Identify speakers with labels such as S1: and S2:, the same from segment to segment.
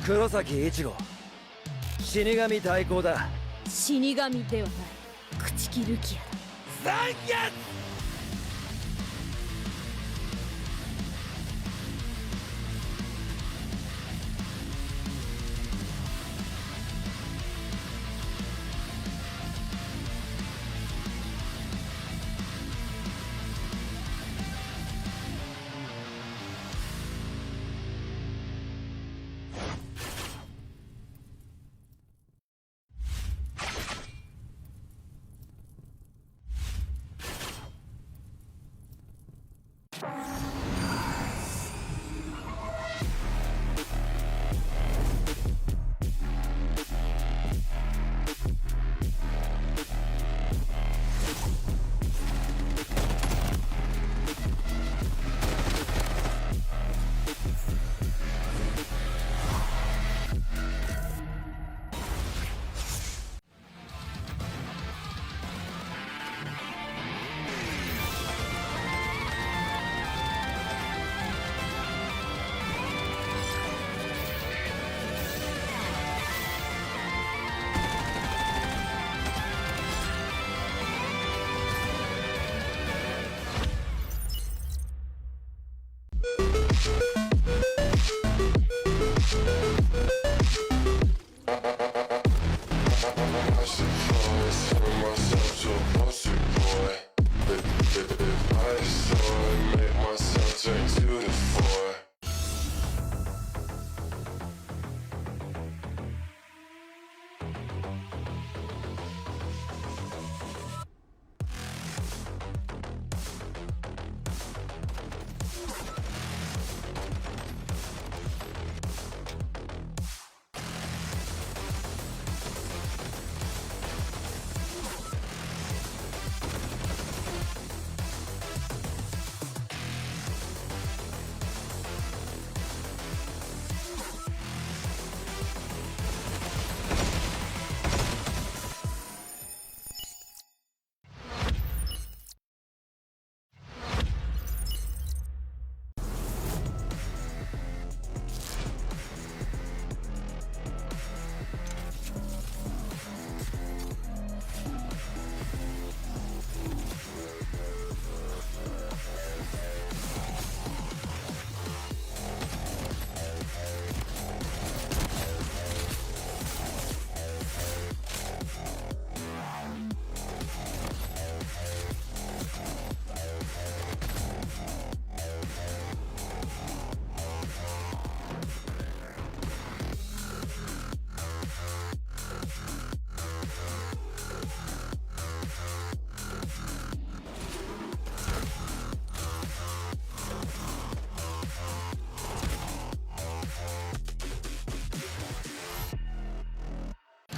S1: 黒崎一護、死神対抗だ。
S2: 死神ではない、朽木ルキアだ。
S1: 残月。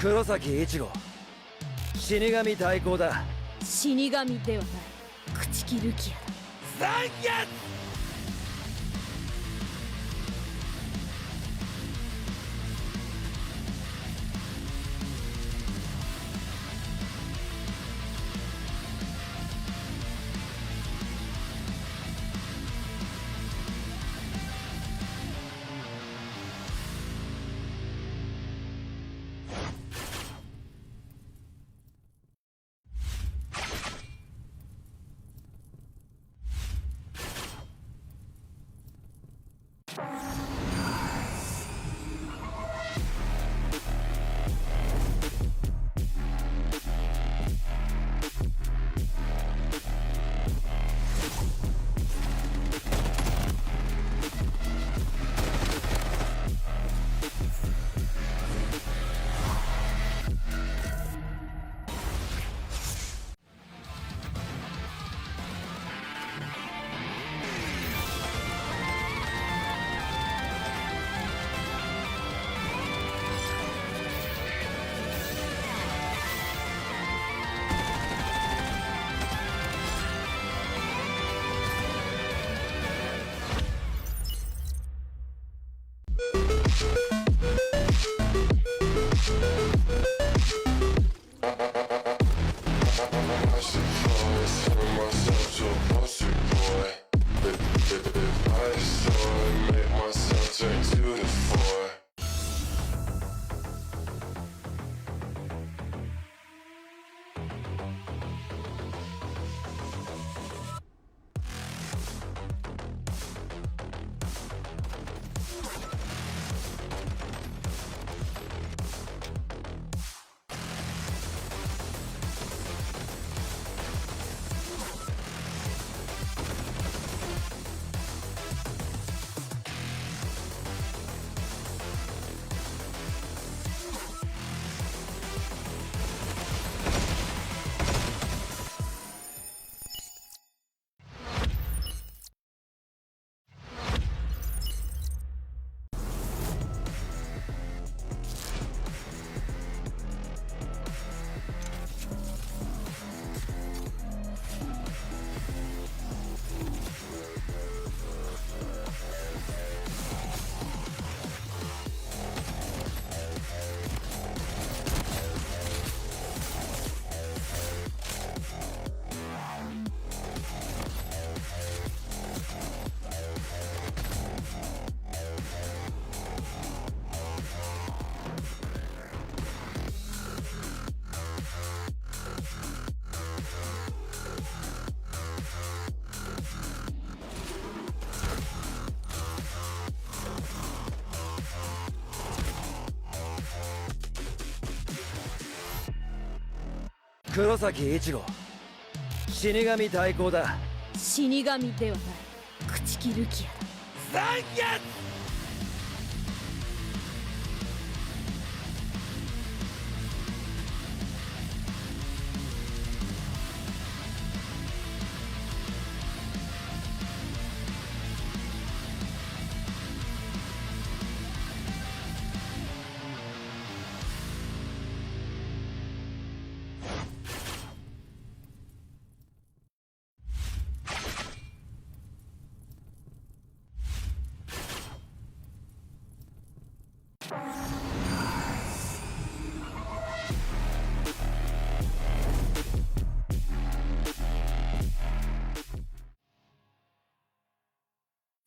S1: 黒崎一護、死神対抗だ。
S2: 死神ではない、朽木ルキアだ。
S1: 残月。黒崎一護死神対抗だ。
S2: 死神ではない朽木ルキアだ。
S1: 残月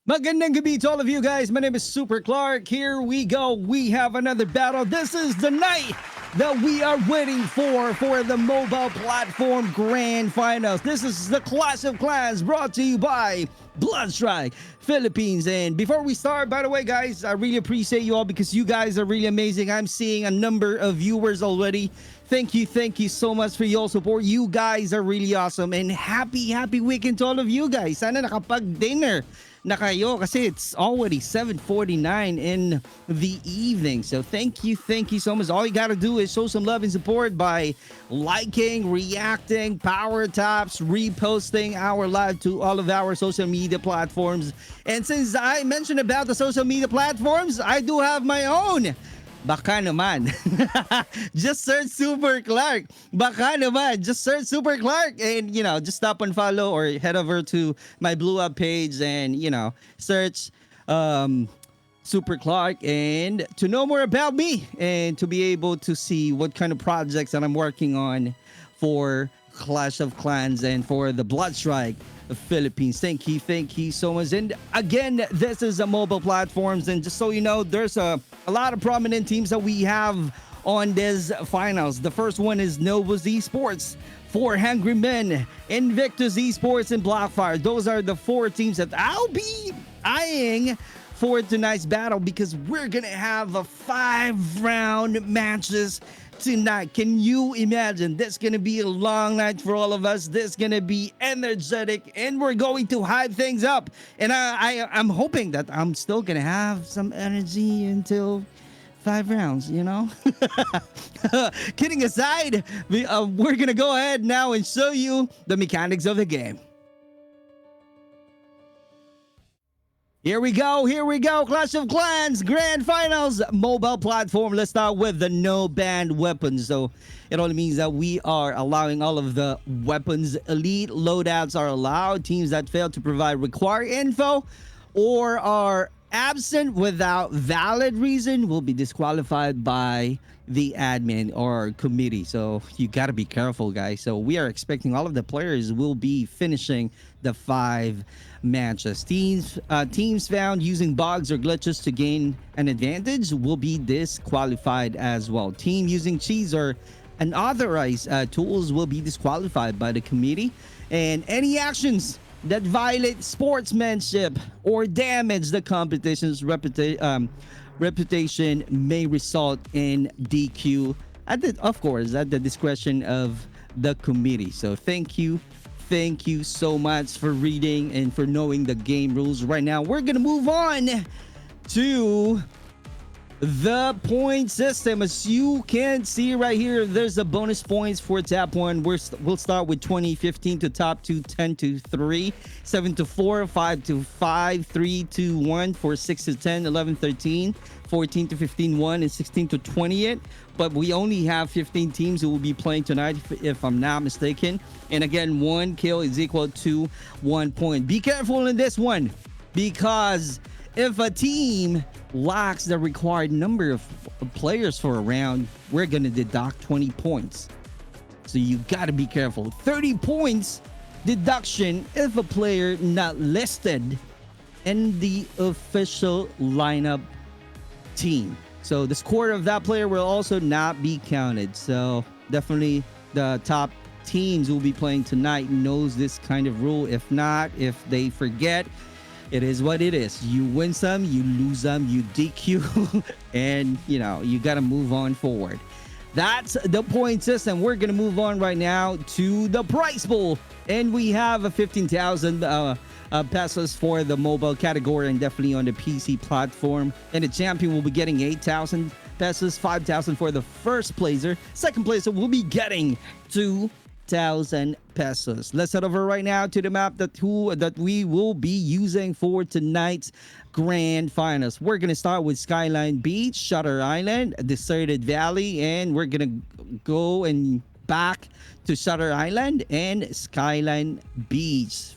S3: Magandang gabi to all of you guys. My name is Super Clark. Here we go. We have another battle. This is the night that we are waiting for the mobile platform grand finals. This is the Clash of Clans brought to you by Bloodstrike Philippines. And before we start, by the way, guys, I really appreciate you all because you guys are really amazing. I'm seeing a number of viewers already. Thank you so much for your support. You guys are really awesome. And happy weekend to all of you guys. Sana nakapag-dinner na kayo kasi it's already 7:49 in the evening. So thank you so much. All you gotta do is show some love and support by liking, reacting, power taps, reposting our live to all of our social media platforms. And since I mentioned about the social media platforms, I do have my own. Baka naman. Just search Super Clark. Baka naman. Just search Super Clark and, just stop and follow or head over to my Blue Up page and, search Super Clark and to know more about me and to be able to see what kind of projects that I'm working on for Clash of Clans and for the Bloodstrike Philippines. Thank you so much. And again, this is a mobile platforms, and just so you know, there's a lot of prominent teams that we have on this finals. The first one is Novus Esports, For Hungry Men, Invictus Esports, and Blackfire. Those are the four teams that I'll be eyeing for tonight's battle because we're gonna have a 5-round matches tonight. Can you imagine? This is gonna be a long night for all of us. This is gonna be energetic, and we're going to hype things up. And I'm hoping that I'm still gonna have some energy until 5 rounds, Kidding aside, we're gonna go ahead now and show you the mechanics of the game. Here we go. Clash of Clans Grand Finals mobile platform. Let's start with the no banned weapons. So it only means that we are allowing all of the weapons. Elite loadouts are allowed. Teams that fail to provide required info or are absent without valid reason will be disqualified by the admin or committee. So you got to be careful, guys. So we are expecting all of the players will be finishing the 5 matches. Teams found using bugs or glitches to gain an advantage will be disqualified as well. Team using cheats or unauthorized tools will be disqualified by the committee. And any actions that violate sportsmanship or damage the competition's reputation may result in DQ at the discretion of the committee. So thank you so much for reading and for knowing the game rules. Right now we're gonna move on to the point system. As you can see right here, there's a bonus points for top 1. We'll start with 20, 15 to top 2, 10 to 3, 7 to 4, 5 to 5, 3 to 1, 4, 6 to 10, 11, 13, 14 to 15, 1, and 16 to 28. But we only have 15 teams who will be playing tonight, if I'm not mistaken. And again, 1 kill is equal to 1 point. Be careful in this one, because if a team lacks the required number of players for a round, we're gonna deduct 20 points. So you gotta be careful. 30 points deduction if a player not listed in the official lineup team. So the score of that player will also not be counted. So definitely the top teams who will be playing tonight knows this kind of rule. If not, if they forget, it is what it is. You win some, you lose some, you DQ, and you gotta move on forward. That's the point system. We're gonna move on right now to the prize pool, and we have a 15,000 pesos for the mobile category and definitely on the PC platform. And the champion will be getting 8,000 pesos, 5,000 for the first placer. Second placer will be getting 2,000 pesos. Let's head over right now to the map that we will be using for tonight's grand finals. We're gonna start with Skyline Beach, Shutter Island, Deserted Valley, and we're gonna go and back to Shutter Island and Skyline Beach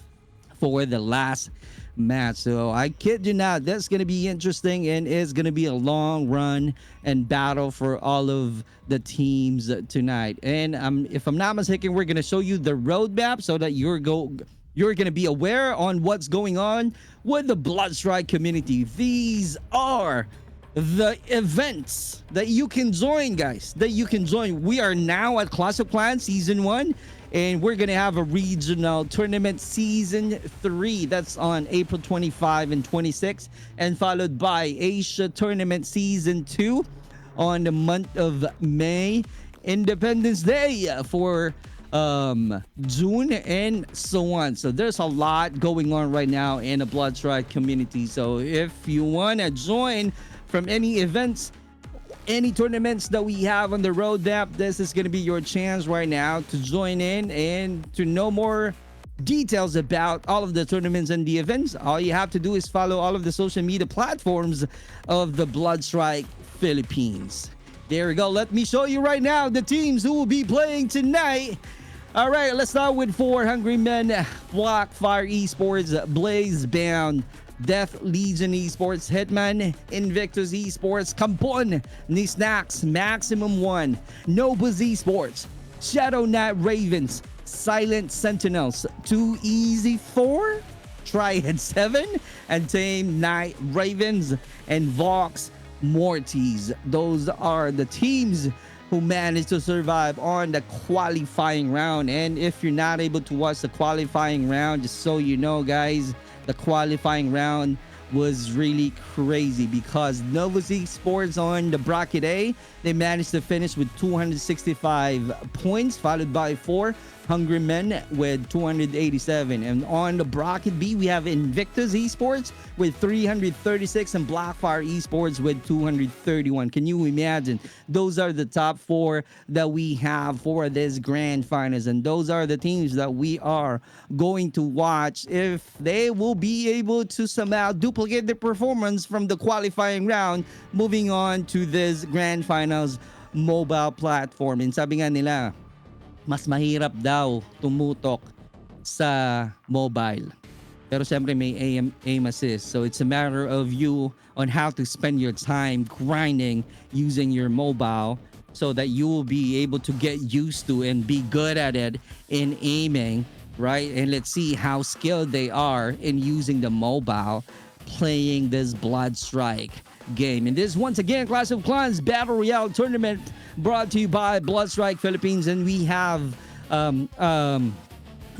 S3: for the last match. So I kid you not, that's gonna be interesting, and it's gonna be a long run and battle for all of the teams tonight. And if I'm not mistaken, we're gonna show you the roadmap so that you're gonna be aware on what's going on with the Bloodstrike community. These are the events that you can join, guys, that you can join. We are now at Clash of Clans Season 1, and we're gonna have a regional tournament Season 3. That's on April 25 and 26, and followed by Asia Tournament Season 2 on the month of May. Independence Day for June, and so on. So there's a lot going on right now in the Bloodstrike community. So if you want to join from any events, any tournaments that we have on the roadmap, this is going to be your chance right now to join in and to know more details about all of the tournaments and the events. All you have to do is follow all of the social media platforms of the Bloodstrike Philippines. There we go. Let me show you right now the teams who will be playing tonight. All right, let's start with 4 Hungry Men, Blackfire Esports, Blazebound, Death Legion Esports, Hitman, Invictus Esports, Kampon, ni Snacks, Maximum One, Nobus Esports, Shadow Knight Ravens, Silent Sentinels, Too Easy 4, Triad 7, and Tame Night Ravens, and Vox Mortis. Those are the teams who managed to survive on the qualifying round. And if you're not able to watch the qualifying round, just so you know, guys, the qualifying round was really crazy because Novus Esports on the bracket A, they managed to finish with 265 points, followed by 4 Hungry Men with 287. And on the bracket B, we have Invictus Esports with 336 and Blackfire Esports with 231. Can you imagine? Those are the top 4 that we have for this grand finals, and those are the teams that we are going to watch if they will be able to somehow duplicate their performance from the qualifying round moving on to this grand finals mobile platform. And sabi nga nila, mas mahirap daw tumutok sa mobile. Pero syempre may aim assist. So it's a matter of you on how to spend your time grinding using your mobile so that you will be able to get used to and be good at it in aiming, right? And let's see how skilled they are in using the mobile playing this Bloodstrike game. And this once again Clash of Clans Battle Royale Tournament brought to you by Bloodstrike Philippines, and we have a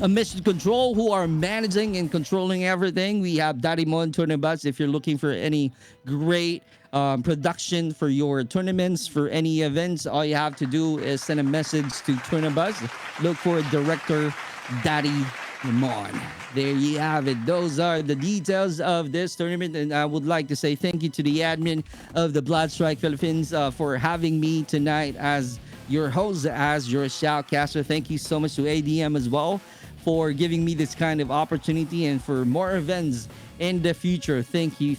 S3: Mission Control who are managing and controlling everything. We have Darimon Tournabus if you're looking for any great production for your tournaments, for any events. All you have to do is send a message to Tournabus. Look for Director Daddy Mon. There you have it. Those are the details of this tournament, and I would like to say thank you to the admin of the Bloodstrike Philippines for having me tonight as your host, as your shoutcaster. Thank you so much to ADM as well for giving me this kind of opportunity and for more events in the future. Thank you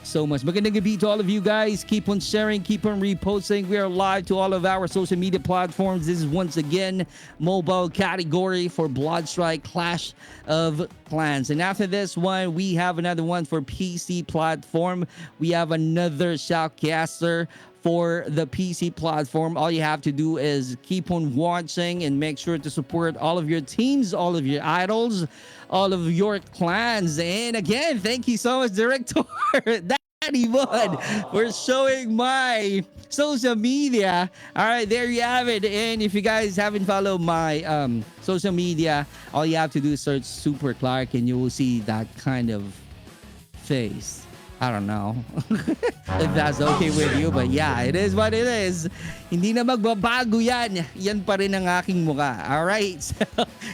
S3: so much. Magandang gabi to all of you guys. Keep on sharing, keep on reposting. We are live to all of our social media platforms. This is once again mobile category for Bloodstrike Clash of Clans. And after this one, we have another one for PC platform. We have another shoutcaster for the PC platform. All you have to do is keep on watching and make sure to support all of your teams, all of your idols, all of your clans. And again, thank you so much, Director Daddy Bud, for showing my social media. All right, there you have it. And if you guys haven't followed my social media, all you have to do is search Super Clark and you will see that kind of face. I don't know if that's okay with you, but yeah, it is what it is. Hindi na magbabago yan. Yan pa rin ang aking mukha. All right. So,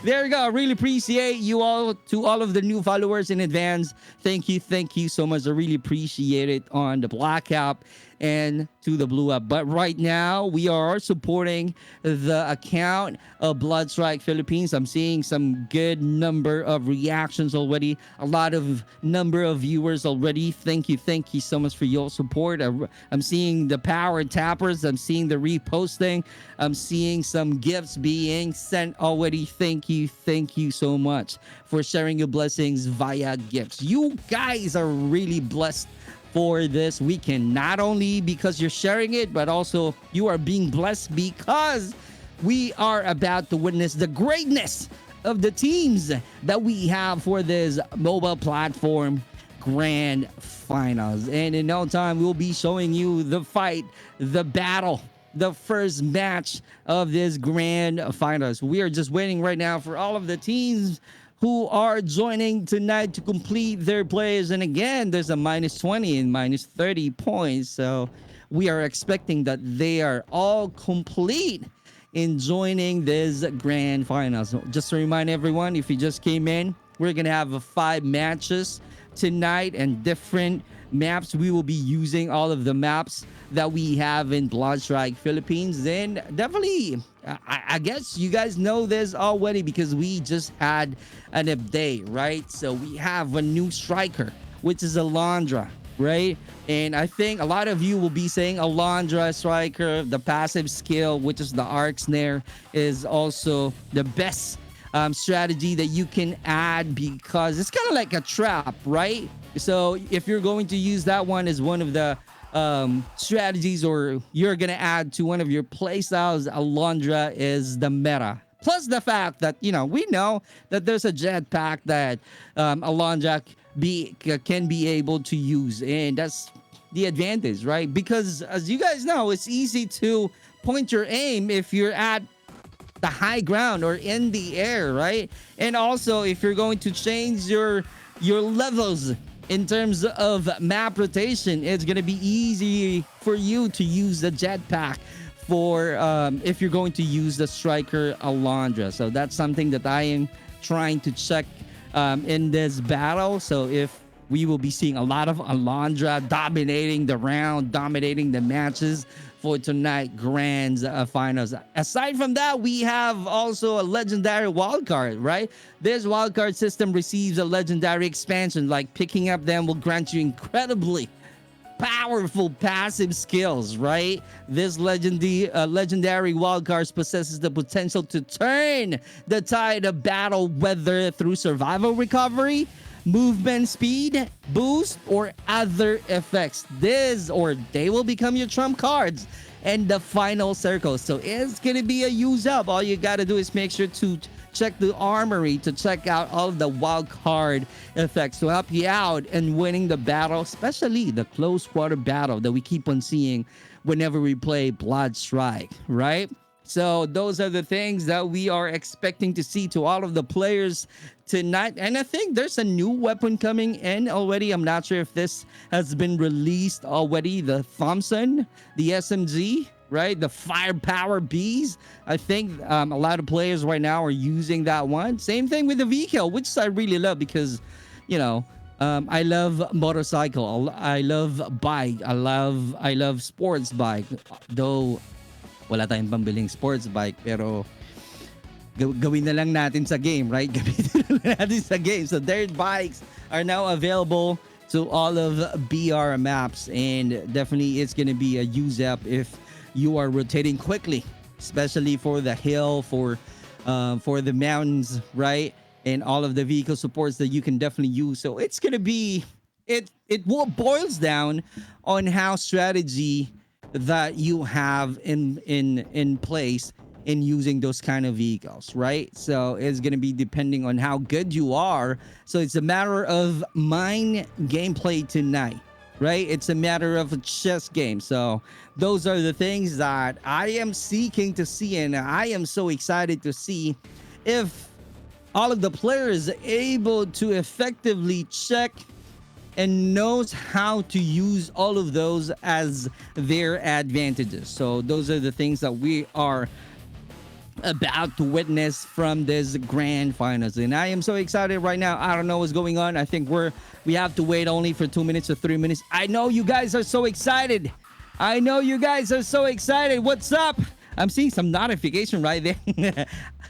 S3: there you go. Really appreciate you all, to all of the new followers in advance. Thank you so much. I really appreciate it on the Black app and to the Blue app. But right now, we are supporting the account of Blood Strike Philippines. I'm seeing some good number of reactions already. A lot of number of viewers already. Thank you so much for your support. I'm seeing the power tappers. I'm seeing the reposting. I'm seeing some gifts being sent already. Thank you so much for sharing your blessings via gifts. You guys are really blessed for this weekend, not only because you're sharing it, but also you are being blessed because we are about to witness the greatness of the teams that we have for this mobile platform grand finals. And in no time, we'll be showing you the fight, the battle, the first match of this grand finals. We are just waiting right now for all of the teams who are joining tonight to complete their plays. And again, there's a minus 20 and minus 30 points. So we are expecting that they are all complete in joining this grand finals. Just to remind everyone, if you just came in, we're going to have 5 matches tonight and different maps. We will be using all of the maps that we have in Blood Strike Philippines. And definitely, I guess you guys know this already because we just had an update, right? So we have a new striker, which is Alondra, right? And I think a lot of you will be saying Alondra striker, the passive skill, which is the arc snare, is also the best strategy that you can add because it's kind of like a trap, right? So if you're going to use that one as one of the strategies, or you're gonna add to one of your playstyles, Alondra is the meta. Plus the fact that, you know, we know that there's a jetpack that Alondra can be able to use, and that's the advantage, right? Because as you guys know, it's easy to point your aim if you're at the high ground or in the air, right? And also if you're going to change your levels in terms of map rotation, it's gonna be easy for you to use the jetpack for if you're going to use the striker Alondra. So that's something that I am trying to check in this battle. So if we will be seeing a lot of Alondra dominating the round, dominating the matches for tonight grand finals. Aside from that, we have also a legendary wildcard, right? This wildcard system receives a legendary expansion, like picking up them will grant you incredibly powerful passive skills, right? This legendary wildcards possesses the potential to turn the tide of battle, whether through survival recovery, movement speed boost, or other effects. They will become your trump cards and the final circle. So it's gonna be a use up. All you gotta do is make sure to check the armory to check out all of the wild card effects to help you out in winning the battle, especially the close quarter battle that we keep on seeing whenever we play Blood Strike, right? So those are the things that we are expecting to see to all of the players tonight. And I think there's a new weapon coming in already. I'm not sure if this has been released already. The Thompson, the SMG, right? The Firepower Bees. I think a lot of players right now are using that one. Same thing with the vehicle, which I really love because, you know, I love motorcycle. I love bike. I love sports bike. Though wala tayong pambiling sports bike, pero gawin na lang natin sa game, right? Gamitin na lang natin sa game. So dirt bikes are now available to all of BR maps, and definitely it's gonna be a use up if you are rotating quickly, especially for the hill, for the mountains, right? And all of the vehicle supports that you can definitely use. So it's gonna be it boils down on how strategy that you have in place in using those kind of vehicles, right? So it's gonna be depending on how good you are. So it's a matter of mind gameplay tonight, right? It's a matter of a chess game. So those are the things that I am seeking to see, and I am so excited to see if all of the players able to effectively check and knows how to use all of those as their advantages. So those are the things that we are about to witness from this grand finals, and I am so excited right now. I don't know what's going on. I think we have to wait only for 2 minutes or 3 minutes. I know you guys are so excited. I know you guys are so excited. What's up? I'm seeing some notification right there.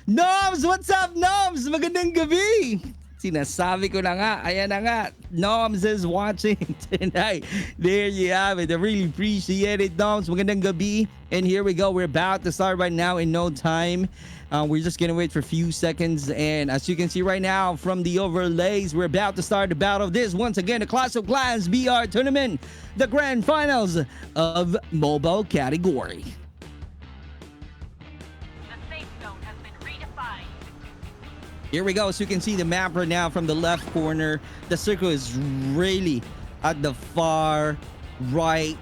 S3: Noms, what's up, Noms? Magandang gabi. Sinasabi ko na nga, ayan na nga, Noms is watching tonight. There you have it. I really appreciate it, Noms. Magandang gabi. And here we go. We're about to start right now in no time. We're just gonna wait for a few seconds. And as you can see right now from the overlays, we're about to start the battle of this. Once again, the Clash of Clans BR Tournament, the grand finals of mobile category. Here we go. As you can see the map right now from the left corner, the circle is really at the far right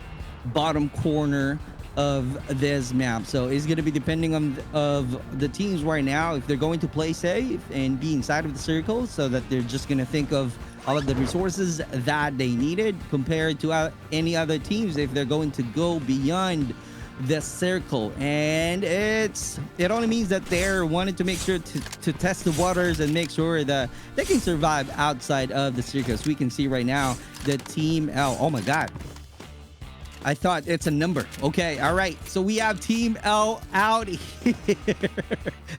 S3: bottom corner of this map. So it's going to be depending on of the teams right now if they're going to play safe and be inside of the circle, so that they're just going to think of all of the resources that they needed, compared to any other teams if they're going to go beyond the circle. And it only means that they're wanting to make sure to test the waters and make sure that they can survive outside of the circle. As we can see right now, the team L, oh my god, I thought it's a number. Okay, all right, so we have team L out here.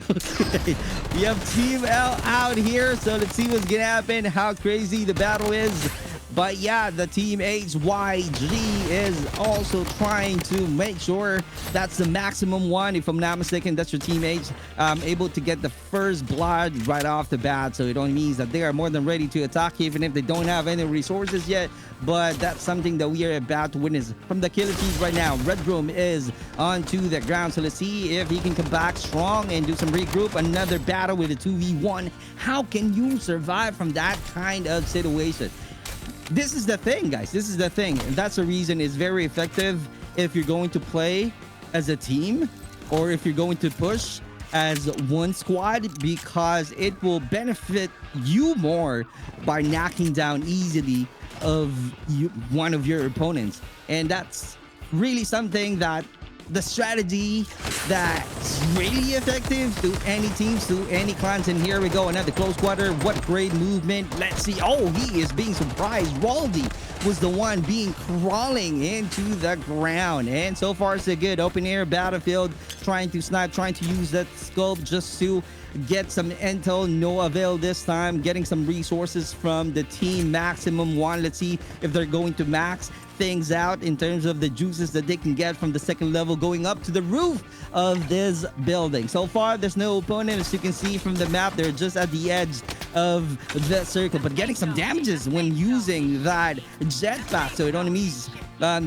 S3: Okay, we have team L out here, so let's see what's gonna happen, how crazy the battle is. But yeah, the team HYG is also trying to make sure that's the maximum one. If I'm not mistaken, that's your team H, able to get the first blood right off the bat. So it only means that they are more than ready to attack, even if they don't have any resources yet. But that's something that we are about to witness from the killer teams right now. Red Room is onto the ground. So let's see if he can come back strong and do some regroup. Another battle with a 2v1. How can you survive from that kind of situation? This is the thing, guys. This is the thing. And that's the reason it's very effective if you're going to play as a team or if you're going to push as one squad, because it will benefit you more by knocking down easily one of your opponents. And that's really something that the strategy that's really effective to any teams, to any clans. And here we go, another close quarter. What great movement. Let's see. Oh, he is being surprised. Waldy was the one being crawling into the ground. And so far so good. Open air battlefield, trying to snipe, trying to use that scope just to get some intel. No avail this time. Getting some resources from the team maximum one. Let's see if they're going to max things out in terms of the juices that they can get from the second level going up to the roof of this building. So far, there's no opponent. As you can see from the map, they're just at the edge of the circle, but getting some damages when using that jetpack. So it only means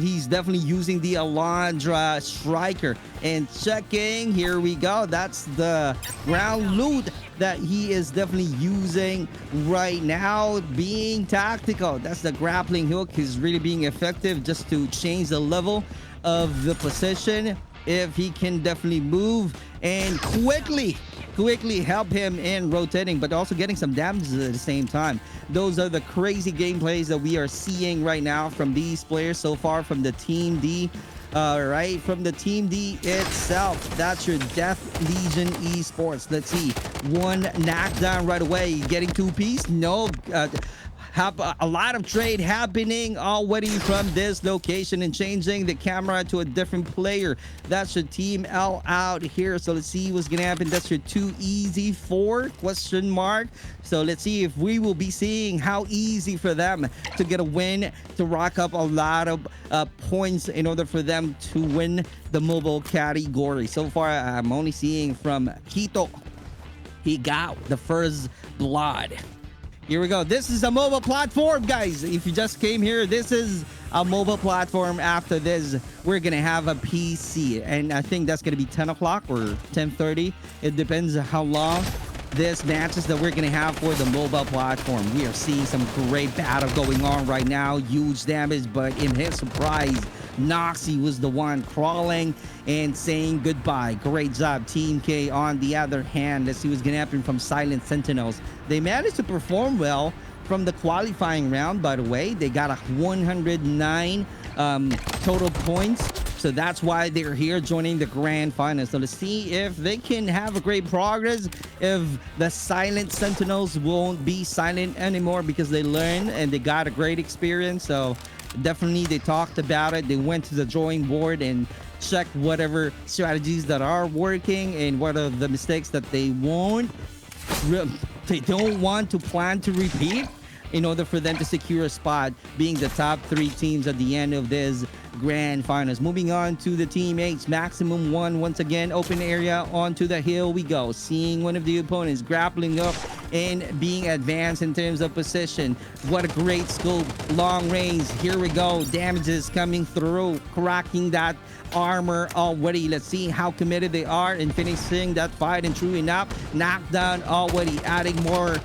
S3: he's definitely using the Alondra Striker. And checking, here we go. That's the ground loot that he is definitely using right now, being tactical. That's the grappling hook. He's really being effective just to change the level of the position. If he can definitely move and quickly help him in rotating, but also getting some damages at the same time. Those are the crazy gameplays that we are seeing right now from these players so far from the Team D. Right, from the Team D itself. That's your Death Legion Esports. Let's see, one knockdown right away. Getting two-piece? No. Have a lot of trade happening already from this location and changing the camera to a different player. That's your team L out here. So let's see what's gonna happen. That's your 2EZ4 question mark. So let's see if we will be seeing how easy for them to get a win, to rack up a lot of points in order for them to win the mobile category. So far, I'm only seeing from Quito. He got the first blood. Here we go. This is a mobile platform, guys. If you just came here, this is a mobile platform. After this, we're gonna have a PC, and I think that's gonna be 10 o'clock or 10:30. It depends on how long this matches that we're gonna have for the mobile platform. We are seeing some great battle going on right now. Huge damage, but in his surprise, Noxy was the one crawling and saying goodbye. Great job, Team K. On the other hand, let's see what's gonna happen from Silent Sentinels. They managed to perform well from the qualifying round, by the way. They got a 109 total points. So that's why they're here joining the grand finals. So let's see if they can have a great progress, if the silent sentinels won't be silent anymore because they learned and they got a great experience. So definitely they talked about it. They went to the drawing board and checked whatever strategies that are working and what are the mistakes that they don't want to plan to repeat in order for them to secure a spot being the top 3 teams at the end of this grand finals. Moving on to the teammates, Maximum 1 once again, open area onto the hill we go, seeing one of the opponents grappling up and being advanced in terms of position. What a great scope, long range, here we go, damages coming through, cracking that armor already. Let's see how committed they are in finishing that fight, and true enough, knockdown already, adding more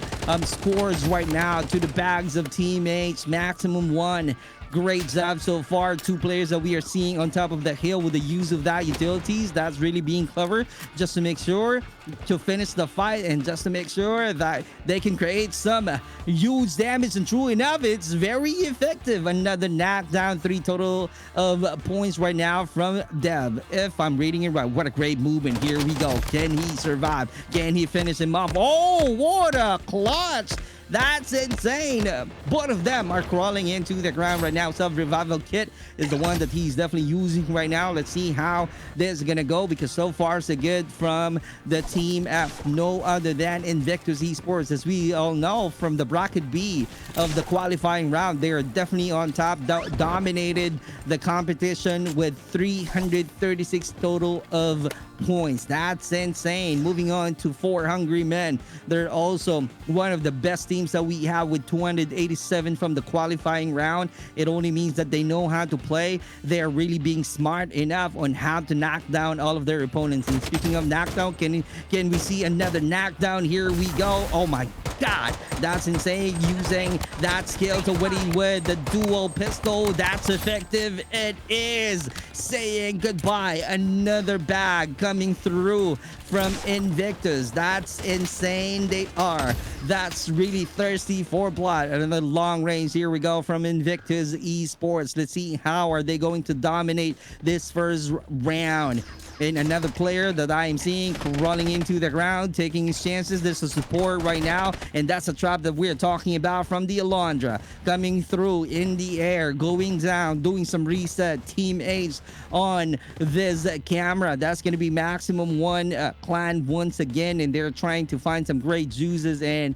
S3: scores right now to the bags of teammates. Maximum 1, great job so far. 2 players that we are seeing on top of the hill with the use of that utilities. That's really being clever, just to make sure to finish the fight and just to make sure that they can create some huge damage. And true enough, it's very effective. Another knockdown, 3 total of points right now from Deb, if I'm reading it right. What a great movement. Here we go. Can he survive? Can he finish him off? Oh, what a clutch! That's insane. Both of them are crawling into the ground right now. Self-revival kit is the one that he's definitely using right now. Let's see how this is gonna go, because so far so good from the team F. No other than Invictus Esports. As we all know from the bracket B of the qualifying round, they are definitely on top. Dominated the competition with 336 total of points. That's insane. Moving on to 4 Hungry Men. They're also one of the best teams that we have with 287 from the qualifying round. It only means that they know how to play. They're really being smart enough on how to knock down all of their opponents. And speaking of knockdown, can we see another knockdown? Here we go. Oh my god, that's insane. Using that skill to win with the dual pistol. That's effective. It is. Saying goodbye. Another bag coming through from Invictus. That's insane. They are. That's really thirsty for blood. Another long range. Here we go from Invictus Esports. Let's see how are they going to dominate this first round. And another player that I am seeing crawling into the ground, taking his chances. There's a support right now, and that's a trap that we're talking about from the Alondra. Coming through in the air, going down, doing some reset. Team H on this camera. That's going to be Maximum 1 clan once again, and they're trying to find some great juices and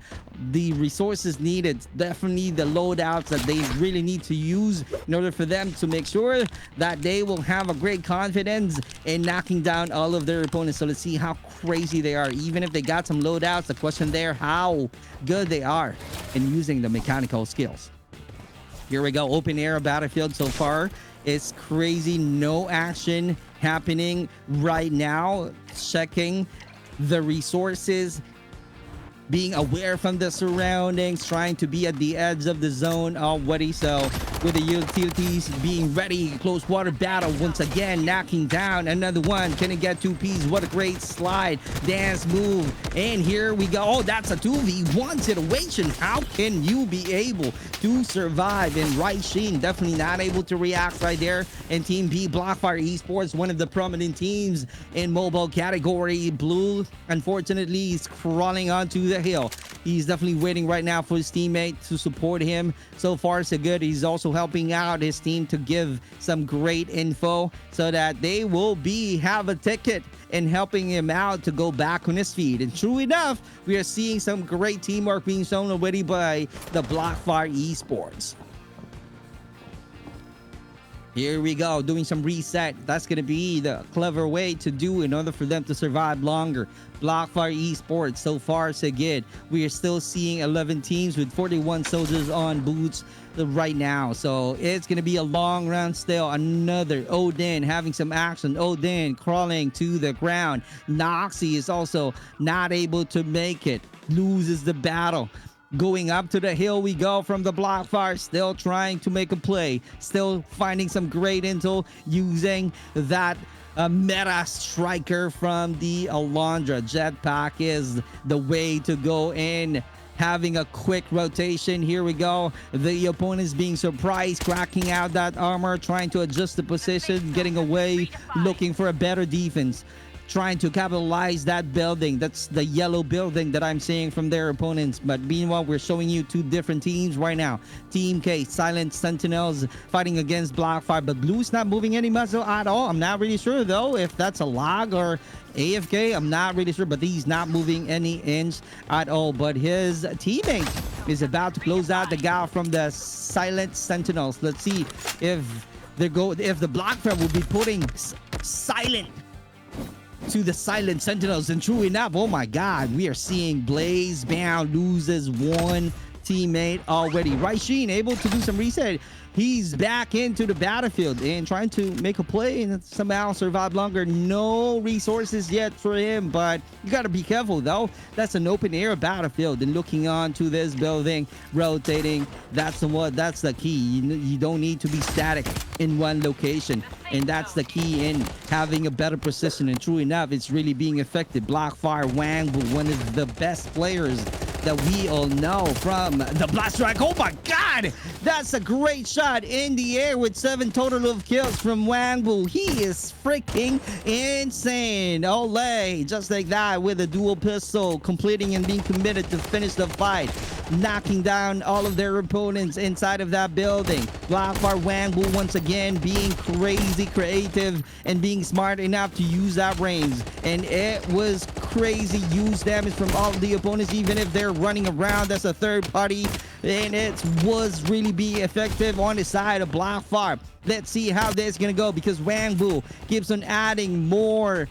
S3: the resources needed. Definitely the loadouts that they really need to use in order for them to make sure that they will have a great confidence in knocking down all of their opponents. So let's see how crazy they are. Even if they got some loadouts, the question there, how good they are in using the mechanical skills. Here we go. Open air battlefield so far. It's crazy. No action happening right now. Checking the resources, being aware from the surroundings, trying to be at the edge of the zone already. So with the utilities being ready, close water battle once again, knocking down another one. Can it get 2 Ps? What a great slide dance move. And here we go. Oh, that's a 2v1 situation. How can you be able to survive? And Right Sheen definitely not able to react right there. And Team B, Blockfire Esports, one of the prominent teams in mobile category. Blue, unfortunately, is crawling onto the hill. He's definitely waiting right now for his teammate to support him. So far so good. He's also helping out his team to give some great info so that they will have a ticket and helping him out to go back on his feet. And true enough, we are seeing some great teamwork being shown already by the Blockfire Esports. Here we go, doing some reset. That's going to be the clever way to do in order for them to survive longer. Blockfire Esports, so far so good. We are still seeing 11 teams with 41 soldiers on boots right now. So it's going to be a long round still. Another Odin having some action. Odin crawling to the ground. Noxy is also not able to make it. Loses the battle. Going up to the hill we go from the Blockfire, still trying to make a play, still finding some great intel using that meta striker from the Alondra. Jetpack is the way to go in. having a quick rotation. Here we go. The opponent's being surprised, cracking out that armor, trying to adjust the position, getting away, looking for a better defense, trying to capitalize that building. That's the yellow building that I'm seeing from their opponents. But meanwhile, we're showing you two different teams right now. Team K, Silent Sentinels fighting against Blackfire, but Blue's not moving any muscle at all. I'm not really sure though if that's a lag or AFK. I'm not really sure, but he's not moving any inch at all. But his teammate is about to close out the gap from the Silent Sentinels. Let's see if the Blackfire will be putting silent to the Silent Sentinels. And true enough, oh my god, we are seeing Blaze Bound loses one teammate already. Raishin able to do some reset. He's back into the battlefield and trying to make a play and somehow survive longer. No resources yet for him, but you got to be careful though. That's an open air battlefield, and looking on to this building, rotating, that's the key. You don't need to be static in one location, and that's the key in having a better precision. And true enough, it's really being effective. Blackfire Wangbu, one of the best players that we all know from the Blast Strike. Oh my god, that's a great shot in the air with 7 total of kills from Wangbu. He is freaking insane. Ole, just like that with a dual pistol, completing and being committed to finish the fight, knocking down all of their opponents inside of that building. Blackfire Wangbu once again being crazy creative and being smart enough to use that range, and it was crazy use damage from all of the opponents, even if they're running around as a third party, and it was really being effective on the side of Blackfire. Let's see how this is gonna go, because Wangbu keeps on adding more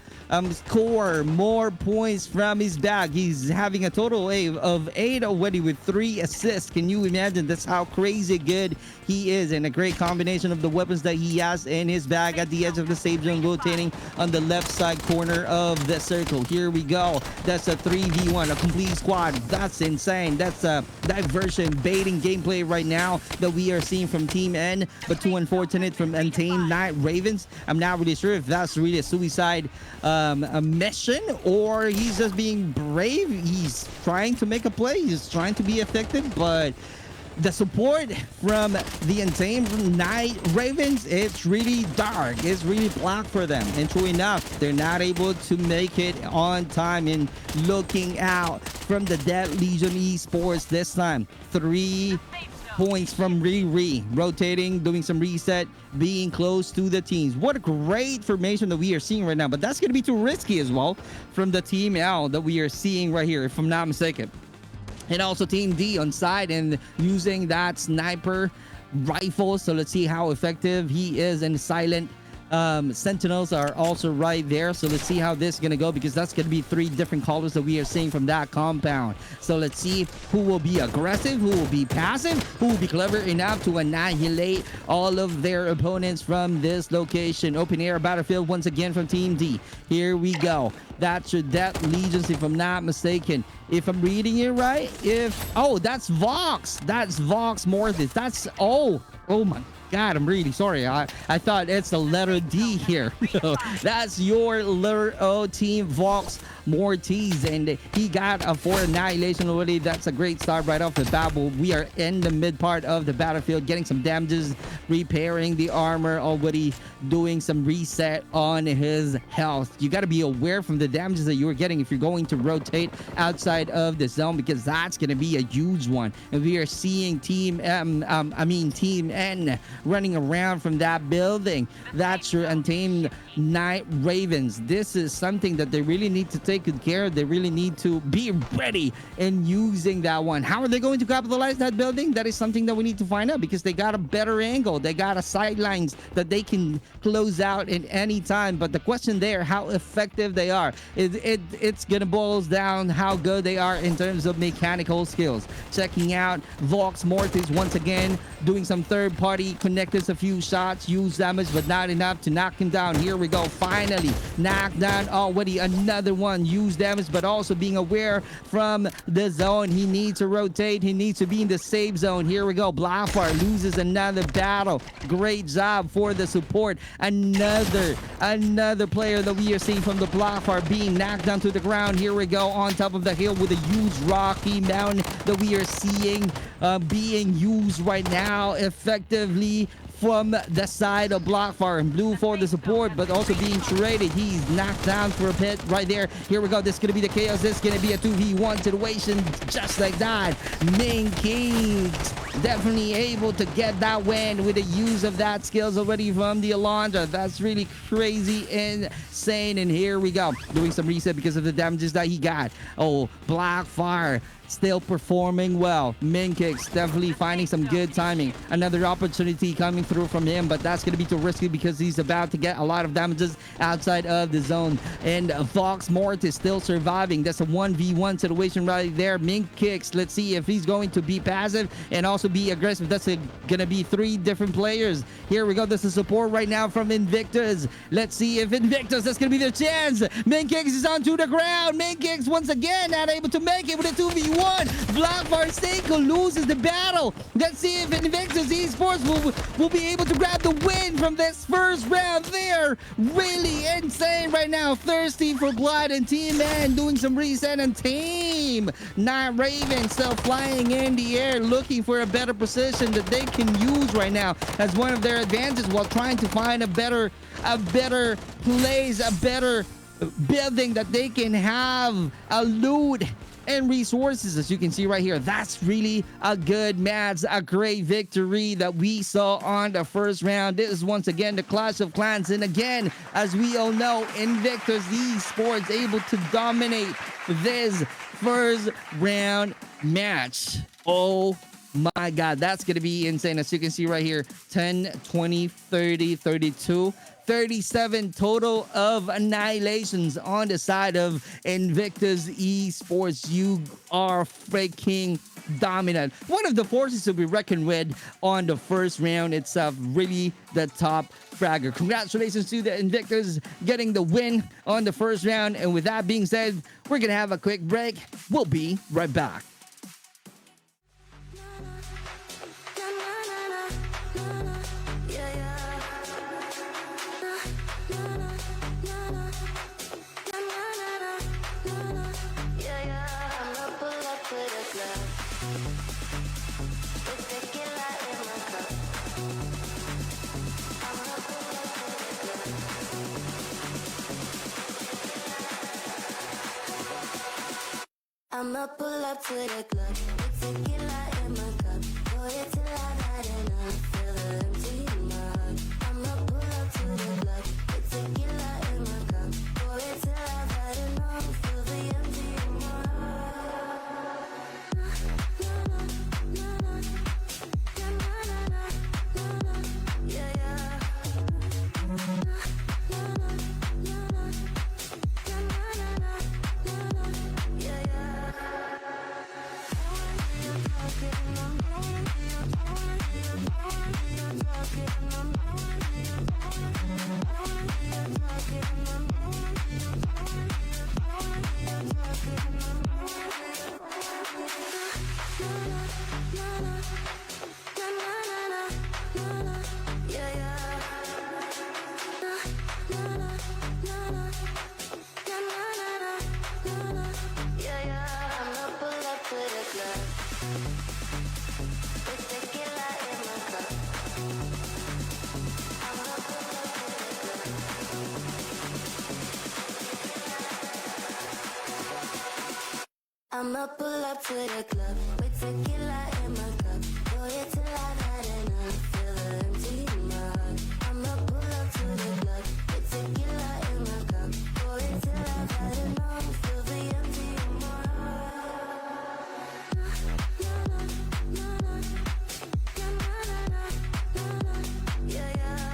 S3: score, more points from his bag. He's having a total of 8 already with 3 assists. Can you imagine? That's how crazy good he is, and a great combination of the weapons that he has in his bag at the edge of the safe zone, rotating on the left side corner of the circle. Here we go. That's a 3v1, a complete squad. That's insane. That's a diversion baiting gameplay right now that we are seeing from Team N, but too unfortunate from Untamed Night Ravens. I'm not really sure if that's really a suicide a mission, or he's just being brave. He's trying to make a play. He's trying to be effective, but the support from the Untamed Night Ravens, it's really dark. It's really black for them. And true enough, they're not able to make it on time. And looking out from the Dead Legion Esports this time, 3 points from Riri, rotating, doing some reset, being close to the teams. What a great formation that we are seeing right now, but that's going to be too risky as well from the Team L that we are seeing right here, if I'm not mistaken. And also Team D on side and using that sniper rifle. So let's see how effective he is. And Silent Sentinels are also right there. So let's see how this is going to go, because that's going to be 3 different colors that we are seeing from that compound. So let's see who will be aggressive, who will be passive, who will be clever enough to annihilate all of their opponents from this location. Open air battlefield once again from Team D. Here we go. That's your Death Legions, if I'm not mistaken. If I'm reading it right, oh, that's Vox. That's Vox Mortis. That's, oh my God, I'm really sorry. I thought it's the letter D here. That's your letter O team, Vox Mortis, and he got a 4 annihilation already. That's a great start right off the bat. We are in the mid part of the battlefield, getting some damages, repairing the armor, already doing some reset on his health. You got to be aware from the damages that you're getting if you're going to rotate outside of the zone, because that's going to be a huge one. And we are seeing Team N running around from that building. That's your Untamed Night Ravens. This is something that they really need to take good care of. They really need to be ready in using that one. How are they going to capitalize that building? That is something that we need to find out, because they got a better angle. They got a sidelines that they can close out at any time. But the question there, how effective they are, it's gonna boils down how good they are in terms of mechanical skills. Checking out Vox Mortis once again, doing some third party connectors, a few shots, use damage, but not enough to knock him down. Here we go, finally knocked down already. Another one, use damage, but also being aware from the zone. He needs to rotate, he needs to be in the safe zone. Here we go, Blackfire loses another battle. Great job for the support Another player that we are seeing from the block are being knocked down to the ground. Here we go on top of the hill with a huge rocky mountain that we are seeing being used right now effectively from the side of Blockfire, and blue for the support, but also being traded. He's knocked down for a bit right there. Here we go. This is going to be the chaos. This is going to be a 2v1 situation just like that. Main Kings definitely able to get that win with the use of that skills already from the Alondra. That's really crazy insane. And here we go. Doing some reset because of the damages that he got. Oh, Blackfire still performing well. Minkix definitely finding some good timing. Another opportunity coming through from him, but that's going to be too risky because he's about to get a lot of damages outside of the zone. And Vox Mortis still surviving. That's a 1v1 situation right there. Minkix, let's see if he's going to be passive and also be aggressive. That's going to be 3 different players. Here we go. This is support right now from Invictus. Let's see if Invictus, that's going to be their chance. Minkix is onto the ground. Minkix once again not able to make it with a 2v1. Blackfire Seiko loses the battle. Let's see if Invictus Esports will be able to grab the win from this first round. They're really insane right now. Thirsty for blood, and Team Man doing some reset, and Team Night Raven still flying in the air looking for a better position that they can use right now as one of their advantages while trying to find a better place, a better building that they can have a loot and resources. As you can see right here, that's really a good match, a great victory that we saw on the first round. This is once again the Clash of Clans, and again, as we all know, Invictus Esports able to dominate this first round match. Oh my god, that's gonna be insane. As you can see right here, 10, 20, 30, 32, 37 total of annihilations on the side of Invictus Esports. You are freaking dominant. One of the forces to be reckoned with on the first round itself. Really the top fragger. Congratulations to the Invictus getting the win on the first round. And with that being said, we're gonna have a quick break. We'll be right back.
S4: I'ma pull up to the club with tequila in my cup. Pour it till I've had enough. Feel the empty in my heart. I'ma pull up to the club with tequila in my cup. Pour it till I've had enough. Feel the empty in my heart. Yeah, yeah. I'ma pull up to the club with tequila in my cup. Pour it till I've had enough. Feel the empty in my heart. I'ma pull up to the club with tequila in my cup. Pour it till I've had enough. Feel the empty in my heart. Yeah, yeah. Yeah, yeah.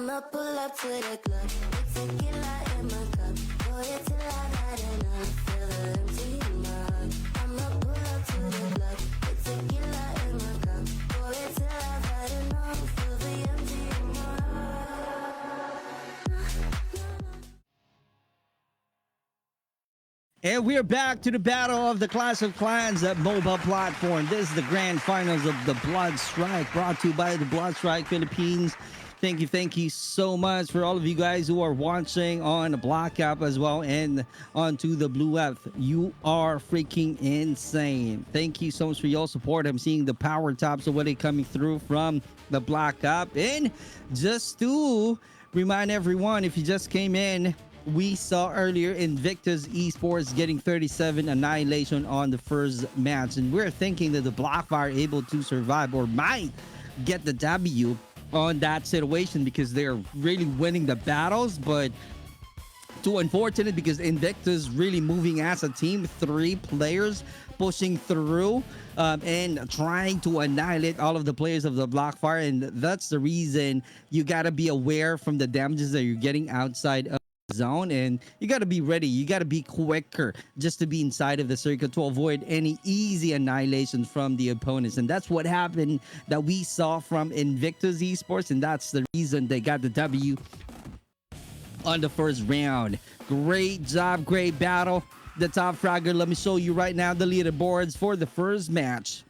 S4: I'ma pull up to the club with tequila in my cup. Pour it till I've had enough. Feel the empty in my heart. I'ma pull up to the club with tequila in my cup. Pour it till I've had enough. Feel the empty in my heart.
S3: And we're back to the battle of the Clash of Clans mobile platform. This is the grand finals of the Blood Strike, brought to you by the Blood Strike Philippines. Thank you so much for all of you guys who are watching on the Black app as well and onto the Blue app. You are freaking insane. Thank you so much for your support. I'm seeing the power tops already coming through from the Black app. And just to remind everyone, if you just came in, we saw earlier Invictus Esports getting 37 annihilation on the first match, and we're thinking that the Blackfire are able to survive or might get the W on that situation because they're really winning the battles. But too unfortunate because Invictus really moving as a team, 3 players pushing through and trying to annihilate all of the players of the Blackfire, and that's the reason you got to be aware from the damages that you're getting outside of zone, and you got to be ready. You got to be quicker just to be inside of the circle to avoid any easy annihilation from the opponents. And that's what happened that we saw from Invictus Esports, and that's the reason they got the W on the first round. Great job, great battle. The top fragger, let me show you right now the leaderboards for the first match.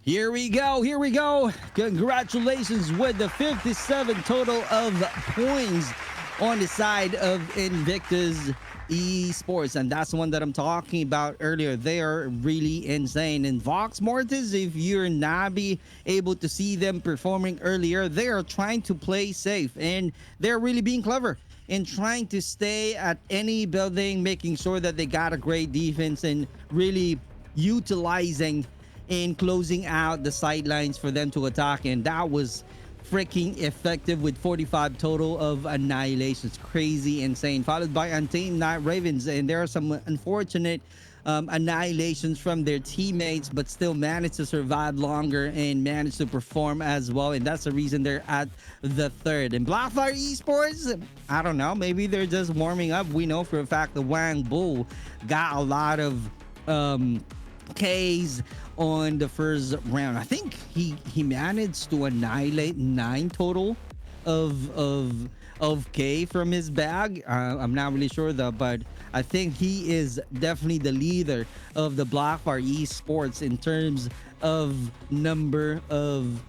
S3: Here we go. Congratulations with the 57 total of points on the side of Invictus Esports. And that's the one that I'm talking about earlier. They are really insane. And Vox Mortis, if you're not be able to see them performing earlier, they are trying to play safe. And they're really being clever in trying to stay at any building, making sure that they got a great defense and really utilizing in closing out the sidelines for them to attack, and that was freaking effective with 45 total of annihilations. Crazy insane, followed by Untamed Night Ravens, and there are some unfortunate annihilations from their teammates, but still managed to survive longer and managed to perform as well, and that's the reason they're at the third. And Blackfire Esports, I don't know, maybe they're just warming up. We know for a fact the Wang Bull got a lot of Ks on the first round. I think he managed to annihilate 9 total of K from his bag. I'm not really sure though, but I think he is definitely the leader of the Blackfire Esports in terms of number of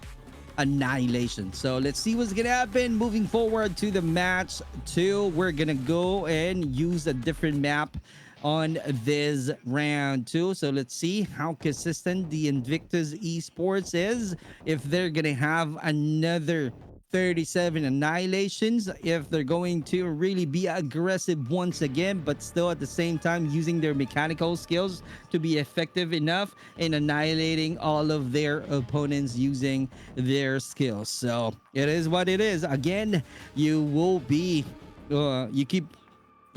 S3: annihilation. So let's see what's gonna happen moving forward to the match 2. We're gonna go and use a different map on this round 2. So let's see how consistent the Invictus Esports is, if they're gonna have another 37 annihilations, if they're going to really be aggressive once again, but still at the same time using their mechanical skills to be effective enough in annihilating all of their opponents using their skills. So it is what it is. Again, you will be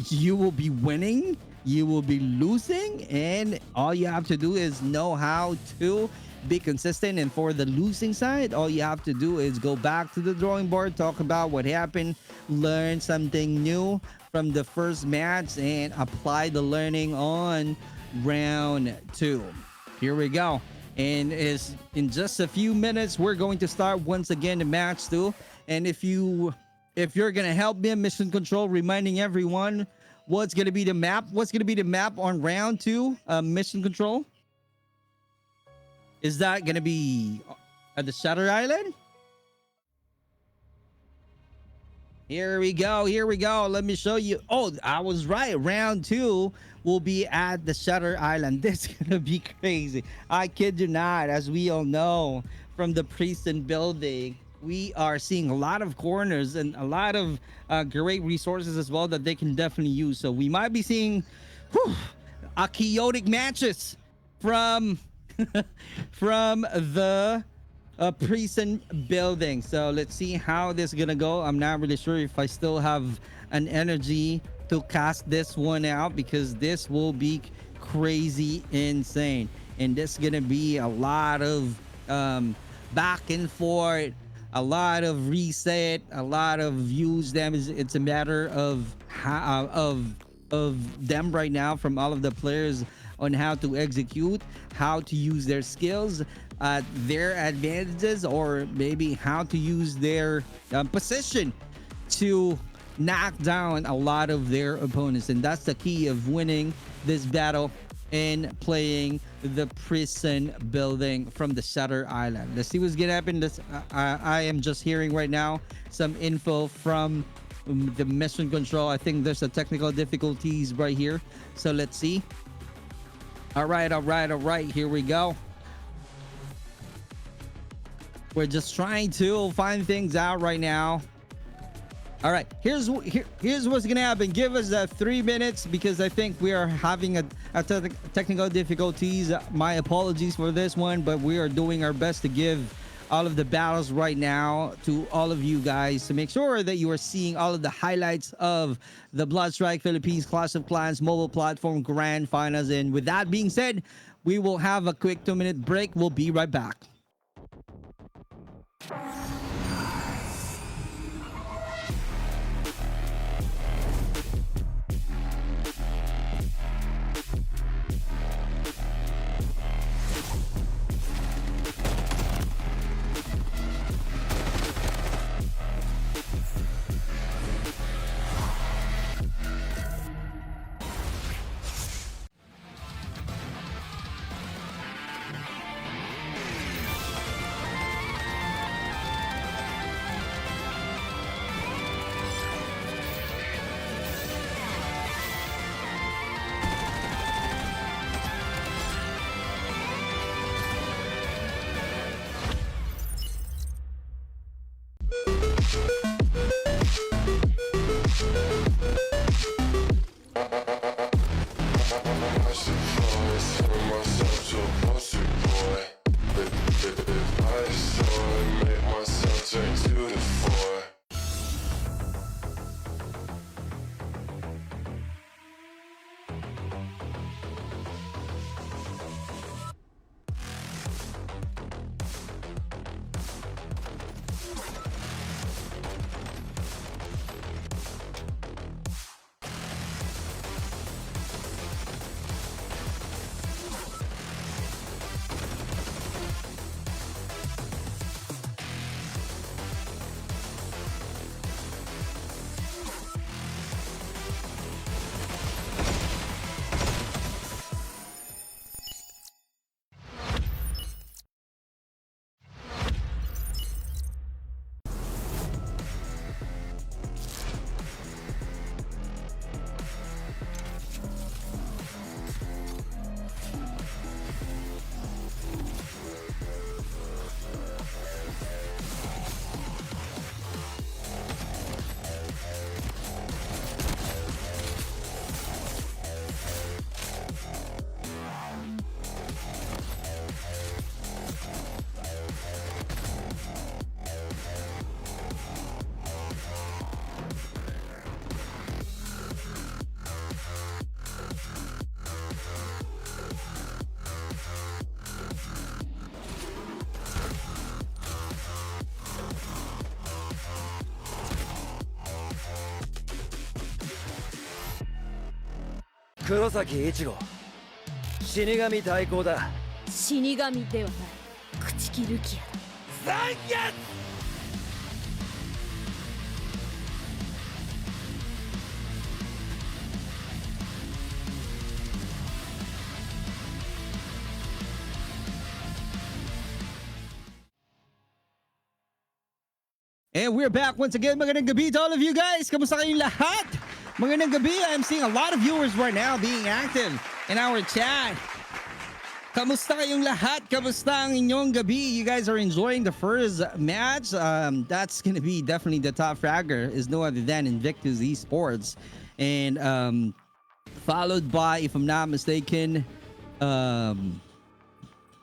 S3: you will be winning, you will be losing, and all you have to do is know how to be consistent. And for the losing side, all you have to do is go back to the drawing board, talk about what happened, learn something new from the first match, and apply the learning on round 2. Here we go, and is in just a few minutes we're going to start once again the match 2. And if you're gonna help me in mission control, reminding everyone what's gonna be the map on round 2, mission control. Is that gonna be at the Shutter Island? Here we go. Let me show you. Oh, I was right. Round 2 will be at the Shutter Island. This is gonna be crazy. I kid you not. As we all know from the Preston building, we are seeing a lot of corners and a lot of great resources as well that they can definitely use. So we might be seeing a chaotic matches from from the Preston building. So let's see how this is gonna go. I'm not really sure if I still have an energy to cast this one out, because this will be crazy insane, and this is gonna be a lot of back and forth, a lot of reset, a lot of use them. It's a matter of of them right now from all of the players on how to execute, how to use their skills, their advantages, or maybe how to use their position to knock down a lot of their opponents. And that's the key of winning this battle and playing the prison building from the Shutter Island. Let's see what's gonna happen. I am just hearing right now some info from the mission control. I think there's a technical difficulties right here, so let's see. All right, here we go. We're just trying to find things out right now. All right, here's what's gonna happen. Give us 3 minutes because I think we are having a technical difficulties. My apologies for this one, but we are doing our best to give all of the battles right now to all of you guys to make sure that you are seeing all of the highlights of the Bloodstrike Philippines Clash of Clans mobile platform grand finals. And with that being said, we will have a quick 2-minute break. We'll be right back.
S1: Kurosaki Ichigo 死神代行だ。
S2: 死神ではない朽木ルキアだ。
S1: 残月
S3: And we're back once again. Magandang gabi to all of you guys. Kamusta kayong lahat? Magandang gabi. I'm seeing a lot of viewers right now being active in our chat. Kamusta kayong lahat? Kamusta ang inyong gabi? You guys are enjoying the first match. That's going to be definitely the top fragger. Is no other than Invictus Esports. And followed by, if I'm not mistaken, I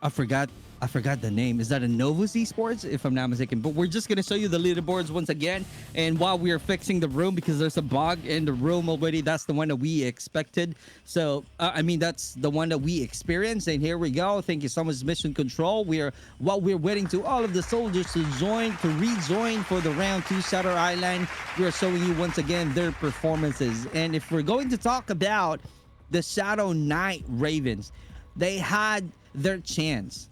S3: forgot I forgot the name. Is that a Novus Esports, if I'm not mistaken? But we're just gonna show you the leaderboards once again. And while we are fixing the room, because there's a bug in the room already, that's the one that we expected. So I mean, that's the one that we experienced. And here we go. Thank you so much, Mission Control. While we're waiting to all of the soldiers to rejoin for the round 2 Shutter Island, we are showing you once again their performances. And if we're going to talk about the Shadow Knight Ravens, they had their chance.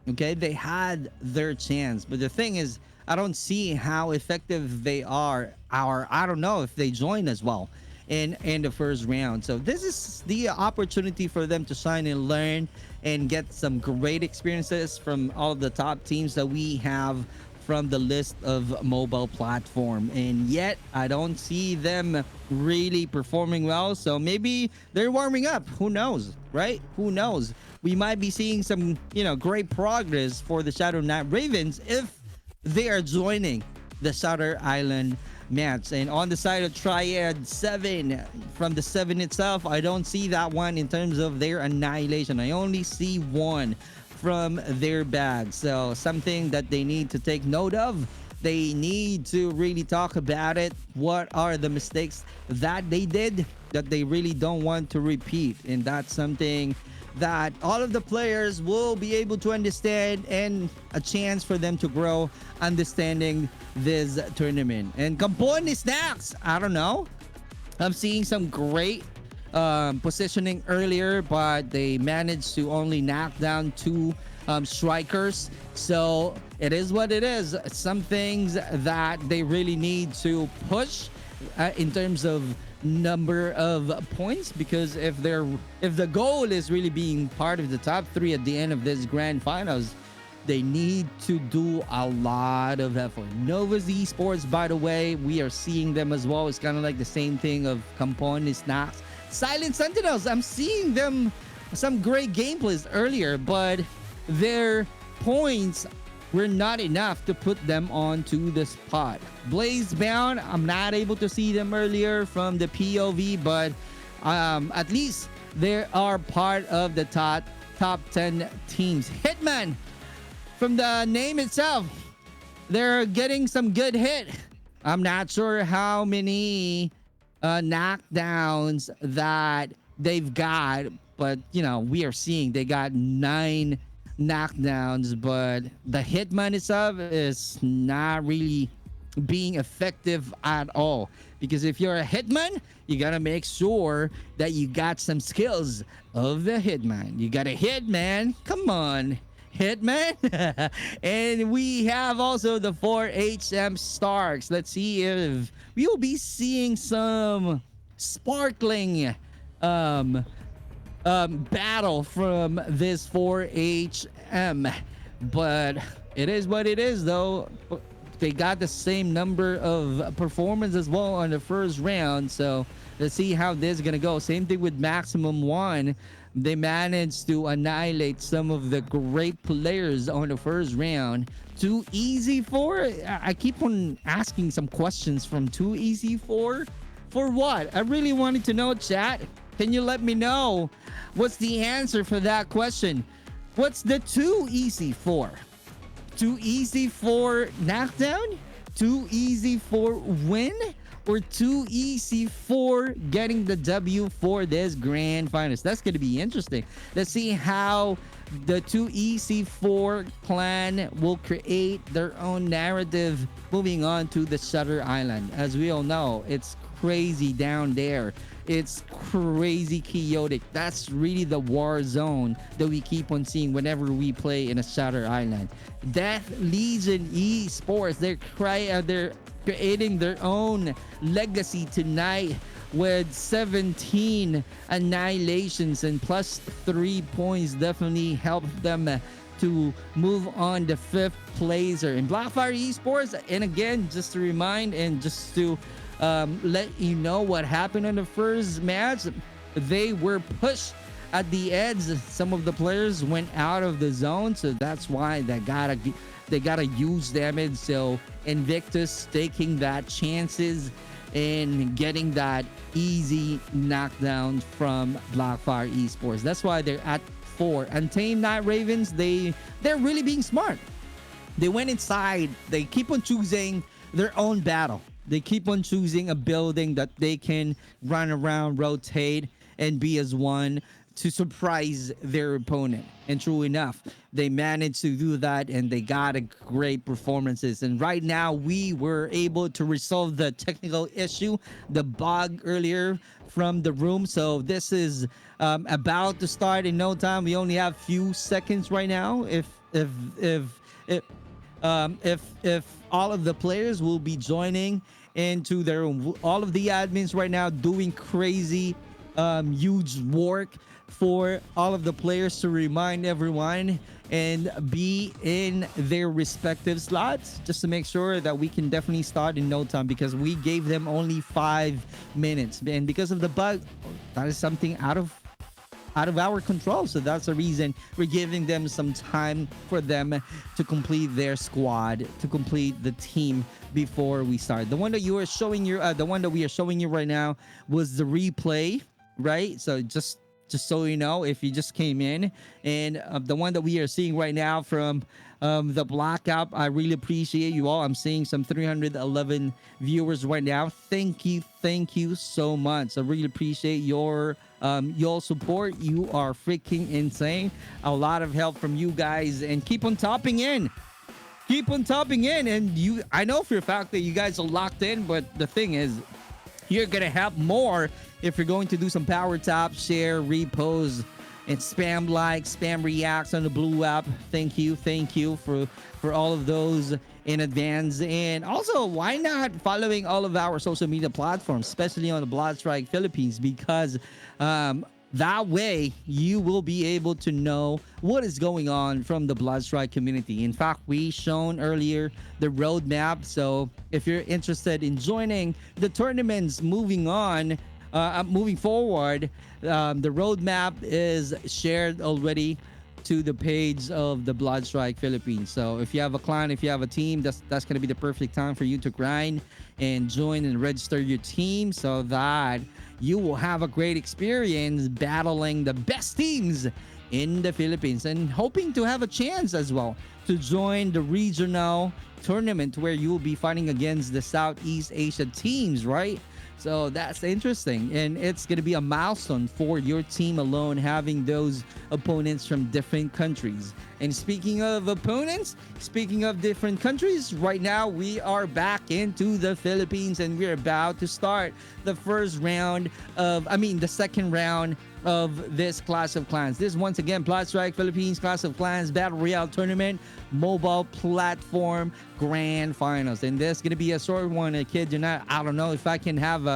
S3: Okay, they had their chance, but the thing is, I don't see how effective they are, or I don't know if they join as well in the first round. So this is the opportunity for them to shine and learn and get some great experiences from all the top teams that we have from the list of mobile platform. And yet I don't see them really performing well. So maybe they're warming up. Who knows, right? Who knows? We might be seeing some, great progress for the Shadow Knight Ravens if they are joining the Shutter Island match. And on the side of Triad 7, from the 7 itself, I don't see that one in terms of their annihilation. I only see one from their bag. So something that they need to take note of. They need to really talk about it. What are the mistakes that they did that they really don't want to repeat? And that's something that all of the players will be able to understand, and a chance for them to grow understanding this tournament. And Kampon Snacks, I don't know. I'm seeing some great positioning earlier, but they managed to only knock down 2 strikers. So it is what it is. Some things that they really need to push in terms of number of points, because if the goal is really being part of the top 3 at the end of this grand finals, they need to do a lot of effort. Novus Esports, by the way, we are seeing them as well. It's kind of like the same thing of Kampon Snacks. Silent Sentinels, I'm seeing them some great gameplays earlier, but their points were not enough to put them onto the spot. Blazebound, I'm not able to see them earlier from the POV, but at least they are part of the top 10 teams. Hitman, from the name itself, they're getting some good hit. I'm not sure how many knockdowns that they've got, but we are seeing they got 9 knockdowns, but the Hitman itself is not really being effective at all, because if you're a Hitman, you gotta make sure that you got some skills of the Hitman. You gotta hit, man. Come on, Hitman. And we have also the 4HM Starks. Let's see if we will be seeing some sparkling battle from this 4HM, but it is what it is, though. They got the same number of performance as well on the first round, so let's see how this is gonna go. Same thing with Maximum One. They managed to annihilate some of the great players on the first round. Too easy for? I keep on asking some questions from Too Easy for what? I really wanted to know, chat. Can you let me know what's the answer for that question? What's the too easy for? Too easy for knockdown? Too easy for win? Or too easy for getting the W for this grand finals? That's going to be interesting. Let's see how the Too Easy for clan will create their own narrative moving on to the Shutter Island. As we all know, it's crazy down there. It's crazy chaotic. That's really the war zone that we keep on seeing whenever we play in a Shutter Island. Death Legion Esports, they're creating their own legacy tonight with 17 annihilations, and plus 3 points definitely helped them to move on the 5th placer in Blackfire Esports. And again, just to remind and just to let you know what happened in the first match, they were pushed at the edge. Some of the players went out of the zone, so that's why they gotta use damage. So Invictus taking that chances in getting that easy knockdown from Blackfire Esports. That's why they're at 4. Untamed Night Ravens, they're really being smart. They went inside. They keep on choosing their own battle. They keep on choosing a building that they can run around, rotate, and be as one to surprise their opponent. And true enough, they managed to do that, and they got a great performances. And right now, we were able to resolve the technical issue, the bug earlier from the room. So this is about to start in no time. We only have few seconds right now. If all of the players will be joining into their room, all of the admins right now doing crazy huge work for all of the players to remind everyone and be in their respective slots, just to make sure that we can definitely start in no time, because we gave them only 5 minutes, and because of the bug, that is something out of our control. So that's the reason we're giving them some time for them to complete their squad, to complete the team before we start. The one that you are showing you, the one that we are showing you right now was the replay, right? So just so you know, if you just came in, and the one that we are seeing right now from the Black App, I really appreciate you all. I'm seeing some 311 viewers right now. Thank you so much. I really appreciate your support. You are freaking insane. A lot of help from you guys, and keep on topping in. And I know for a fact that you guys are locked in, but the thing is, you're gonna have more if you're going to do some power tap, share, repost, and spam reacts on the Blue App. Thank you for all of those in advance. And also, why not following all of our social media platforms, especially on the Bloodstrike Philippines, because that way you will be able to know what is going on from the Bloodstrike community. In fact, we shown earlier the roadmap, so if you're interested in joining the tournaments moving forward, the roadmap is shared already to the page of the Bloodstrike Philippines. So if you have a clan, if you have a team, that's going to be the perfect time for you to grind and join and register your team, so that you will have a great experience battling the best teams in the Philippines, and hoping to have a chance as well to join the regional tournament where you will be fighting against the Southeast Asia teams, right? So that's interesting, and it's going to be a milestone for your team alone, having those opponents from different countries. And speaking of opponents, speaking of different countries, right now we are back into the Philippines, and we're about to start the second round of this Clash of Clans. This once again, Bloodstrike Philippines Clash of Clans Battle Royale Tournament mobile platform grand finals. And this is gonna be a short one. I kid you not. I don't know if I can have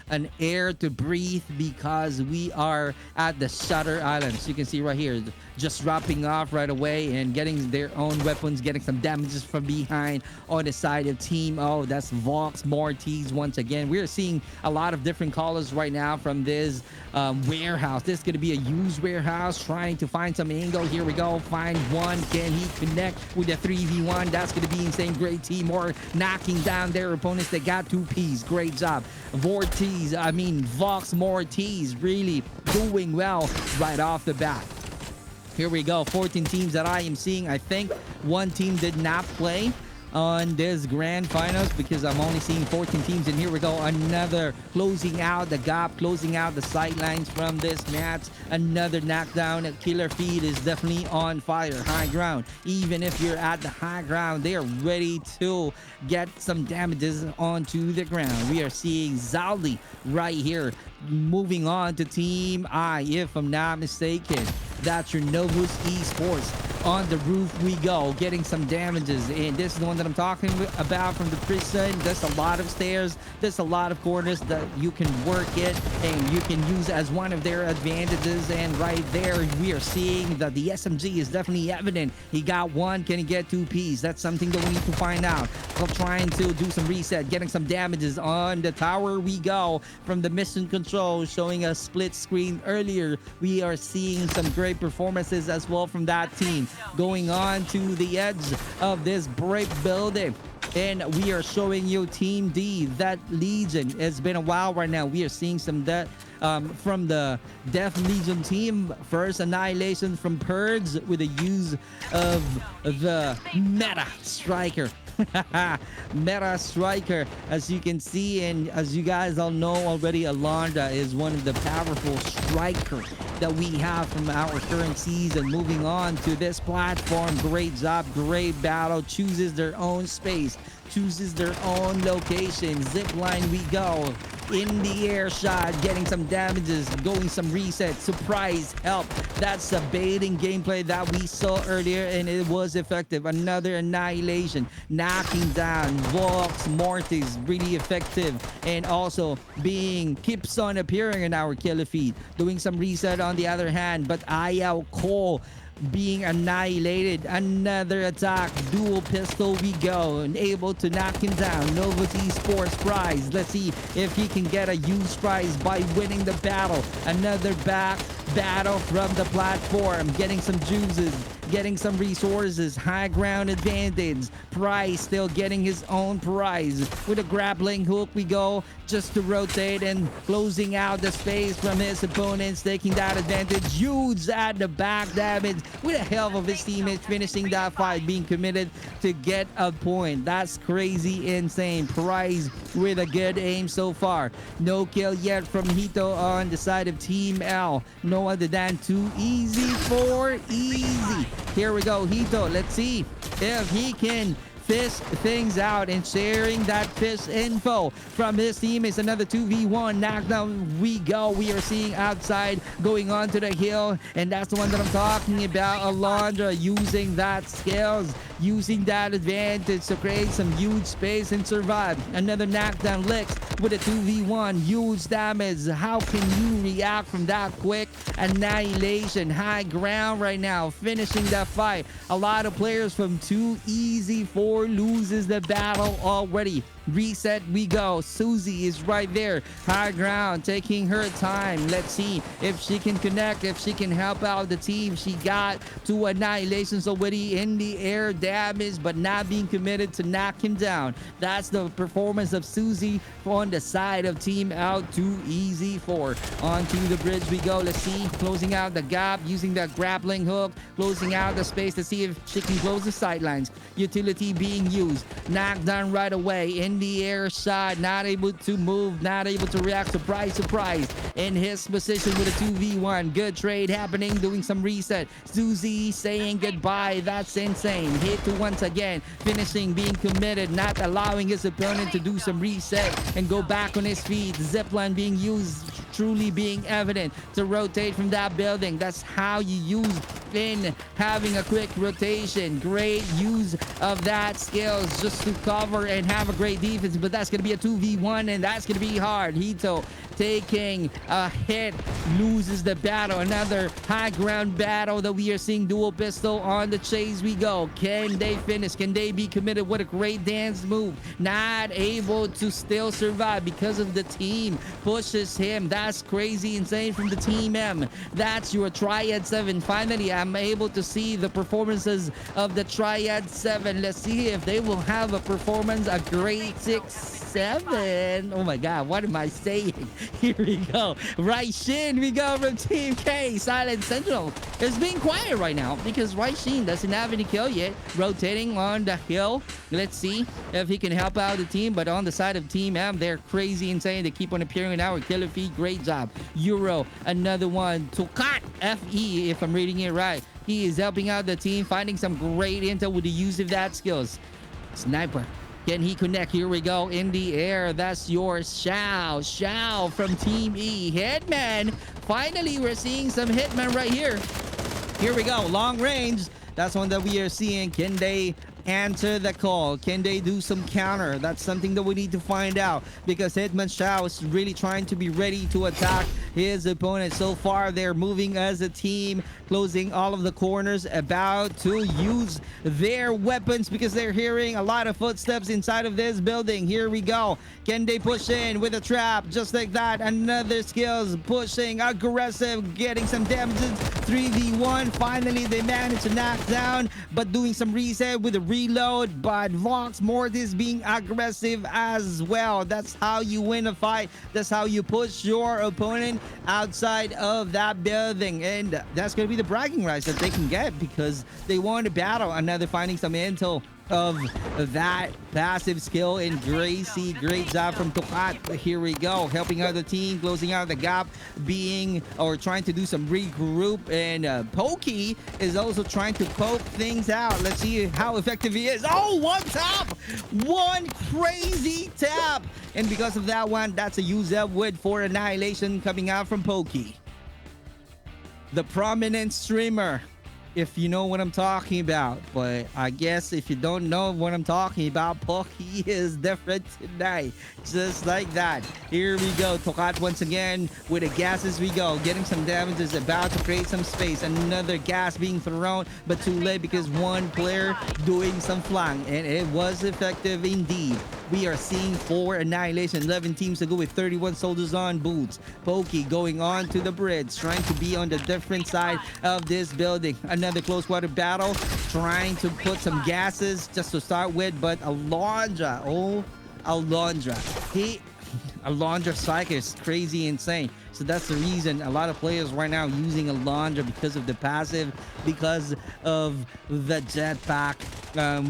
S3: an air to breathe, because we are at the Shutter Island. So you can see right here, just dropping off right away and getting their own weapons, getting some damages from behind on the side of Team O. That's Vox Mortis once again. We're seeing a lot of different colors right now from this warehouse. This is going to be a used warehouse, trying to find some angle. Here we go. Find one. Can he connect with the 3v1? That's going to be insane. Great teamwork, knocking down their opponents. They got 2 Ps. Great job. Vox Mortis really doing well right off the bat. Here we go. 14 teams that I am seeing. I think one team did not play on this grand finals, because I'm only seeing 14 teams. And here we go, another closing out the gap, closing out the sidelines from this match. Another knockdown. Killer Feed is definitely on fire. High ground, even if you're at the high ground, they are ready to get some damages onto the ground. We are seeing Zaldi right here, moving on to Team I, if I'm not mistaken. That's your Novus Esports. On the roof we go, getting some damages, and this is the one that I'm talking about from the prison. There's a lot of stairs, there's a lot of corners that you can work it, and you can use as one of their advantages. And right there we are seeing that the SMG is definitely evident. He got 1, can he get 2 Ps? That's something that we need to find out. So trying to do some reset, getting some damages on the tower we go. From the mission control, showing a split screen earlier, we are seeing some great performances as well from that team. Going on to the edge of this brick building, And we are showing you Team D, that Legion. It's been a while right now. We are seeing some that from the Death Legion team. First annihilation from Purge with the use of the Meta Striker. Meta Striker, as you can see, and as you guys all know already, Alondra is one of the powerful strikers that we have from our current season. Moving on to this platform, great job, great battle, chooses their own space, chooses their own location. Zipline we go, in the air shot, getting some damages, going some reset, surprise, help. That's the baiting gameplay that we saw earlier, and it was effective. Another annihilation, knocking down Vox Mortis, really effective, and also keeps on appearing in our killer feed. Doing some reset on the other hand, but Ayao Cole being annihilated. Another attack, dual pistol we go, and able to knock him down. Novus Esports prize. Let's see if he can get a huge prize by winning the battle. Another battle from the platform, getting some juices, getting some resources, high ground advantage. Price still getting his own prize. With a grappling hook we go, just to rotate and closing out the space from his opponents, taking that advantage. Huge at the back damage with the help of his teammates, finishing that fight, being committed to get a point. That's crazy insane. Price with a good aim so far. No kill yet from Hito on the side of Team L. No other than too easy for easy. Here we go, Hito. Let's see if he can fish things out, and sharing that fish info from his team is another 2v1 knockdown we go. We are seeing outside going on to the hill, and that's the one that I'm talking about. Alondra using that skills, using that advantage to create some huge space and survive. Another knockdown licks with a 2v1, huge damage. How can you react from that quick annihilation? High ground right now, finishing that fight. A lot of players from Too Easy for loses the battle already. Reset we go. Susie is right there, high ground, taking her time. Let's see if she can connect, if she can help out the team. She got 2 annihilations already in the air damage, but not being committed to knock him down. That's the performance of Susie on the side of Team Out. Too Easy for. Onto the bridge we go. Let's see, closing out the gap, using that grappling hook, closing out the space to see if she can close the sidelines. Utility being used, knocked down right away. In the air shot, not able to move, not able to react. Surprise, surprise. In his position with a 2v1. Good trade happening, doing some reset. Susie saying goodbye. That's insane. Hit to once again, finishing, being committed, not allowing his opponent to do some reset and go back on his feet. Zipline being used, truly being evident to rotate from that building. That's how you use in having a quick rotation. Great use of that skills just to cover and have a great defense, but that's gonna be a 2v1, and that's gonna be hard. Hito taking a hit, loses the battle. Another high ground battle that we are seeing. Dual pistol on the chase we go. Can they finish? Can they be committed? What a great dance move. Not able to still survive because of the team pushes him. That's crazy insane from the Team M. That's your Triad 7. Finally, I'm able to see the performances of the Triad 7. Let's see if they will have a performance, a great 6-7. Oh my god, what am I saying? Here we go. Raishin, we go from Team K. Silent Sentinel is being quiet right now because Raishin doesn't have any kill yet. Rotating on the hill. Let's see if he can help out the team, but on the side of Team M, they're crazy insane. They keep on appearing in our killer feed. Great job. Euro, another one. Tokat FE, if I'm reading it right. He is helping out the team, finding some great intel with the use of that skills. Sniper, can he connect? Here we go, in the air. That's your Shao from Team E. Hitman, finally we're seeing some Hitman right here. Here we go, long range. That's one that we are seeing. Can they answer the call? Can they do some counter? That's something that we need to find out, because Hitman Shao is really trying to be ready to attack his opponent. So far, they're moving as a team, closing all of the corners, about to use their weapons because they're hearing a lot of footsteps inside of this building. Here we go. Can they push in with a trap? Just like that. Another skills pushing, aggressive, getting some damages. 3v1. Finally, they managed to knock down, but doing some reset with a reload. But Vox Mortis being aggressive as well. That's how you win a fight. That's how you push your opponent outside of that building. And that's going to be the bragging rights that they can get because they won the battle. Another finding some intel of that passive skill in Gracie. Great job from Tukat. Here we go, helping out the team, closing out the gap, being or trying to do some regroup. And Pokey is also trying to poke things out. Let's see how effective he is. Oh, one tap, one crazy tap, and because of that one, that's a use up wood for annihilation coming out from Pokey, the prominent streamer, if you know what I'm talking about. But I guess if you don't know what I'm talking about, Pokey is different tonight. Just like that. Here we go. Tokat once again with the gas as we go. Getting some damages, about to create some space. Another gas being thrown, but too late because one player doing some flank. And it was effective indeed. We are seeing 4 annihilation. 11 teams to go with 31 soldiers on boots. Pokey going on to the bridge, trying to be on the different side of this building. Another close water battle, trying to put some gases just to start with, but Alondra, Alondra Psych is crazy insane. So that's the reason a lot of players right now using Alondra, because of the passive, because of the jetpack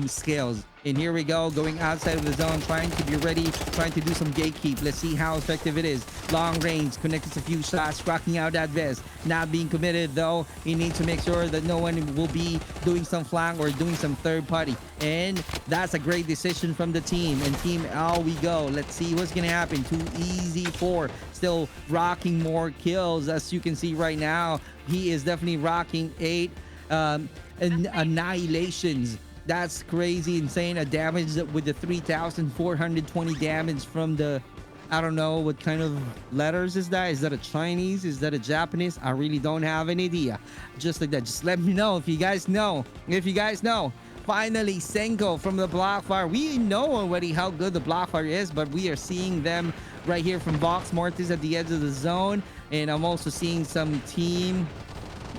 S3: skills. And here we go, going outside of the zone, trying to be ready, trying to do some gatekeep. Let's see how effective it is. Long range, connected a few shots, cracking out that vest. Not being committed though. You need to make sure that no one will be doing some flank or doing some third party. And that's a great decision from the team. And team L we go. Let's see what's gonna happen. Too easy for still rocking more kills. As you can see right now, he is definitely rocking 8 annihilations. That's crazy insane. A damage with the 3,420 damage from the, I don't know what kind of letters is that. Is that a Chinese? Is that a Japanese? I really don't have an idea. Just like that, just let me know if you guys know. Finally, Senko from the Blockfire. We know already how good the Blockfire is, but we are seeing them right here from Vox Mortis at the edge of the zone. And I'm also seeing some team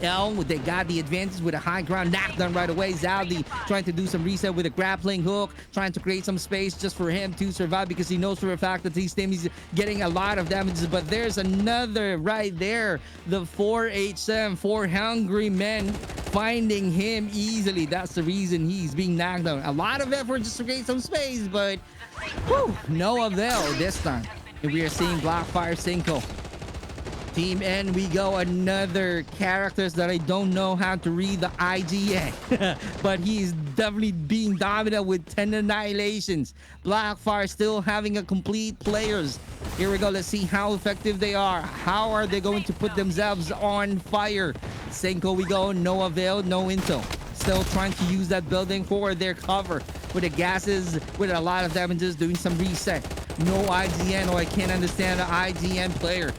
S3: L, they got the advantage with a high ground knockdown right away. Zaldi trying to do some reset with a grappling hook, trying to create some space just for him to survive because he knows for a fact that these team is getting a lot of damages. But there's another right there, the 4H7, 4 hungry men finding him easily. That's the reason he's being knocked down. A lot of effort just to create some space, but whew, no avail this time. And we are seeing Blackfire Cinco. Team N we go, another characters that I don't know how to read the IGN, but he's definitely being dominant with 10 annihilations. Blackfire still having a complete players. Here we go, let's see how effective they are. How are they going to put themselves on fire? Senko we go, no avail, no intel. Still trying to use that building for their cover with the gases, with a lot of damages, doing some reset. No IGN, or I can't understand the IGN player.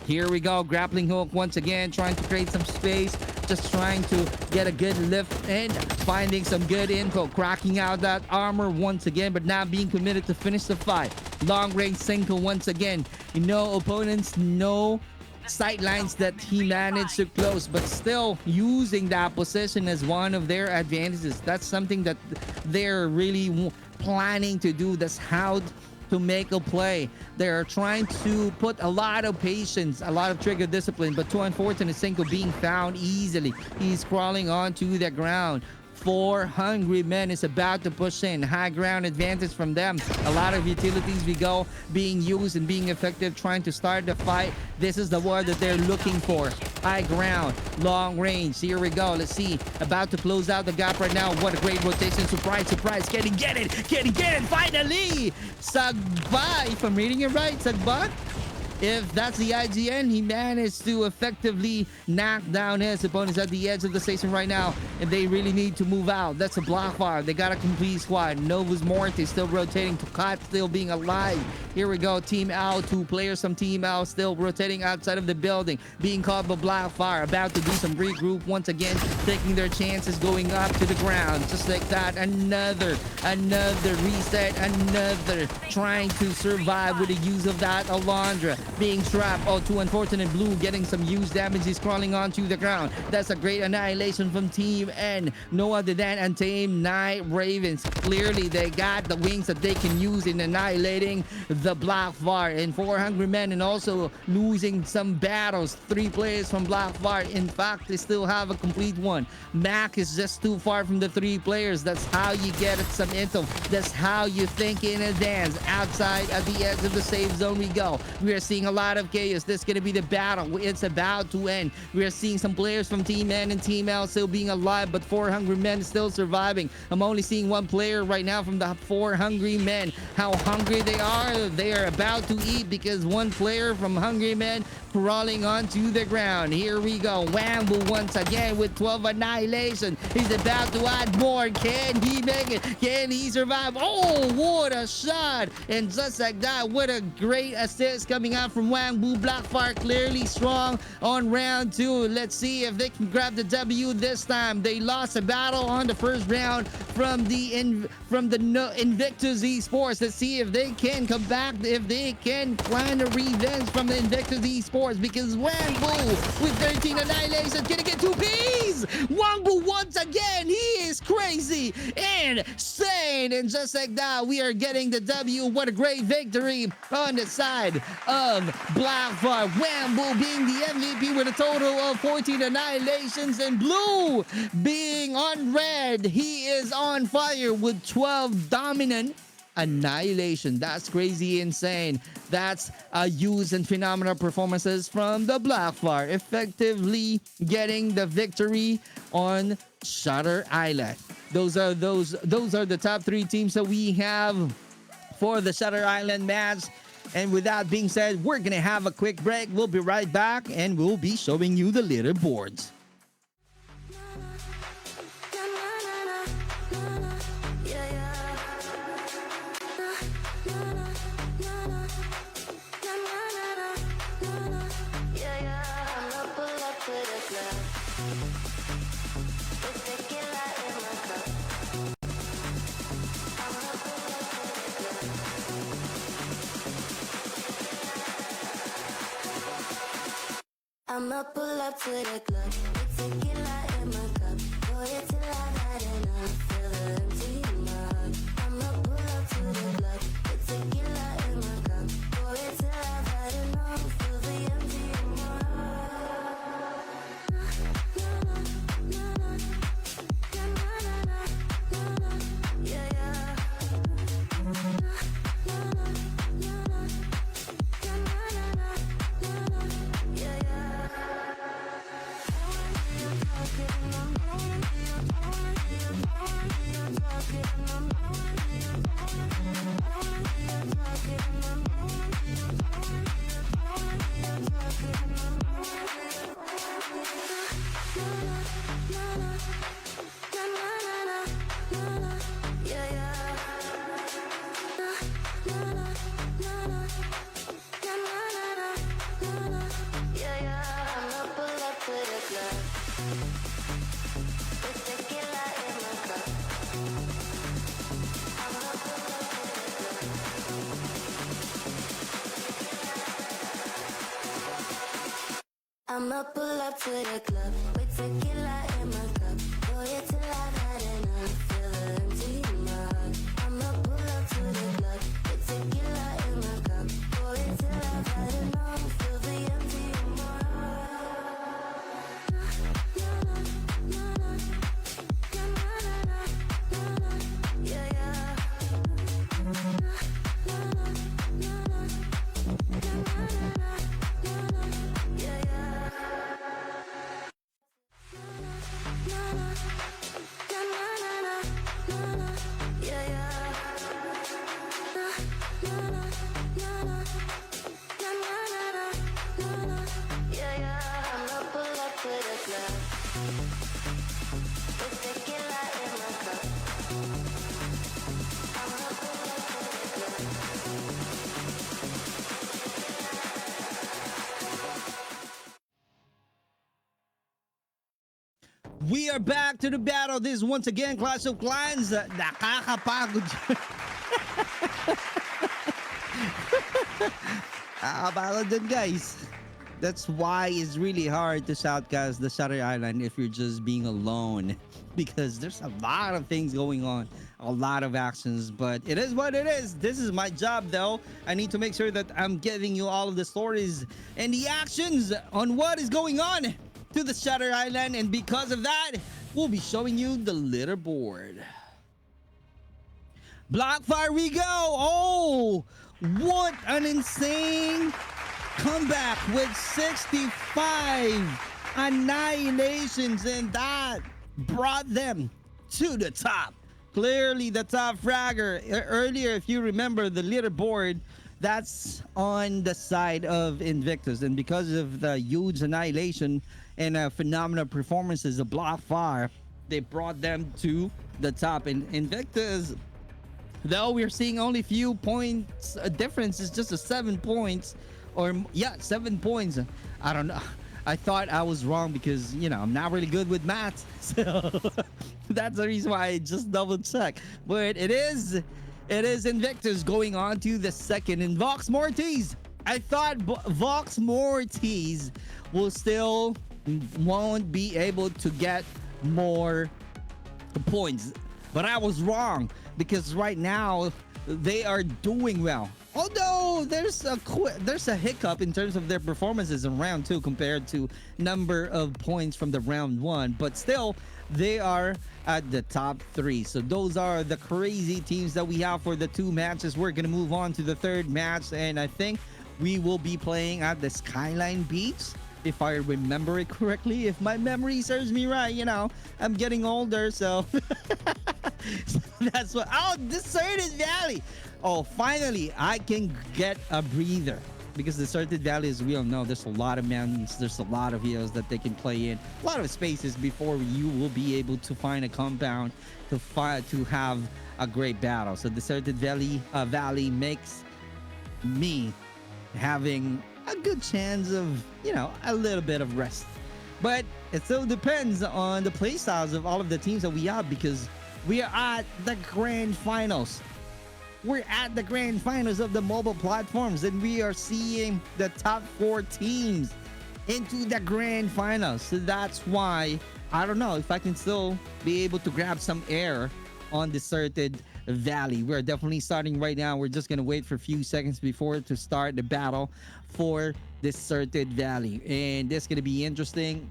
S3: Here we go, grappling hook once again, trying to create some space, just trying to get a good lift and finding some good info, cracking out that armor once again, but not being committed to finish the fight. Long range single once again. No opponents, no sight lines that he managed to close, but still using that position as one of their advantages. That's something that they're really planning to do. That's how to make a play. They're trying to put a lot of patience, a lot of trigger discipline, but too unfortunate, Senko being found easily. He's crawling onto the ground. 4 hungry men is about to push in. High ground advantage from them. A lot of utilities we go being used and being effective, trying to start the fight. This is the word that they're looking for. High ground, long range. Here we go. Let's see. About to close out the gap right now. What a great rotation. Surprise, surprise. Can he get it? Can he get it? Finally! Sagba, if I'm reading it right, Sagba? If that's the IGN, he managed to effectively knock down his opponents at the edge of the station right now, and they really need to move out. That's a Blackfire. They got a complete squad. Novus Morty still rotating. Tukat still being alive. Here we go. Team L, 2 players from Team L still rotating outside of the building, being caught by Blackfire, about to do some regroup once again, taking their chances, going up to the ground. Just like that, another reset, another trying to survive with the use of that Alondra, being trapped. Oh, too unfortunate. Blue getting some use damage. He's crawling onto the ground. That's a great annihilation from Team N. No other than Untamed Night Ravens. Clearly, they got the wings that they can use in annihilating the Blackfire. And 4 Hungry Men, and also losing some battles. 3 players from Blackfire. In fact, they still have a complete one. Mac is just too far from the 3 players. That's how you get some intel. That's how you think in advance. Outside at the edge of the safe zone we go. We are seeing a lot of chaos. This is going to be the battle. It's about to end. We are seeing some players from Team N and Team L still being alive, but 4 Hungry Men still surviving. I'm only seeing 1 player right now from the 4 Hungry Men. How hungry they are about to eat, because 1 player from Hungry Men crawling onto the ground. Here we go. Wambu once again with 12 annihilation. He's about to add more. Can he make it? Can he survive? Oh, what a shot. And just like that, what a great assist coming out from Wambu. Blackfire clearly strong on round 2. Let's see if they can grab the W this time. They lost a battle on the first round from the Invictus Esports. Let's see if they can come back, if they can plan a revenge from the Invictus Esports, because Wambu with 13 annihilations gonna get 2 Ps. Wambu once again, he is crazy and insane, and just like that, we are getting the W. What a great victory on the side of Blackfire. Wambu being the MVP with a total of 14 annihilations, and Blue being on red. He is on fire with 12 dominant annihilation. That's crazy insane. That's use and phenomenal performances from the Blackfire, effectively getting the victory on Shutter Island. Those are the top 3 teams that we have for the Shutter Island match. And with that being said, we're gonna have a quick break. We'll be right back, and we'll be showing you the leaderboards.
S4: I'ma pull up to the club with tequila in my cup. Pour it till I've had enough. Feel the empty in my heart. I'ma pull up to the club with tequila in my cup. Pour it till I've had enough. Feel the empty in my heart. Yeah, yeah. I'ma pull up to the club with tequila in my cup. Pour it till I've had enough. Feel the empty in my heart. I'ma pull up to the club with tequila in my cup. Pour it till I've had enough. Feel the empty in my heart. Yeah, yeah. Yeah, yeah.
S3: We are back to the battle. This is once again Clash of Clans. Nakakapagod. Nakakapagod din, guys. That's why it's really hard to shoutcast the Shutter Island if you're just being alone, because there's a lot of things going on, a lot of actions, but it is what it is. This is my job, though. I need to make sure that I'm giving you all of the stories and the actions on what is going on to the Shutter Island, and because of that, we'll be showing you the leaderboard. Blackfire we go. Oh, what an insane comeback with 65 annihilations, and that brought them to the top. Clearly the top fragger. Earlier, if you remember the leaderboard, that's on the side of Invictus, and because of the huge annihilation and phenomenal performances of Blackfire, they brought them to the top. And Invictus, though we're seeing only few points a difference, is just a 7 points, or yeah, 7 points. I don't know. I thought I was wrong because, you know, I'm not really good with math, so that's the reason why I just double check. But it is Invictus going on to the second, and Vox Mortis. I thought Vox Mortis will still won't be able to get more points, but I was wrong, because right now they are doing well. Although there's a hiccup in terms of their performances in round 2 compared to number of points from the round 1, but still they are at the top 3. So those are the crazy teams that we have for the 2 matches. We're gonna move on to the 3rd match, and I think we will be playing at the Skyline Beach, if I remember it correctly. If my memory serves me right, you know, I'm getting older, so that's what. Oh, Deserted Valley. Oh, finally I can get a breather, because Deserted Valley, as we all know, there's a lot of mountains, there's a lot of hills that they can play in, a lot of spaces before you will be able to find a compound to have a great battle. So Deserted Valley makes me having a good chance of, you know, a little bit of rest. But it still depends on the play styles of all of the teams that we have, because we are at the grand finals. We're at the grand finals of the mobile platforms, and we are seeing the top 4 teams into the grand finals. So that's why I don't know if I can still be able to grab some air on Deserted Valley. We're definitely starting right now. We're just gonna wait for a few seconds before to start the battle for Deserted Valley, and this is gonna be interesting.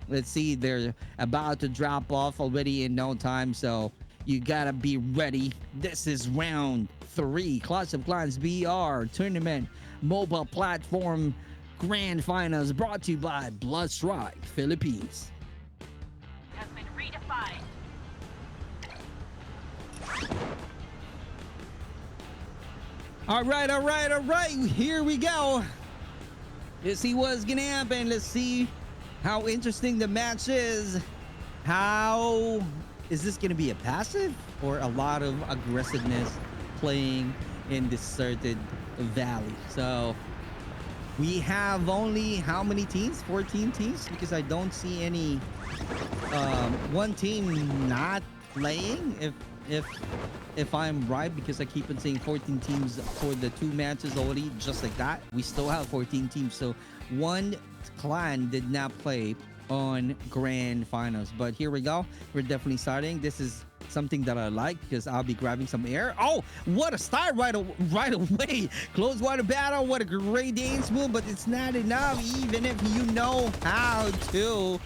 S3: Let's see, they're about to drop off already in no time, so you gotta be ready. This is round 3, Clash of Clans BR Tournament Mobile Platform Grand Finals, brought to you by Bloodstrike Philippines.
S5: Has been redefined.
S3: All right. Here we go. Let's see what's gonna happen. Let's see how interesting the match is. How is this gonna be, a passive or a lot of aggressiveness playing in Deserted Valley? So we have only how many teams? 14 teams, because I don't see any one team not playing, if I'm right, because I keep on saying 14 teams for the 2 matches already, just like that. We still have 14 teams, so one clan did not play on grand finals. But here we go, we're definitely starting. This is something that I like, because I'll be grabbing some air. Oh, what a start right away. Close water battle, what a great dance move, but it's not enough, even if you know how to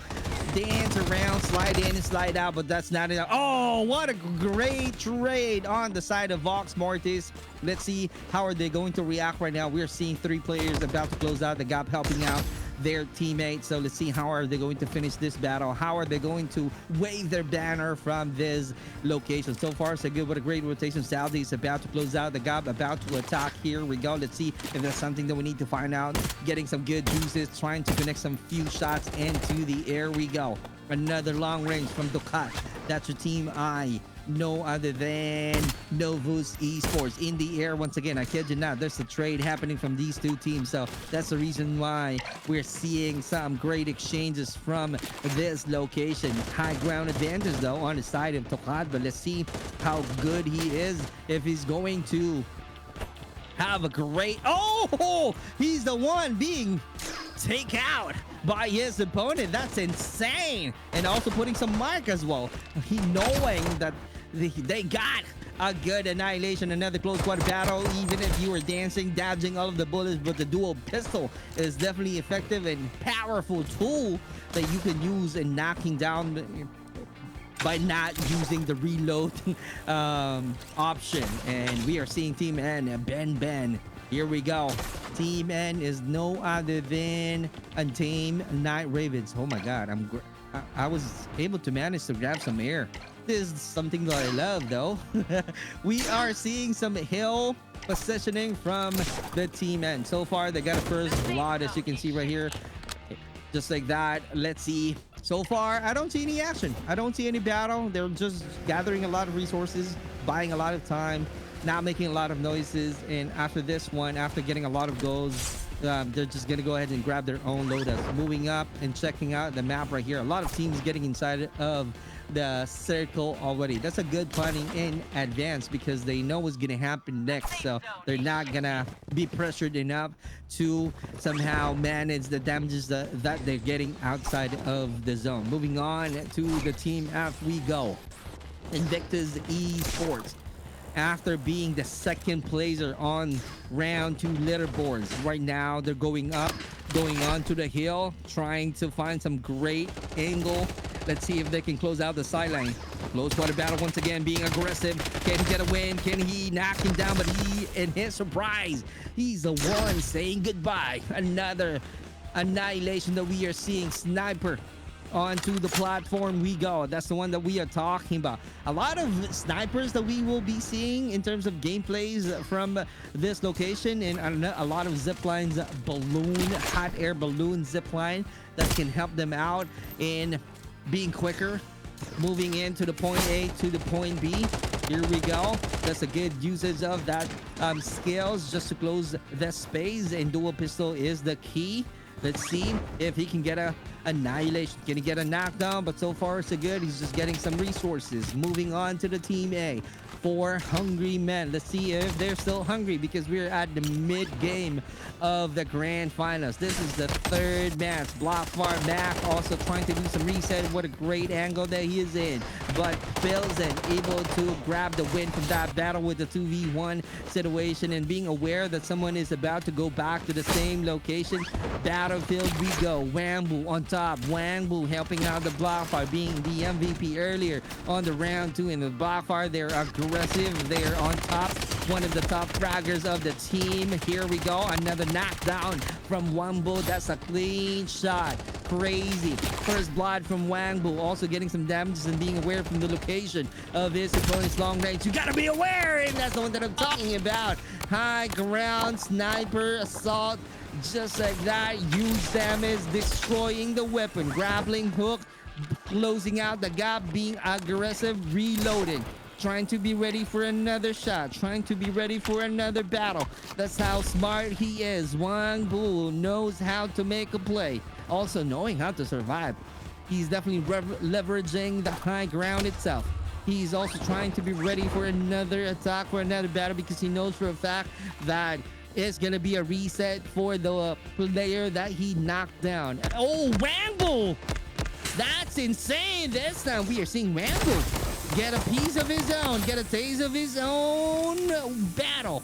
S3: dance around, slide in and slide out, but that's not enough. Oh, what a great trade on the side of Vox Mortis. Let's see how are they going to react right now. We're seeing 3 players about to close out the gap, helping out their teammates. So let's see how are they going to finish this battle. How are they going to wave their banner from this location? So far so good. What a great rotation. Saudi is about to close out the gap, about to attack. Here we go. Let's see if there's something that we need to find out. Getting some good juices, trying to connect some few shots into the air. We go. Another long range from Ducat. That's your team I. no other than Novus Esports in the air once again. I kid you not, there's a trade happening from these two teams, so that's the reason why we're seeing some great exchanges from this location. High ground advantage though on the side of Tokad, but let's see how good he is, if he's going to have a great... Oh, he's the one being taken out by his opponent. That's insane. And also putting some mark as well. He knowing that they got a good annihilation. Another close quarter battle, even if you were dancing, dodging all of the bullets, but the dual pistol is definitely effective and powerful tool that you can use in knocking down by not using the reload option. And we are seeing Team N, Ben. Here we go. Team N is no other than Untamed Night Ravens. Oh my god, I was able to manage to grab some air. This is something that I love though. We are seeing some hill positioning from the Team N. So far they got a first blood, as you can see right here. Just like that. Let's see. So far, I don't see any action. I don't see any battle. They're just gathering a lot of resources, buying a lot of time, not making a lot of noises. And after this one, after getting a lot of goals, they're just going to go ahead and grab their own loadouts. Moving up and checking out the map right here. A lot of teams getting inside of the circle already. That's a good planning in advance because they know what's going to happen next. So they're not going to be pressured enough to somehow manage the damages that they're getting outside of the zone. Moving on to the Team F we go. Invictus Esports. After being the second placer on round 2 leaderboards, right now they're going up, going on to the hill, trying to find some great angle. Let's see if they can close out the sideline. Close quarter battle once again, being aggressive. Can he get a win? Can he knock him down? But he, in his surprise, he's the one saying goodbye. Another annihilation that we are seeing. Sniper onto the platform we go. That's the one that we are talking about. A lot of snipers that we will be seeing in terms of gameplays from this location, and a lot of zip lines, balloon, hot air balloon zip line that can help them out in being quicker, moving into the point A to the point B. Here we go. That's a good usage of that skills just to close the space, and dual pistol is the key. Let's see if he can get a annihilation. Can he get a knockdown? But so far so good. He's just getting some resources. Moving on to the Team A. 4 hungry men. Let's see if they're still hungry because we're at the mid game of the grand finals. This is the 3rd match. Blockfire Mac also trying to do some reset. What a great angle that he is in. But Pilsen able to grab the win from that battle with the 2v1 situation, and being aware that someone is about to go back to the same location. Battlefield we go. Wangbu on top. Wangbu helping out the Blockfire, being the MVP earlier on the round 2. In the Blockfire, they're aggressive. They're on top. One of the top fraggers of the team. Here we go. Another knockdown from Wangbu. That's a clean shot. Crazy. First blood from Wangbu. Also getting some damages and being aware from the location of his opponent's long range. You gotta be aware, and that's the one that I'm talking about. High ground sniper assault. Just like that. Huge damage. Destroying the weapon. Grappling hook. Closing out the gap. Being aggressive. Reloading. Trying to be ready for another shot, trying to be ready for another battle. That's how smart he is. Wangbu knows how to make a play, also knowing how to survive. He's definitely leveraging the high ground itself. He's also trying to be ready for another attack, for another battle, because he knows for a fact that it's gonna be a reset for the player that he knocked down. Oh, Wangbu! That's insane. This time we are seeing Wangbu get a piece of his own, get a taste of his own battle.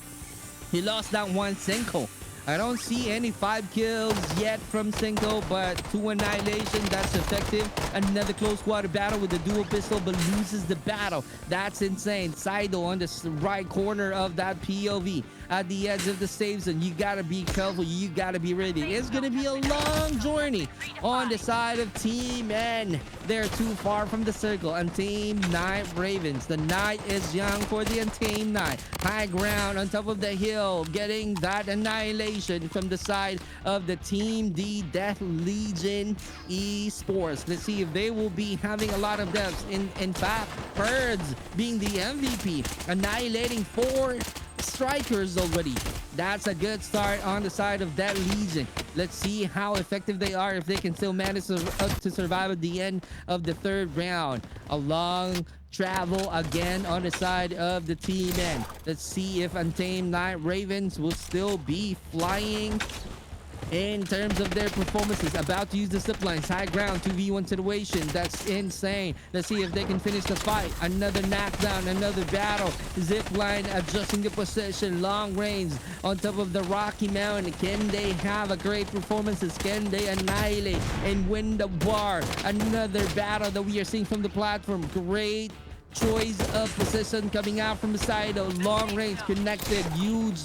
S3: He lost that one Cinco. I don't see any 5 kills yet from Cinco, but 2 annihilation, that's effective. Another close quarter battle with the dual pistol, but loses the battle. That's insane. Saido on the right corner of that POV. at the edge of the save zone. You gotta be careful. You gotta be ready. It's gonna be a long journey on the side of Team N. They're too far from the circle. Untamed Night Ravens. The night is young for the Untamed Night. High ground on top of the hill, getting that annihilation from the side of the Team D Death Legion Esports. Let's see if they will be having a lot of deaths. In fact, Birds being the MVP, annihilating 4 strikers already. That's a good start on the side of that Legion. Let's see how effective they are, if they can still manage to survive at the end of the 3rd round. A long travel again on the side of the Team N. Let's see if Untamed Night Ravens will still be flying in terms of their performances. About to use the zip lines. High ground 2v1 situation. That's insane. Let's see if they can finish the fight. Another knockdown, another battle. Zip line adjusting the position. Long range on top of the Rocky Mountain. Can they have a great performances? Can they annihilate and win the war? Another battle that we are seeing from the platform. Great choice of position coming out from the side of long range connected. Huge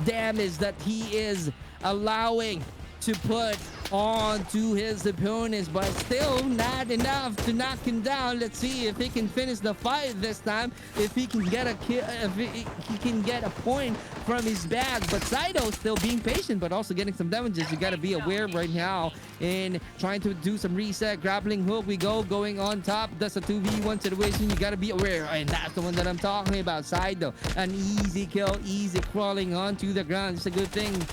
S3: damage that he is allowing to put on to his opponents, but still not enough to knock him down. Let's see if he can finish the fight this time, if he can get a kill, if he can get a point from his bag. But Saito still being patient, but also getting some damages. You got to be aware right now in trying to do some reset. Grappling hook, we going on top. That's a 2v1 situation. You got to be aware, and that's the one that I'm talking about. Saito, an easy kill, easy crawling onto the ground. It's a good thing.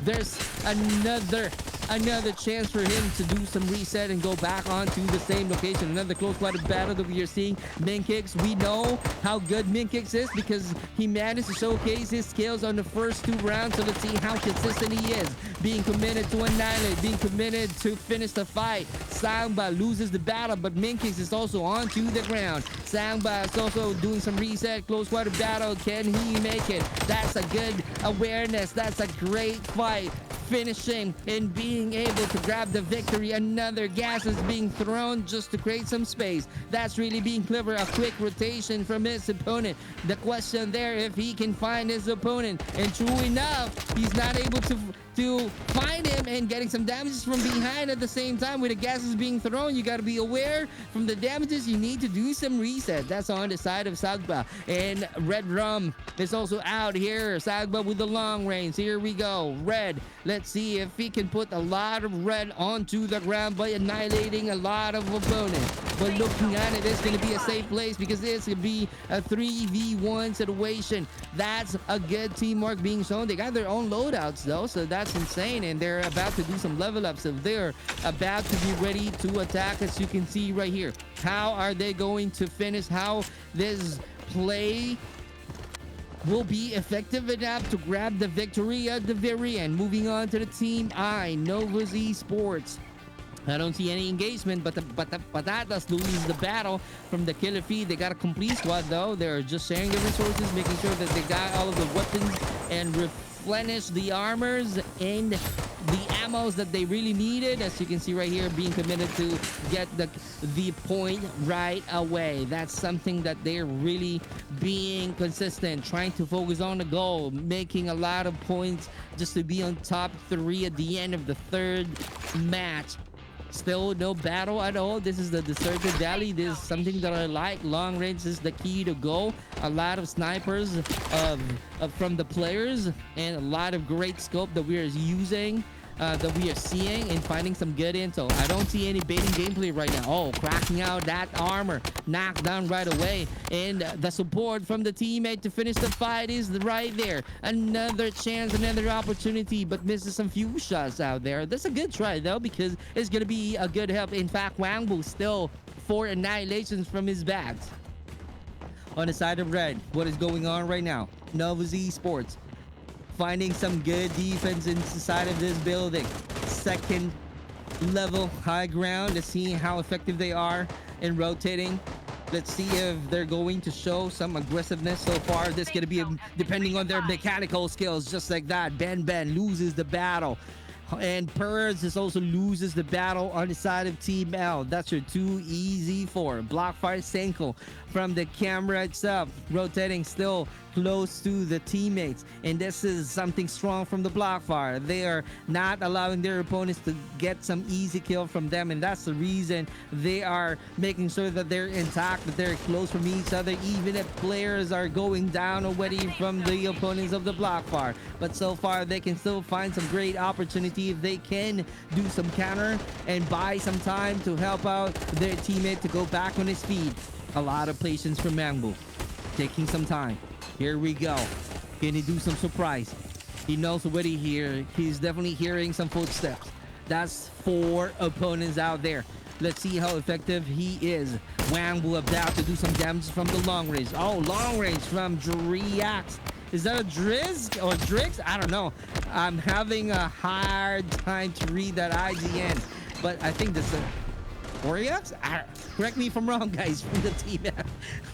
S3: There's another chance for him to do some reset and go back onto the same location. Another close battle that we are seeing. Minkix, we know how good Minkix is because he managed to showcase his skills on the first 2 rounds. So let's see how consistent he is. Being committed to annihilate, being committed to finish the fight. Sangba loses the battle, but Minkix is also onto the ground. Sangba is also doing some reset. Close quarter battle. Can he make it? That's a good awareness. That's a great fight. Finishing and being able to grab the victory. Another gas is being thrown just to create some space. That's really being clever. A quick rotation from his opponent. The question there, if he can find his opponent, and true enough, he's not able to find him, and getting some damages from behind at the same time with the gases being thrown. You got to be aware from the damages. You need to do some reset. That's on the side of Sagba. And Red Rum is also out here. Sagba with the long range. Here we go. Red, let's see if he can put a lot of red onto the ground by annihilating a lot of opponents. But looking at it, it's going to be a safe place because it's going to be a 3v1 situation. That's a good teamwork being shown. They got their own loadouts though, so that's insane. And they're about to do some level ups. So they're about to be ready to attack, as you can see right here. How are they going to finish? How this play will be effective enough to grab the victory at the very end. Moving on to the Team I, Novus Esports. I don't see any engagement, but Patatas loses the battle from the killer feed. They got a complete squad though. They're just sharing the resources, making sure that they got all of the weapons and replenish the armors and the ammos that they really needed. As you can see right here, being committed to get the point right away. That's something that they're really being consistent, trying to focus on the goal, making a lot of points just to be on top 3 at the end of the 3rd match. Still no battle at all. This is the Deserted Valley. This is something that I like. Long range is the key to go. A lot of snipers from the players, and a lot of great scope that we are using, that we are seeing and finding some good intel. I don't see any baiting gameplay right now. Oh, cracking out that armor, knocked down right away, and the support from the teammate to finish the fight is right there. Another chance, another opportunity, but misses some few shots out there. That's a good try though, because it's gonna be a good help. In fact, Wangbu still 4 annihilations from his bags. On the side of red, what is going on right now? Novus Esports finding some good defense inside of this building. 2nd level high ground. Let's see how effective they are in rotating. Let's see if they're going to show some aggressiveness so far. This is going to be depending on their mechanical skills, just like that. Ben loses the battle. And Purrs just also loses the battle on the side of Team L. That's your 2-easy 4. Blockfire Senko from the camera itself. Rotating still close to the teammates, and this is something strong from the Blackfire. They are not allowing their opponents to get some easy kill from them, and that's the reason they are making sure that they're intact, that they're close from each other, even if players are going down already from the opponents of the Blackfire. But so far they can still find some great opportunity if they can do some counter and buy some time to help out their teammate to go back on his feet. A lot of patience from Mangbu, taking some time. Here we go. Can he do some surprise? He knows already here. He's definitely hearing some footsteps. That's 4 opponents out there. Let's see how effective he is. Wangbu about to do some damage from the long range. Oh, long range from Driax. Is that a Driz or Drix? I don't know. I'm having a hard time to read that IGN. But I think this is Oriax? Correct me if I'm wrong, guys, from the team.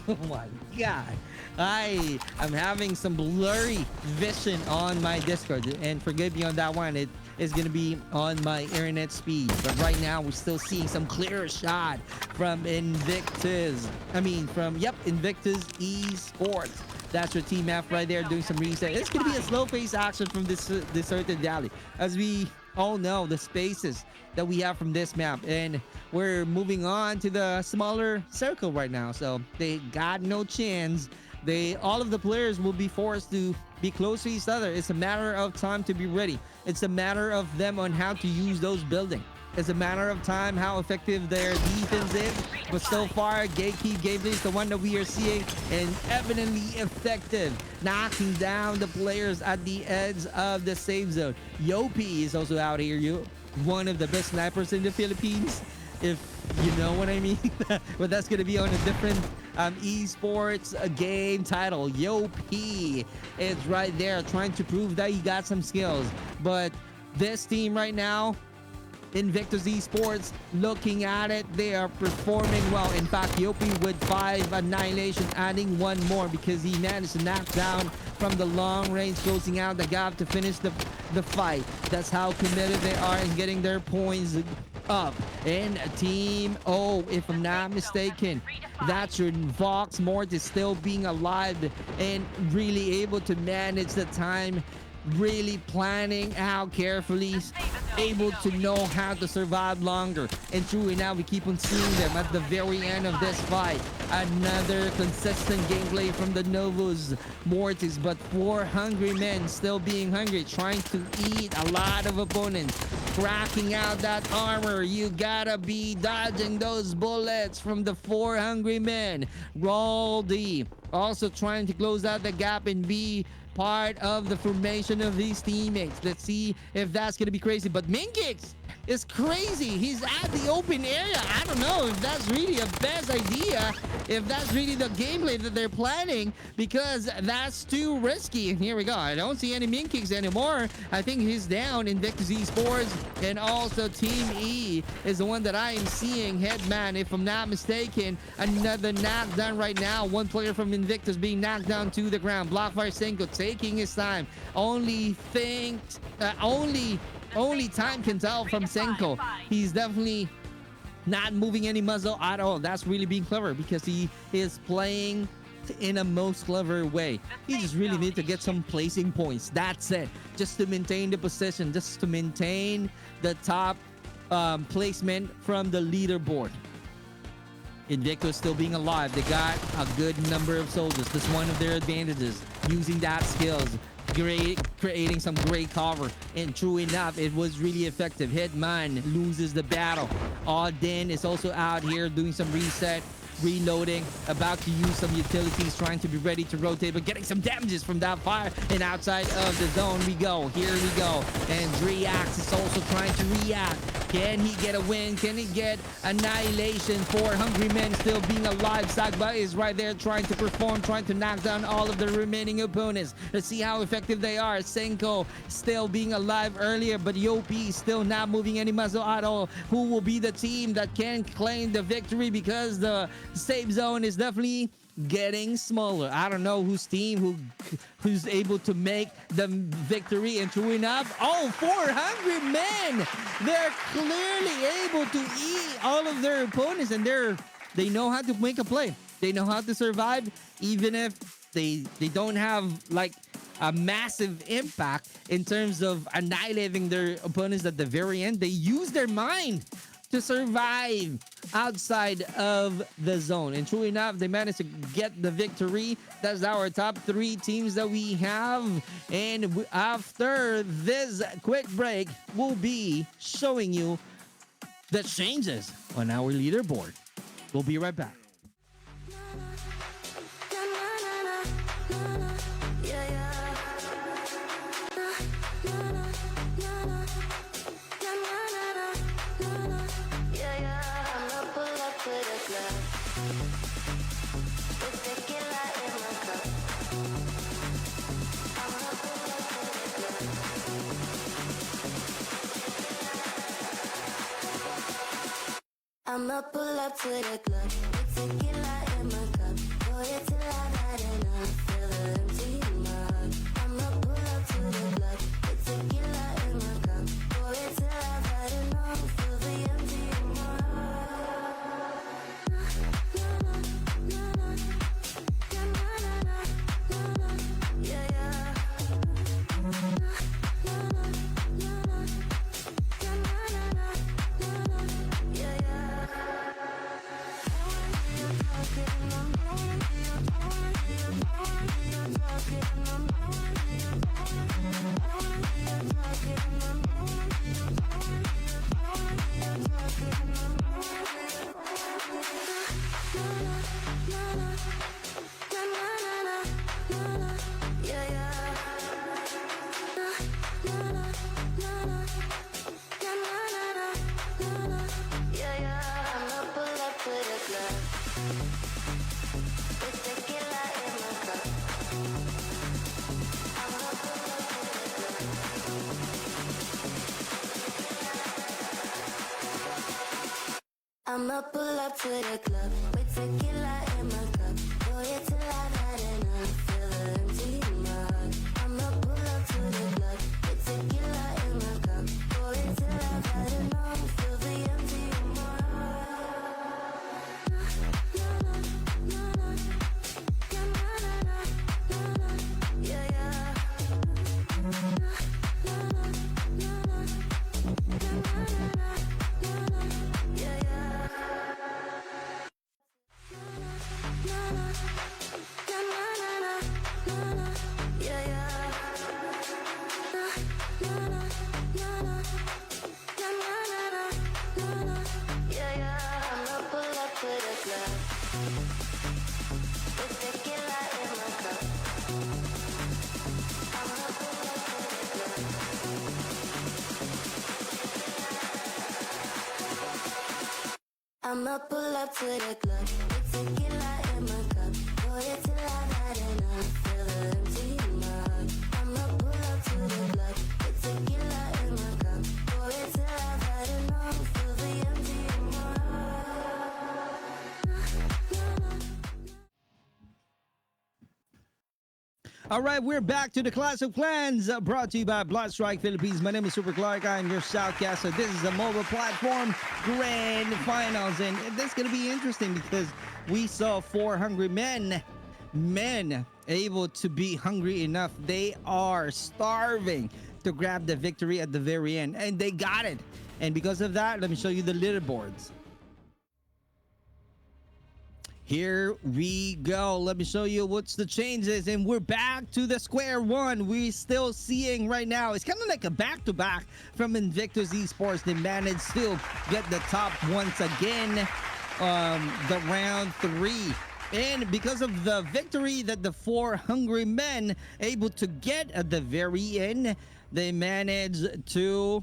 S3: Oh my god. I'm having some blurry vision on my Discord, and forgive me on that one. It is going to be on my internet speed, but right now we're still seeing some clear shot from Invictus. Invictus Esports. That's your team map right there, doing some reset. It's going to be a slow pace action from this Deserted Valley, as we all know the spaces that we have from this map, and we're moving on to the smaller circle right now, so they got no chance. All of the players will be forced to be close to each other. It's a matter of time to be ready. It's a matter of them on how to use those buildings. It's a matter of time how effective their defense is. But so far, Gatekeep Gateway is the one that we are seeing, and evidently effective, knocking down the players at the edge of the safe zone. Yopi is also out here. One of the best snipers in the Philippines, if you know what I mean. But that's going to be on a different esports game title. Yopi is right there trying to prove that he got some skills. But this team right now, Invictus Esports, looking at it, they are performing well. In fact, Yopi with 5 annihilation, adding 1 more because he managed to knock down from the long range, closing out the gap to finish the fight. That's how committed they are in getting their points up. And Team O, if I'm not mistaken, that's your Vox Mortis still being alive and really able to manage the time, really planning out carefully, able to know how to survive longer. And true enough, we keep on seeing them at the very end of this fight. Another consistent gameplay from the Novus Mortis, but 4 hungry men still being hungry, trying to eat a lot of opponents, cracking out that armor. You gotta be dodging those bullets from the 4 hungry men. Roldy also trying to close out the gap and be part of the formation of these teammates. Let's see if that's gonna be crazy. But Minkix is crazy. He's at the open area. I don't know if that's really a best idea, if that's really the gameplay that they're planning, because that's too risky. And here we go. I don't see any Minkix anymore. I think he's down. Invictus Esports and also Team E is the one that I am seeing. Headman, if I'm not mistaken. Another knockdown right now. 1 player from Invictus being knocked down to the ground. Blackfire Senko taking his time. Only time can tell from Senko. He's definitely not moving any muzzle at all. That's really being clever because he is playing in a most clever way. He just really need to get some placing points. That's it. Just to maintain the position, just to maintain the top placement from the leaderboard. Invictus still being alive. They got a good number of soldiers. That's one of their advantages. Using that skills. Creating some great cover, and true enough, it was really effective. Hitman loses the battle. Auden is also out here doing some reset, reloading, about to use some utilities, trying to be ready to rotate, but getting some damages from that fire. And outside of the zone we go. Here we go. And Driax is also trying to react. Can he get a win? Can he get annihilation? 4 hungry men still being alive. Sagba is right there trying to perform, trying to knock down all of the remaining opponents. Let's see how effective they are. Senko still being alive earlier, but Yopi still not moving any muscle at all. Who will be the team that can claim the victory, because the safe zone is definitely getting smaller. I don't know whose team who's able to make the victory. And true enough, 4 hungry men, they're clearly able to eat all of their opponents, and they know how to make a play. They know how to survive, even if They don't have like a massive impact in terms of annihilating their opponents at the very end. They use their mind to survive outside of the zone. And true enough, they managed to get the victory. That's our top 3 teams that we have. And after this quick break, we'll be showing you the changes on our leaderboard. We'll be right back.
S4: I'ma pull up to the club with tequila in my cup. Pour it till I've had enough. Feel the empty in my heart. I'ma pull up to the club with tequila in my cup. Pour it till I've had enough. Feel the empty in my heart. Yeah, yeah. I'ma pull up to the club with tequila in my cup. Pour it till I've had enough. Feel the empty in my heart. I'ma pull up to the club with tequila in my cup. Pour it till I've had enough. Feel the empty in my heart. Yeah, yeah. I'ma pull up to the club with tequila in my cup. Pour it till I've had enough. Feel the empty in my heart. I'ma pull up to the club with tequila in my cup. Pour it till I've had enough. Feel the empty in my heart.
S3: All right, we're back to the Clash of Clans, brought to you by Blood Strike Philippines. My name is Super Clark. I'm your Shoutcaster. This is the mobile platform grand finals, and this is going to be interesting because we saw 4 hungry men able to be hungry enough. They are starving to grab the victory at the very end, and they got it. And because of that, let me show you the leaderboards. Here we go. Let me show you what's the changes, and we're back to the square one. We're still seeing right now, it's kind of like a back-to-back from Invictus Esports. They managed to get the top once again, the round 3. And because of the victory that the 4 hungry men able to get at the very end, they managed to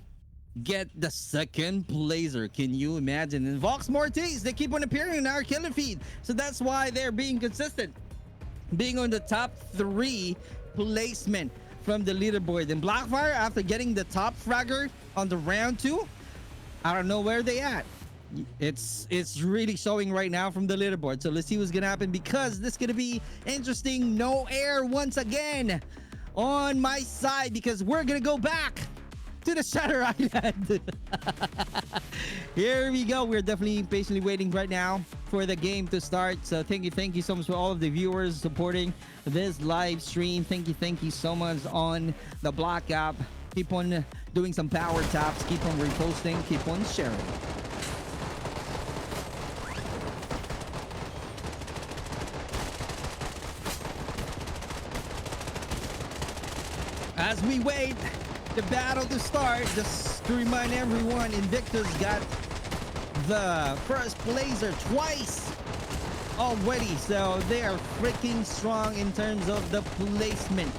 S3: get the second placer. Can you imagine? And Vox Mortis, they keep on appearing in our killer feed, so that's why they're being consistent, being on the top 3 placement from the leaderboard. And Blackfire, after getting the top fragger on the round 2, I don't know where they at. It's really showing right now from the leaderboard. So let's see what's gonna happen, because this is gonna be interesting. No air once again on my side, because we're gonna go back to the Shatter Island. Here we go. We're definitely patiently waiting right now for the game to start. So thank you so much for all of the viewers supporting this live stream. Thank you so much on the Block app. Keep on doing some power taps, keep on reposting, keep on sharing. As we wait the battle to start, just to remind everyone, Invictus got the first placer twice already, so they are freaking strong in terms of the placement,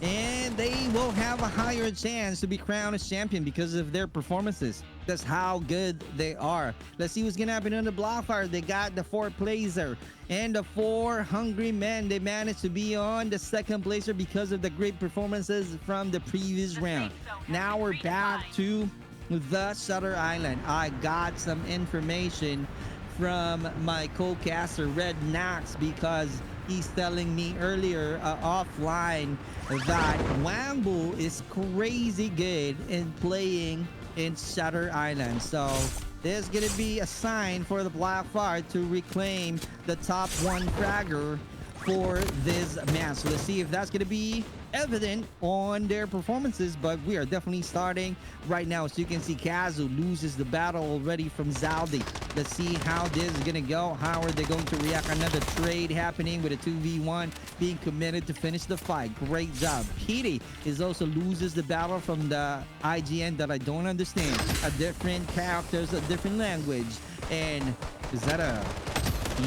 S3: and they will have a higher chance to be crowned as champion because of their performances. That's how good they are. Let's see what's gonna happen on the Blockfire. They got the 4 placer and the 4 hungry men. They managed to be on the second placer because of the great performances from the previous round. Now we're back to the Shutter Island. I got some information from my co-caster Red Nax because he's telling me earlier offline that Wangbu is crazy good in playing in Shutter Island. So there's gonna be a sign for the Blackfire to reclaim the top 1 fragger for this match. So let's see if that's gonna be evident on their performances, but we are definitely starting right now. So you can see Kazu loses the battle already from Zaldi. Let's see how this is gonna go. How are they going to react? Another trade happening with a 2v1 being committed to finish the fight. Great job. Petey is also loses the battle from the IGN that I don't understand. A different characters, a different language. And is that a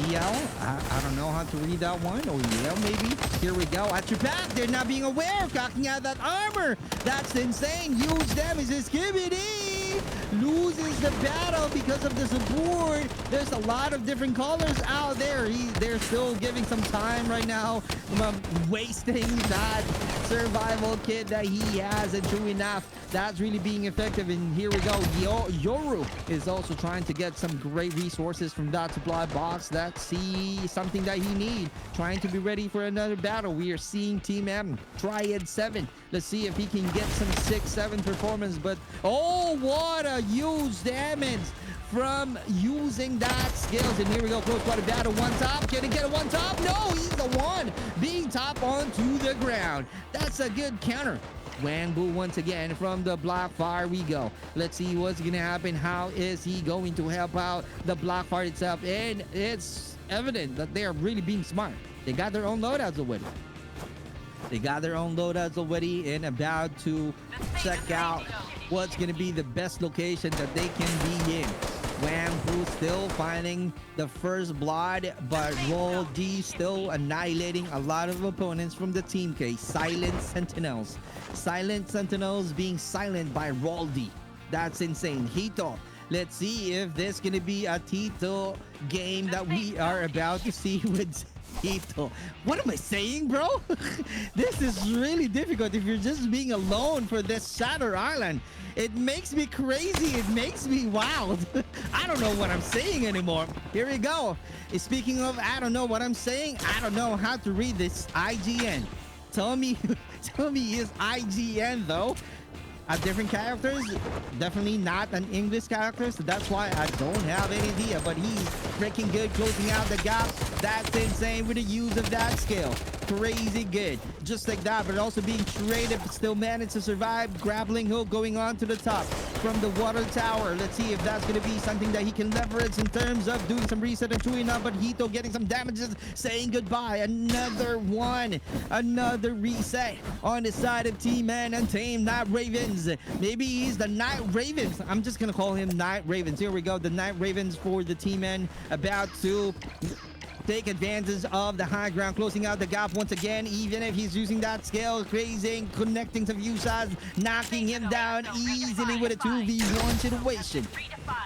S3: EL? I don't know how to read that one. Or EL maybe. Here we go. At your back. They're not being aware of cocking out that armor. That's insane. Huge damage. Is Skibidi loses the battle because of the support. There's a lot of different colors out there. They're still giving some time right now. Wasting that survival kit that he has. And true enough, that's really being effective. And here we go. Yoru is also trying to get some great resources from that supply box. That's something that he needs. Trying to be ready for another battle. We are seeing Team M Triad 7. Let's see if he can get some 6-7 performance. But oh, what a huge damage from using that skills. And here we go. Close quarter battle. One top. Can he get a one top? No, he's the one being top onto the ground. That's a good counter. Wangbu once again from the Blackfire we go. Let's see what's gonna happen. How is he going to help out the Blackfire itself? And it's evident that they are really being smart. They got their own loadouts already. They got their own loadouts already and about to check out what's gonna be the best location that they can be in. Wangbu still finding the first blood, but Roll D still annihilating a lot of opponents from the Team K. Silent Sentinels. Silent Sentinels being silent by Roll D. That's insane. Hito. Let's see if this gonna be a Tito game that we are about to see with Hito. What am I saying, bro? This is really difficult if you're just being alone for this Shutter Island. It makes me crazy. It makes me wild. I don't know what I'm saying anymore. Here we go. Speaking of I don't know what I'm saying, I don't know how to read this IGN. Tell me is IGN though? Different characters, definitely not an English character, so that's why I don't have any idea, but he's freaking good closing out the gap. That's insane with the use of that skill. Crazy good. Just like that, but also being traded, but still managed to survive. Grappling hook going on to the top from the water tower. Let's see if that's going to be something that he can leverage in terms of doing some reset and chewing up, but Hito getting some damages, saying goodbye. Another one. Another reset on the side of Team N and Team Night Ravens. Maybe he's the Night Ravens. I'm just going to call him Night Ravens. Here we go. The Night Ravens for the Team N about to take advantage of the high ground, closing out the gap once again, even if he's using that skill, crazy, connecting some few shots, knocking him down easily with a 2v1 situation.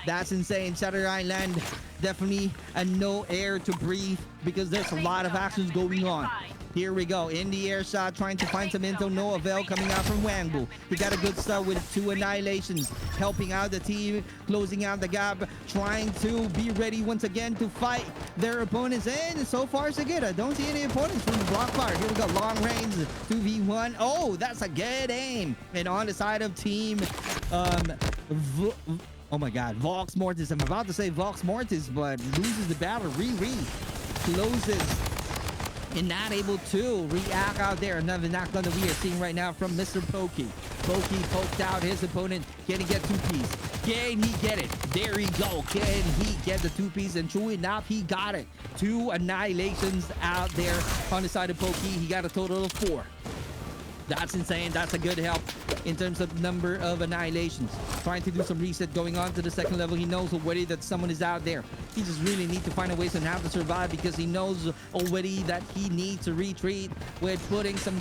S3: That's insane. Shutter Island, definitely a no air to breathe because there's a lot of actions going on. Here we go. In the air shot, trying to find some intel. No avail coming out from Wangbu. He got a good start with 2 annihilations. Helping out the team. Closing out the gap. Trying to be ready once again to fight their opponents. And so far so good. I don't see any opponents from the Blockfire. Here we go. Long range 2v1. Oh, that's a good aim. And on the side of team Oh my god, Vox Mortis. I'm about to say Vox Mortis, but loses the battle. Riri closes and not able to react out there. Another knockdown that we are seeing right now from Mr. Pokey. Pokey poked out his opponent. Can he get two-piece? Can he get it? There he go. Can he get the two-piece? And true enough, he got it. 2 annihilations out there on the side of Pokey. He got a total of 4. That's insane. That's a good help in terms of number of annihilations. Trying to do some reset going on to the second level. He knows already that someone is out there. He just really needs to find a way on how to survive because he knows already that he needs to retreat with putting some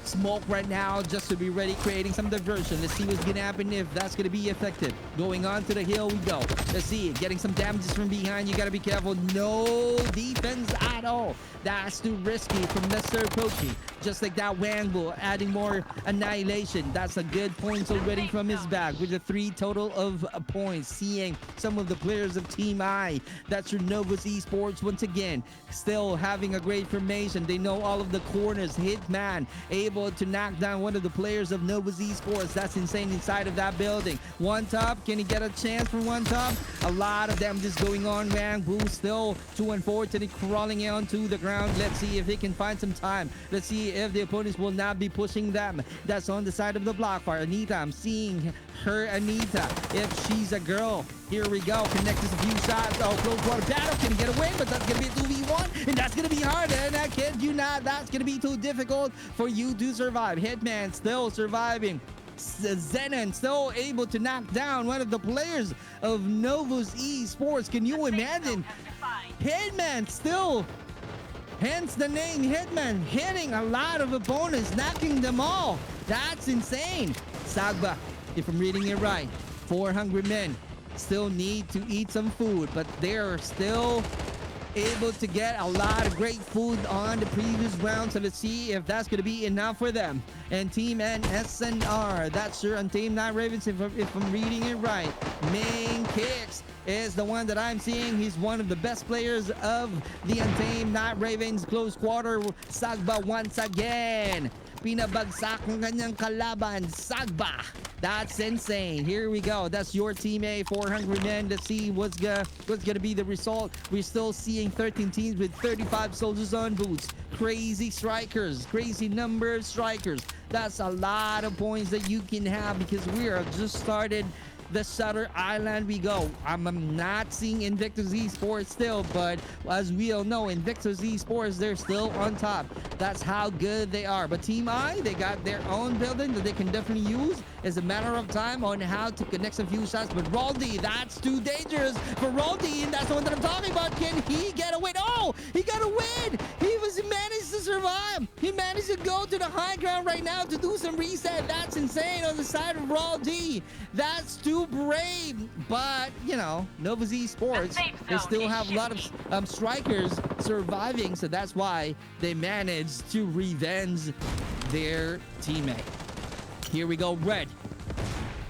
S3: smoke right now just to be ready, creating some diversion. Let's see what's gonna happen if that's gonna be effective. Going on to the hill we go. Let's see, getting some damages from behind. You gotta be careful. No defense at all. That's too risky from Mr. Pokey. Just like that, Wangbo adding more annihilation. That's a good points already from his bag with a 3 total of points. Seeing some of the players of Team I. That's your Novus Esports once again. Still having a great formation. They know all of the corners. Hitman able to knock down one of the players of Novus Esports. That's insane inside of that building. One top. Can he get a chance for one top? A lot of them just going on. Wangbo still 2 and 4. Teddy crawling onto the ground. Let's see if he can find some time. Let's see if the opponents will not be pushing them. That's on the side of the block for Anita. I'm seeing her Anita. If she's a girl. Here we go. Connects a few shots. Oh, close water battle. Can he get away? But that's going to be a 2v1. And that's going to be hard. And I kid you not. That's going to be too difficult for you to survive. Hitman still surviving. Zenon still able to knock down one of the players of Novus Esports. Can you imagine? Hitman still, hence the name Hitman, hitting a lot of opponents, knocking them all. That's insane. Sagba, if I'm reading it right, 4 hungry men still need to eat some food, but they're still able to get a lot of great food on the previous round. So let's see if that's going to be enough for them. And Team NSNR, that's your Untamed Night Ravens, if I'm reading it right. Main Kicks is the one that I'm seeing. He's one of the best players of the Untamed Night Ravens. Close quarter, Sagba once again. Pinabagsak ng kanyang kalaban, Sagba. That's insane. Here we go. That's your Team A, 400 men. Let's see what's gonna be the result. We're still seeing 13 teams with 35 soldiers on boots. Crazy strikers. Crazy number of strikers. That's a lot of points that you can have because we are just started the Shutter Island we go. I'm not seeing Invictus Esports still, but as we all know, Invictus Esports, they're still on top. That's how good they are. But Team I, they got their own building that they can definitely use. It's a matter of time on how to connect some few shots. But Roldy, that's too dangerous for Roldy, and that's the one that I'm talking about. Can he get a win? Oh, he got a win! He managed to survive. He managed to go to the high ground right now to do some reset. That's insane on the side of Roldy. That's too brave. But, you know, Novus Esports, they still have a lot of strikers surviving. So that's why they managed to revenge their teammate. Here we go, Red.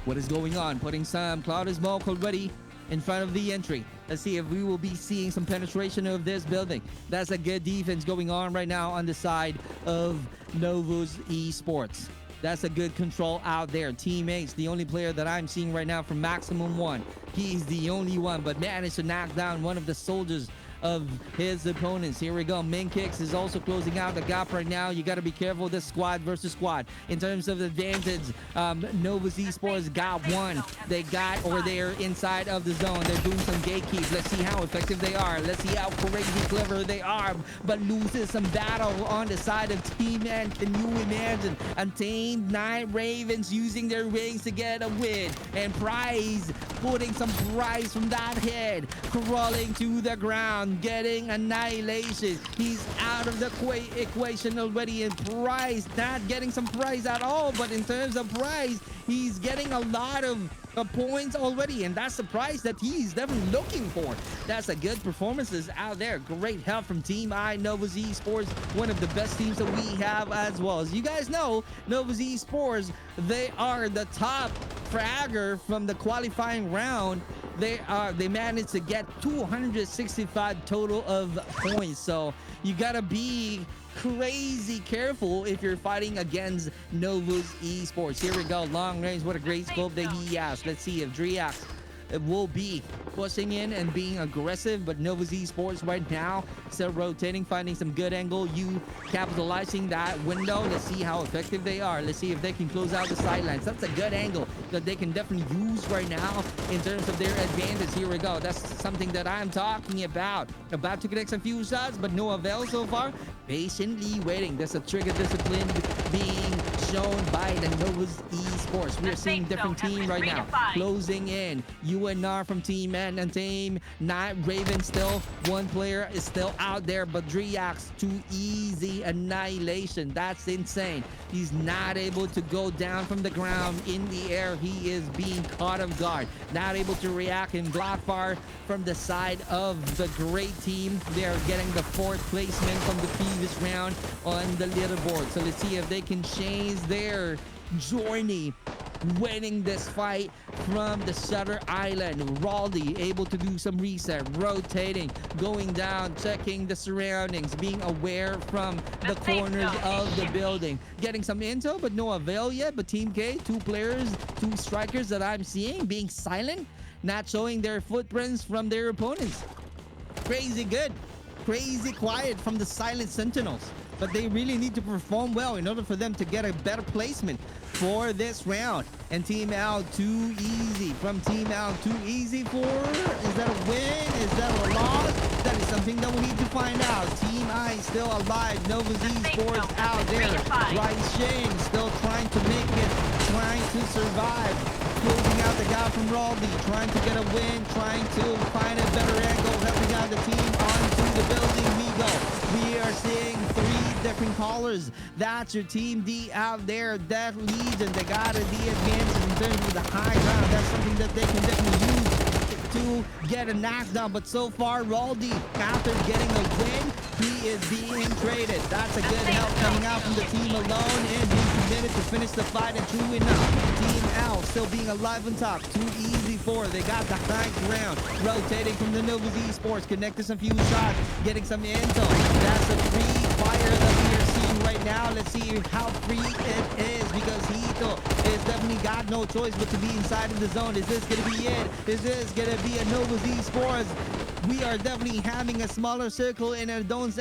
S3: What is going on? Putting some cloud of smoke already in front of the entry. Let's see if we will be seeing some penetration of this building. That's a good defense going on right now on the side of Novus Esports. That's a good control out there. Teammates, the only player that I'm seeing right now from Maximum 1. He's the only one, but managed to knock down one of the soldiers of his opponents. Here we go. Min Kicks is also closing out the gap right now. You got to be careful this squad versus squad. In terms of advantage, Novus Esports got one. They got, or they're inside of the zone. They're doing some gatekeep. Let's see how effective they are. Let's see how crazy clever they are. But loses some battle on the side of Team N. Can you imagine? Untamed Night Ravens using their wings to get a win. And Prize putting some prize from that head. Crawling to the ground. Getting annihilation. He's out of the equation already, and Price not getting some prize at all. But in terms of prize, he's getting a lot of points already, and that's the prize that he's definitely looking for. That's a good performances out there. Great help from Team I, Novus Esports, one of the best teams that we have as well. As you guys know, Novus Esports, they are the top fragger from the qualifying round. They managed to get 265 total of points. So you gotta be crazy careful if you're fighting against Novus Esports. Here we go, long range. What a great scope that he has. Let's see if Driax will be pushing in and being aggressive, but Nova Z Sports right now still rotating, finding some good angle. You capitalizing that window. Let's see how effective they are. Let's see if they can close out the sidelines. That's a good angle that they can definitely use right now in terms of their advantage. Here we go. That's something that I'm talking about. About to connect some few shots, but no avail so far. Patiently waiting. There's a trigger discipline being shown by the Nova Esports. We're
S5: The
S3: seeing
S5: safe
S3: different
S5: zone has
S3: team
S5: been
S3: right now.
S5: redefined.
S3: Closing in. UNR from Team N and Team Night Raven still. One player is still out there, but Driax too easy annihilation. That's insane. He's not able to go down from the ground in the air. He is being caught off guard. Not able to react in Blackfire from the side of the great team. They're getting the 4th placement from the previous round on the leaderboard. So let's see if they can change their journey winning this fight from the Shutter Island. Raldi able to do some reset, rotating, going down, checking the surroundings, being aware from the
S5: safe
S3: corners
S5: zone
S3: of
S5: is
S3: the
S5: shifted.
S3: building. Getting some intel, but no avail yet. But Team K, 2 players, 2 strikers that I'm seeing being silent, not showing their footprints from their opponents. Crazy good. Crazy quiet from the silent sentinels. But they really need to perform well in order for them to get a better placement for this round. And Team L too easy. From Team L too easy for... Is that a win? Is that a loss? That is something that we need to find out. Team I still alive. Nova Z
S5: safe
S3: Sports
S5: zone has
S3: out
S5: been
S3: there.
S5: redefined.
S3: Right Shane still trying to make it. Trying to survive. Closing out the guy from Raldi. Trying to get a win. Trying to find a better angle. Helping out the team onto the building we go. We are seeing 3 different callers. That's your Team D out there. That Legion, they got the advantage in terms of the high ground. That's something that they can definitely use to get a knockdown. But so far, Raldi, after getting a win, he is being traded. That's a good help coming out from the team alone and being committed to finish the fight. And true enough, Team L still being alive on top. Too easy for. They got the high ground. Rotating from the Nova Z Sports, connected some few shots, getting some intel. That's a free fire that we are seeing right now. Let's see how free it is, because Hito is definitely got no choice but to be inside of the zone. Is this gonna be it? Is this gonna be a Nova Z Sports? We are definitely having a smaller circle, and I don't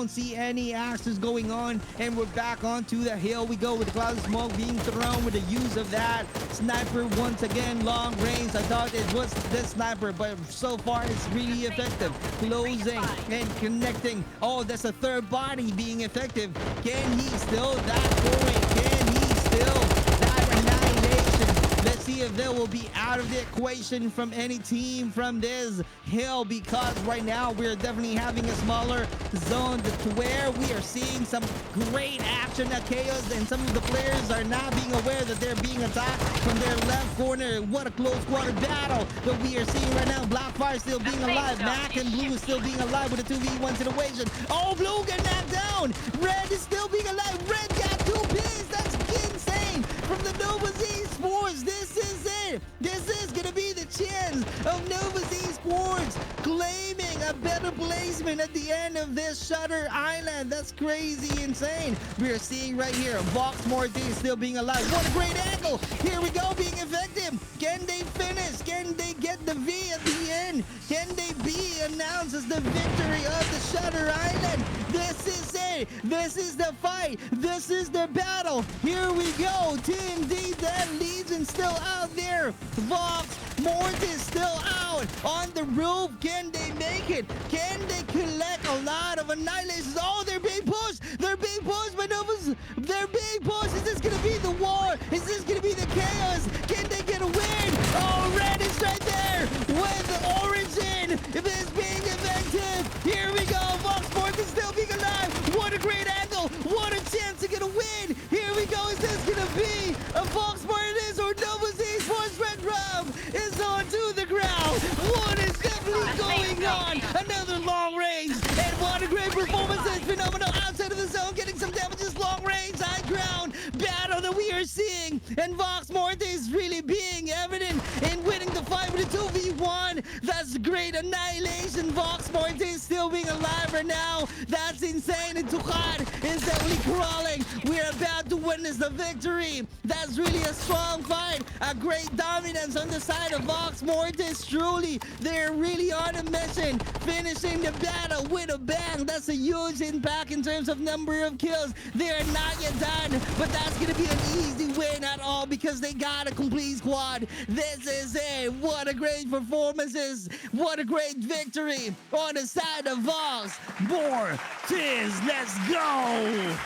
S3: see any actions going on. And we're back onto the hill. We go with the cloud of smoke being thrown with the use of that sniper once again, long range. I thought it was this sniper, but so far it's really effective. Closing and connecting. Oh, that's a 3rd body being effective. Can he still that point? Can he still that annihilation? Let's see if they will be out of the equation from any team from this hill, because right now we're definitely having a smaller zone to where we are seeing some great action at Chaos, and some of the players are not being aware that they're being attacked from their left corner. What a close quarter battle that we are seeing right now. Blackfire still being alive. Mac and Blue is still being alive with a 2v1 situation. Oh, Blue got knocked down. Red is still being alive. Red got 2 pins. That's insane from the Nova Z Sports. This is it. This is gonna be the chance of Nova Z Sports claiming a better placement at the end of this Shutter Island. That's crazy insane. We are seeing right here Vox Morty still being alive. What a great angle. Here we go, being effective. Can they finish? Can they get the V at the end? Can they be announced as the victory of the Shutter Island? This is it. This is the fight. This is the battle. Here we go. Team D, that Legion still out there. Vox Mortis still out on the roof. Can they make it? Can they collect a lot of annihilations? Oh, they're being pushed. They're being pushed by Novas. They're being pushed. Is this gonna be the war? Is this gonna be the chaos? Can they get a win? Oh, Red is right there with Origin. This being effective. Here we go. Vox Mortis still being alive. What a great angle. What a chance to get a win. Here we go. Is this gonna be a Vox Mortis or Nova Z Sports? Red Rum is onto the ground. What is definitely going on? Another long range. And what a great performance. It's phenomenal. Outside of the zone, getting some damages. Long range, high ground battle that we are seeing. And Vox Mortis really being evident in winning the fight with a 2v1. That's was great annihilation. Vox Mortis still being alive right now. That's insane. And Tukan is definitely crawling. We're about to witness the victory. That's really a strong fight. A great dominance on the side of Vox Mortis. Truly, they're really on a mission. Finishing the battle with a bang. That's a huge impact in terms of number of kills. They're not yet done, but that's going to be an easy win at all because they got a complete squad. This is it. What a great performances. What a great victory on the side of Vox Mortis. Let's go.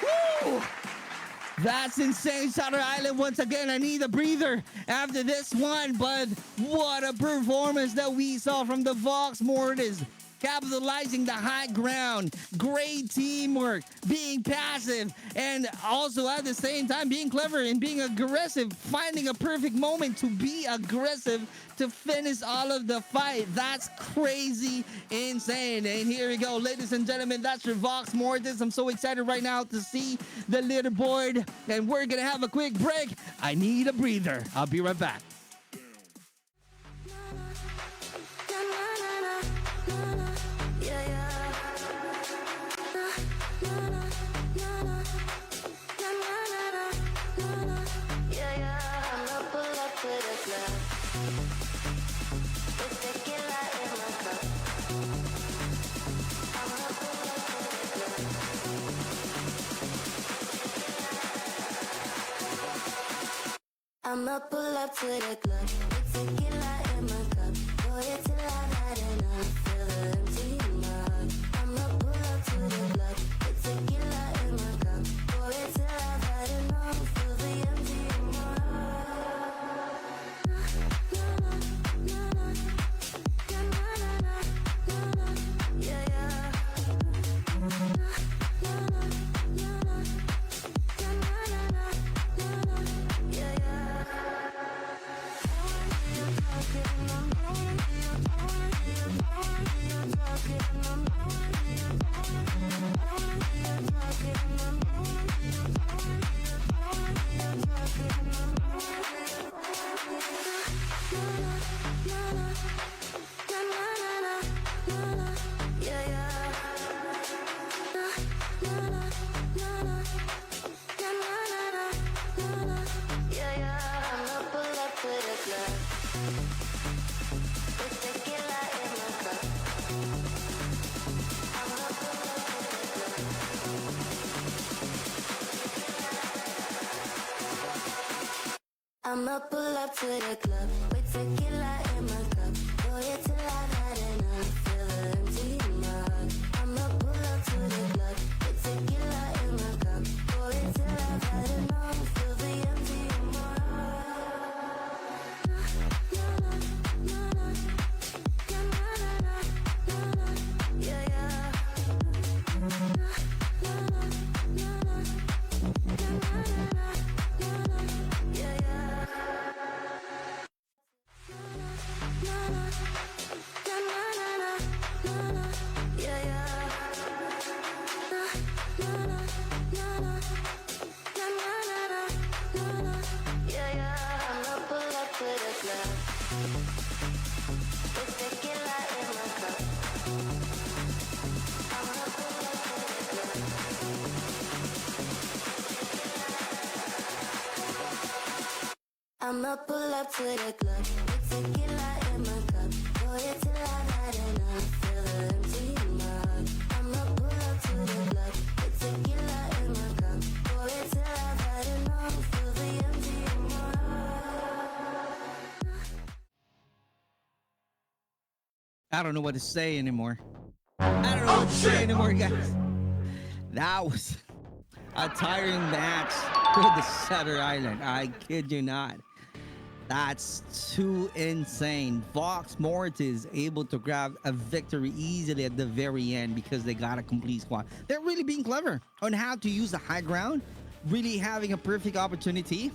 S3: Woo! That's insane. Shutter Island, once again, I need a breather after this one, but what a performance that we saw from the Vox Mortis. Capitalizing the high ground, great teamwork, being passive, and also at the same time being clever and being aggressive, finding a perfect moment to be aggressive to finish all of the fight. That's crazy insane. And here we go, ladies and gentlemen, that's your Vox Mortis. I'm so excited right now to see the leaderboard, and we're gonna have a quick break. I need a breather. I'll be right back.
S4: I'ma pull up to the club with tequila in my cup. Pour it till I've had enough. Feel the empty in my heart. I'ma pull up to the club with tequila in my cup. Pour it till I've had enough. Feel the empty in my heart. Yeah, yeah. I'ma pull up to the club with tequila in my cup. Pour it till I've had enough. Feel the empty in my heart. I'ma pull up to the club with tequila in my cup. Pour it till I've had enough. Feel the empty in my heart. Yeah, yeah. I'ma pull up to the club with tequila in my cup. Pour it till I've had enough. Feel the empty in my heart. I'ma pull up to the club with tequila in my cup. Pour it till I've had enough. Feel the empty in my heart.
S3: I don't know what to say anymore. I don't know what to say anymore, guys. That was a tiring match with the Shutter Island. I kid you not. That's too insane. Vox Mortis able to grab a victory easily at the very end because they got a complete squad. They're really being clever on how to use the high ground, really having a perfect opportunity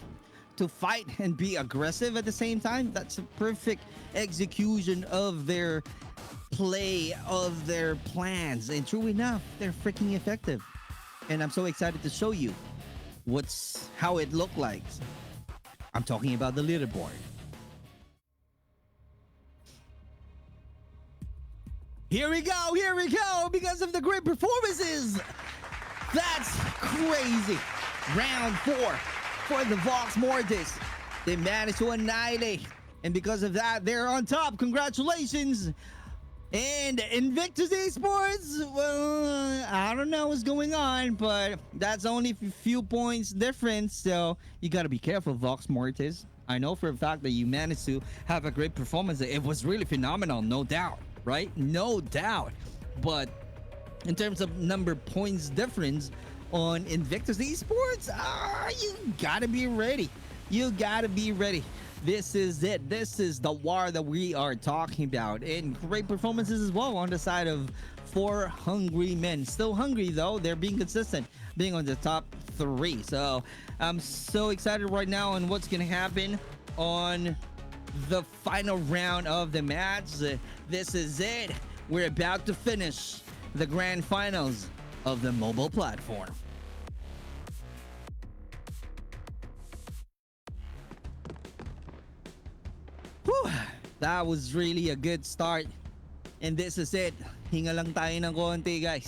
S3: to fight and be aggressive at the same time. That's a perfect execution of their play, of their plans. And true enough, they're freaking effective. And I'm so excited to show you how it looked like. I'm talking about the leaderboard. Here we go, because of the great performances. That's crazy. Round 4 for the Vox Mortis. They managed to annihilate. And because of that, they're on top. Congratulations. And Invictus Esports, well, I don't know what's going on, but that's only a few points difference. So you got to be careful, Vox Mortis. I know for a fact that you managed to have a great performance. It was really phenomenal, no doubt, right? No doubt. But in terms of number points difference on Invictus Esports, you got to be ready. You got to be ready. This is it. This is the war that we are talking about. And great performances as well on the side of 4 hungry men. Still hungry though. They're being consistent, being on the top 3. So I'm so excited right now on what's going to happen on the final round of the match. This is it. We're about to finish the grand finals of the mobile platform. Whew, that was really a good start. And this is it. Hinga lang tayo ng konti, guys.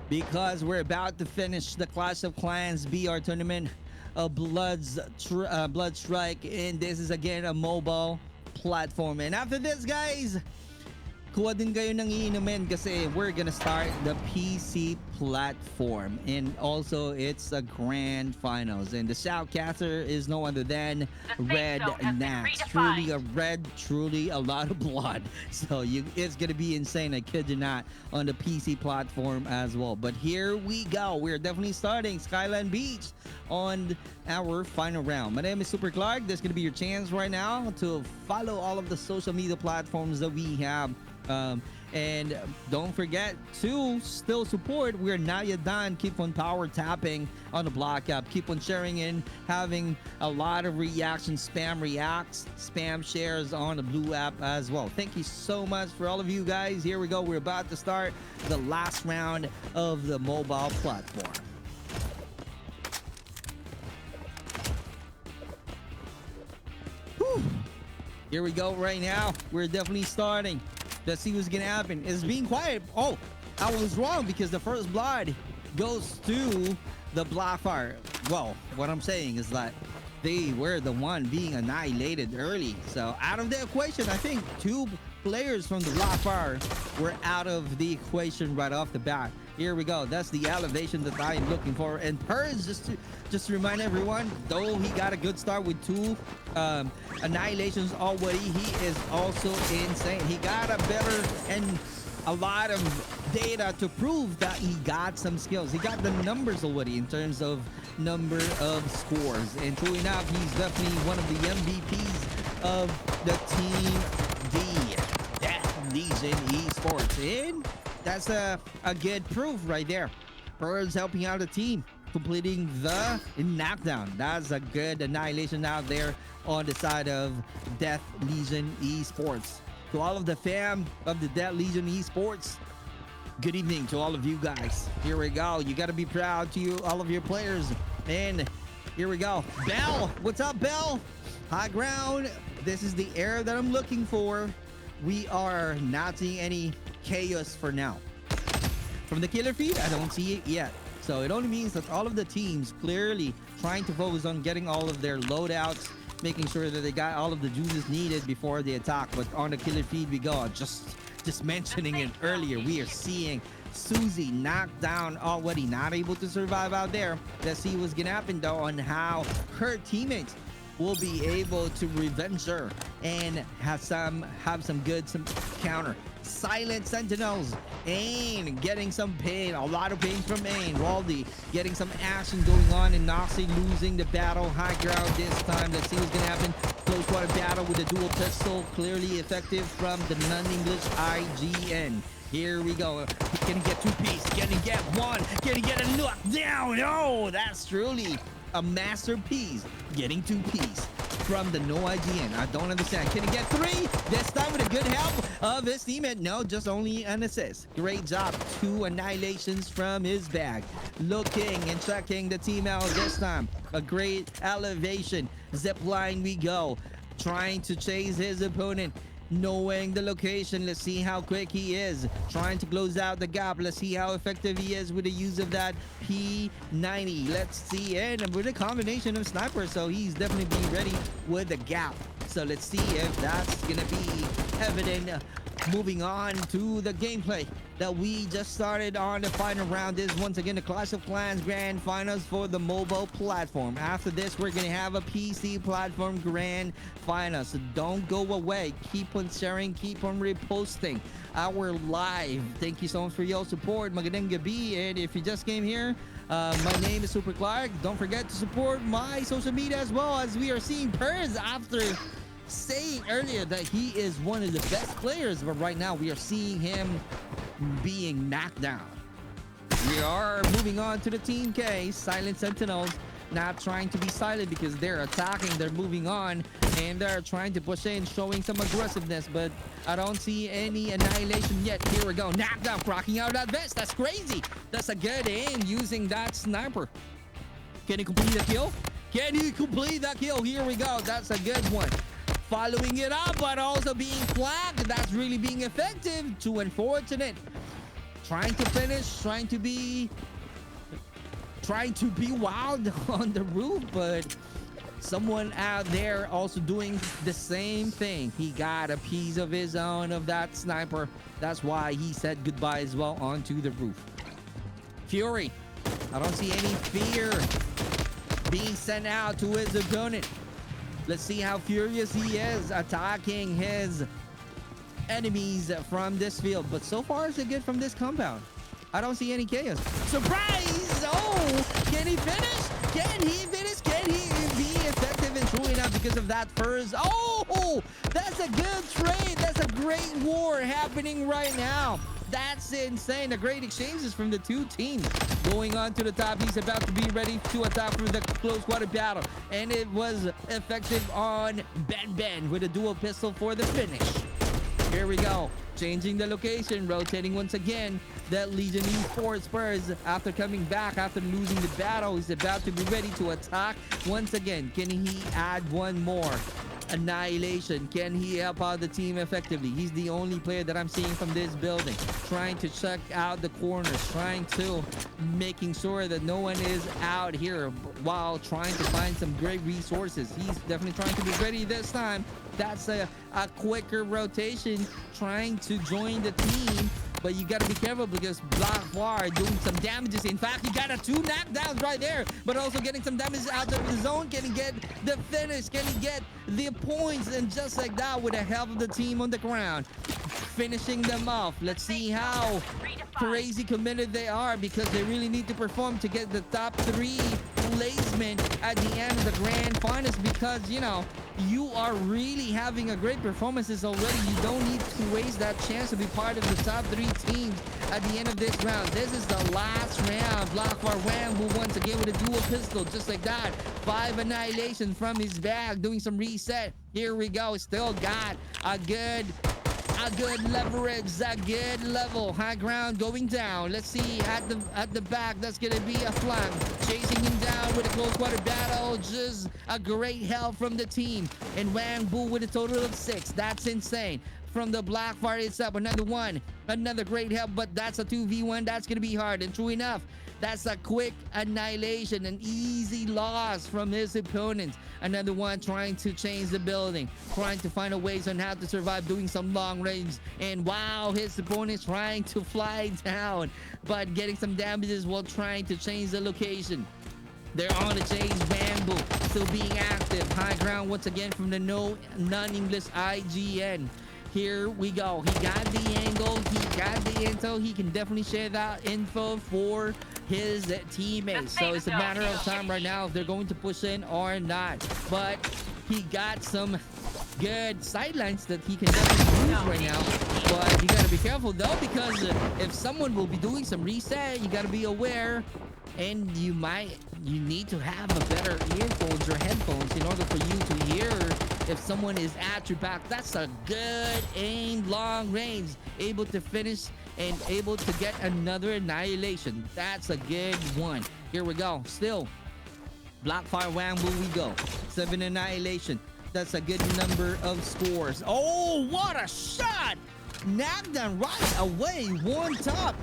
S3: Because we're about to finish the Clash of Clans BR tournament of Blood Strike. And this is again a mobile platform. And after this, guys, kuha din kayo ng iinumin kasi we're gonna start the PC platform. And also, it's a grand finals. And the shoutcaster is no other than Red Nax. Truly a red, truly a lot of blood. So it's gonna be insane, I kid you not, on the PC platform as well. But here we go. We're definitely starting Skyline Beach on our final round. My name is Super Clark. This is gonna be your chance right now to follow all of the social media platforms that we have. And don't forget to still support. We're not yet done. Keep on power tapping on the block app. Keep on sharing and having a lot of reactions, spam reacts, spam shares on the blue app as well. Thank you so much for all of you guys. Here we go. We're about to start the last round of the mobile platform. Whew. Here we go right now. We're definitely starting. Let's see what's gonna happen. It's being quiet. Oh, I was wrong because the first blood goes to the Blackfire. Well, what I'm saying is that they were the one being annihilated early. So out of the equation, I think 2 players from the Blackfire were out of the equation right off the bat. Here we go. That's the elevation that I am looking for. And Purge, just to remind everyone, though he got a good start with 2 annihilations already, he is also insane. He got a better and a lot of data to prove that he got some skills. He got the numbers already in terms of number of scores. And true enough, he's definitely one of the MVPs of the Team D, Death Legion Esports. And that's a good proof right there. Pearl's helping out the team, completing the knockdown. That's a good annihilation out there on the side of Death Legion Esports. To all of the fam of the Death Legion Esports, good evening to all of you guys. Here we go. You got to be proud to all of your players. And here we go. Bell, what's up, Bell? High ground. This is the area that I'm looking for. We are not seeing any chaos for now. From the killer feed, I don't see it yet. So it only means that all of the teams clearly trying to focus on getting all of their loadouts, making sure that they got all of the juices needed before the attack. But on the killer feed we go. Just mentioning it earlier, we are seeing Susie knocked down already, not able to survive out there. Let's see what's gonna happen though on how her teammates will be able to revenge her and have some counter. Silent Sentinels. Ain getting some pain, a lot of pain from Ain. Raldi getting some action going on, and Noxie losing the battle. High ground this time. Let's see what's gonna happen. Close water battle with a dual pistol, clearly effective from the non-English IGN. Here we go. Gonna get 2-piece. Gonna get 1. Gonna get a knockdown. Oh, that's truly a masterpiece. Getting 2-piece from the no IGN. I don't understand. Can he get 3? This time with a good help of his teammate. No, just only an assist. Great job. 2 annihilations from his bag. Looking and checking the team out this time. A great elevation. Zipline we go. Trying to chase his opponent. knowing the location. Let's see how quick he is trying to close out the gap. Let's see how effective he is with the use of that P90. Let's see, and with a combination of snipers, so he's definitely being ready with the gap. So let's see if that's gonna be evident. Moving on to the gameplay that we just started on the final round is once again the Clash of Clans Grand Finals for the mobile platform. After this, we're gonna have a PC platform Grand Finals. So don't go away. Keep on sharing, keep on reposting our live. Thank you so much for your support. Magandang gabi. And if you just came here, my name is Super Clark. Don't forget to support my social media as well, as we are seeing Pers after saying earlier that he is one of the best players, but right now we are seeing him being knocked down. We are moving on to the Team K. Silent Sentinels not trying to be silent because they're attacking, they're moving on, and they're trying to push in, showing some aggressiveness, but I don't see any annihilation yet. Here we go. Knockdown, cracking out that vest. That's crazy. That's a good aim using that sniper. Can he complete the kill? Can he complete that kill? Here we go. That's a good one. Following it up, but also being flagged. That's really being effective. Too unfortunate. Trying to finish, trying to be wild on the roof, but someone out there also doing the same thing. He got a piece of his own of that sniper. That's why he said goodbye as well onto the roof. Fury. I don't see any fear being sent out to his opponent. Let's see how furious he is attacking his enemies from this field. But so far, so good from this compound. I don't see any chaos. Surprise! Oh, can he finish? Can he finish? Can he be effective and true enough because of that first? Oh, that's a good trade. That's a great war happening right now. That's insane. A great exchanges from the two teams. Going on to the top, he's about to be ready to attack for the close quarter battle. And it was effective on Ben with a dual pistol for the finish. Here we go. Changing the location, rotating once again. That Legion Esports Spurs, after coming back, after losing the battle, is about to be ready to attack once again. Can he add one more? Annihilation. Can he help out the team effectively? He's the only player that I'm seeing from this building. Trying to check out the corners. Trying to making sure that no one is out here while trying to find some great resources. He's definitely trying to be ready this time. That's a quicker rotation. Trying to join the team. But you gotta be careful because Blackfire doing some damages. In fact, he got a 2 knockdowns right there, but also getting some damage out of the zone. Can he get the finish? Can he get the points? And just like that, with the help of the team on the ground, finishing them off. Let's see how crazy committed they are, because they really need to perform to get the top 3 placement at the end of the grand finals, because you know you are really having a great performances already. You don't need to waste that chance to be part of the top 3 teams at the end of this round. This is the last round. Blackfire Wambu once again with a dual pistol, just like that. 5 annihilation from his bag, doing some reset. Here we go. Still got a good leverage, a good level. High ground going down. Let's see at the back. That's gonna be a flank. Chasing him down with a close quarter battle. Just a great help from the team. And Wambu with a total of 6. That's insane. From the Blackfire itself, another one. Another great help, but that's a 2v1. That's gonna be hard. And true enough, that's a quick annihilation, an easy loss from his opponent. Another one trying to change the building, trying to find a ways on how to survive, doing some long range. And wow, his opponent's trying to fly down, but getting some damages while trying to change the location. They're on the chase. Bamboo still being active. High ground once again from the non-English IGN. Here we go. He got the angle. He got the intel. He can definitely share that info for his teammates. So it's a matter of time right now if they're going to push in or not. But he got some good sidelines that he can definitely use right now. But you got to be careful though, because if someone will be doing some reset, you got to be aware. And you need to have a better earphones or headphones in order for you to hear if someone is at your back. That's a good aim, long range, able to finish and able to get another annihilation. That's a good one. Here we go. Still, Blackfire Wambu we go. 7 annihilation. That's a good number of scores. Oh, what a shot! Knocked down right away, one top.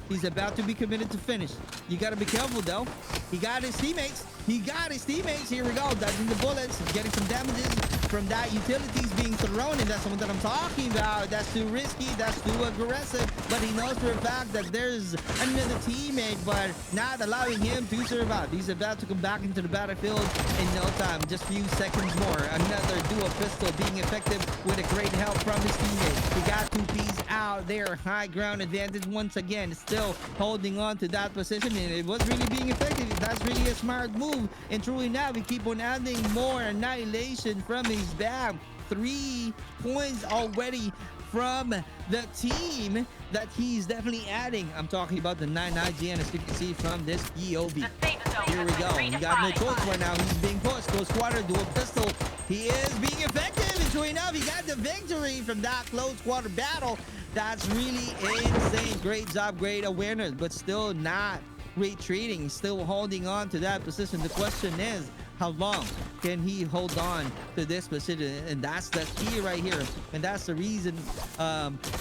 S3: He's about to be committed to finish. You got to be careful, though. He got his teammates. He got his teammates. Here we go. Dodging the bullets. Getting some damages from that utilities being thrown. And that's the one that I'm talking about. That's too risky. That's too aggressive. But he knows for a fact that there's another teammate, but not allowing him to survive. He's about to come back into the battlefield in no time. Just a few seconds more. Another dual pistol being effective with a great help from his teammate. He got 2Ps out there. High ground advantage once again. Still holding on to that position, and it was really being effective. That's really a smart move. And truly now we keep on adding more annihilation from his bag. 3 points already from the team that he's definitely adding. I'm talking about the 9 IGN, as you can see from this POV.
S5: The safe zone
S3: Here we
S5: has
S3: go.
S5: been
S3: He got no
S5: redefined.
S3: choice right now. He's being pushed. Close quarter, dual pistol. He is being effective. And true enough, he got the victory from that close quarter battle. That's really insane. Great job, great awareness, but still not retreating, still holding on to that position. The question is, how long can he hold on to this position? And that's the key right here. And that's the reason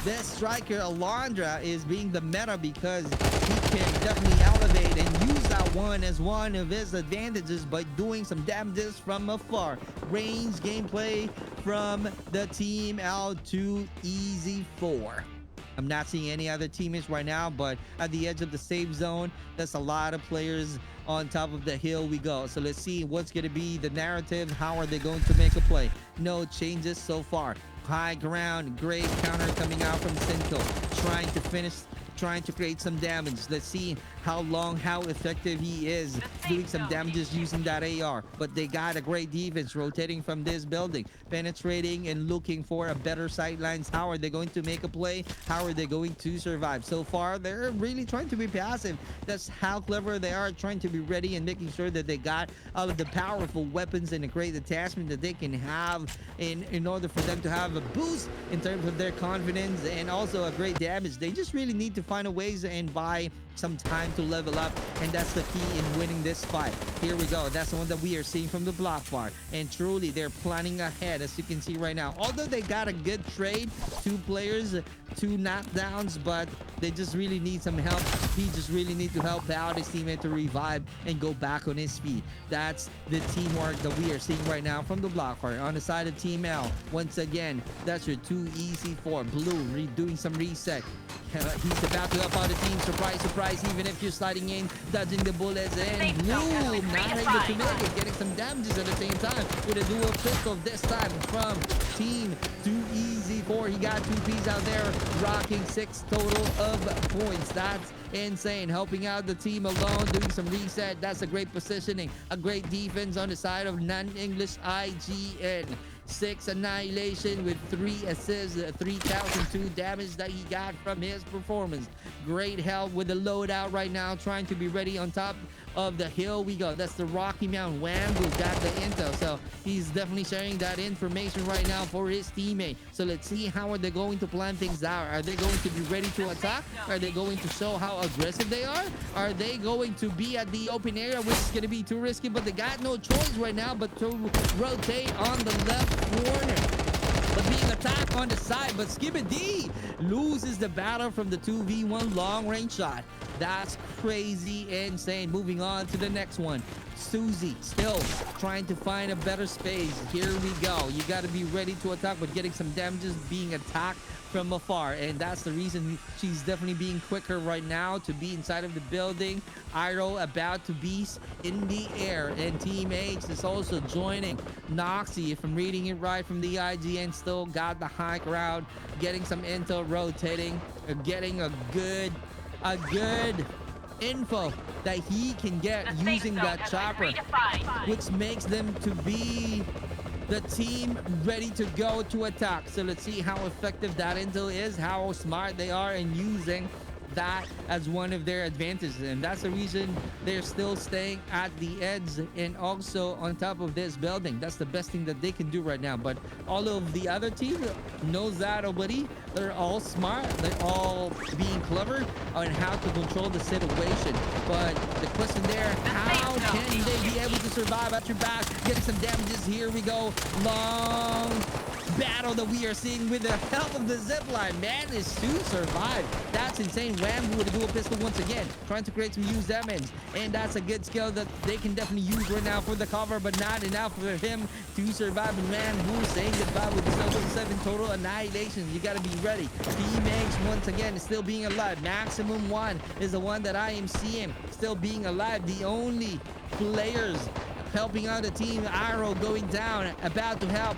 S3: this striker Alondra is being the meta, because he can definitely elevate and use that one as one of his advantages by doing some damages from afar. Range gameplay from the team L2 Easy 4. I'm not seeing any other teammates right now, but at the edge of the safe zone, there's a lot of players on top of the hill we go. So let's see what's going to be the narrative. How are they going to make a play? No changes so far. High ground, great counter coming out from Cinco, trying to finish, trying to create some damage. Let's see how long, how effective he is doing some damages using that AR. But they got a great defense rotating from this building, penetrating and looking for a better sightlines. How are they going to make a play? How are they going to survive? So far, they're really trying to be passive. That's how clever they are, trying to be ready and making sure that they got all of the powerful weapons and a great attachment that they can have in order for them to have a boost in terms of their confidence and also a great damage. They just really need to find a ways and buy some time to level up, and that's the key in winning this fight. Here we go. That's the one that we are seeing from the block bar, and truly they're planning ahead, as you can see right now. Although they got a good trade, 2 players, 2 knockdowns, but they just really need some help. He just really need to help out his teammate to revive and go back on his feet. That's the teamwork that we are seeing right now from the block bar. On the side of Team L, once again, that's your 2 Easy 4. Blue doing some reset. He's about to help out the team. Surprise, surprise, even if you're sliding in, dodging the bullets, and Blue not able to make it, getting some damages at the same time with a dual pistol this time from Team 2 Easy 4. He got 2 Ps out there, rocking 6 total of points. That's insane. Helping out the team alone, doing some reset. That's a great positioning, a great defense on the side of non-English IGN. 6 annihilation with 3 assists, 3,002 damage that he got from his performance. Great help with the loadout right now, trying to be ready on top of the hill we go. That's the Rocky Mountain. Wambu got the intel, so he's definitely sharing that information right now for his teammate. So let's see how are they going to plan things out. Are they going to be ready to attack? Are they going to show how aggressive they are? Are they going to be at the open area, which is going to be too risky? But they got no choice right now but to rotate on the left corner. But being attacked on the side, but Skibidi loses the battle from the 2v1 long range shot. That's crazy insane. Moving on to the next one. Susie still trying to find a better space. Here we go. You got to be ready to attack, but getting some damages, being attacked from afar, and that's the reason she's definitely being quicker right now to be inside of the building. Iroh about to be in the air, and Team H is also joining. Noxy, if I'm reading it right from the IGN, still got the high ground, getting some intel, rotating, getting a good info that he can get
S5: The safe
S3: using
S5: zone
S3: that
S5: has been
S3: chopper,
S5: redefined.
S3: which makes them to be the team ready to go to attack. So let's see how effective that intel is, how smart they are in using that as one of their advantages, and that's the reason they're still staying at the edge and also on top of this building. That's the best thing that they can do right now. But all of the other teams knows that already. They're all smart. They're all being clever on how to control the situation. But the question there, how can they be able to survive at your back? Getting some damages. Here we go. Long battle that we are seeing with the help of the zipline. Managed to survive. That's insane. Rambo with a dual pistol once again, trying to create some used damage, and that's a good skill that they can definitely use right now for the cover, but not enough for him to survive. And Rambo saying goodbye with the 7 total annihilation. You got to be ready. Teammates once again is still being alive. Maximum 1 is the one that I am seeing still being alive. The only players helping out the team, Arrow going down, about to help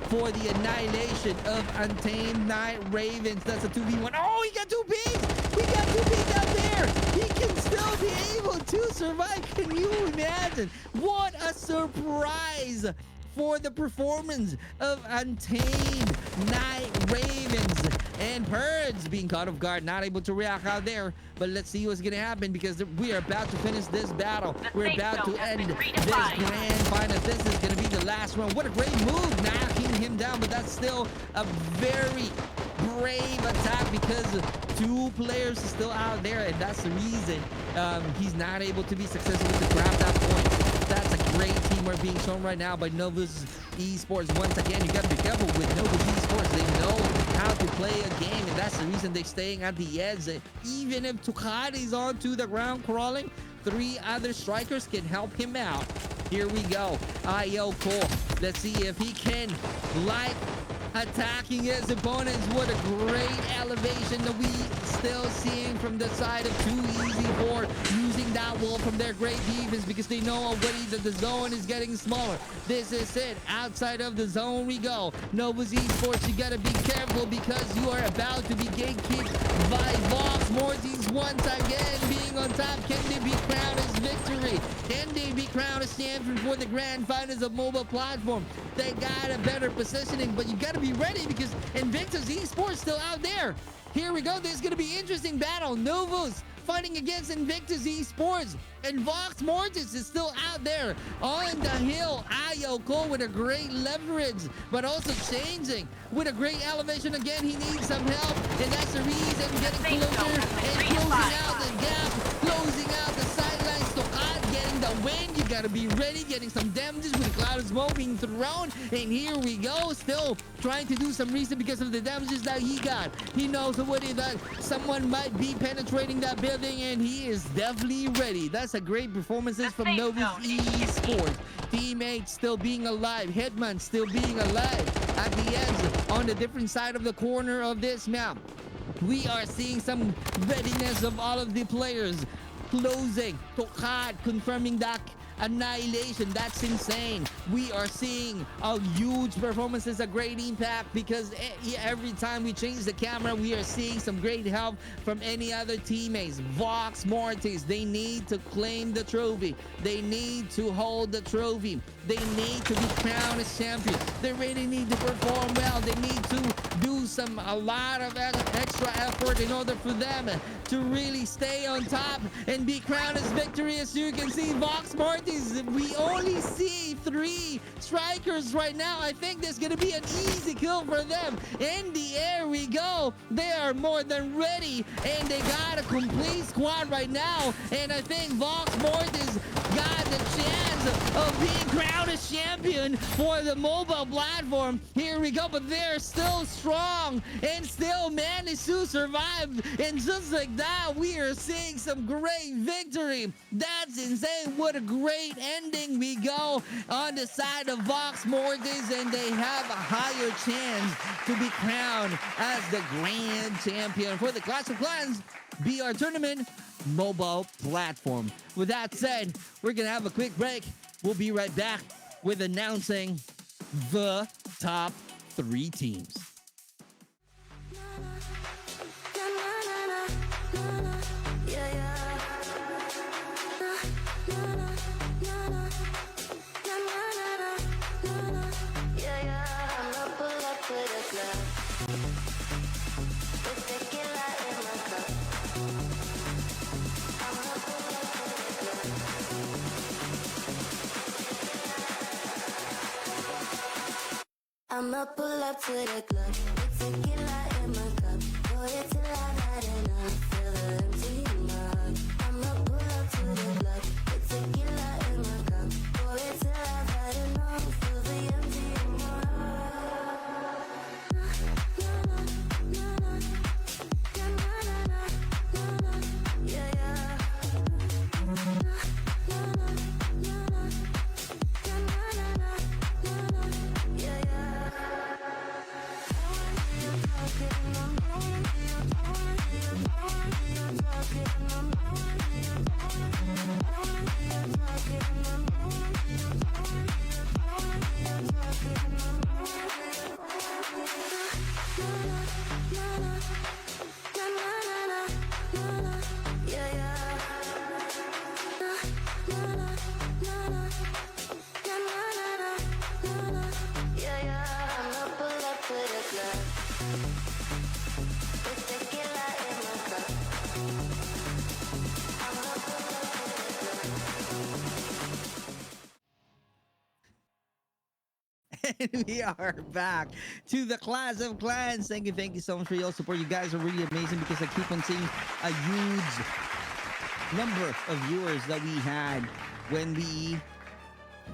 S3: for the annihilation of Untamed Night Ravens. That's a 2v1. Oh, he got 2 pigs! He got 2 pigs out there! He can still be able to survive. Can you imagine? What a surprise for the performance of Untamed Night Ravens. And Purge being caught off guard, not able to react out there. But let's see what's going to happen, because we are about to finish this battle. We're about to end this grand final. This is going to be the last one. What a great move, knocking him down. But that's still a very brave attack, because 2 players are still out there. And that's the reason he's not able to be successful to grab that point. That's a great teamwork being shown right now by Novus Esports. Once again, you got to be careful with Novus Esports. They know how to play a game, and that's the reason they're staying at the edge. Even if Tukadi's onto the ground crawling, 3 other strikers can help him out. Here we go. IO Cole. Let's see if he can attacking his opponents. What a great elevation that we still seeing from the side of 2EZ4, using that wall from their great defense, because they know already that the zone is getting smaller. This is it. Outside of the zone we go. Novus Esports, you gotta be careful, because you are about to be gatekeeped by Vox Mortis once again being on top. Can they be crowned as victory? Can they be crowned as champion for the grand finals of mobile platform? They got a better positioning, but you gotta be ready, because Invictus Esports still out there. Here we go. This is going to be interesting battle. Novus fighting against Invictus Esports, and Vox Mortis is still out there on the hill. Ayoko with a great leverage, but also changing with a great elevation. Again, he needs some help, and that's the reason getting closer and closing out the gap, closing out the sidelines. Stokad getting the win. You got to be ready, getting some damages with the cloud of smoke being thrown. And here we go, still trying to do some reason because of the damages that he got. He knows already that someone might be penetrating that building, and he is definitely ready. That's a great performances from Novus Esports. Teammates still being alive. Hitman still being alive at the edge on the different side of the corner of this map. We are seeing some readiness of all of the players. Closing. Tokad confirming that annihilation. That's insane. We are seeing a huge performances, a great impact, because every time we change the camera, we are seeing some great help from any other teammates. Vox Mortis, they need to claim the trophy. They need to hold the trophy. They need to be crowned as champions. They really need to perform well. They need to do a lot of extra effort in order for them to really stay on top and be crowned as victory. As you can see, Vox Mortis, we only see 3 strikers right now. I think there's gonna be an easy kill for them. In the air we go. They are more than ready, and they got a complete squad right now. And I think Vox Mortis got the chance of being crowned as champion for the mobile platform. Here we go, but they're still strong and still managed to survive. And just like that, we are seeing some great victory. That's insane. What a great ending we go on the side of Vox Mortis, and they have a higher chance to be crowned as the grand champion for the Clash of Clans BR Tournament mobile platform. With that said, we're gonna have a quick break. We'll be right back with announcing the top 3 teams.
S4: With tequila in my cup. I'ma pull up to the club with tequila in my cup. Pour it till I've had enough. Feel the empty in my heart. I'ma pull up to the club with tequila in my cup. Pour it till I've had enough. Feel the empty in my heart. Na na na na na na na na na na. Yeah yeah. Na na na na na na na na na. Yeah yeah. I'ma pull up to the club with tequila in my cup. I'ma pull up to the club.
S3: And we are back to the Clash of Clans. Thank you so much for your support. You guys are really amazing because I keep on seeing a huge number of viewers that we had when we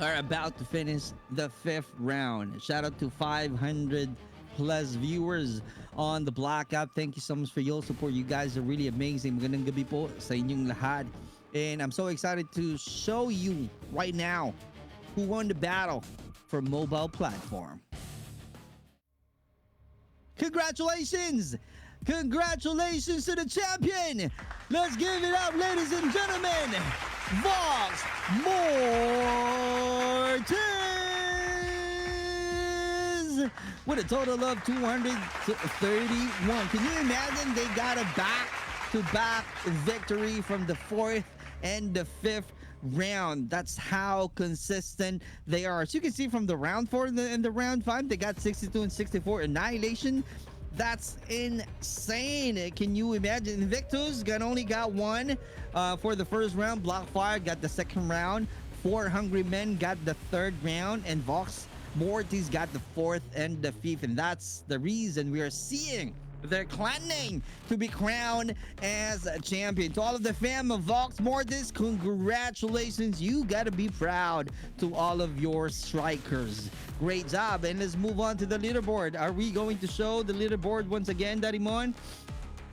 S3: are about to finish the 5th round. Shout out to 500 plus viewers on the Black App. Thank you so much for your support. You guys are really amazing. Magandang gabi po sa inyong lahat. And I'm so excited to show you right now who won the battle for mobile platform. Congratulations! Congratulations to the champion! Let's give it up, ladies and gentlemen! Vox Mortis! With a total of 231. Can you imagine they got a back-to-back victory from the 4th and the 5th round? That's how consistent they are. As you can see from the round 4 and the round 5, they got 62 and 64 annihilation. That's insane. Can you imagine? Invictus only got one for the first round. Blockfire got the second round. 4 Hungry Men got the third round. And Vox Mortis got the 4th and the 5th. And that's the reason we are seeing their clan name to be crowned as a champion. To all of the fam of Vox Mortis, congratulations. You gotta be proud to all of your strikers. Great job. And let's move on to the leaderboard. Are we going to show the leaderboard once again, Darimon?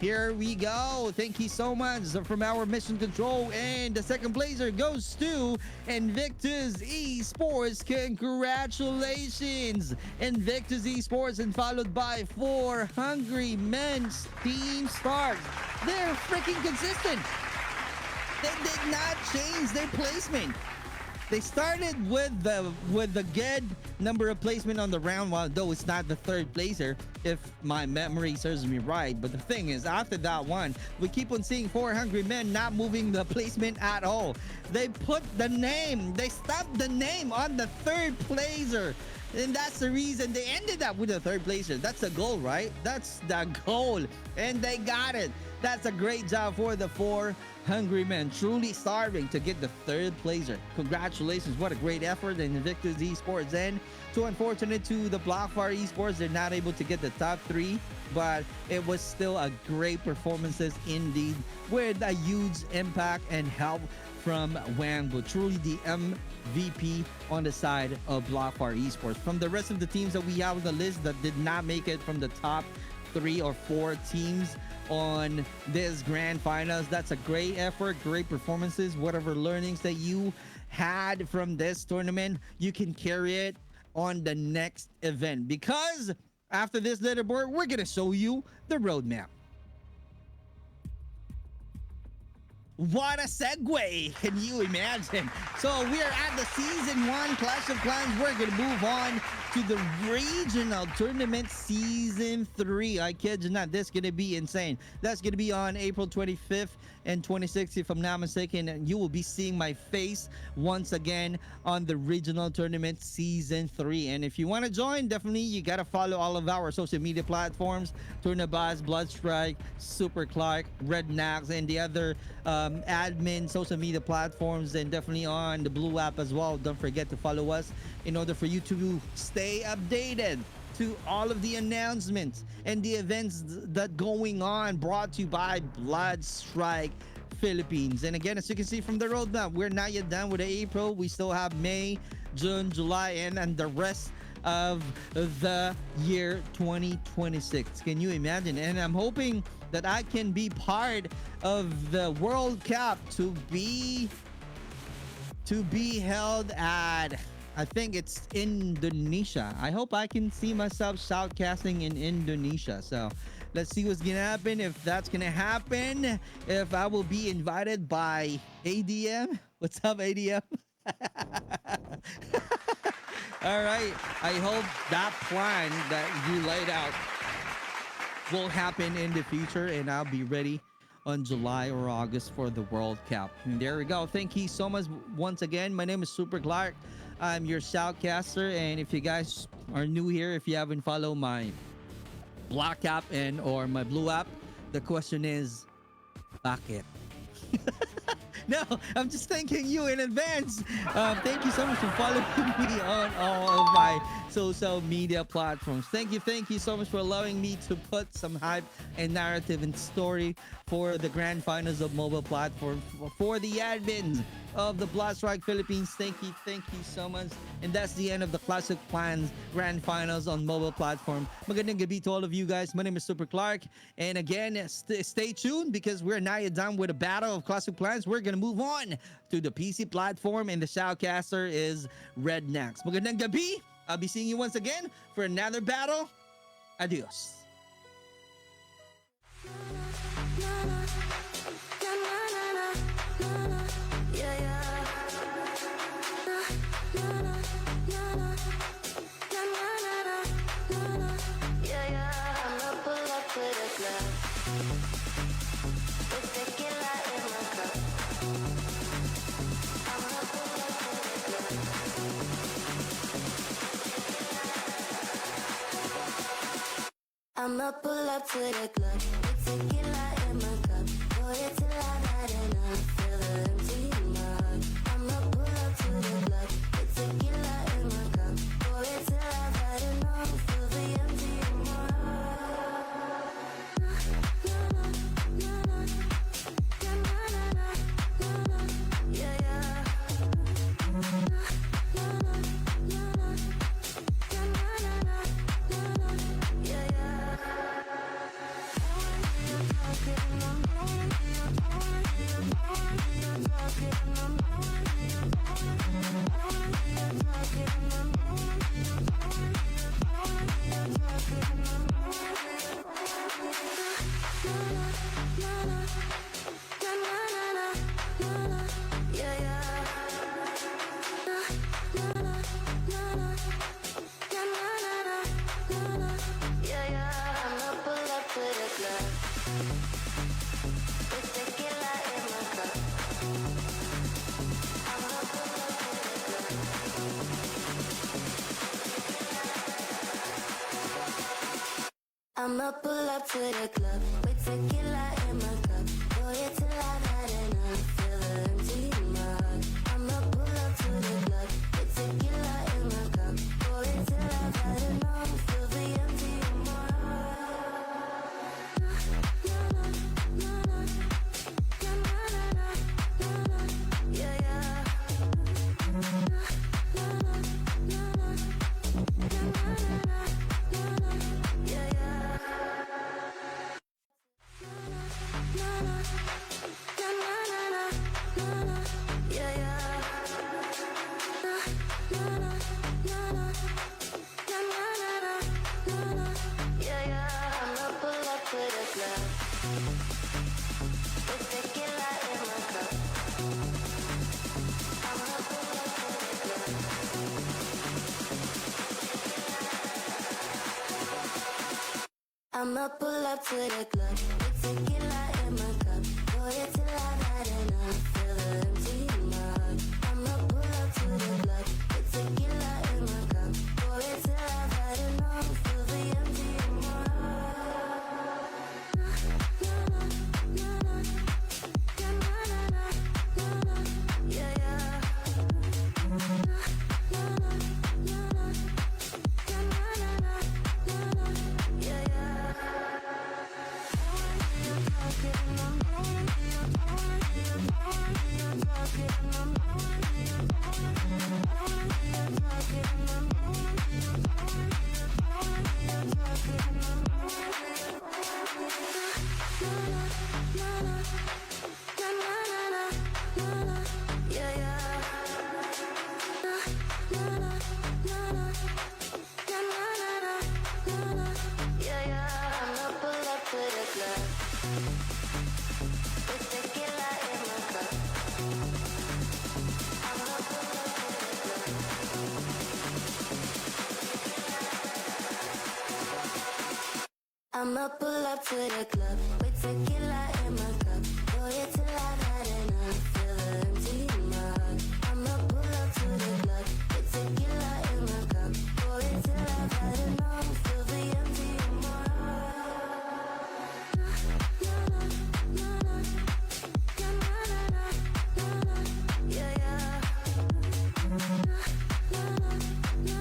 S3: Here we go. Thank you so much from our mission control. And the second placer goes to Invictus Esports. Congratulations, Invictus Esports, and followed by 4 Hungry Men's Team Stars. They're freaking consistent. They did not change their placement. They started with the good number of placement on the round one, though it's not the third placer, if my memory serves me right. But the thing is, after that one, we keep on seeing 4 Hungry Men not moving the placement at all. They put the name, they stamped the name on the third placer. And that's the reason they ended up with the third placer. That's the goal, right? That's the goal. And they got it. That's a great job for the 4 Hungry Men, truly starving to get the third placer. Congratulations. What a great effort in Invictus Esports. And too unfortunate to the Blockfire Esports, they're not able to get the top 3, but it was still a great performances indeed, with a huge impact and help from Wangbo. Truly the MVP on the side of Blockfire Esports. From the rest of the teams that we have on the list that did not make it from the top 3 or 4 teams on this grand finals, that's a great effort, great performances. Whatever learnings that you had from this tournament, you can carry it on the next event, because after this leaderboard, we're gonna show you the roadmap. What a segue, can you imagine? So we are at the Season 1 Clash of Clans. We're going to move on to the Regional Tournament Season 3. I kid you not, this is going to be insane. That's going to be on April 25th and 26th, if I'm not mistaken. And you will be seeing my face once again on the Regional Tournament Season 3. And if you want to join, definitely you got to follow all of our social media platforms. Tournabas, Bloodstrike, Super Clark, Red Nax, and the other admin social media platforms, and definitely on the Blue app as well. Don't forget to follow us in order for you to stay updated to all of the announcements and the events that going on, brought to you by Blood Strike Philippines. And again, as you can see from the roadmap, we're not yet done with April. We still have May, June, July, and the rest of the year 2026. Can you imagine? And I'm hoping that I can be part of the World Cup to be held at, I think it's Indonesia. I hope I can see myself shoutcasting in Indonesia. So let's see what's gonna happen, if that's gonna happen, if I will be invited by ADM. What's up, ADM? All right. I hope that plan that you laid out will happen in the future, and I'll be ready on July or August for the World Cup. And there we go. Thank you so much once again. My name is Super Clark. I'm your shoutcaster, and if you guys are new here, if you haven't followed my black app and or my blue app, the question is, bakit? No, I'm just thanking you in advance. Thank you so much for following me on all of my social media platforms. Thank you so much for allowing me to put some hype and narrative and story for the grand finals of mobile platform, for the admins of the Blood Strike Philippines. Thank you so much. And that's the end of the Clash of Clans grand finals on mobile platform. Magandang gabi to all of you guys. My name is Super Clark, and again, stay tuned because we're now done with the battle of Clash of Clans. We're gonna move on to the PC platform, and the shoutcaster is Red Nax. Magandang gabi. I'll be seeing you once again for another battle. Adios.
S4: I'ma pull up to the club with tequila in my cup. Pour it till I've had enough. Feel the empty in my heart. I'ma pull up to the club with tequila in my cup. Pour it till I've had enough. Feel the empty in my heart. Yeah, yeah. I'ma pull up to the club with tequila in my cup. Pour it till I've had enough. Feel the empty in my heart. I'ma pull up to the club with tequila in my cup. Pour it till I've had enough. Feel the empty in my heart. Yeah, yeah. I'ma pull up to the club with tequila in my cup. Pour it till I've had enough. Feel the empty in my heart. I'ma pull up to the club with tequila in my cup. Pour it till I've had enough. Feel the empty in my heart. Yeah, yeah. I'ma pull up to the club with tequila in my cup. Pour it till I've had enough. Feel the empty in my heart. I'ma pull up to the club with tequila in my cup. Pour it till I've had enough. Feel the empty in my heart. Na na na na na na na na na yeah yeah. Na na na na na na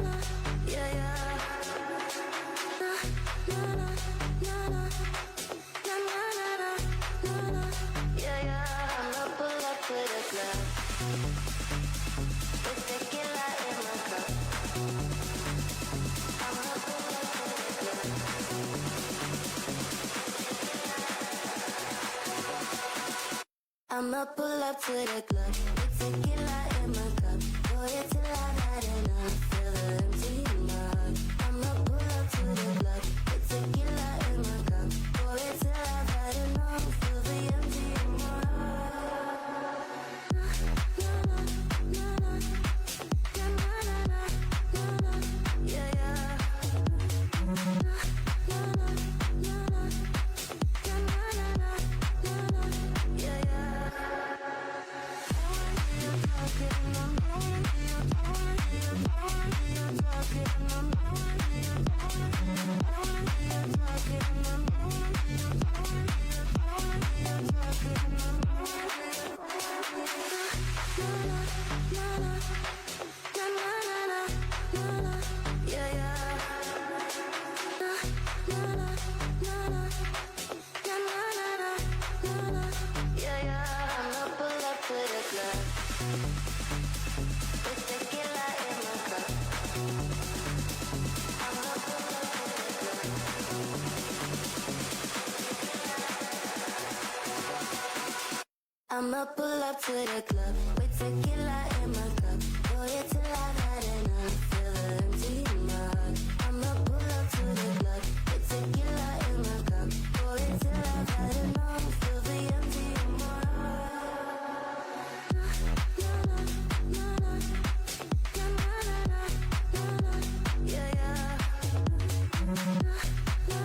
S4: na yeah yeah. I'ma pull up to the club with tequila in my cup. Pour it till I've had enough. Feel the empty in my heart. I'ma pull up to the club with tequila in my cup. Pour it till I've had enough. Feel the empty in my heart. Na na na na na na na na na yeah yeah. Na na na na na na yeah yeah. I'ma pull up to the club with tequila in my cup. Pour it till I've had enough. Feel the empty in my heart. I'ma pull up to the club with tequila in my cup. Pour it till I've had enough. Feel the empty in my heart. Na na na na na na na na yeah yeah. Na na na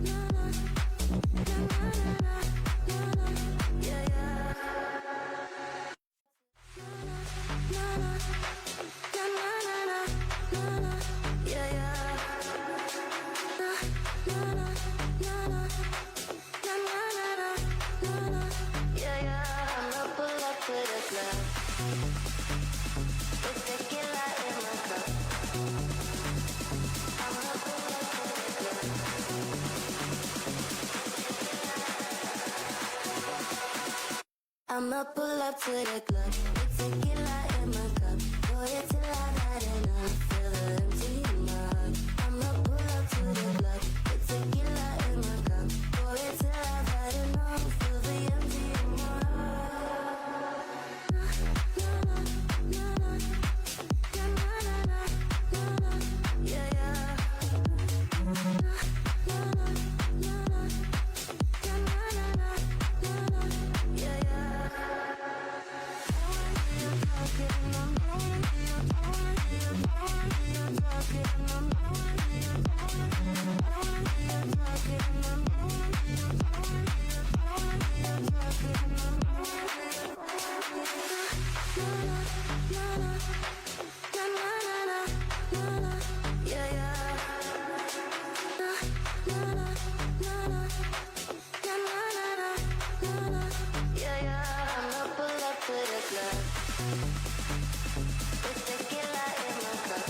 S4: na na na yeah yeah. I'ma pull up to the club with tequila in my cup. Pour it till I've had enough. Feel the empty in my heart. I'ma pull up to the club with tequila in my cup. Pour it till I've had enough. Feel the empty in my heart. Na na na na na na na yeah yeah. Na na na na na yeah yeah. I'ma pull up to the club with tequila in my cup.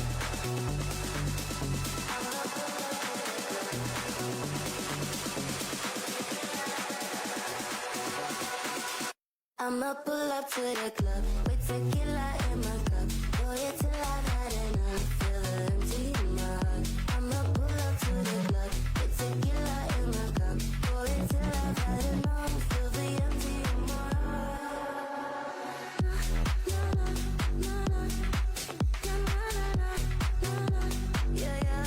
S4: I'ma pull up to the club with tequila in my cup. Boy, it till I've had enough. Feel the empty in my heart. I'ma pull up to the club with tequila in my cup. Boy, it till I've had enough. Feel the empty in my heart. Yeah, yeah. Yeah, yeah.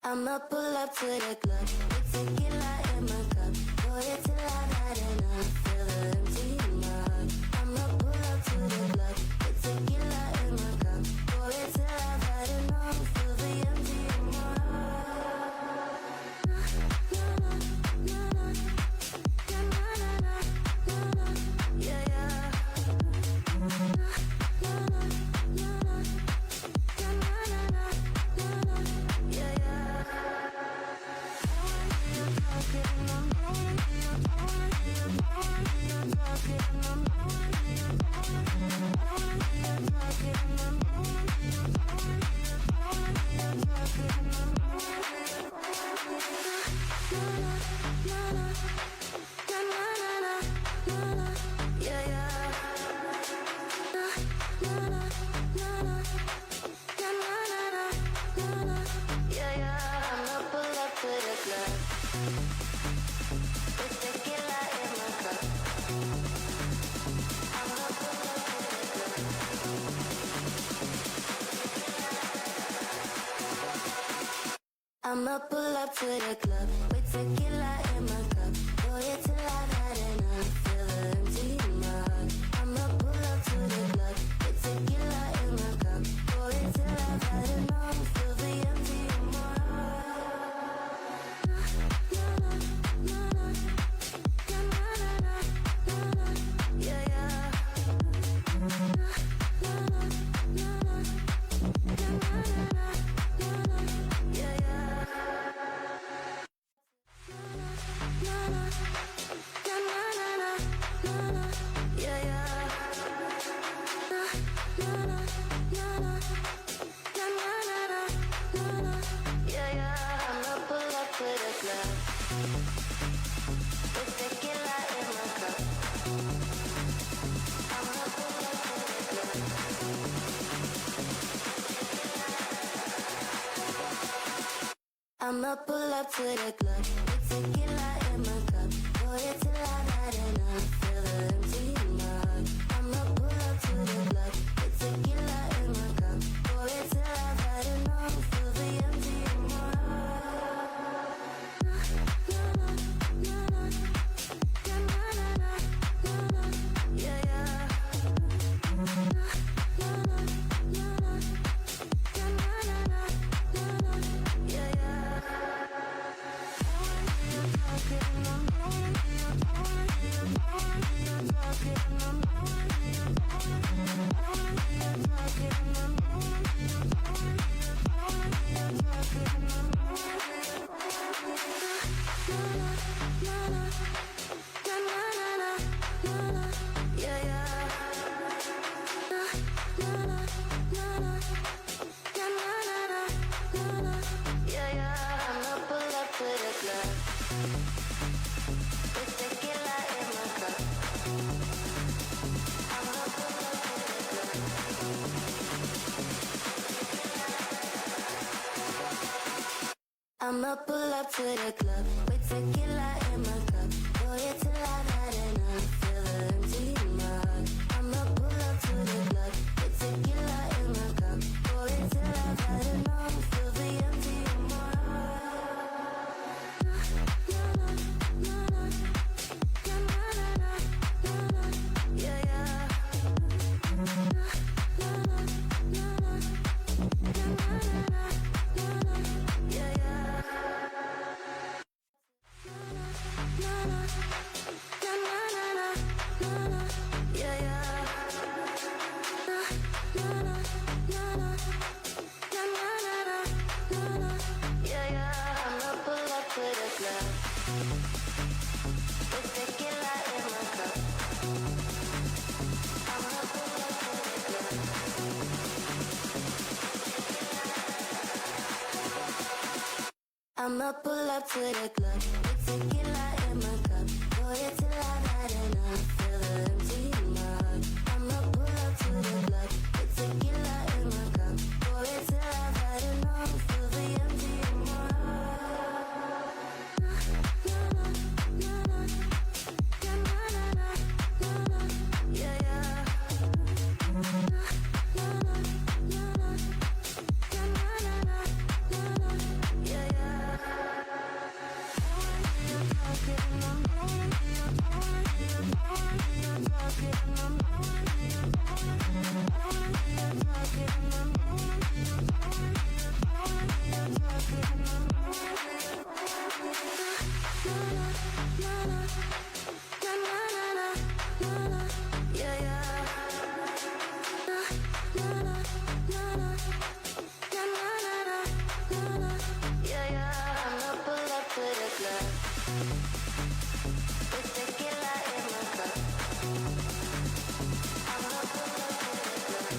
S4: I'ma pull up to the club with tequila in my cup. Boy, it till I've had enough. Feel the empty in my heart. I'ma pull up to the club with tequila in my cup. Boy, it till I've had enough. Feel the empty in my heart. Yeah, yeah. Yeah, yeah. Yeah, yeah, I'ma pull up to the club with tequila in my cup. I'ma pull up to the club. I'ma pull up to the club with tequila in my cup. Boy, it till I've had enough. Feel the empty in my heart. I'ma pull up to the club with tequila in my cup. Boy, it till I've had enough. Feel the empty in my heart. Yeah, yeah. Yeah, yeah. Yeah, yeah, I'ma pull up to the club with tequila in my cup. I'ma pull up to the club. I'ma pull up to the club with tequila in my cup. Boy, it till I've had enough. Feel the empty in my heart. I'ma pull up to the club with tequila in my cup. Boy, it till I've had enough. Feel the empty in my heart. Yeah, yeah. Yeah, yeah. Yeah, yeah, I'ma pull up to the club with tequila in my cup. I'ma pull up to the club. I'ma pull up to the club with tequila in my cup. Boy, it till I've had enough. Feel the empty in my heart. I'ma pull up to the club with tequila in my cup. Boy, it till I've had enough. Feel the empty in my heart. Yeah, yeah. Yeah, yeah. I'ma pull up to the club with tequila in my cup. I'ma pull up to the club. I'ma pull up to the club with tequila in my cup. Pour it till I've had enough. Feel the empty in my heart. I'ma pull up to the club with tequila in my cup. Pour it till I've had enough. Feel the empty in my I'ma pull up to the club with tequila in my cup. I'ma pull up to the club.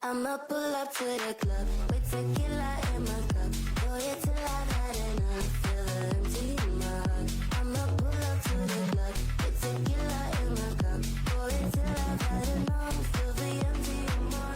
S4: I'ma pull up to the club with tequila in my cup. Pour it till I've had enough. Feel the empty in my heart. I'ma pull up to the club with tequila in my cup. Pour it till I've had enough. Feel the empty in my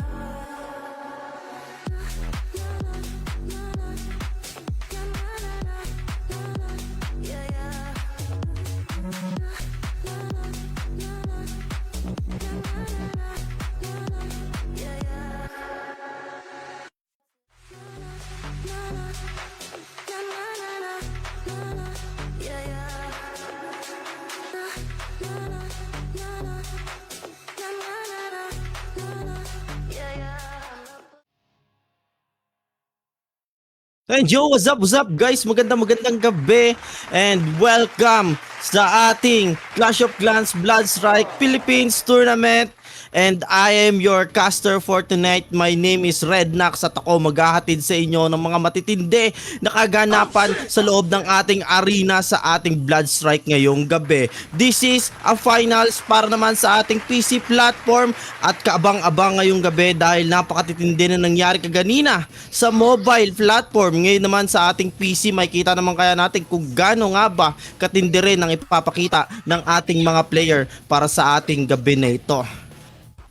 S6: And yo, what's up guys? Magandang gabi and welcome sa ating Clash of Clans Blood Strike Philippines Tournament. And I am your caster for tonight. My name is Rednax at ako maghahatid sa inyo ng mga matitindi na kaganapan sa loob ng ating arena sa ating Blood Strike ngayong gabi. This is a finals para naman sa ating PC platform at kaabang-abang ngayong gabi dahil napakatitindi na nangyari kaganina sa mobile platform. Ngayon naman sa ating PC, makikita naman kaya natin kung gaano nga ba katindi rin ang ipapakita ng ating mga player para sa ating gabi na ito.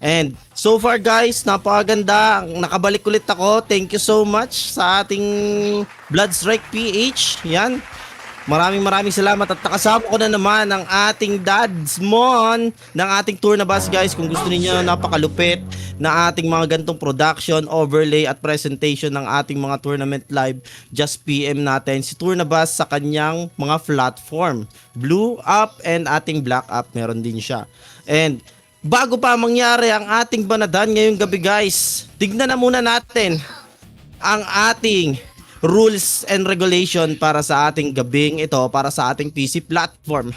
S6: And so far guys, napakaganda. Nakabalik ulit ako. Thank you so much sa ating Blood Strike PH. Yan. Maraming salamat at nakasama ko na naman ang ating Dadsmon ng ating tour na bus guys. Kung gusto niyo napakalupit na ating mga gantong production, overlay at presentation ng ating mga tournament live, just PM natin si Tour na Bus sa kanyang mga platform. Blue up and ating black up, meron din siya. And bago pa mangyari ang ating banadan ngayong gabi guys, tignan na muna natin ang ating rules and regulation para sa ating gabing ito, para sa ating PC platform.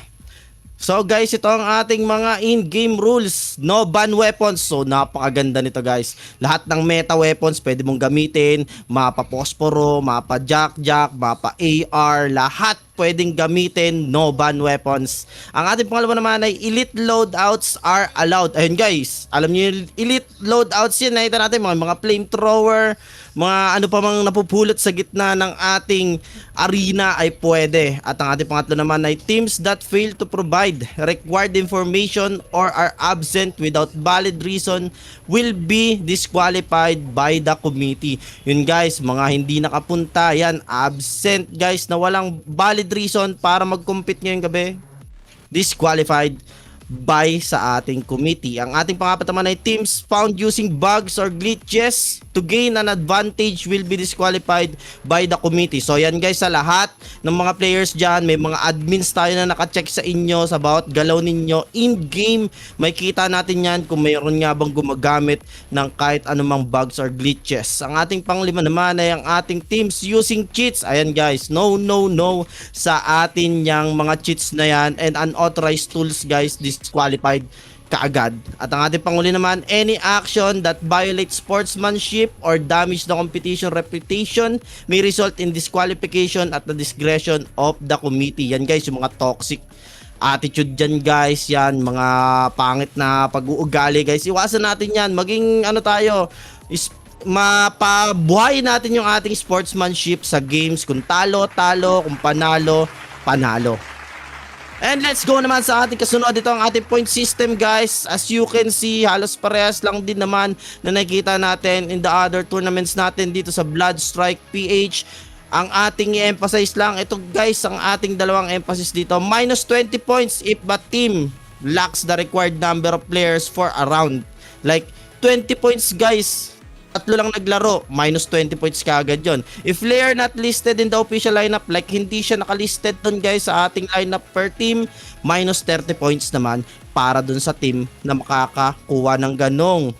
S6: So guys, ito ang ating mga in-game rules. No ban weapons. So napakaganda nito guys. Lahat ng meta weapons pwede mong gamitin. Mapa Posporo, mapa Jack, mapa AR, lahat pwedeng gamitin. No ban weapons. Ang ating pangalawa naman ay elite loadouts are allowed. Ayun guys, alam niyo yung elite loadouts yan. Nakita natin mga flamethrower, mga ano pa mang napupulot sa gitna ng ating arena ay pwede. At ang ating pangatlo naman ay teams that fail to provide required information or are absent without valid reason will be disqualified by the committee. Yun guys, mga hindi nakapunta, yan, absent guys, na walang valid reason para mag-compete ngayong gabi, disqualified by sa ating committee. Ang ating pangapat naman ay teams found using bugs or glitches to gain an advantage will be disqualified by the committee. So yan guys, sa lahat ng mga players dyan, may mga admins tayo na nakacheck sa inyo sa bawat galaw ninyo in-game. May kita natin yan kung mayroon nga bang gumagamit ng kahit anumang bugs or glitches. Ang ating panglima naman ay ang ating teams using cheats. Ayan guys, no sa atin yang mga cheats na yan, and unauthorized tools guys, disqualified kaagad. At ang ating panguli naman, any action that violates sportsmanship or damage the competition reputation may result in disqualification at the discretion of the committee. Yan guys, yung mga toxic attitude dyan guys, yan mga pangit na pag-uugali guys, iwasan natin yan. Maging ano tayo, mapabuhay natin yung ating sportsmanship sa games. Kung talo, kung panalo. And let's go naman sa ating kasunod. Ito ang ating point system guys. As you can see, halos parehas lang din naman na nakikita natin in the other tournaments natin dito sa Blood Strike PH. Ang ating i-emphasize lang, ito guys, ang ating dalawang emphasis dito, minus 20 points if the team lacks the required number of players for a round. Like 20 points guys, tatlo lang naglaro, minus 20 points kaagad yon. If player not listed in the official lineup, like hindi siya nakalisted dun guys sa ating lineup per team, minus 30 points naman para dun sa team na makakakuha ng ganong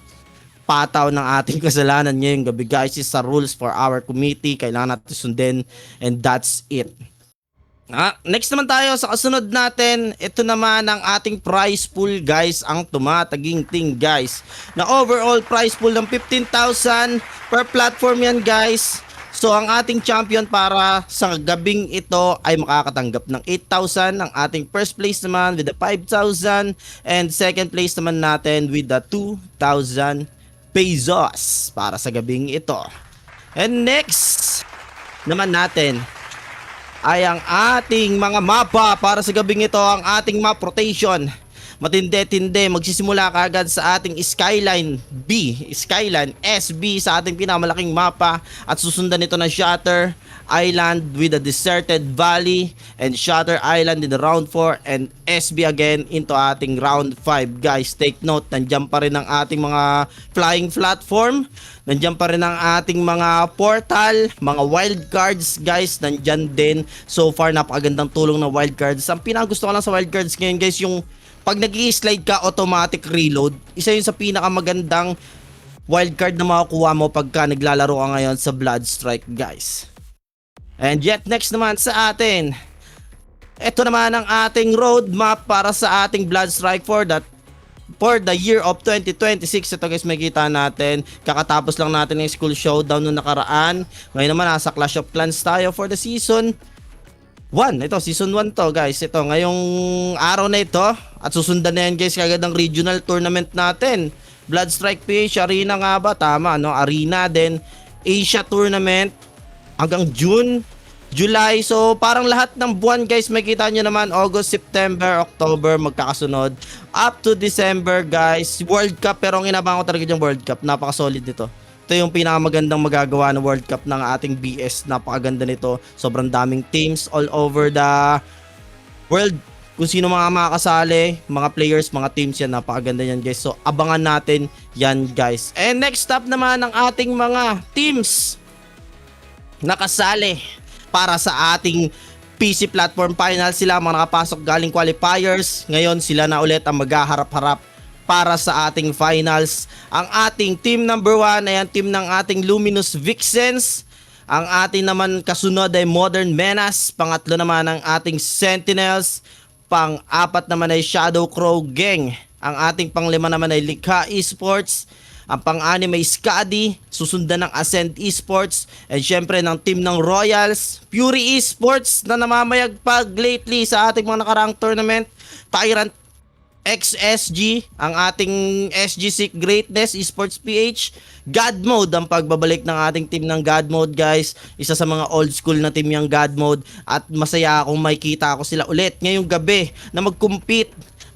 S6: pataw ng ating kasalanan ngayong gabi guys. Is sa rules for our committee, kailangan natin sundin, and that's it. Next naman tayo sa kasunod natin. Ito naman ang ating prize pool guys, ang tumataginting guys, na overall prize pool ng 15,000 per platform yan guys. So ang ating champion para sa gabing ito ay makakatanggap ng 8,000. Ang ating first place naman with the 5,000, and second place naman natin with the 2,000 pesos para sa gabing ito. And next naman natin ay ang ating mga mapa para sa gabing ito, ang ating map rotation. Matindi-tindi, magsisimula kaagad sa ating Skyline SB sa ating pinakamalaking mapa, at susundan nito ng Shatter Island with a deserted valley, and Shatter Island in the round 4, and SB again into ating round 5 guys. Take note, nandiyan pa rin ang ating mga flying platform, nandiyan pa rin ang ating mga portal, mga wildcards guys, nandiyan din. So far napakagandang tulong ng wildcards. Ang pinagusto ko lang sa wildcards ngayon guys, yung pag nag-i-slide ka, automatic reload. Isa yun sa pinakamagandang wildcard na makukuha mo pagka naglalaro ka ngayon sa Blood Strike guys. And yet next naman sa atin, ito naman ang ating roadmap para sa ating Blood Strike for the year of 2026. Ito guys, makikita natin, kakatapos lang natin ng school showdown noong nakaraan. Ngayon naman nasa Clash of Clans tayo for the season 1. Ito, season 1 to guys. Ito, ngayong araw na ito, at susundan na yan guys kagad ang regional tournament natin. Blood Strike PH Arena nga ba? Tama, no? Arena, then Asia tournament hanggang June, July. So parang lahat ng buwan guys, makita nyo naman, August, September, October, magkakasunod up to December guys. World Cup, pero ang inabangan ko talaga yung World Cup, napaka-solid nito. Ito yung pinakamagandang magagawa ng World Cup ng ating BS. Napakaganda nito. Sobrang daming teams all over the world. Kung sino mga makakasali, mga players, mga teams yan. Napakaganda yan guys. So abangan natin yan guys. And next up naman ang ating mga teams nakasali para sa ating PC Platform Final. Sila mga nakapasok galing qualifiers. Ngayon sila na ulit ang maghaharap-harap para sa ating finals. Ang ating team number 1 ay ang team ng ating Luminous Vixens. Ang ating naman kasunod ay Modern Menace. Pangatlo naman ang ating Sentinels. Pang-apat naman ay Shadow Crow Gang. Ang ating panglima naman ay Likha Esports. Ang pang-anim ay Skadi, susundan ng Ascent Esports, and syempre ng team ng Royals, Fury Esports na namamayagpag lately sa ating mga nakaraang tournament, Tyrant XSG, ang ating SG Greatness Esports PH, God Mode, ang pagbabalik ng ating team ng God Mode guys. Isa sa mga old school na team yung God Mode, at masaya akong makikita ko sila ulit ngayong gabi na mag-compete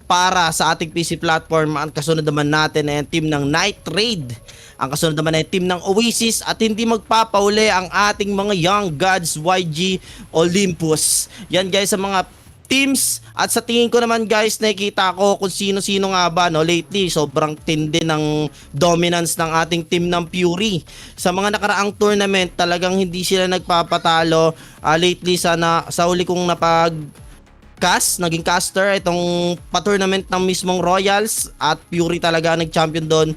S6: para sa ating PC platform. Ang kasunod naman natin ay ang team ng Night Raid. Ang kasunod naman ay team ng Oasis, at hindi magpapauli ang ating mga Young Gods YG Olympus. Yan guys, sa mga teams. At sa tingin ko naman guys, nakikita ko kung sino-sino nga ba no, lately sobrang tindi ng dominance ng ating team ng Fury. Sa mga nakaraang tournament talagang hindi sila nagpapatalo. Lately sa huli kong naging caster itong pa-tournament ng mismong Royals at Fury talaga nag-champion doon.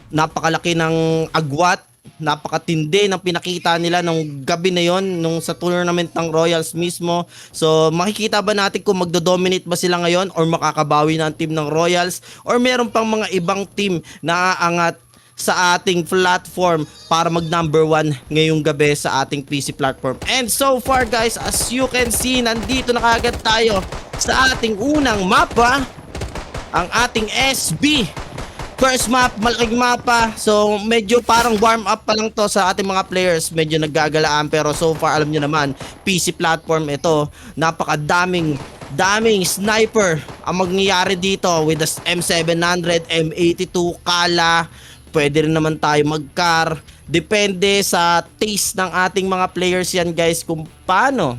S6: Napakalaki ng agwat, napakatindi ng pinakita nila nung gabi na yon nung sa tournament ng Royals mismo. So makikita ba natin kung magdo-dominate ba sila ngayon or makakabawi na ang team ng Royals or meron pang mga ibang team na aangat sa ating platform para mag number 1 ngayong gabi sa ating PC platform. And so far guys, as you can see, nandito na kaagad tayo sa ating unang mapa, ang ating SB. First map, malaking mapa. So medyo parang warm up pa lang to sa ating mga players. Medyo naggagalaan pero so far alam nyo naman, PC platform ito. Napakadaming sniper ang mangyayari dito with the M700, M82, Kala. Pwede rin naman tayo mag-car. Depende sa taste ng ating mga players yan guys kung paano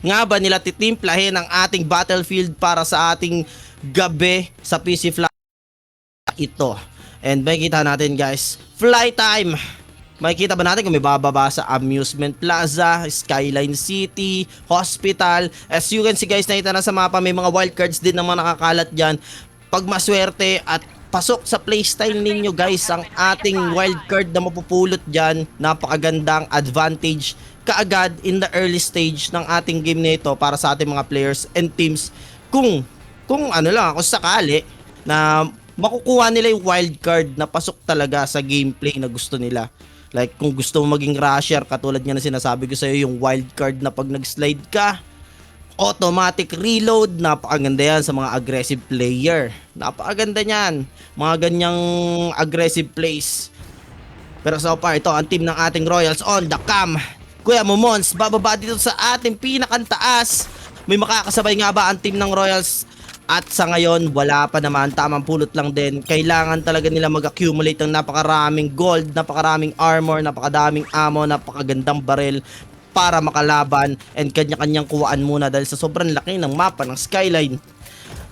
S6: nga ba nila titimplahin ang ating battlefield para sa ating gabi sa PC flat ito. And makikita natin guys, fly time. Makikita ba natin kung may bababa sa Amusement Plaza, Skyline City, Hospital. As you can see guys, nakita na sa mapa, may mga wildcards din naman nakakalat dyan. Pag maswerte at pasok sa playstyle ninyo guys ang ating wildcard na mapupulot dyan, napakagandang advantage kaagad in the early stage ng ating game nito para sa ating mga players and teams kung sakali na makukuha nila yung wildcard na pasok talaga sa gameplay na gusto nila. Like kung gusto mo maging rusher, katulad nga na sinasabi ko sa'yo, yung wildcard na pag nag-slide ka, automatic reload, napakaganda yan sa mga aggressive player. Napakaganda niyan, mga ganyang aggressive plays. Pero so far, ito ang team ng ating Royals on the cam. Kuya Momons, bababa dito sa ating pinakantaas. May makakasabay nga ba ang team ng Royals? At sa ngayon, wala pa naman, tamang pulot lang din. Kailangan talaga nila mag-accumulate ng napakaraming gold, napakaraming armor, napakadaming ammo, napakagandang baril para makalaban and kanya-kanyang kuwaan muna dahil sa sobrang laki ng mapa ng Skyline.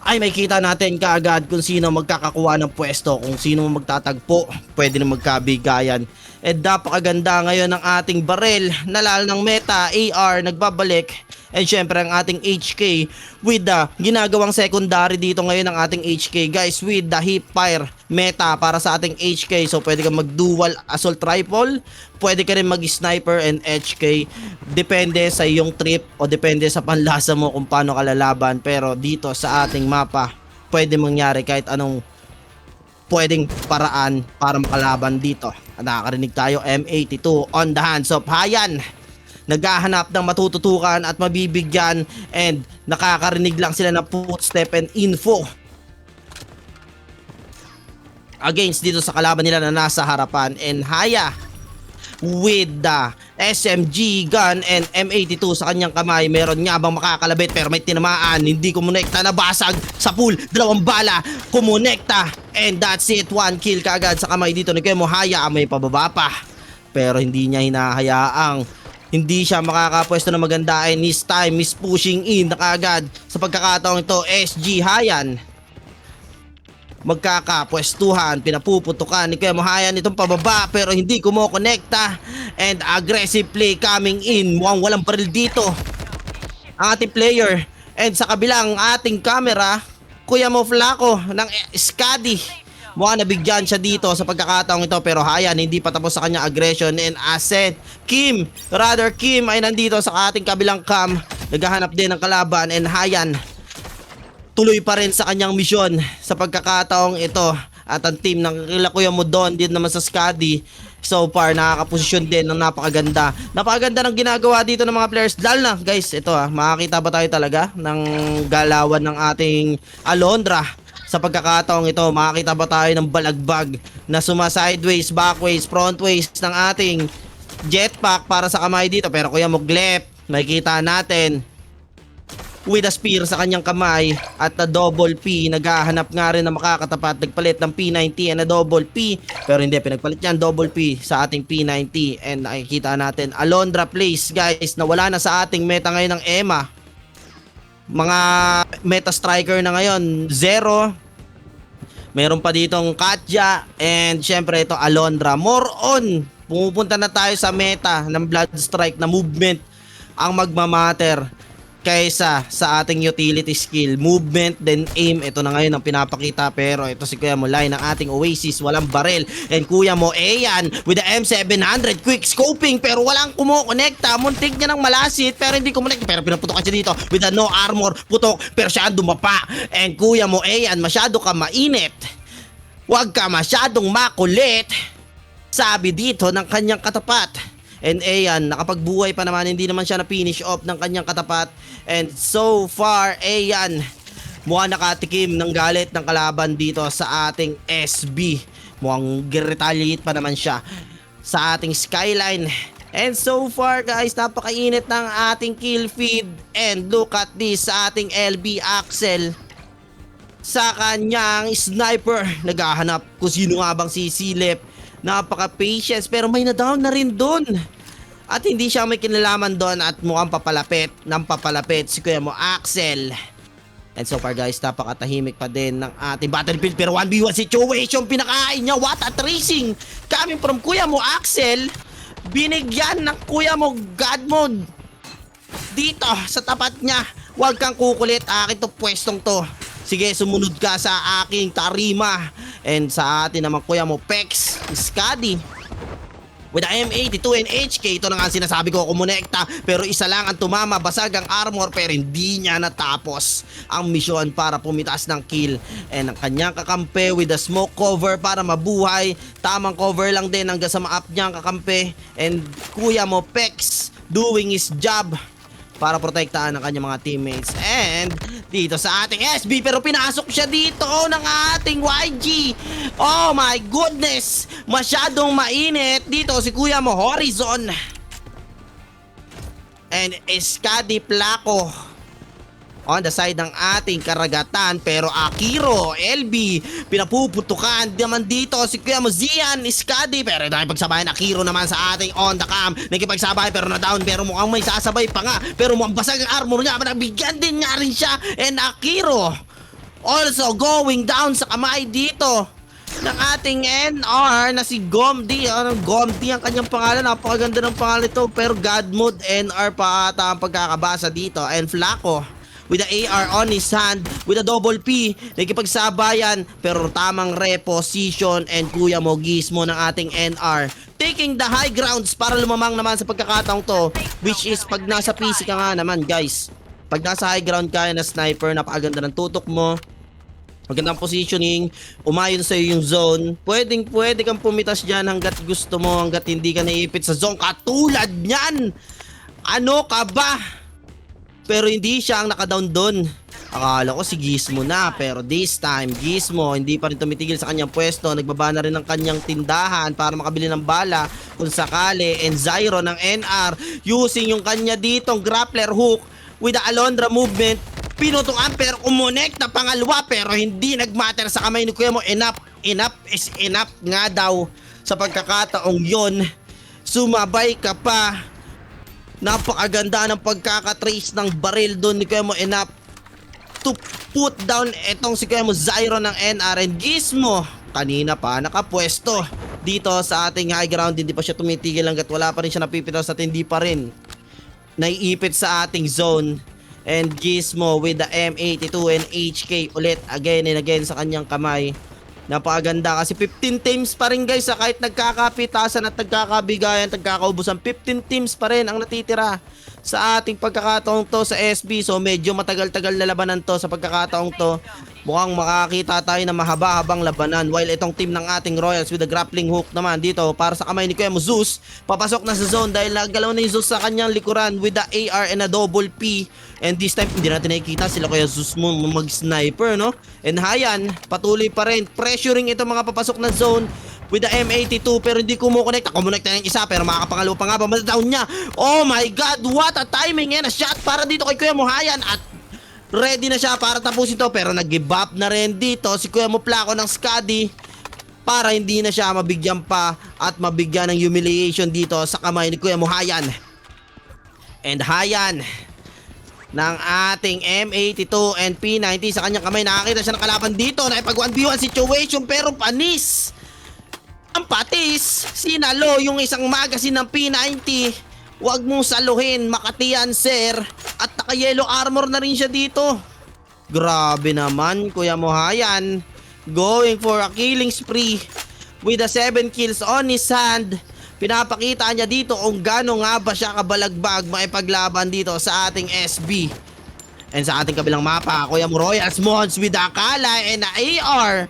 S6: Ay may kita natin kaagad kung sino magkakakuha ng pwesto, kung sino magtatagpo, pwede na magkabigayan. And napakaganda ngayon ng ating baril, nalal ng meta, AR, nagbabalik. And syempre ang ating HK with the ginagawang secondary dito ngayon ng ating HK guys with the hip fire meta para sa ating HK. So pwede ka mag dual assault rifle, pwede ka rin mag sniper and HK. Depende sa iyong trip o depende sa panlasa mo kung paano ka lalaban. Pero dito sa ating mapa pwede mangyari kahit anong pwedeng paraan para makalaban dito. Nakakarinig tayo M82 on the hands of Hayan. Naghahanap ng matututukan at mabibigyan and nakakarinig lang sila ng footstep and info against dito sa kalaban nila na nasa harapan. And Haya with the SMG gun and M82 sa kanyang kamay. Meron nga bang makakalabit pero may tinamaan, hindi kumonekta, nabasag sa pool, dalawang bala kumonekta and that's it, 1 kill kaagad sa kamay dito ni Kemo Haya. May pababa pa pero hindi niya hinahayaang hindi siya makakapwesto na maganda and this time is pushing in na kaagad sa pagkakataong ito. SG Hayan magkakapwestuhan, pinapuputukan ni Kemo Hayan itong pababa pero hindi kumokonekta and aggressive play coming in. Mukhang walang baril dito ang ating player and sa kabilang ating camera, Kuya Mo Flaco ng Skadi. Mukhang nabigyan siya dito sa pagkakataong ito pero Hayan hindi pa tapos sa kanyang aggression and asset. Kim ay nandito sa ating kabilang cam, naghahanap din ng kalaban and Hayan tuloy pa rin sa kanyang misyon sa pagkakataong ito. At ang team ng Kuya mo doon din naman sa Skadi so far nakakaposisyon din ng napakaganda ng ginagawa dito ng mga players. Lalo na guys, ito makakita ba tayo talaga ng galawan ng ating Alondra. Sa pagkakataong ito, makakita ba tayo ng balagbag na suma-sideways, backways, frontways ng ating jetpack para sa kamay dito. Pero Kuya Muglep, makikita natin with a spear sa kanyang kamay at na double P. Naghahanap nga rin na makakatapat. Nagpalit ng P90 and na double P. Pero hindi, pinagpalit yan double P sa ating P90. And nakikita natin, Alondra Place guys, na wala na sa ating meta ngayon ng Emma. mga meta striker na ngayon, Zero. Meron pa ditong Katya and syempre ito Alondra. More on, pumupunta na tayo sa meta ng Blood Strike na movement ang magmamatter kaysa sa ating utility skill. Movement, then aim. Ito na ngayon ang pinapakita. Pero ito si Kuya mo, line ng ating Oasis. Walang barrel. And Kuya mo, Ayan with the M700. Quick scoping. Pero walang kumukonekta. Muntik niya ng malasit. Pero hindi kumukonekta. Pero pinaputokan siya dito with the no armor. Putok. Pero siya ang dumapa. And Kuya mo, Ayan, masyado ka mainit. Huwag ka masyadong makulit. Sabi dito ng kanyang katapat. And Ayan, nakapagbuhay pa naman, hindi naman siya na-finish off ng kanyang katapat. And so far, Ayan, mukhang nakatikim ng galit ng kalaban dito sa ating SB. Mukhang retaliate pa naman siya sa ating Skyline. And so far guys, napakainit ng ating kill feed. And look at this sa ating LB Axel. Sa kanyang sniper, naghahanap kung sino nga bang sisilip. Napaka-patience pero may na-down na rin doon. At hindi siya may kinalaman doon at mukhang papalapit ng papalapit si Kuya mo Axel. And so far guys, napakatahimik pa din ng ating battlefield pero 1v1 situation pinakain niya. What a tracing coming from Kuya mo Axel. Binigyan ng Kuya mo God mode dito sa tapat niya. Huwag kang kukulit, akin to pwestong to. Sige, sumunod ka sa aking tarima. And sa atin naman Kuya mo Pex Skadi with the M82 and HK. Ito na nga sinasabi ko, kumonekta. Pero isa lang ang tumama, basag ang armor. Pero hindi niya natapos ang misyon para pumitas ng kill. And ang kanyang kakampi with the smoke cover para mabuhay. Tamang cover lang din hanggang sa ma-up niya ang kakampi. And Kuya mo Pex doing his job para protektahan ang kanyang mga teammates. And dito sa ating SB, pero pinasok siya dito ng ating YG. Oh my goodness, masyadong mainit dito si Kuya mo Horizon and Skadi Placo on the side ng ating karagatan. Pero Akiro, LB, pinapuputukan naman dito si Kuya mo Zian, Skadi. Pero dahil pagsabayan Akiro naman sa ating on the cam. Nakipagsabay pero na-down. Pero mukhang may sasabay pa nga. Pero mukhang basag ang armor niya. Nabigyan din nga rin siya. And Akiro also going down sa kamay dito ng ating NR na si Gomdi. Gomdi ang kanyang pangalan. Napakaganda ng pangalan ito. Pero God mode NR pa ata ang pagkakabasa dito. And Flaco with the AR on his hand, with a double P, nakikipagsabayan, pero tamang reposition. And Kuya mo Gizmo ng ating NR taking the high grounds para lumamang naman sa pagkakataong to, which is pag nasa PC ka nga naman guys, pag nasa high ground ka na sniper, napakaganda ng tutok mo, magandang positioning, umayon sa'yo yung zone, pwede kang pumitas dyan hanggat gusto mo, hanggat hindi ka naipit sa zone katulad nyan. Ano ka ba? Pero hindi siya ang nakadown doon. Akala ko si Gizmo na, pero this time Gizmo hindi pa rin tumitigil sa kanyang pwesto. Nagbaba na rin ng kanyang tindahan para makabili ng bala kung sakali. And Zyro ng NR using yung kanya ditong grappler hook with the Alondra movement. Pinutukan pero kumonek na pangalawa, pero hindi nagmatter sa kamay ni Kuya mo. Enough is enough nga daw sa pagkakataong yon. Sumabay ka pa. Napakaganda ng pagkakatrace ng baril doon ni Kuya mo. Enough to put down etong si Kuya mo Zyro ng NR. And Gizmo kanina pa nakapwesto dito sa ating high ground. Hindi pa siya tumitigil hanggat wala pa rin siya napipitas at hindi pa rin naiipit sa ating zone. And Gizmo with the M82 and HK ulit again and again sa kanyang kamay. Napakaganda kasi 15 teams pa rin guys, kahit nagkakapitasan at nagkakabigayan, nagkakaubusan, 15 teams pa rin ang natitira sa ating pagkakataong to sa SB. So medyo matagal-tagal na labanan to sa pagkakataong to. Mukhang makakita tayo na mahaba-habang labanan. While itong team ng ating Royals with the grappling hook naman dito para sa kamay ni Kuya mo Zeus, papasok na sa zone dahil nagalaw na yung Zeus sa kanyang likuran with the AR and a double P. And this time hindi natin nakikita sila Kuya Zeus mo mag-sniper, no? And Hayan patuloy pa rin pressuring itong mga papasok na zone with the M82 pero hindi kumukonekta. Kumonekta na yung isa pero makakapangalawa pa nga ba, matadown niya. Oh my god, what a timing and a shot para dito kay Kuya mo Hayan. At ready na siya para tapusin to pero nag-give up na rin dito si Kuya mo Placo ng Skadi para hindi na siya mabigyan pa at mabigyan ng humiliation dito sa kamay ni Kuya mo Hayan. And Hayan ng ating M82 and P90 sa kanyang kamay. Nakakita siya ng kalaban dito. Nakipag 1v1 situation pero panis. Ang patis, sinalo yung isang magazine ng P90. Huwag mong saluhin, Makati yan, sir. At naka-yellow armor na rin siya dito. Grabe naman, Kuya Mohayan. Going for a killing spree with the 7 kills on his hand. Pinapakita niya dito kung gaano nga ba siya kabalagbag maipaglaban dito sa ating SB. And sa ating kabilang mapa, Kuya mo Royals Mons with the Akala and the AR.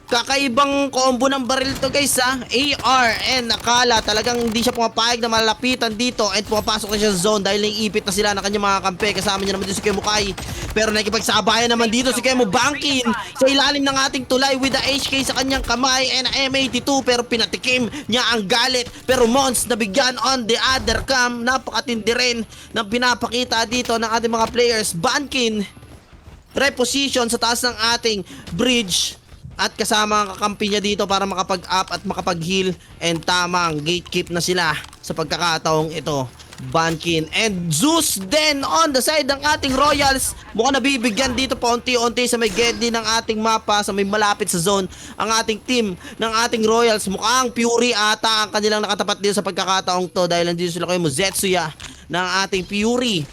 S6: Kakaibang combo ng baril to guys ha. AR and Akala, talagang hindi siya pumapayag na malapitan dito and pumapasok na siya sa zone dahil naiipit na sila ng kanyang mga kampe. Kasama niya naman dito si Kuya Mukay. Pero nakikipagsabayan naman dito si Kuya Bankin sa ilalim ng ating tulay with the HK sa kanyang kamay and M82 pero pinatikim niya ang galit. Pero Mons nabigyan on the other cam. Napakatindi rin ng pinapakita dito ng ating mga players. Bankin reposition sa taas ng ating bridge. At kasama ang kakampi niya dito para makapag-up at makapag-heal. And tamang gatekeep na sila sa pagkakataong ito. Bankin and Zeus then on the side ng ating Royals. Mukhang nabibigyan dito paunti-unti sa may gedli ng ating mapa, sa may malapit sa zone. Ang ating team ng ating Royals, mukhang Fury ata ang kanilang nakatapat dito sa pagkakataong to. Dahil nandito sila kayo mo Zetsuya ng ating Fury.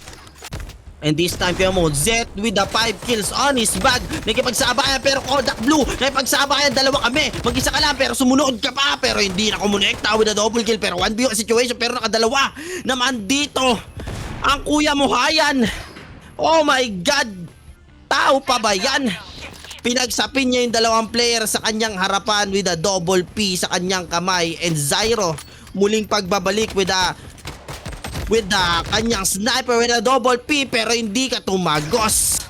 S6: And this time kayo mo, Zet with the 5 kills on his bag. Nakipagsabayan pero Kodak Blue. Nakipagsabayan, dalawa kami. Mag-isa ka lang pero sumunod ka pa. Pero hindi na kumonekta with a double kill. Pero 1v1 situation pero nakadalawa naman dito. Ang Kuya Mohayan. Oh my God. Tao pa ba yan? Pinagsapin niya yung dalawang player sa kanyang harapan with a double P sa kanyang kamay. And Zyro muling pagbabalik with the kanyang sniper with a double P pero hindi ka tumagos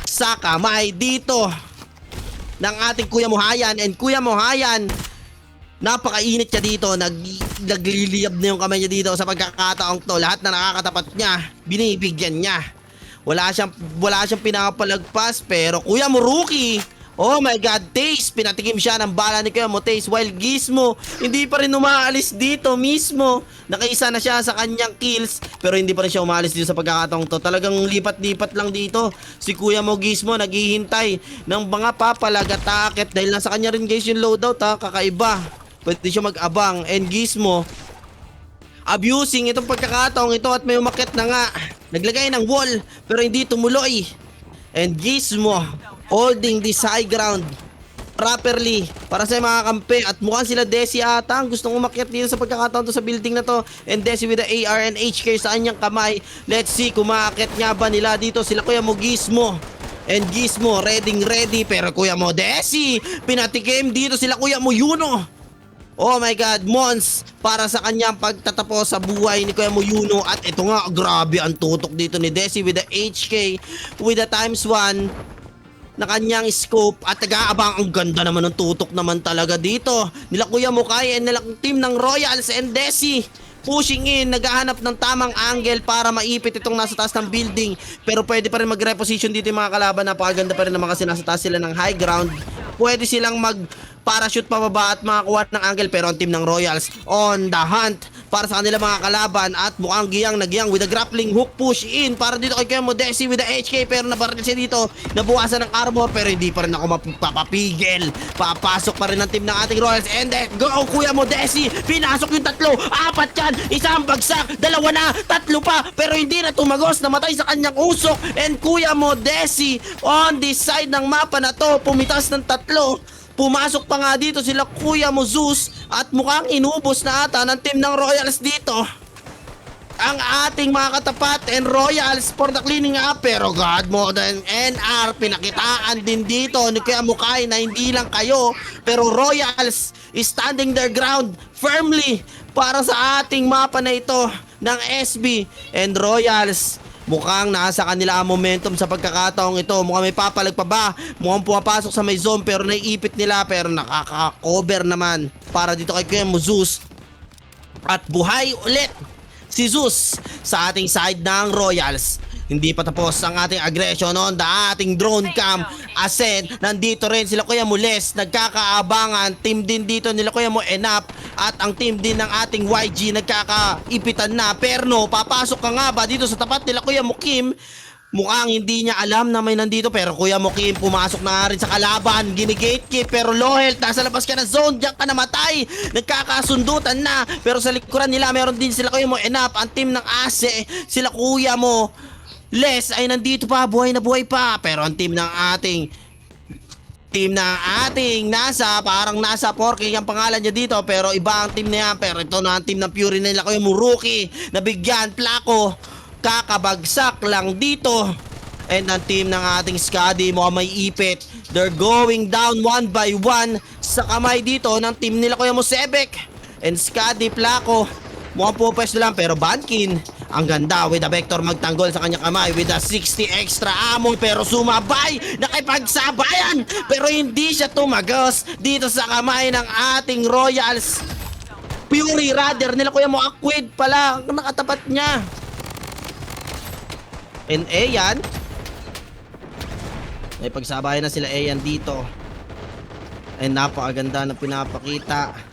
S6: sa kamay dito ng ating Kuya Mohayan. And Kuya Mohayan, napakainit niya dito, nagliliyab na yung kamay niya dito sa pagkakataong to. Lahat na nakakatapat niya, binibigyan niya. Wala siyang pinapalagpas pero Kuya mo Rookie, oh my God, Taze, pinatikim siya ng bala ni Kuya mo Taze while Gizmo hindi pa rin umaalis dito mismo. Nakaisa na siya sa kanyang kills pero hindi pa rin siya umaalis dito sa pagkakataong to. Talagang lipat-lipat lang dito si Kuya mo Gizmo, naghihintay ng mga papalag at takit dahil nasa kanya rin guys yung loadout ha, kakaiba. Pwede siya mag-abang and Gizmo abusing itong pagkakataong ito at may umakyat na nga. Naglagay ng wall pero hindi tumuloy. And Gizmo holding this high ground properly para sa mga kampe at mukhang sila Desi ata ang gustong umakyat dito sa pagkakataon to sa building na to. And Desi with the AR and HK sa kanyang kamay. Let's see kung maakyat nga ba nila dito sila Kuya mo Gizmo. And Gizmo ready pero Kuya mo Desi pinatikim dito sila Kuya mo Yuno. Oh my God, Mons para sa kanyang pagtatapos sa buhay ni Kuya mo Yuno. At ito nga, grabe ang tutok dito ni Desi with the HK with the ×1 na kanyang scope at nag-aabang. Ang ganda naman ng tutok naman talaga dito nila Kuya Mukay and nila team ng Royals and Desi pushing in, naghahanap ng tamang angle para maipit itong nasa taas ng building. Pero pwede pa rin mag-reposition dito yung mga kalaban. Napakaganda pa rin naman kasi nasa taas sila ng high ground. Pwede silang mag-parachute pababa at makakuha ng angle. Pero ang team ng Royals on the hunt para sa kanila mga kalaban. At mukhang giyang with a grappling hook push in para dito kay Kuya Modesi with the HK. Pero nabaril siya dito, nabuwasan ng armor pero hindi pa rin ako mapapapigil. Papasok pa rin ang team ng ating Royals. And then go Kuya Modesi, pinasok yung tatlo, apat yan, isang bagsak, dalawa na, tatlo pa, pero hindi na tumagos, namatay sa kanyang usok. And Kuya Modesi on this side ng mapa na to, pumitas ng tatlo. Pumasok pa nga dito sila Kuya mo Zeus at mukhang inubos na ata ng team ng Royals dito ang ating mga katapat and Royals for the cleaning up. Pero God mo than NR, pinakitaan din dito ni Kuya Mukay na hindi lang kayo pero Royals is standing their ground firmly para sa ating mapa na ito ng SB. And Royals, mukhang nasa kanila ang momentum sa pagkakataong ito. Mukhang may papalag pa ba? Mukhang pumapasok sa may zone pero naiipit nila pero nakaka-cover naman para dito kay Kuya Zeus. At buhay ulit si Zeus sa ating side ng Royals. Hindi pa tapos ang ating aggression on the ating drone cam. Ascend, nandito rin sila Kuya Mules, nagkakaabangan. Team din dito nila Kuya mo Enap At ang team din ng ating YG nagkakaipitan na. Perno, papasok ka nga ba dito sa tapat nila Kuya Mukim? Mukhang hindi niya alam na may nandito, pero Kuya Mukim pumasok na nga rin sa kalaban. Ginigatekeep, pero low health, nasa labas ka na zone, diyan ka namatay. Nagkakasundutan na, pero sa likuran nila meron din sila Kuya mo enough. Ang team ng Ase, sila Kuya mo Les ay nandito pa, buhay na buhay pa. Pero ang team ng ating nasa, parang nasa 4K ang pangalan niya dito, pero iba ang team na yan. Pero ito na ang team ng Fury nila Kuya mo rookie, nabigyan, Plako, kakabagsak lang dito. And ang team ng ating Skadi mukhang may ipit. They're going down one by one sa kamay dito ng team nila Kuya mo Sebek. And Skadi, Plako, mukhang pupwesto lang, pero Bankin ang ganda with a vector magtanggol sa kanyang kamay with a 60 extra ammo, pero sumabay, nakipagsabayan, pero hindi siya tumagos dito sa kamay ng ating Royals. Fury rather nila Kuya mo Aquid pala ang nakatapat niya. And Ayan, may pagsabayan na sila Ayan dito. And napakaganda na pinapakita.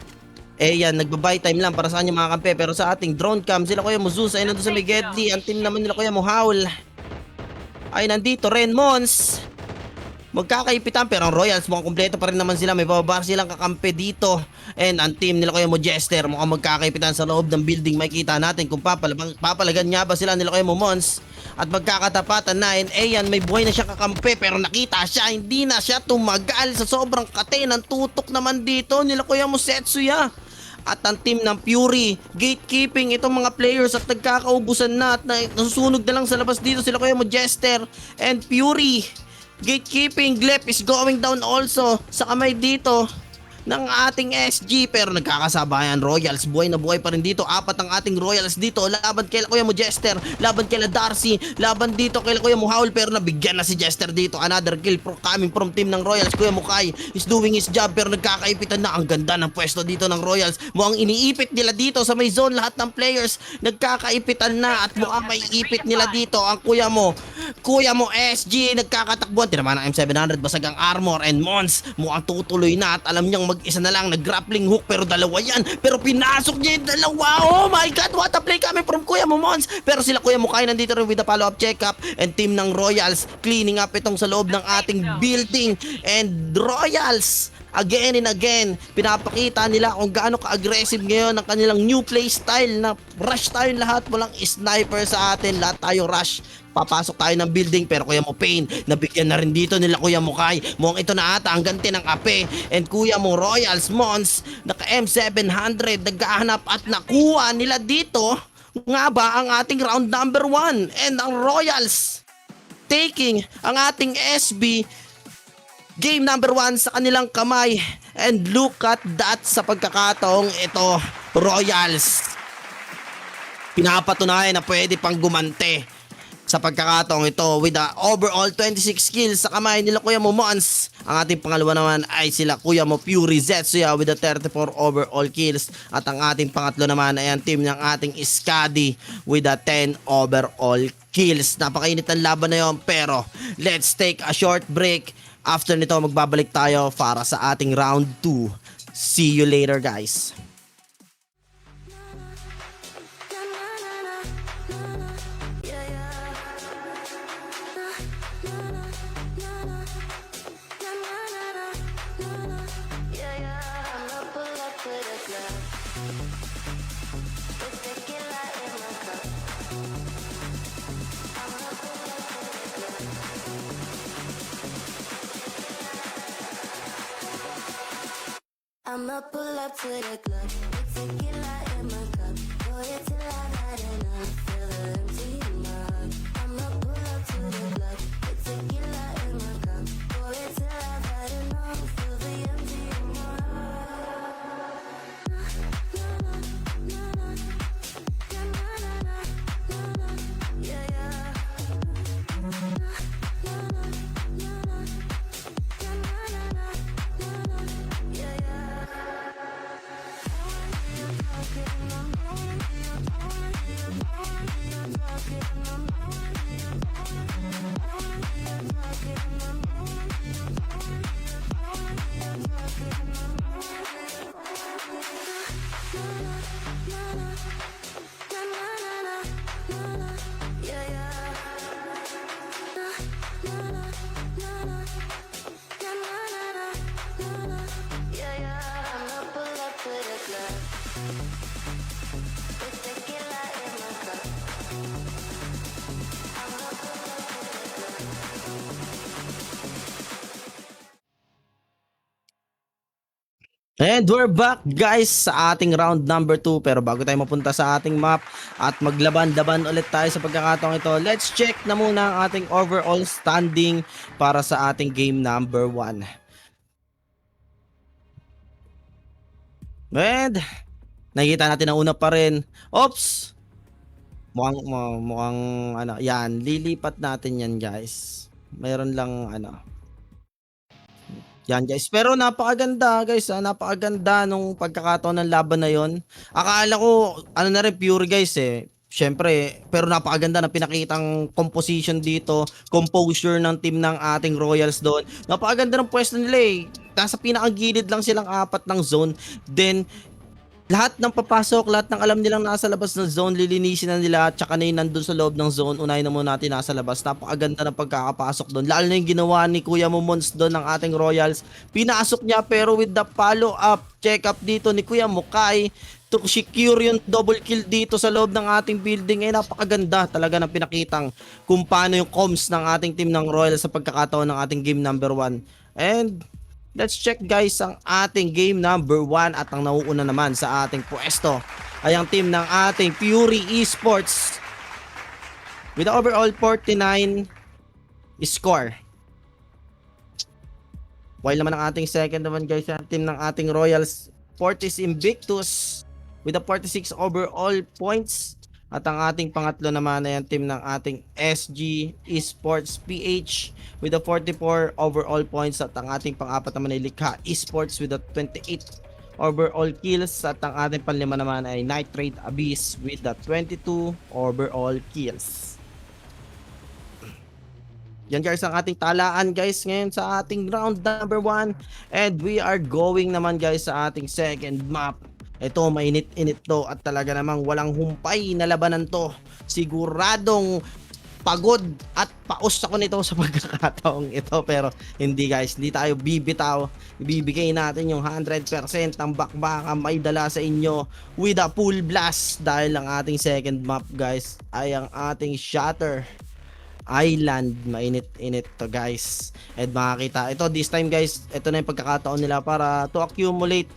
S6: Ayan, nagbabay time lang para sa kanya mga kampe. Pero sa ating drone cam, sila Kuya mo Zeus ay nandun sa Megedli. Ang team naman nila Kuya mo Howl ay nandito rin, Mons. Magkakaipitan, pero ang Royals mukhang kumpleto pa rin naman sila. May bababar silang kakampi dito. And ang team nila Kuya mo Jester mukhang magkakaipitan sa loob ng building. Makikita natin kung papalagan nga ba sila nila Kuya mo Mons. At magkakatapatan na. And Ayan, may buhay na siya kakampi, pero nakita siya, hindi na siya tumagal sa sobrang kate ng tutok naman dito nila Kuya mo Setsuya. At ang team ng Fury, gatekeeping itong mga players at nagkakaubusan na at nasusunog na lang sa labas dito sila Kuya mo Jester and Fury. Gatekeeping, Glep is going down also sa kamay dito ng ating SG, pero nagkakasabayan Royals, buhay na buhay pa rin dito. Apat ang ating Royals dito, laban kay Kuya mo Jester, laban kay Darcy, laban dito kay Kuya mo Howl, pero nabigyan na si Jester dito. Another kill coming from team ng Royals. Kuya mo Kai is doing his job, pero nagkakaipitan na. Ang ganda ng pwesto dito ng Royals, mukhang iniipit nila dito sa may zone. Lahat ng players nagkakaipitan na at mukhang may ipit nila dito. Ang Kuya mo SG nagkakatakbuhan, tinamaan ng M700, basag ang armor, and Mons mukhang tutuloy na at alam niyang mag-isa na lang, nag-grappling hook, pero dalawa yan, pero pinasok niya yung dalawa. Oh my god, what a play coming from Kuya mo Mons. Pero sila Kuya mo Kai nandito rin with a follow-up check-up, and team ng Royals cleaning up itong sa loob ng ating building. And Royals again and again, pinapakita nila kung gaano ka-aggressive ngayon ang kanilang new play style na rush tayo lahat, walang sniper sa atin, lahat tayo rush. Papasok tayo ng building, pero Kuya mo Pain, nabigyan na rin dito nila Kuya mo Kai. Mukhang ito na ata ang ganti ng ape. And Kuya mo Royals, Mons, naka M700, naghahanap at nakuha nila dito nga ba ang ating round number 1. And ang Royals taking ang ating SB game number 1 sa kanilang kamay. And look at that, sa pagkakataong ito, Royals pinapatunayan na pwede pang gumante sa pagkakataong ito with the overall 26 kills sa kamay nila Kuya mo Mons. Ang ating pangalawa naman ay sila Kuya mo Fury Zetsuya with the 34 overall kills. At ang ating pangatlo naman ay ang team ng ating Skadi with the 10 overall kills. Napakainit ng laban na yun, pero let's take a short break. After nito magbabalik tayo para sa ating round 2. See you later, guys.
S4: I'ma pull up to the club with tequila in my cup. Pour it till I've had enough. Feel the empty in my heart. I'ma pull up to the club with tequila in my cup. Pour it till I've had enough. Feel the empty in my heart. Yeah, yeah. Yeah, yeah.
S6: And we're back guys sa ating round number 2. Pero bago tayo mapunta sa ating map at maglaban-laban ulit tayo sa pagkakataong ito, let's check na muna ang ating overall standing para sa ating game number 1. And nakikita natin ang una pa rin. Oops! Mukhang ano, yan, lilipat natin yan guys. Mayroon lang ano. Yan guys, pero napakaganda guys, napakaganda nung pagkakataon ng laban na yon. Akala ko ano na rin pure guys eh. Syempre, pero napakaganda na pinakitang composition dito, composure ng team ng ating Royals doon. Napakaganda ng pwesto nila eh. Nasa pinakagilid lang silang 4 ng zone. Then lahat ng papasok, lahat ng alam nilang nasa labas ng zone, lilinisin na nila, tsaka na yung nandun sa loob ng zone, unahin na muna natin nasa labas. Napakaganda ng pagkakapasok doon. Lalo na yung ginawa ni Kuya Momons doon ng ating Royals. Pinasok niya pero with the follow-up, check-up dito ni Kuya Mukay to secure yung double kill dito sa loob ng ating building. Eh, napakaganda talaga ng pinakitang kung paano yung comms ng ating team ng Royals sa pagkakataon ng ating game number 1. And let's check guys ang ating game number 1 at ang nauuna naman sa ating pwesto ay ang team ng ating Fury Esports with the overall 49 score. While naman ang ating second naman guys ang team ng ating Royals Fortis Invictus with the 46 overall points. At ang ating pangatlo naman ay ang team ng ating SG Esports PH with the 44 overall points. At ang ating pang-apat naman ay Likha Esports with the 28 overall kills. At ang ating panlima naman ay Nitrate Abyss with the 22 overall kills. Yan guys ang ating talaan guys ngayon sa ating round number 1. And we are going naman guys sa ating second map. Ito, mainit-init to at talaga namang walang humpay na labanan to. Siguradong pagod at paus ako nito sa pagkakataong ito. Pero hindi guys, hindi tayo bibitaw. Ibibigay natin yung 100% ng bakbaka may dala sa inyo with a full blast. Dahil ang ating second map guys ay ang ating Shatter Island. Mainit-init to guys. And makakita, ito this time guys, ito na yung pagkakataon nila para to accumulate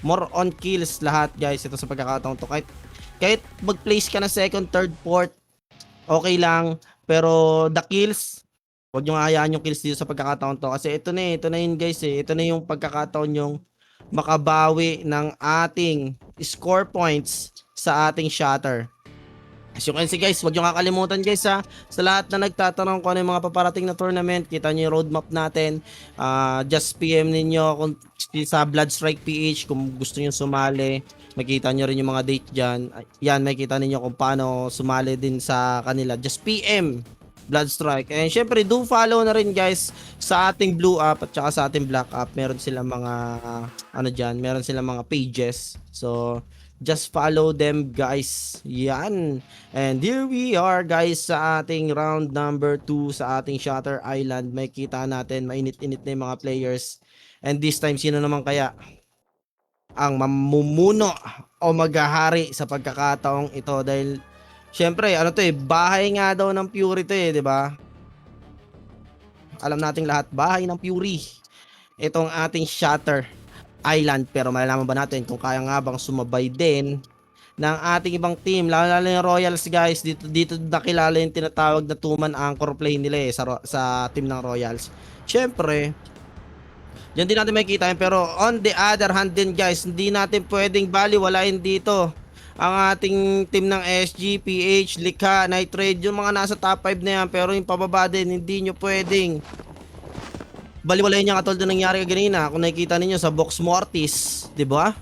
S6: more on kills lahat guys. Ito sa pagkakataon to, kahit mag-place ka na second, third, fourth, okay lang, pero the kills, huwag nyo hayaan yung kills dito sa pagkakataon to, kasi ito na yun guys eh. Ito na yung pagkakataon yung makabawi ng ating score points sa ating Shatter. As you can see guys, huwag nyo kakalimutan guys ha, sa lahat na nagtatanong kung ano yung mga paparating na tournament, kita nyo yung roadmap natin. Just PM ninyo kung sa Bloodstrike PH kung gusto nyo sumali. Makita nyo rin yung mga date dyan. Yan, makita ninyo kung paano sumali din sa kanila. Just PM Bloodstrike. And syempre, do follow na rin guys sa ating Blue App at saka sa ating Black App. Meron silang mga ano dyan, meron silang mga pages. So just follow them guys. Yan. And here we are guys sa ating round number 2 sa ating Shatter Island. May kita natin, mainit-init na yung mga players. And this time, sino naman kaya ang mamumuno o maghahari sa pagkakataong ito? Dahil syempre, ano to eh, bahay nga daw ng Fury to eh, di ba? Alam nating lahat, bahay ng Fury itong ating Shatter Island. Pero malalaman ba natin kung kaya nga bang sumabay din ng ating ibang team, lalo yung Royals guys. Dito nakilala yung tinatawag na two-man anchor play nila eh, sa team ng Royals. Syempre, yan din natin makikita yun. Pero on the other hand din guys, hindi natin pwedeng baliwalain dito ang ating team ng SG, PH, Likha, Nitrate, yung mga nasa top 5 na yan. Pero yung pababa din, hindi nyo pwedeng baliwalain niya katulad na nangyari kanina. Kung nakikita ninyo sa Box Mortis, di ba?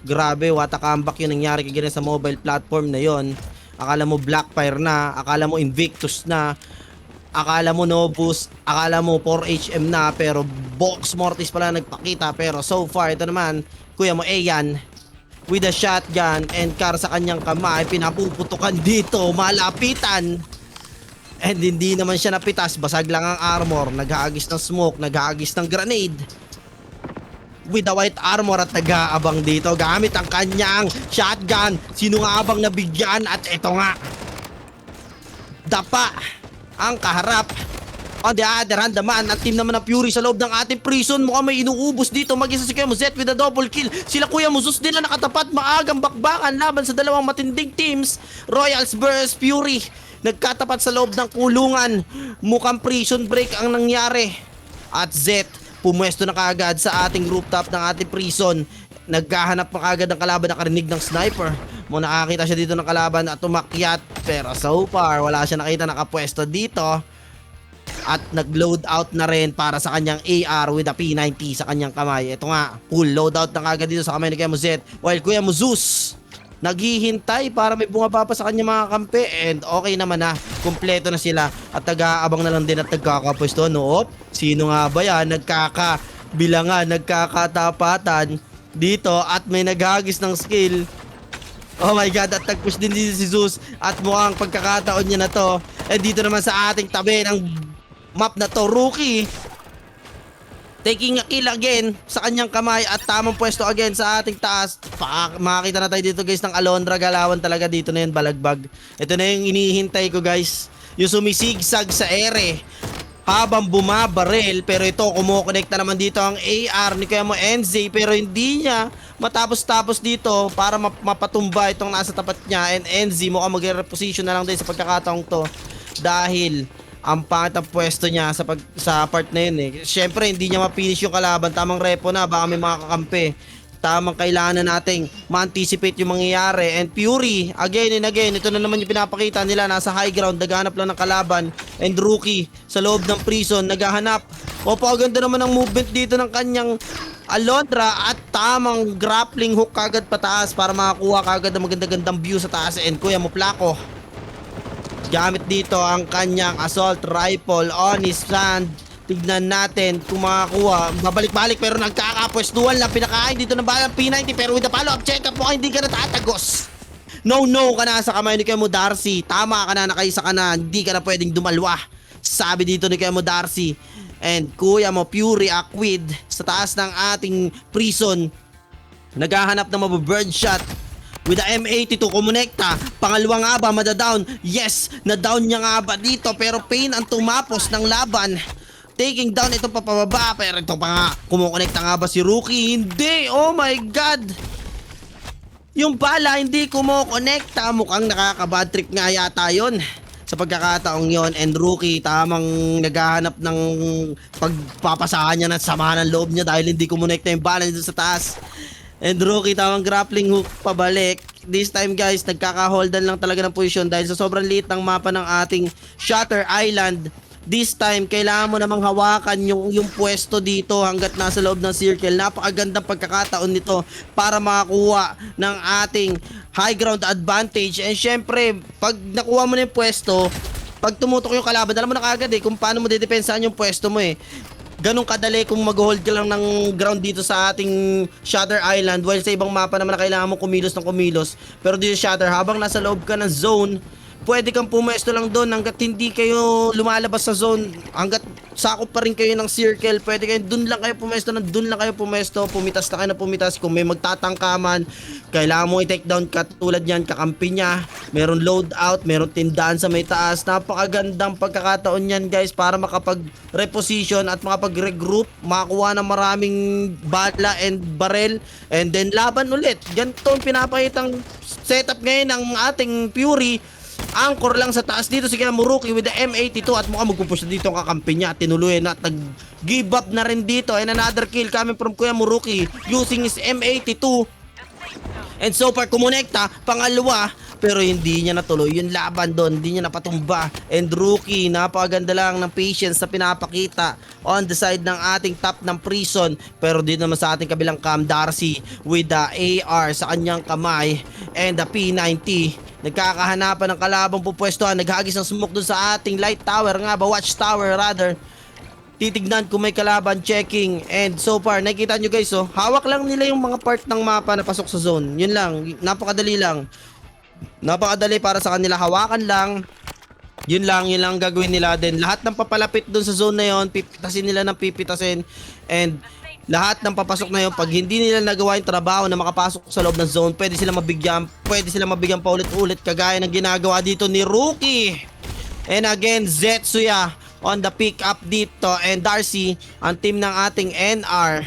S6: Grabe, what a comeback yung nangyari kanina sa mobile platform na yon. Akala mo Blackfire na, akala mo Invictus na, akala mo Novus, akala mo 4HM na, pero Box Mortis pala nagpakita. Pero so far, ito naman, Kuya mo Ayan with a shotgun and car sa kanyang kamay, pinapuputukan dito, malapitan. And hindi naman siya napitas, basag lang ang armor, naghahagis ng smoke, naghahagis ng grenade with the white armor at nag-aabang dito gamit ang kanyang shotgun. Sino nga abang nabigyan? At ito nga, dapa ang kaharap On the other hand naman, ang team naman ng Fury sa loob ng ating prison, mukhang may inuubos dito. Mag-isa si Kuya Mo Zet with a double kill. Sila Kuya Mo Zeus nila nakatapat, maagang bakbakan laban sa dalawang matinding teams. Royals versus Fury. Nagkatapat sa loob ng kulungan. Mukhang prison break ang nangyari. At Zet, pumwesto na kaagad sa ating rooftop ng ating prison. Naghahanap pa kaagad ng kalaban, nakarinig ng sniper. Muna nakakita siya dito ng kalaban at umakyat. Pero so far, wala siya nakita nakapwesto dito. At nag-load out na rin para sa kanyang AR with a P90 sa kanyang kamay. Ito nga, full loadout na kagad dito sa kamay ni Kuya Mo Zet. While Kuya Mo Zeus naghihintay para may bumaba pa sa kanyang mga kampe. And okay naman na, kumpleto na sila. At nag-aabang na lang din at nagkakapwesto. Noop, sino nga ba yan? Nagkakabilangan, nagkakatapatan dito at may naghagis ng skill. Oh my god, at nag-push din dito si Zeus. At mukhang pagkakataon niya na to. And dito naman sa ating tabi ng map na to, Rookie taking a kill again sa kanyang kamay at tamang pwesto again sa ating taas. Makakita na tayo dito guys ng Alondra. Galawan talaga dito na yun, balagbag. Ito na yung inihintay ko guys, yung sumisigsag sa ere habang bumabaril. Pero ito, kumukonekta naman dito ang AR ni Kuya Mo NZ, pero hindi niya matapos-tapos dito para mapatumba itong nasa tapat niya. And NZ mukhang mag-reposition na lang din sa pagkakataong to dahil ang pangit ang pwesto niya sa part na yun eh. Siyempre hindi niya ma-finish yung kalaban. Tamang repo na, baka may mga kakampi. Tamang kailangan na nating ma-anticipate yung mangyayari. And Fury, again and again, ito na naman yung pinapakita nila. Nasa high ground, naghahanap lang ng kalaban. And Rookie, sa loob ng prison, naghahanap. Opo, ganda naman ang movement dito ng kanyang Alondra at tamang grappling hook kagad pataas para makakuha kagad ng maganda-gandang view sa taas. And Kuya Mo Plako, gamit dito ang kanyang assault rifle on his hand. Tignan natin kung makakuha. Babalik-balik pero nagkakapwestuhan lang. Pinakain dito ng balang P90 pero with the follow-up check-up mo hindi ka natatagos. No ka na sa kamay ni Kuya Mo Darcy. Tama ka na, nakaisa ka na. Hindi ka na pwedeng dumalwa. Sabi dito ni Kuya Mo Darcy. And Kuya Mo Fury Aquid sa taas ng ating prison. Naghahanap ng mababird shot with the M82, kumonekta. Pangalawa nga ba, madadown? Yes, na-down niya nga ba dito? Pero Pain ang tumapos ng laban. Taking down ito papababa. Pero ito pa nga, kumukonekta nga ba si Rookie? Hindi, oh my god. Yung bala, hindi kumukonekta. Mukhang nakaka-bad trip nga yata yun sa pagkakataong yon. And Rookie, tamang naghahanap ng pagpapasahan niya ng samahan ng loob niya dahil hindi kumonekta yung bala dito sa taas. And Rookie, tamang grappling hook pabalik. This time guys, nagkakaholdan lang talaga ng posisyon dahil sa sobrang liit ng mapa ng ating Shutter Island. This time, kailangan mo namang hawakan yung pwesto dito hanggat nasa loob ng circle. Napakagandang pagkakataon nito para makakuha ng ating high ground advantage. And syempre, pag nakuha mo na yung pwesto, pag tumutok yung kalaban, alam mo na kagad kung paano mo didepensahan yung pwesto mo eh. Ganun kadali kung mag-hold ka lang ng ground dito sa ating Shutter Island, while sa ibang mapa naman na kailangan mo kumilos ng kumilos. Pero dito sa Shutter, habang nasa loob ka ng zone, pwede kang pumesto lang doon hanggat hindi kayo lumalabas sa zone, hanggat sakop pa rin kayo ng circle. Pwede kayo doon lang kayo pumesto, doon lang kayo pumesto, pumitas na kayo na pumitas. Kung may magtatangkaman, kailangan mo i-take down ka tulad yan, kakampi niya. Meron loadout, meron tindahan sa may taas. Napakagandang pagkakataon yan guys para makapag-reposition at makapag-regroup, makakuha ng maraming bala and barrel, and then laban ulit. Ganito ang pinapakitang setup ngayon ng ating Fury. Anchor lang sa taas dito si Kuya Mo Rookie with the M82 at mukhang magpupush na dito ang kakampi niya. Tinuluyan na at nag-give up na rin dito. And another kill coming from Kuya Mo Rookie using his M82. And so far kumonekta, pangalawa, pero hindi niya natuloy yung laban doon, hindi niya napatumba. And Rookie, napakaganda lang ng patience na pinapakita on the side ng ating top ng prison. Pero dito naman sa ating kabilang cam, Darcy with the AR sa kanyang kamay and the P90. Nagkakahanapan ng kalabang pupwestuhan, naghagis ng smoke doon sa ating light tower nga ba, watch tower rather. Titignan kung may kalaban, checking. And so far, nakikita nyo guys, oh, hawak lang nila yung mga part ng mapa na pasok sa zone. Yun lang, napakadali lang. Napakadali para sa kanila, hawakan lang. Yun lang gagawin nila. Then lahat ng papalapit doon sa zone na yon, pipitasin nila ng pipitasin. And lahat ng papasok na yun, pag hindi nila nagawa yung trabaho na makapasok sa loob ng zone, pwede sila mabigyan pa ulit-ulit kagaya ng ginagawa dito ni Rookie. And again, Zetsuya, on the pick up dito. And Darcy, ang team ng ating NR,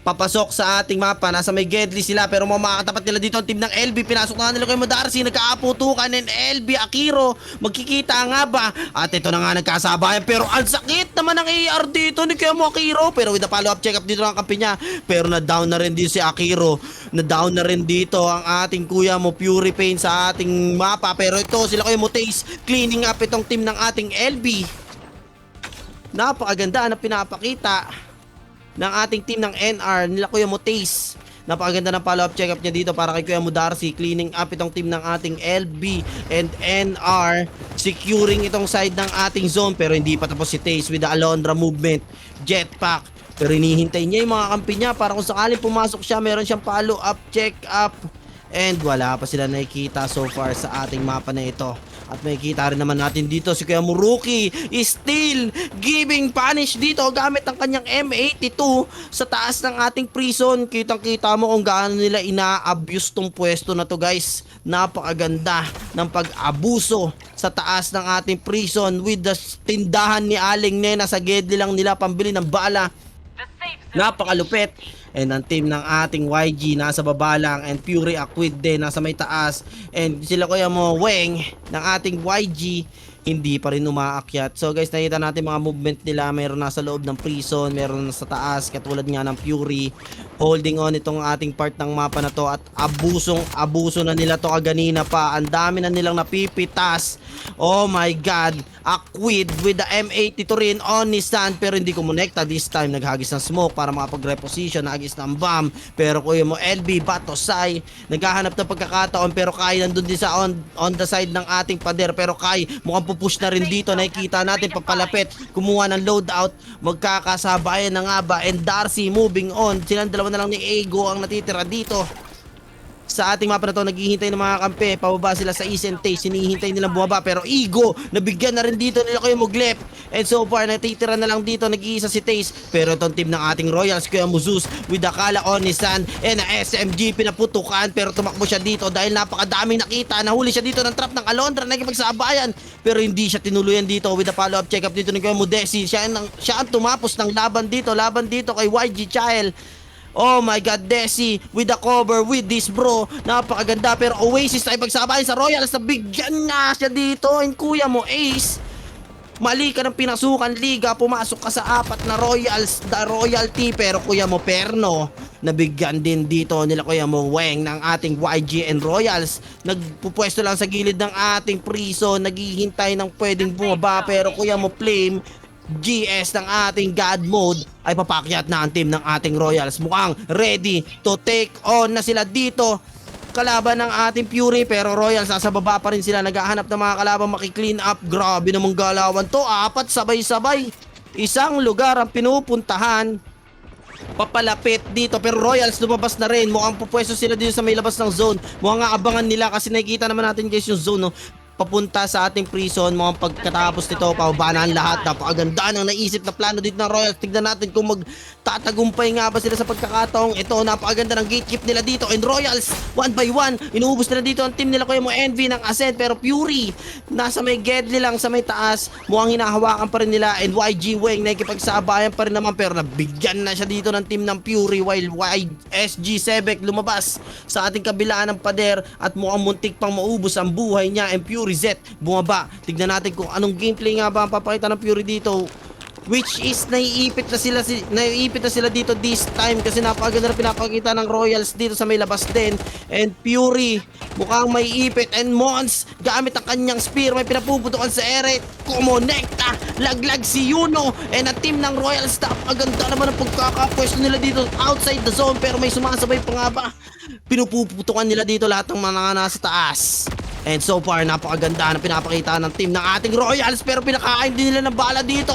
S6: papasok sa ating mapa. Nasa may Gedli sila pero makakatapat nila dito ang team ng LB. Pinasok na nila kay Darcy. Nagkaaputukan ng LB. Akiro, magkikita nga ba? At ito na nga nagkasabayan. Pero ang sakit naman ng AR dito ni Kuya mo Akiro. Pero with the follow-up check-up dito ng kampi niya. Pero na-down na rin din si Akiro. Na-down na rin dito ang ating Kuya mo Fury Pain sa ating mapa. Pero ito sila Kuya mo Taze. Cleaning up itong team ng ating LB. Napakaganda na pinapakita ng ating team ng NR nila Kuya mo Taze. Napakaganda ng follow-up check-up niya dito para kay Kuya mo Darcy. Cleaning up itong team ng ating LB and NR. Securing itong side ng ating zone. Pero hindi pa tapos si Taze with the Alondra movement. Jetpack. Pero hinihintay niya yung mga kampi niya para kung sakaling pumasok siya, meron siyang follow-up check-up. And wala pa sila nakikita so far sa ating mapa na ito. At makikita rin naman natin dito si Kuya Muruki is still giving punish dito gamit ang kanyang M82 sa taas ng ating prison. Kitang-kita mo kung gaano nila ina-abuse tong pwesto na to guys. Napakaganda ng pag-abuso sa taas ng ating prison with the tindahan ni Aling Nena sa Gedli lang nila pambili ng bala.
S5: The safe zone.
S6: Napakalupit. And ang team ng ating YG nasa baba lang and Fury Acquid din nasa may taas. And sila Kuya mo Weng ng ating YG hindi pa rin umaakyat. So guys, nakita natin mga movement nila. Meron nasa loob ng prison, meron nasa taas katulad nga ng Fury. Holding on itong ating part ng mapa na to at abuso na nila to kaganina pa. Ang dami na nilang napipitas. Oh my god. Acquid with the M82 rin on ni Sand pero hindi kumonekta this time. Naghagis ng smoke para makapag-reposition. Nagis ng bomb. Pero Kuya mo LB Batosay naghahanap ng pagkakataon pero Kai nandun din sa on the side ng ating pader. Pero Kai mukhang pupush na rin dito. Nakikita natin papalapit. Kumuha ng loadout. Magkakasabayan na nga ba. And Darcy moving on. Silang dalawa na lang ni Ego ang natitira dito. Sa ating mapa na to, naghihintay ng mga kampe. Pababa sila sa East and Taze. Hinihintay nilang bumaba. Pero Ego, nabigyan na rin dito nila Kuya Muglep. And so far, natitira na lang dito. Nag-iisa si Taze. Pero itong team ng ating Royals, Kuya Muzus, with the Kala Onisan and a SMG, pinaputukan. Pero tumakbo siya dito dahil napakadaming nakita. Nahuli siya dito ng trap ng Alondra. Nagkipagsabayan. Pero hindi siya tinuluyan dito with the follow-up check-up dito ng Kuya Mudesi. Siya ang tumapos ng laban dito kay YG Child. Oh my god, Desi with the cover with this bro. Napakaganda pero Oasis na ipagsabayan sa Royals. Nabigyan nga siya dito. And Kuya mo Ace, mali ka ng pinasukan liga. Pumasok ka sa apat na Royals, the royalty. Pero Kuya mo Perno, nabigyan din dito nila Kuya mo Weng ng ating YG and Royals. Nagpupwesto lang sa gilid ng ating prison. Naghihintay ng pwedeng bumaba. Pero Kuya mo Flame GS ng ating God mode ay papakyat na ang team ng ating Royals. Mukhang ready to take on na sila dito kalaban ng ating Fury. Pero Royals nasa baba pa rin sila. Naghahanap ng mga kalaban makiklean up. Grabe namang galawan to. Apat sabay-sabay. Isang lugar ang pinupuntahan. Papalapit dito pero Royals lumabas na rin. Mukhang pupwesto sila dito sa may labas ng zone. Mukhang aabangan nila kasi nakikita naman natin guys yung zone no? Papunta sa ating prison. Mukhang pagkatapos nito pababa na ang lahat. Napakaganda ng naisip na plano dito ng Royals. Tignan natin kung magtatagumpay nga ba sila sa pagkakataong ito. Napakaganda ng gatekeep nila dito. And Royals 1 by 1 inuubos nila dito ang team nila Kuya mo Envy ng Ascent. Pero Fury nasa may Gedli lang sa may taas. Mukhang hinahawakan pa rin nila. And YG Weng nakikipagsabayan pa rin naman. Pero nabigyan na siya dito ng team ng Fury. While SG Sebek lumabas sa ating kabilaan ng pader. At mukhang muntik pang maubos ang buhay niya. And Fury Z bumaba. Tignan natin kung anong gameplay nga ba ang papakita ng Fury dito. Which is naiipit na sila dito this time kasi napakaganda na pinapakita ng Royals dito sa may labas din. And Fury mukhang may ipit and Mons gamit ang kanyang spear may pinapuputukan sa ere. Kumonekta, laglag si Yuno and ang team ng Royals. Napakaganda naman ang pagkakapwesto nila dito outside the zone pero may sumasabay pa nga ba. Pinupuputukan nila dito lahat ng mga nasa taas. And so far napakaganda na pinapakita ng team ng ating Royals pero pinakain din nila ng bala dito.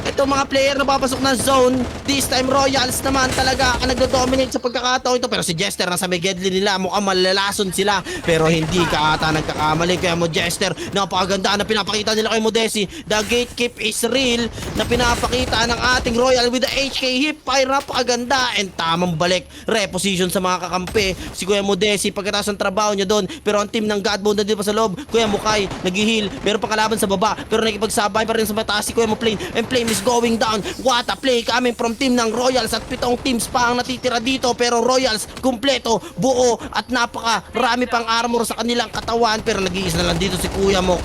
S6: ito mga player na papasok ng zone. This time Royals naman talaga ang nagdo-dominate sa pagkakataon ito. Pero si Jester nasa may Gedli nila, mukhang malalason sila. Pero hindi ka ata nagkakamali. Kaya mo Jester, napakaganda na pinapakita nila kay Modesi. The gatekeep is real na pinapakita ng ating Royal with the HK hip fire. Napakaganda and tamang balik. Reposition sa mga kakampi. Si Kuya Modesi pagkatapos ng trabaho niya doon. Pero ang team ng God Mode nandito pa sa loob. Kuya Mukay nag-heal. Meron pa kalaban sa baba. Pero nakipagsabay pa rin sa mataas si Kuya Mo Plane. And Plane is going down. What a play coming from team ng Royals. At 7 teams pa ang natitira dito. Pero Royals kumpleto, buo at napakarami pang armor sa kanilang katawan. Pero nag-iisa na lang dito si Kuya Mo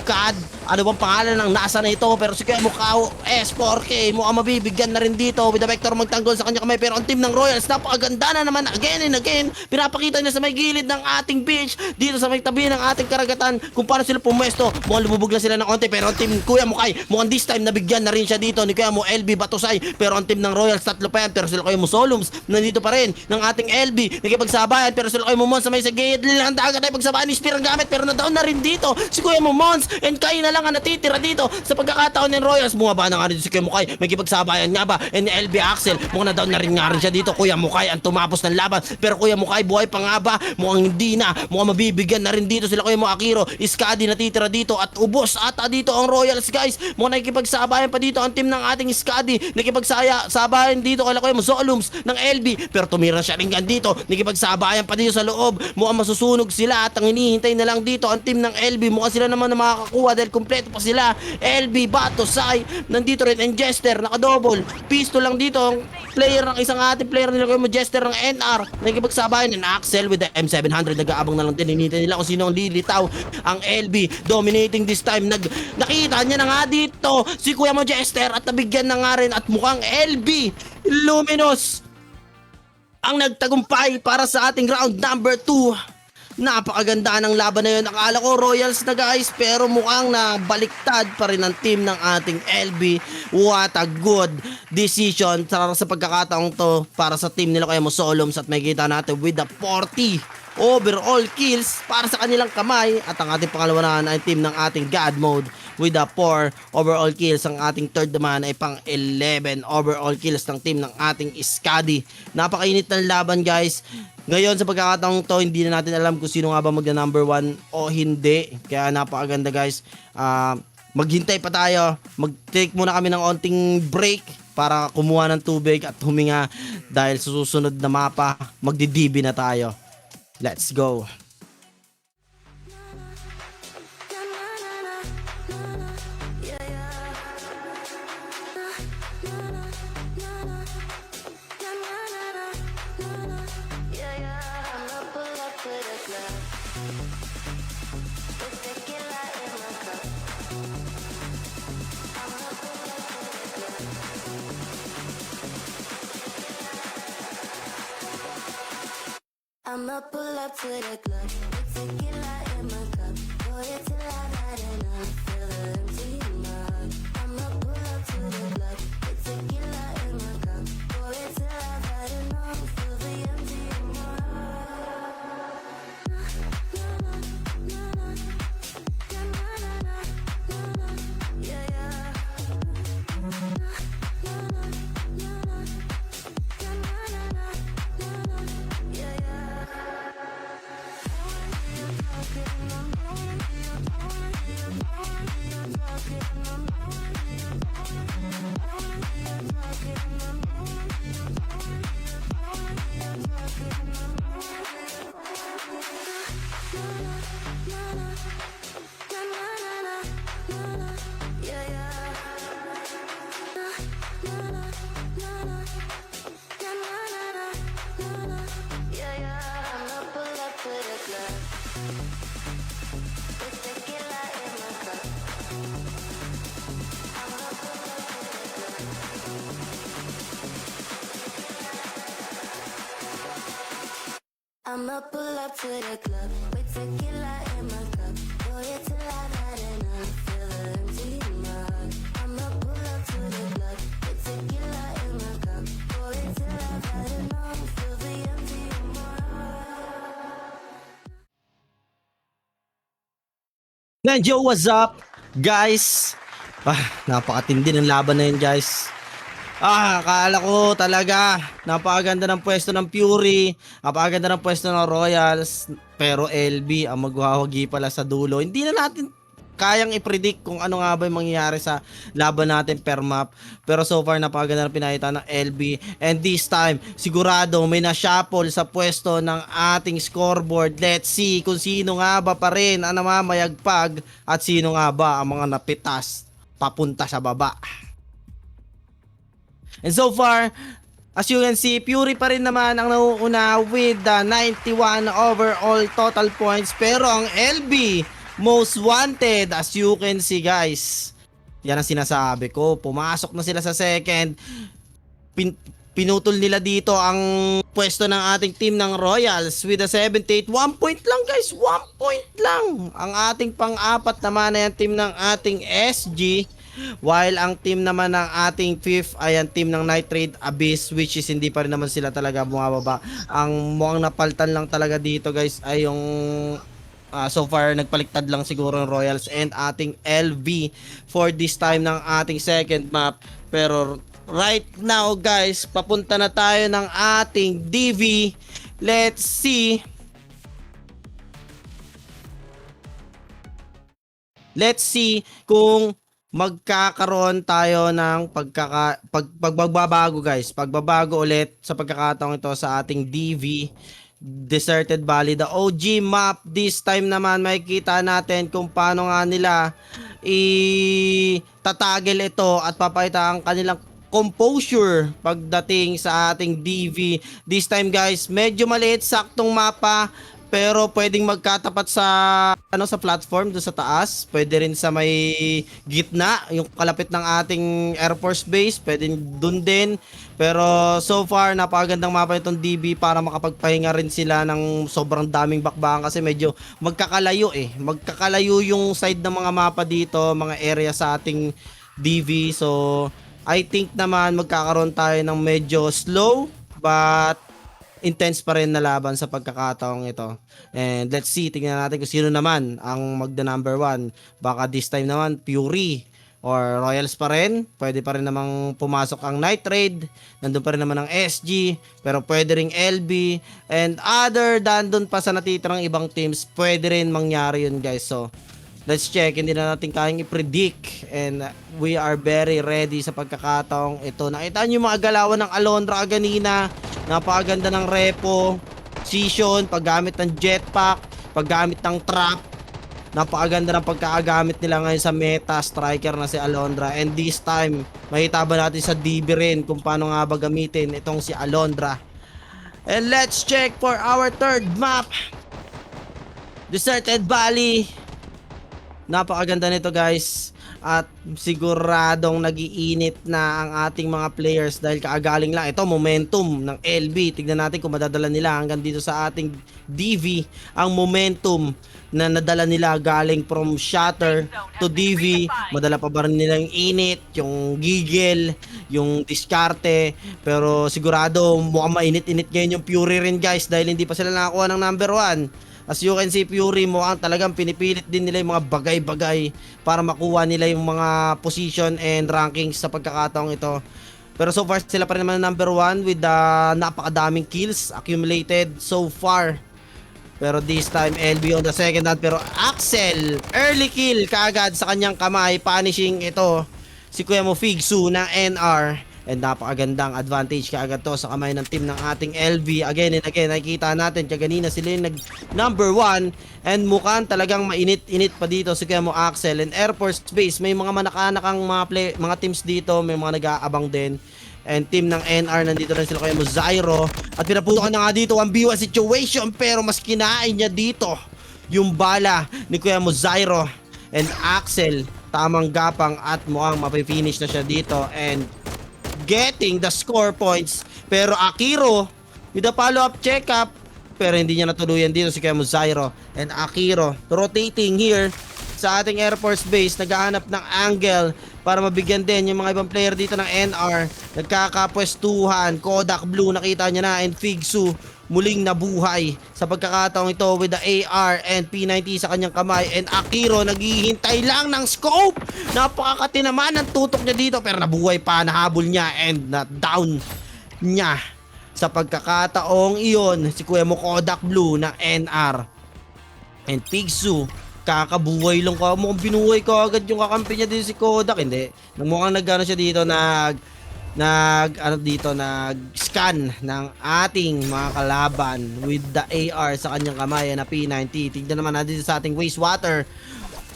S6: Kad. Ano bang pangalan ng nasa na ito? Pero si Kuya Mukao S4K mukhang mabibigyan na rin dito with the Vector magtanggol sa kanya kamay. Pero ang team ng Royals napakaganda na naman again and again. Pinapakita niya sa may gilid ng ating beach dito sa may tabi ng ating karagatan kung paano sila pumwesto. Mukhang lumubog na sila ng konti. Pero ang team Kuya Mukay mukhang this time nabigyan na rin siya dito ni Kuya Mo LB Batusay. Pero ang team ng Royals tatlo pa yan. Pero sila Kuya Mo Solums nandito pa rin ng ating LB nakipagsabayan. Pero sila Kuya Mo Mons sa may sa gilid ng dagat ay pagsabayan ni Spear ang gamit. Pero na-down na rin dito si Kuya Mo Mons and Kai na lang ang natitira dito sa pagkakataon ng Royals. Bumaba na nga rin si Kuya Mukay. May kipagsabayan nga ba? And LB Axel, mukhang na down na rin nga rin siya dito. Kuya Mukay ang tumapos ng laban. Pero Kuya Mukay, buhay pa nga ba? Mukhang hindi na. Mukhang mabibigyan na rin dito sila Kuya Mo Akiro. Iskadi natitira dito at ubos ata dito ang Royals guys. Mukhang nakikipagsabayan pa dito ang team ng ating Iskadi. Nakikipagsabayan dito kay Kuya Mo Zolums ng LB. Pero tumira siya rin gan dito. Nakikipagsabayan pa dito sa loob. Mukhang masusunog sila at ang hinihintay na lang dito ang team ng LB. Mukhang sila naman na makakakuha dahil kumpleto pa sila. LB, Bato, Sai, nandito rin, and Jester, nakadouble. Pisto lang dito, ang player ng isang ating player nila Kuya Mo Jester ng NR. Nakikipagsabayan, and Axel with the M700, nag-aabang na lang din. Hinihintay nila kung sino ang lilitaw. Ang LB, dominating this time. Nakita niya na nga dito si Kuya Mo Jester at nabigyan na nga rin at mukhang LB, Luminous, ang nagtagumpay para sa ating round number 2. Napakaganda ng laban na yun. Akala ko Royals na guys, pero mukhang nabaliktad pa rin ang team ng ating LB. What a good decision sa pagkakataong to para sa team nila Kuya Mo Solums at may kita natin with the 40 overall kills para sa kanilang kamay. At ang ating pangalawanan ay team ng ating God Mode with the 4 overall kills. Ang ating third naman ay pang 11 overall kills ng team ng ating Iskadi. Napakainit ng laban guys. Ngayon sa pagkakataong to, hindi na natin alam kung sino nga ba magna number 1 o hindi. Kaya napakaganda guys. Maghintay pa tayo. Mag-take muna kami ng onting break para kumuha ng tubig at huminga dahil sa susunod na mapa, magdidibi na tayo. Let's go.
S4: I'ma pull up to the club with tequila in my cup. Pour it till I've had enough. Feel the empty in my heart. I'ma pull up to the club with tequila in my cup. Pour it till I've had enough. Feel the empty in my heart. Yeah, yeah. Yeah, yeah. Yeah, yeah, I'ma pull up to the club with tequila in my cup. I'ma pull up to the club. I'ma pull up to the club with tequila in my cup. Pour it till I've had enough. Feel the empty in my heart. I'ma pull up to the club with tequila in my cup. Pour it till I've had enough. Feel the empty in my heart.
S6: Yo, what's up guys? Napakatindi ng laban na yun, guys. Akala ko talaga napakaganda ng pwesto ng Fury, napakaganda ng pwesto ng Royals, pero LB ang magwawagi pala sa dulo. Hindi na natin kayang i-predict kung ano nga ba yung mangyayari sa laban natin per map. Pero so far napakaganda ng pinakita ng LB, and this time sigurado may na-shuffle sa pwesto ng ating scoreboard. Let's see kung sino nga ba pa rin ang namamayagpag at sino nga ba ang mga napitas papunta sa baba. And so far, as you can see, Fury pa rin naman ang nauuna with the 91 overall total points. Pero ang LB, most wanted, as you can see, guys. Yan ang sinasabi ko. Pumasok na sila sa second. Pinutol nila dito ang pwesto ng ating team ng Royals with a 78. 1 point lang, guys. 1 point lang. Ang ating pang-apat naman ay ang team ng ating SG. While ang team naman ng ating fifth ay ang team ng Night Raid Abyss, which is hindi pa rin naman sila talaga bumababa. Ang mukhang napaltan lang talaga dito, guys, ay yung so far nagpaliktad lang siguro ng Royals and ating LV for this time ng ating second map. Pero right now, guys, papunta na tayo ng ating DV. Let's see. Let's see kung magkakaroon tayo ng pagbabago, guys. Pagbabago ulit sa pagkakataong ito sa ating DV Deserted Valley, the OG map. This time naman makikita natin kung paano nga nila itatagel ito at papakita ang kanilang composure pagdating sa ating DV. This time, guys, medyo maliit saktong mapa, pero pwedeng magkatapat sa sa platform do sa taas, pwede rin sa may gitna, yung kalapit ng ating Air Force Base, pwedeng dun din. Pero so far napakagandang mapa itong DB para makapagpahinga rin sila ng sobrang daming bakbakan kasi medyo magkakalayo magkakalayo yung side ng mga mapa dito, mga area sa ating DV. So I think naman magkakaroon tayo ng medyo slow but intense pa rin na laban sa pagkakataong ito. And let's see, tingnan natin kung sino naman ang magda number 1. Baka this time naman Fury or Royals pa rin. Pwede pa rin namang pumasok ang Night Raid. Nandun pa rin naman ang SG. Pero pwede ring LB. And other than dun pa sa natitirang ibang teams, pwede rin mangyari yun, guys. So let's check. Hindi na natin kayang i-predict. And we are very ready sa pagkakataong ito. Nakita nyo yung mga galawan ng Alondra kanina. Napakaganda ng repo, position, paggamit ng jetpack, paggamit ng trap. Napakaganda ng pagkakagamit nila ngayon sa meta striker na si Alondra. And this time, makita ba natin sa DB rin kung paano nga ba gamitin itong si Alondra. And let's check for our third map. Deserted Valley. Napakaganda nito, guys. At siguradong nagiinit na ang ating mga players dahil kaagaling lang. Ito, momentum ng LB. Tignan natin kung madadala nila hanggang dito sa ating DV. Ang momentum na nadala nila galing from Shatter to DV. Madala pa ba rin nila yung init, yung gigil, yung diskarte. Pero sigurado mukhang mainit-init ngayon yung Fury rin, guys, dahil hindi pa sila nakakuha ng number 1. As you can see, Fury mukhang talagang pinipilit din nila yung mga bagay-bagay para makuha nila yung mga position and rankings sa pagkakataong ito. Pero so far sila pa rin naman number 1 with the napakadaming kills accumulated so far. Pero this time LB on the second hand, pero Axel early kill kaagad sa kanyang kamay, punishing ito si Kuya Mo Figsu ng NR. And napakagandang advantage kaagad to sa kamay ng team ng ating LV. Again and again, nakikita natin kaganina sila yung number 1. And mukhang talagang mainit-init pa dito si Kuya Mo Axel. And Air Force Base, may mga manakanakang mga teams dito, may mga nag-aabang din. And team ng NR, nandito rin sila Kuya Mo Zyro. At pinaputokan na nga dito ang B1 situation, pero mas kinain niya dito yung bala ni Kuya Mo Zyro. And Axel, tamang gapang at mukhang mapifinish na siya dito. And getting the score points. Pero Akiro with a follow-up check-up, pero hindi niya natuluyan dito si Kuya Mo Zyro. And Akiro rotating here sa ating Air Force Base, naghahanap ng angle para mabigyan din yung mga ibang player dito ng NR. Nagkakapwestuhan, Kodak Blue nakita niya na, and Figsu muling nabuhay sa pagkakataong ito with the AR and P90 sa kanyang kamay, and Akiro naghihintay lang ng scope. Napakakati naman ng tutok niya dito, pero nabuhay pa, nahabol niya and na down niya sa pagkakataong iyon si Kuya mo Kodak Blue ng NR. And Figsu, kakabuhay lang ka, mukhang binuhay ka agad yung kakampi niya dito si Kodak. Hindi, mukhang nagano siya dito, nag-scan ng ating mga kalaban with the AR sa kanyang kamay na P90. Tignan naman natin sa ating wastewater.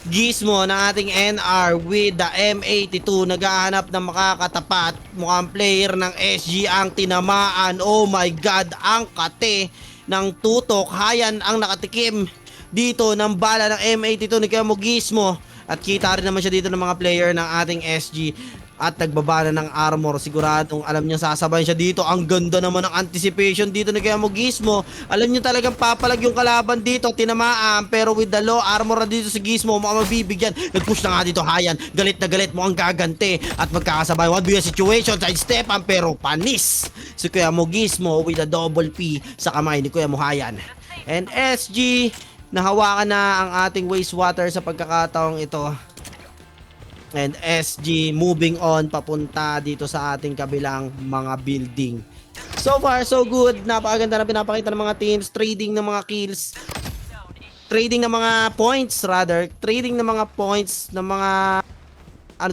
S6: Gizmo ng ating NR with the M82, naghahanap ng makakatapat. Mukhang player ng SG ang tinamaan. Oh my god, ang kate ng tutok. Hayan ang nakatikim dito ng bala ng M82 ni Kemo Gizmo. At kita rin naman siya dito ng mga player ng ating SG. At nagbaba na ng armor. Siguradong alam niya sasabay siya dito. Ang ganda naman ng anticipation dito ni Kemo Gizmo. Alam niyo talagang papalag yung kalaban dito. Tinamaan, pero with the low armor na dito si Gizmo, mukhang mabibigyan. Nag-push na nga dito Hayan. Galit na galit, mukhang gaganti. At magkakasabay 1v1 situation. Side stepan, pero panis si Kemo Gizmo with a double P sa kamay ni Kemo Hayan. And SG, nahawakan na ang ating wastewater sa pagkakataong ito. And SG moving on papunta dito sa ating kabilang mga building. So far so good. Napakaganda na pinapakita ng mga teams. Trading ng mga kills, trading ng mga points rather. Trading ng mga points ng mga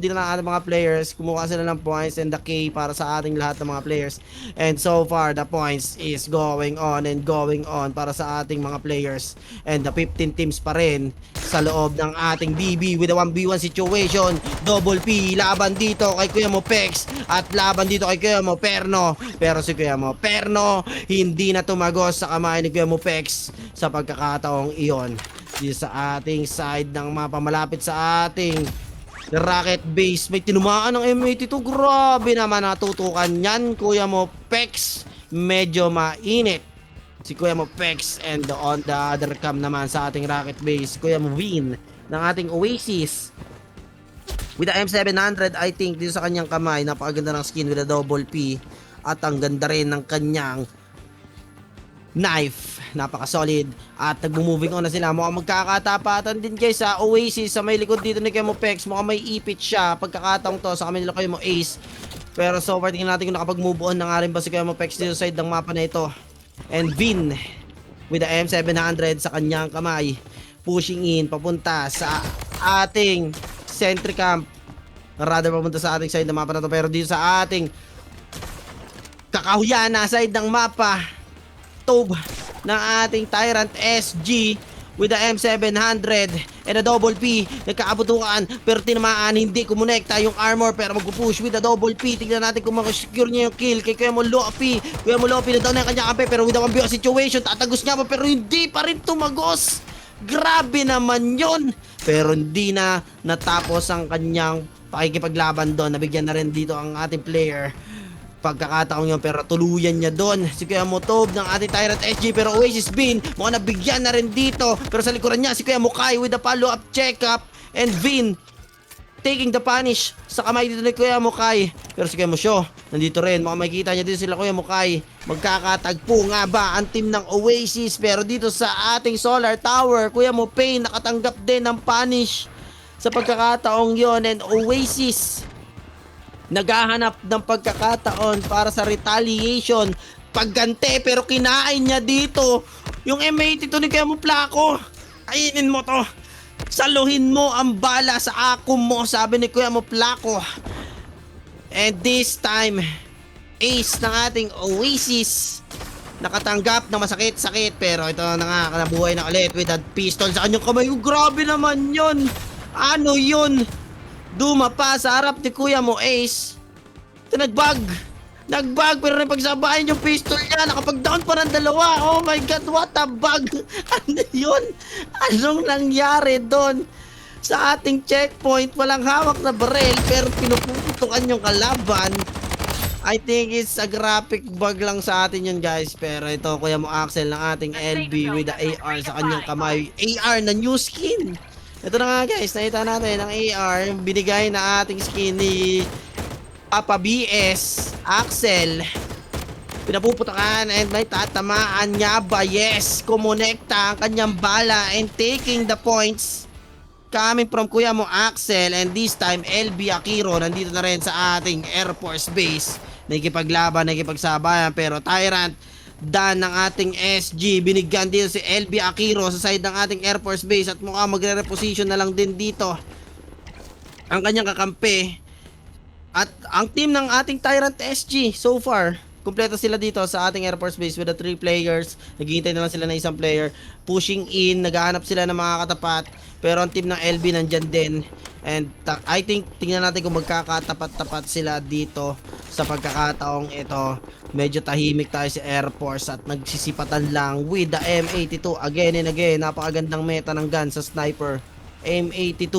S6: dito na ating mga players. Kumuha sila ng points and the K para sa ating lahat ng mga players. And so far the points is going on and going on para sa ating mga players. And the 15 teams pa rin sa loob ng ating BB with a 1v1 situation. Double P laban dito kay Kuya Mo Pex at laban dito kay Kuya Mo Perno. Pero si Kuya Mo Perno hindi na tumagos sa kamay ni Kuya Mo Pex sa pagkakataong iyon. Dito sa ating side ng mapa malapit sa ating Rocket Base, may tinumaan ng M82. Grabe naman natutukan yan, Kuya Mo Pex. Medyo mainit si Kuya Mo Pex. And on the other cam naman sa ating Rocket Base, Kuya Mo Vin ng ating Oasis with the M700. I think dito sa kanyang kamay, napakaganda ng skin with a double P. At ang ganda rin ng kanyang knife, napaka-solid. At nag-moving on na sila. Mukhang magkakatapatan din guys sa Oasis sa may likod dito ni Kemo Pex. Mukhang may ipit siya pagkakataong to sa kanila kayo mo Ace. Pero so far tingnan natin kung nakapag-move on na nga rin ba si Kemo Pex dito sa side ng mapa na ito. And Vin with the M700 sa kanyang kamay, pushing in papunta sa ating sentry camp, rather papunta sa ating side ng mapa na to. Pero dito sa ating kakahuyan na side ng mapa ng ating Tyrant SG with the M700 and a double P, nagkaabutukan pero tinamaan, hindi kumonekta yung armor, pero mag-push with a double P. Tignan natin kung mag-secure niya yung kill kay Kuya Mo Lopi. Kuya Mo Lopi na daw na yung kanya kampe, pero with a 1v1 situation, tatagos nga pa pero hindi pa rin tumagos. Grabe naman yun, pero hindi na natapos ang kanyang pakikipaglaban doon. Nabigyan na rin dito ang ating player pagkakataong yun, pero tuluyan niya doon si Kuya Motob ng ating Tyrant SG. Pero Oasis Bean mukhang nabigyan na rin dito, pero sa likuran niya si Kuya Mukai with the follow-up check-up. And Vin taking the punish sa kamay dito ni Kuya Mukai. Pero si Kuya Musho nandito rin, mukhang makikita niya din sila Kuya Mukai. Magkakatagpo nga ba ang team ng Oasis? Pero dito sa ating Solar Tower, Kuya Mo Pain nakatanggap din ng punish sa pagkakataong yon. And Oasis naghahanap ng pagkakataon para sa retaliation, paggante, pero kinain niya dito yung M82 ni Kuya Mo Plako. Kainin mo to, saluhin mo ang bala sa akum mo, sabi ni Kuya Mo Plako. And this time ace ng ating Oasis nakatanggap ng masakit-sakit, pero ito na nga, nabuhay na ulit with that pistol sa kanyang kamay. Grabe naman yun, ano yun, dumapa sa harap ni Kuya Mo Ace. Ito nagbag pero napagsabayan yung pistol niya. Nakapag-down pa ng dalawa. Oh my god, what a bug. Ano yun? Anong nangyari doon? Sa ating checkpoint, walang hawak na barrel pero pinuputukan yung kalaban. I think it's a graphic bug lang sa atin yun guys. Pero ito, Kuya Mo Axel ng ating LB with the AR sa kanyang kamay. AR na new skin. Ito na nga guys, nakita natin ang AR, yung binigay na ating skin ni Papa BS, Axel. Pinapuputakan and may tatamaan niya ba? Yes, kumonekta ang kanyang bala and taking the points coming from kuya mo Axel, and this time LB Akiro nandito na rin sa ating Air Force Base. Nakikipaglaban, nakikipagsabayan, pero Tyrant Dan ng ating SG, binigyan dito si LB Akiro sa side ng ating Air Force Base at mukhang magre-reposition na lang din dito ang kanyang kakampi. At ang team ng ating Tyrant SG so far, kumpleto sila dito sa ating Air Force Base with the 3 players. Naghihintay na lang sila ng isang player. Pushing in, naghahanap sila ng mga katapat. Pero ang team ng LB nandyan din. And I think, tingnan natin kung magkakatapat-tapat sila dito sa pagkakataong ito. Medyo tahimik tayo sa Air Force at nagsisipatan lang with the M82 again and again. Napakagandang meta ng gun sa sniper. M82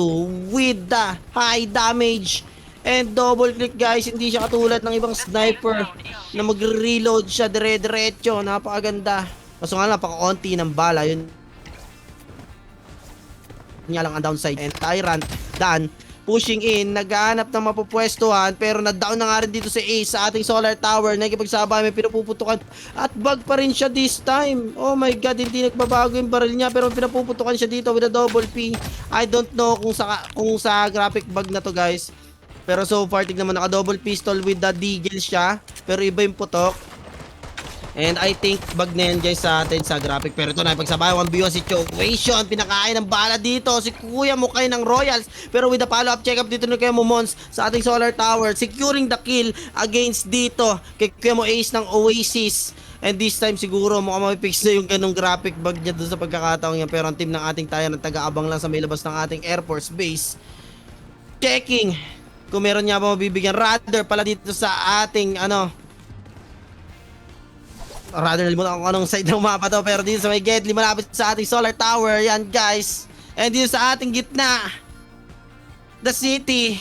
S6: with the high damage. And double click guys, hindi siya katulad ng ibang sniper na magre-reload siya dire-diretso. Napakaganda. Kaso nga napaka-onti ng bala. Yun nga lang ang downside. And Tyrant Dan pushing in, naghahanap ng mapupwestuhan, pero na-down na nga rin dito si Ace sa ating solar tower. Nakikipagsabay, may pinupuputukan at bag pa rin siya this time. Oh my god, hindi nagbabago yung baril niya, pero pinapuputukan siya dito with a double P. I don't know kung sa graphic bug na to guys, pero so far tignan mo, naka double pistol with the deagle siya, pero iba yung putok. And I think bag na yan guys sa atin sa graphic. Pero ito na, pagsabay 1v1 situation. Pinakain ng bala dito si Kuya Mukay ng Royals. Pero with the follow-up check-up dito na Kuya mo Mons sa ating solar tower. Securing the kill against dito kay Kuya mo Ace ng Oasis. And this time siguro mukhang mapipix na yung ganong graphic bag niya doon sa pagkakataong yan. Pero ang team ng ating tayo ng taga-abang lang sa may labas ng ating Air Force Base. Checking kung meron niya ba mabibigyan. Rather pala dito sa ating rather nalimutan ko anong side ng mapa to, pero dito sa may Gedli malapit sa ating solar tower yan guys. And dito sa ating gitna the city,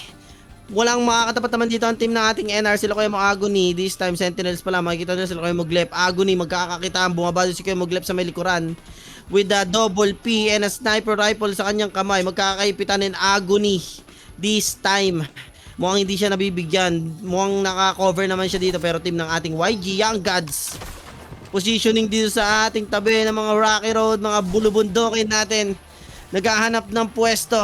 S6: walang makakatapat naman dito ang team ng ating NR. Sila Kuya mo Agony, this time Sentinels pala, makikita nyo sila Kuya mo Glep. Agony magkakakita, bumaba si Kuya mo Glep sa may likuran with a double P and a sniper rifle sa kanyang kamay. Magkakaipitan ng Agony this time. Mukhang hindi siya nabibigyan, mukhang naka-cover naman siya dito, pero team ng ating YG Young Gods positioning dito sa ating tabi ng mga rocky road, mga bulubundokin natin. Naghahanap ng pwesto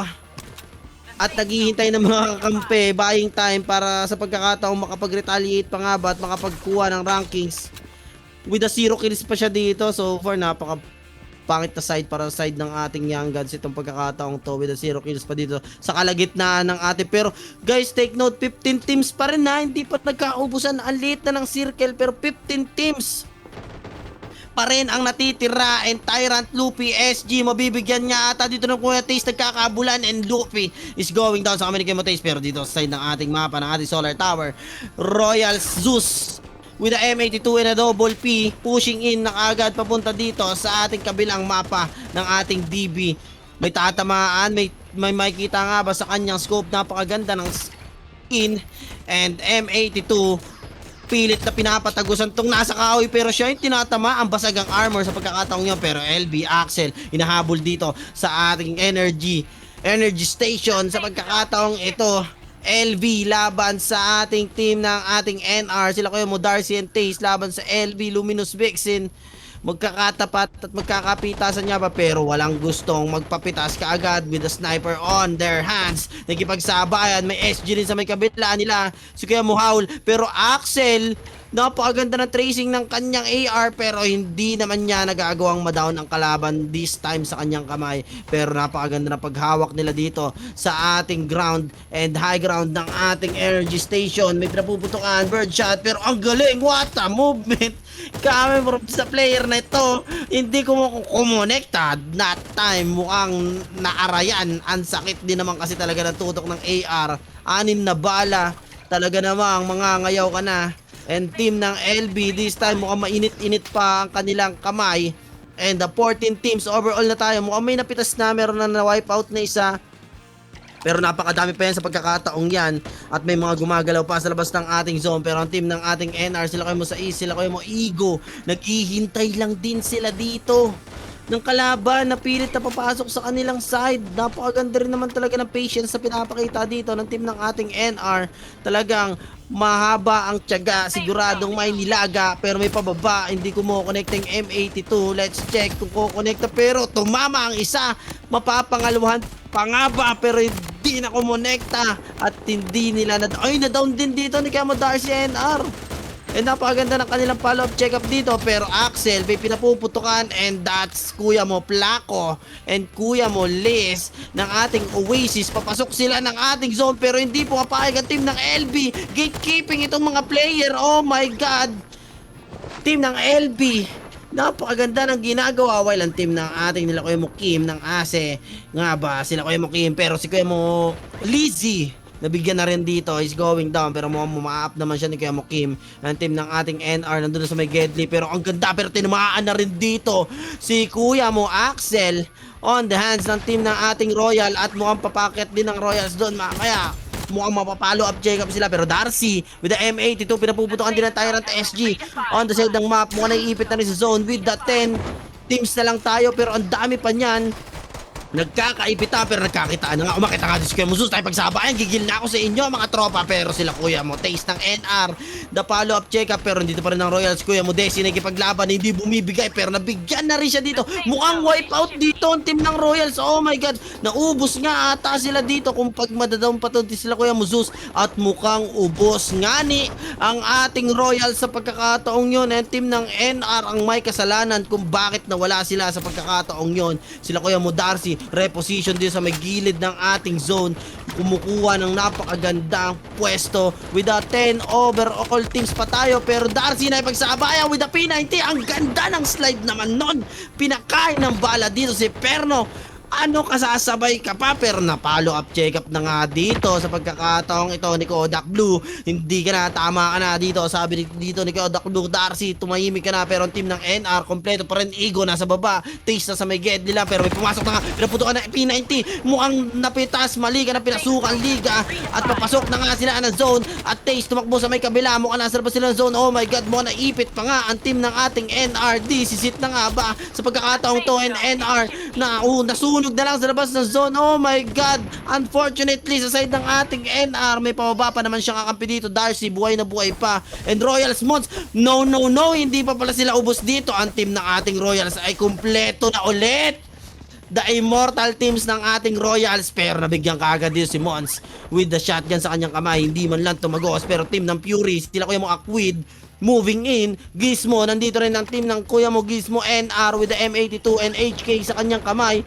S6: at naghihintay ng mga kakampi, buying time para sa pagkakataong makapag-retaliate pa nga ba at makapagkuha ng rankings. With a 0 kills pa siya dito. So far napaka pangit na side para sa side ng ating Young Gods itong pagkakataong to, with a 0 kills pa dito sa kalagitnaan ng ating. Pero guys, take note, 15 teams pa rin na, hindi pa nagkaubusan. Ang liit na ng circle, pero 15 teams pa rin ang natitira. And Tyrant, Luffy, SG, mabibigyan niya ata dito ng Kuya Taste, nagkakabulan, and Luffy is going down sa American Mo Taste. Pero dito sa side ng ating mapa, ng ating solar tower, Royals Zeus with the M82 and a double P pushing in na agad papunta dito sa ating kabilang mapa ng ating DB. May tatamaan, may makikita nga ba sa kanyang scope, napakaganda ng skin. And M82 pilit na pinapatagusan tong nasa kahoy, pero siya yung tinatama ang basagang armor sa pagkakataong yun. Pero LB Axel inahabol dito sa ating energy station sa pagkakataong ito. LV laban sa ating team ng ating NR, sila Kuya mo Darcy and Taze laban sa LV Luminous Vixen. Magkakatapat at magkakapitasan niya ba, pero walang gustong magpapitas kaagad with the sniper on their hands. Nagkipagsabayan, may SG rin sa may kabila nila si Kuya Muhaul, pero Axel napakaganda ng tracing ng kanyang AR, pero hindi naman niya nagagawang madown ang kalaban this time sa kanyang kamay. Pero napakaganda na paghawak nila dito sa ating ground and high ground ng ating energy station. May pinapuputukan, birdshot, pero ang galing, what a movement kami sa player na ito. Hindi ko kumonekta that time, mukhang naarayan. Ang sakit din naman kasi talaga ng tutok ng AR. 6 na bala, talaga namang mga ngayaw ka na. And team ng LB this time mukhang mainit-init pa ang kanilang kamay. And the 14 teams overall na tayo, mukhang may napitas na, meron na wipe out na isa, pero napakadami pa yan sa pagkakataong yan. At may mga gumagalaw pa sa labas ng ating zone. Pero ang team ng ating NR, sila Kuya mo sa East, sila Kuya mo Ego, naghihintay lang din sila dito. ng kalaban na pilit na papasok sa kanilang side. Napakaganda rin naman talaga ng patience na pinapakita dito ng team ng ating NR. Talagang mahaba ang tiyaga, siguradong may nilaga pero may pababa, hindi kumokonekta yung M82. Let's check kung kukonekta pero tumama ang isa, mapapangalawahan pa nga ba pero hindi na kumonekta at hindi nila na down din dito ni Kamo Darcy NR. And napakaganda ng kanilang follow-up check-up dito pero Axel may pinapuputukan and that's kuya mo Placo and kuya mo Liz ng ating Oasis. Papasok sila ng ating zone pero hindi po kapayag ang team ng LB. Gatekeeping itong mga player. Oh my god. Team ng LB. Napakaganda ng ginagawa while ang team ng ating nila Kuya mo Kim ng Ase. Nga ba sila Kuya mo Kim pero si Kuya mo Lizzy nabigyan na rin dito, is going down pero ma-up naman siya ni Kuya mo Kim. Ang team ng ating NR nandun na sa may Gedli pero ang ganda pero tinamaan na rin dito si Kuya mo Axel on the hands ng team ng ating Royal at mukhang papaket din ng Royals doon mamaya. Mukhang mapapalo up check up sila pero Darcy with the M82 pinapuputukan din ng Tyrant SG on the side ng map. Mukhang naiipit na rin sa zone with the 10 teams na lang tayo pero ang dami pa niyan. Nagkakaipita pero nagkakitaan na nga. Umakita nga din si Kuya mo Zeus tayo pagsabayan. Gigil na ako sa inyo mga tropa pero sila Kuya mo taste ng NR. The follow up check up pero dito pa rin ng Royals. Kuya mo Desi nagkipaglaban hindi bumibigay pero nabigyan na rin siya dito. Mukhang wipe out dito ang team ng Royals. Oh my god. Naubos nga ata sila dito kung pag madadaw pa to sila Kuya mo Zeus. At mukhang ubos nga ni ang ating Royals sa pagkakataong yun. And team ng NR ang may kasalanan kung bakit nawala sila sa pagkakataong yun. Sila Kuya mo Darcy reposition din sa may gilid ng ating zone, kumukuha ng napakagandang pwesto with a 10 overall teams pa tayo pero Darcy na ipagsabayan with a P90. Ang ganda ng slide naman nun, pinakain ng bala dito si Perno. Ano kasasabay ka pa pero na follow up check up na nga dito sa pagkakataong ito ni Kodak Blue. Hindi ka na, tama ka na dito. Sabi dito ni Kodak Blue, Darcy tumahimik ka na pero ang team ng NR kompleto pa rin. Igo nasa baba, Taste na sa may get nila pero may pumasok na nga, pinaputukan na P90. Mukhang napitas, mali ka na pinasukan liga at papasok na nga sila ng zone at Taste tumakbo sa may kabila. Mukhang nasa labas sila ng zone. Oh my god, mukhang naipit pa nga ang team ng ating NRD. Sisit na nga ba sa pagkakataong to and NR na nasunog na lang sa labas ng zone. Oh my god, unfortunately sa side ng ating NR may pababa pa naman siyang kakampi dito. Darcy buhay na buhay pa and Royals Mons, no, hindi pa pala sila ubos dito. Ang team ng ating Royals ay kumpleto na ulit. The immortal teams ng ating Royals pero nabigyan kaagad din si Mons with the shotgun sa kanyang kamay. Hindi man lang tumagos pero team ng Fury, sila Kuya mo Aquid moving in. Gizmo, nandito rin ang team ng Kuya mo Gizmo NR with the M82 and HK sa kanyang kamay.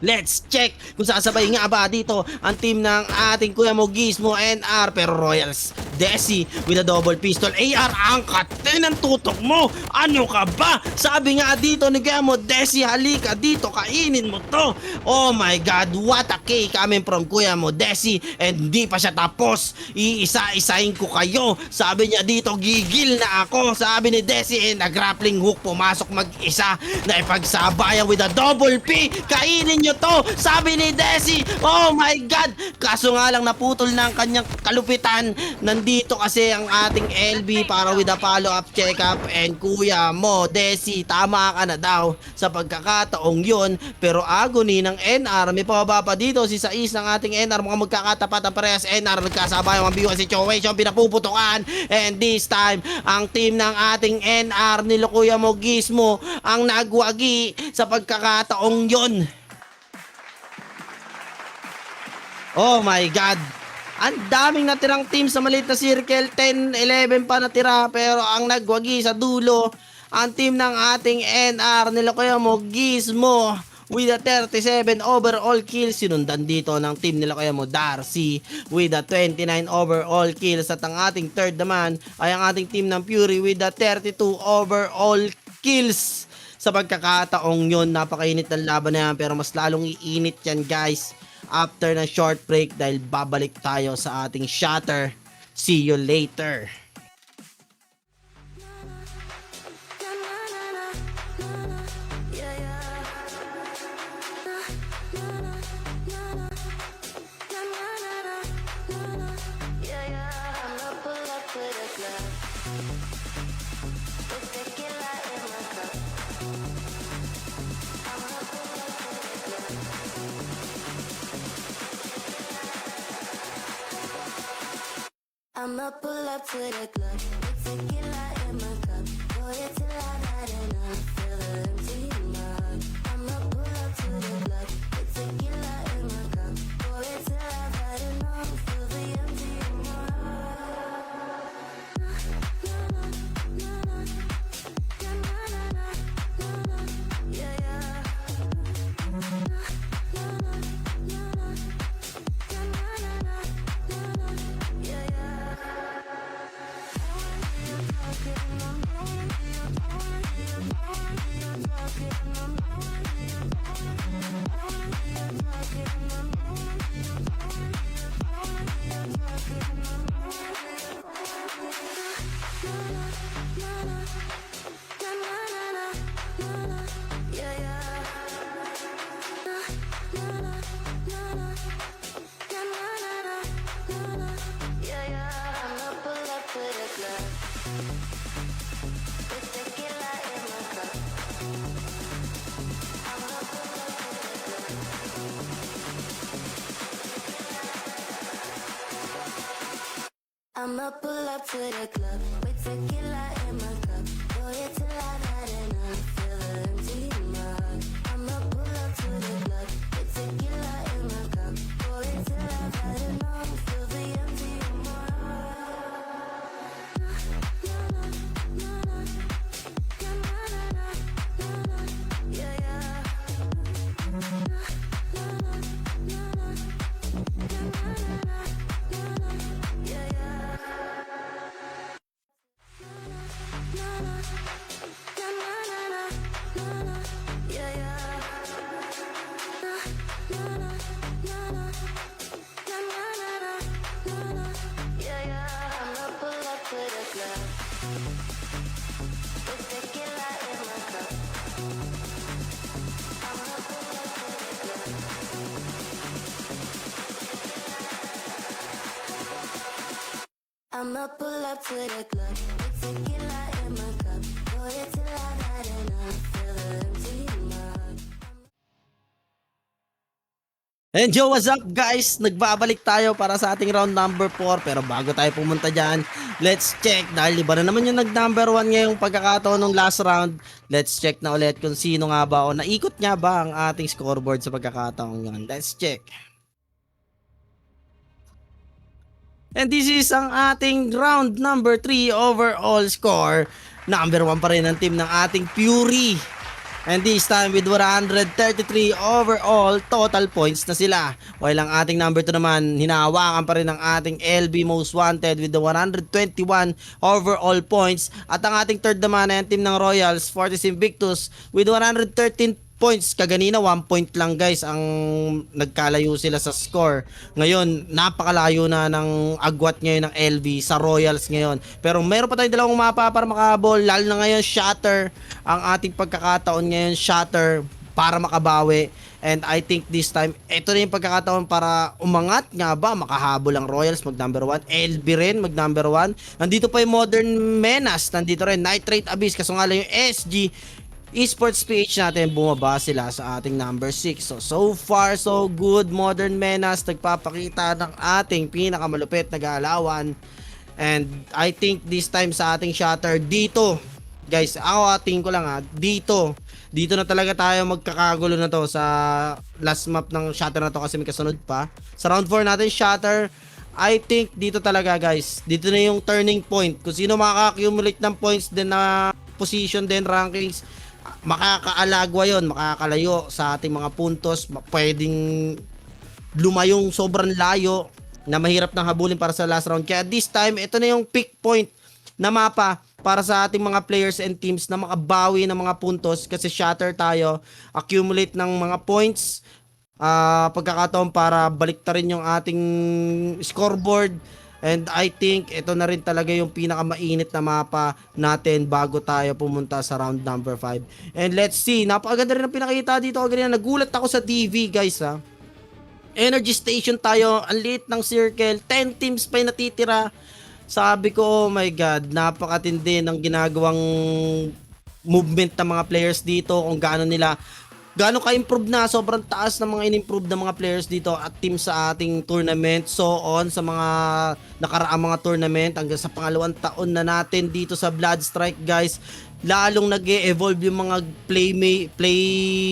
S6: Let's check kung sasabay nga ba dito ang team ng ating Kuya mo Gizmo NR pero Royals Desi with a double pistol AR. Ang kate ng tutok mo, ano ka ba? Sabi nga dito ni Kuya mo Desi, halika dito, kainin mo to. Oh my god, what a K coming from Kuya mo Desi and hindi pa siya tapos. Iisa-isahin ko kayo. Sabi niya dito, gigil na ako. Sabi ni Desi and a grappling hook pumasok mag-isa na ipagsabayan with a double P. Kainin nyo to, sabi ni Desi. Oh my god, kaso nga lang naputol na ang kanyang kalupitan. Nandito kasi ang ating LB para with a follow-up check-up and Kuya mo Desi, tama ka na daw sa pagkakataong yun. Pero agony ng NR, may pababa pa dito si Sais ng ating NR. Mukhang magkakatapat ang parehas NR, nagkasabay ang biwa situation, pinapuputukan and this time ang team ng ating NR nila Kuya mo Gizmo ang nagwagi sa pagkakataong yun. Oh my god, ang daming natirang team sa maliit na circle, 10, 11 pa natira pero ang nagwagi sa dulo ang team ng ating NR nila Kuya mo Gizmo with a 37 overall kills. Sinundan dito ng team nila Kuya mo Darcy with a 29 overall kills at ang ating third naman ay ang ating team ng Fury with a 32 overall kills. Sa pagkakataong yun, napakainit ng laban na yan pero mas lalong iinit yan guys after ng short break dahil babalik tayo sa ating Shatter. See you later.
S4: I'ma pull up to the club with tequila in my cup. Pour it till I've had enough. Feel the empty in my heart. I'ma pull up to the club with tequila in my cup. Pour it till I've had enough. Feel the empty in my heart. Yeah, yeah. Yeah, yeah. Yeah, yeah. Yeah, yeah. I'ma pull up to the club with tequila in my cup. I'ma pull up to the club. I'ma pull up to the club with tequila in my cup. Pour it till I've had enough. Feel the empty in my heart. I'ma pull up to the club with tequila in my cup. Pour it till I've had enough. Feel the empty in my heart. Yeah, yeah. Yeah, yeah. Yeah, yeah. Yeah, yeah. I'ma pull up to the club with tequila in my cup. I'ma pull up to the club. I'ma pull up to the club with tequila in my cup. Pour it till I've had enough. Feel the empty in my heart.
S6: And yo, what's up guys? Nagbabalik tayo para sa ating round number 4. Pero bago tayo pumunta dyan, let's check. Dahil iba na naman yung nag-number 1 ngayong pagkakataon ng last round. Let's check na ulit kung sino nga ba o naikot nga ba ang ating scoreboard sa pagkakataon yan. Let's check. And this is ang ating round number 3 overall score. Number 1 pa rin ang team ng ating Fury. And this time with 133 overall total points na sila. While ang ating number 2 naman, hinahawakan pa rin ng ating LB Most Wanted with the 121 overall points. At ang ating third naman ay ang team ng Royals, Fortis Invictus with 113 points. Kaganina 1 point lang guys ang nagkalayo sila sa score. Ngayon napakalayo na ng agwat ngayon ng LB sa Royals ngayon. Pero meron pa tayong dalawang mapa para makahabol, lalo na ngayon Shatter ang ating pagkakataon ngayon, Shatter, para makabawi. And I think this time ito na yung pagkakataon para umangat nga ba, makahabol ang Royals, mag number 1, LB rin mag number 1. Nandito pa yung Modern Menace, nandito rin Nitrate Abyss, kaso nga lang yung SG Esports PH natin, bumaba sila sa ating number 6. So far so good. Modern Menace nagpapakita ng ating pinakamalupit na galawan. And I think this time sa ating Shatter dito, guys, ako ating ko lang dito na talaga tayo magkakagulo na to sa last map ng Shatter na to kasi may kasunod pa. Sa round 4 natin Shatter, I think dito talaga guys, dito na yung turning point. Kung sino makaka-accumulate ng points din na position din, rankings, makakaalagwa yon, makakalayo sa ating mga puntos, pwedeng lumayong sobrang layo na mahirap nang habulin para sa last round. Kaya this time, ito na yung pick point na mapa para sa ating mga players and teams na makabawi ng mga puntos kasi Shatter tayo, accumulate ng mga points, pagkakataon para baliktarin yung ating scoreboard. And I think ito na rin talaga yung pinakamainit na mapa natin bago tayo pumunta sa round number 5. And let's see, napakaganda rin ang pinakita dito. Ganyan, nagulat ako sa TV guys ha. Energy station tayo, ang liit ng circle, 10 teams pa yung natitira. Sabi ko, oh my god, napakatindi ng ginagawang movement ng mga players dito, kung gaano nila gaano ka-improve na, sobrang taas ng mga in-improve ng mga players dito at team sa ating tournament. So on sa mga nakaraang mga tournament hanggang sa pangalawang taon na natin dito sa Bloodstrike guys, lalong nag-e-evolve yung mga play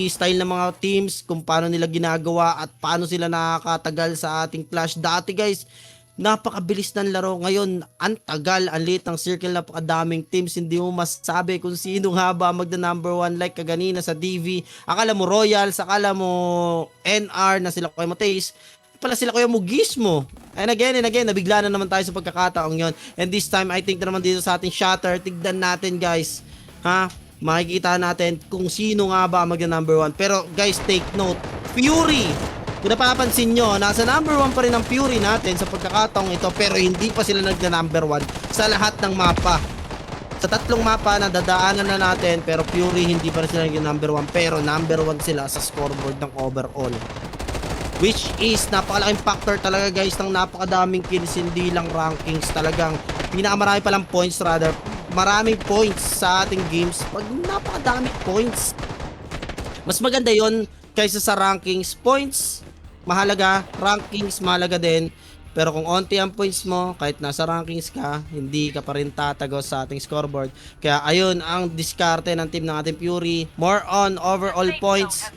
S6: style ng mga teams, kung paano nila ginagawa at paano sila nakakatagal sa ating Clash. Dati guys, napakabilis ng laro. Ngayon, ang tagal, ang liit ng circle, napakadaming teams, hindi mo masasabi kung sino nga ba magda number 1 like kaganina sa DV. Akala mo Royals, akala mo NR na sila Kuya Motays, pala sila Kuya Mugismo. And again, nabigla na naman tayo sa pagkakataong yon. And this time, I think na naman dito sa ating Shatter, tignan natin guys. Ha? Makikita natin kung sino nga ba magda number 1. Pero guys, take note, Fury, kung napapansin nyo, nasa number 1 pa rin ang Fury natin sa pagkakataong ito, pero hindi pa sila nagna number 1 sa lahat ng mapa. Sa tatlong mapa na dadaanan na natin, pero Fury hindi pa rin sila nagna number 1, pero number 1 sila sa scoreboard ng overall. Which is napakalaking factor talaga guys ng napakadaming kills, hindi lang rankings, talagang pinakamarami palang points, rather maraming points sa ating games pag napakadaming points. Mas maganda yon kaysa sa rankings. Points mahalaga, rankings mahalaga din, pero kung onti ang points mo, kahit nasa rankings ka, hindi ka pa rin tatagos sa ating scoreboard. Kaya ayun ang diskarte ng team ng ating Fury, more on overall points,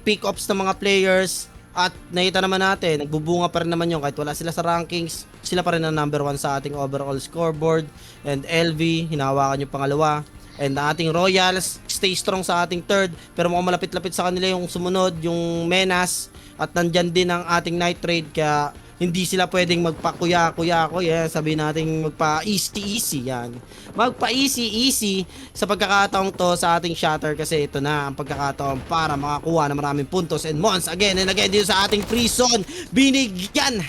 S6: pick-ups ng mga players, at nakita naman natin, nagbubunga pa rin naman yun kahit wala sila sa rankings, sila pa rin ang number 1 sa ating overall scoreboard. And LV, hinawakan yung pangalawa. And ating Royals, stay strong sa ating third, pero mukhang malapit-lapit sa kanila yung sumunod, yung Menas, at nandyan din ang ating Nitrate, kaya hindi sila pwedeng magpa-kuya-kuya-kuya, yan, sabi natin magpa-easy-easy, yan. Magpa-easy-easy sa pagkakataong to sa ating Shatter, kasi ito na ang pagkakataon para makakuha ng maraming puntos. And once again and again dito sa ating prison, binigyan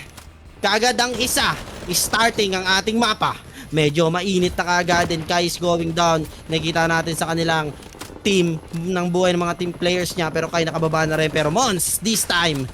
S6: kaagad ang isa, starting ang ating mapa. Medyo mainit na kaagad, and Kai is going down. Nakita natin sa kanilang team ng buhay ng mga team players niya, pero Kai nakababa na rin. Pero Mons, this time,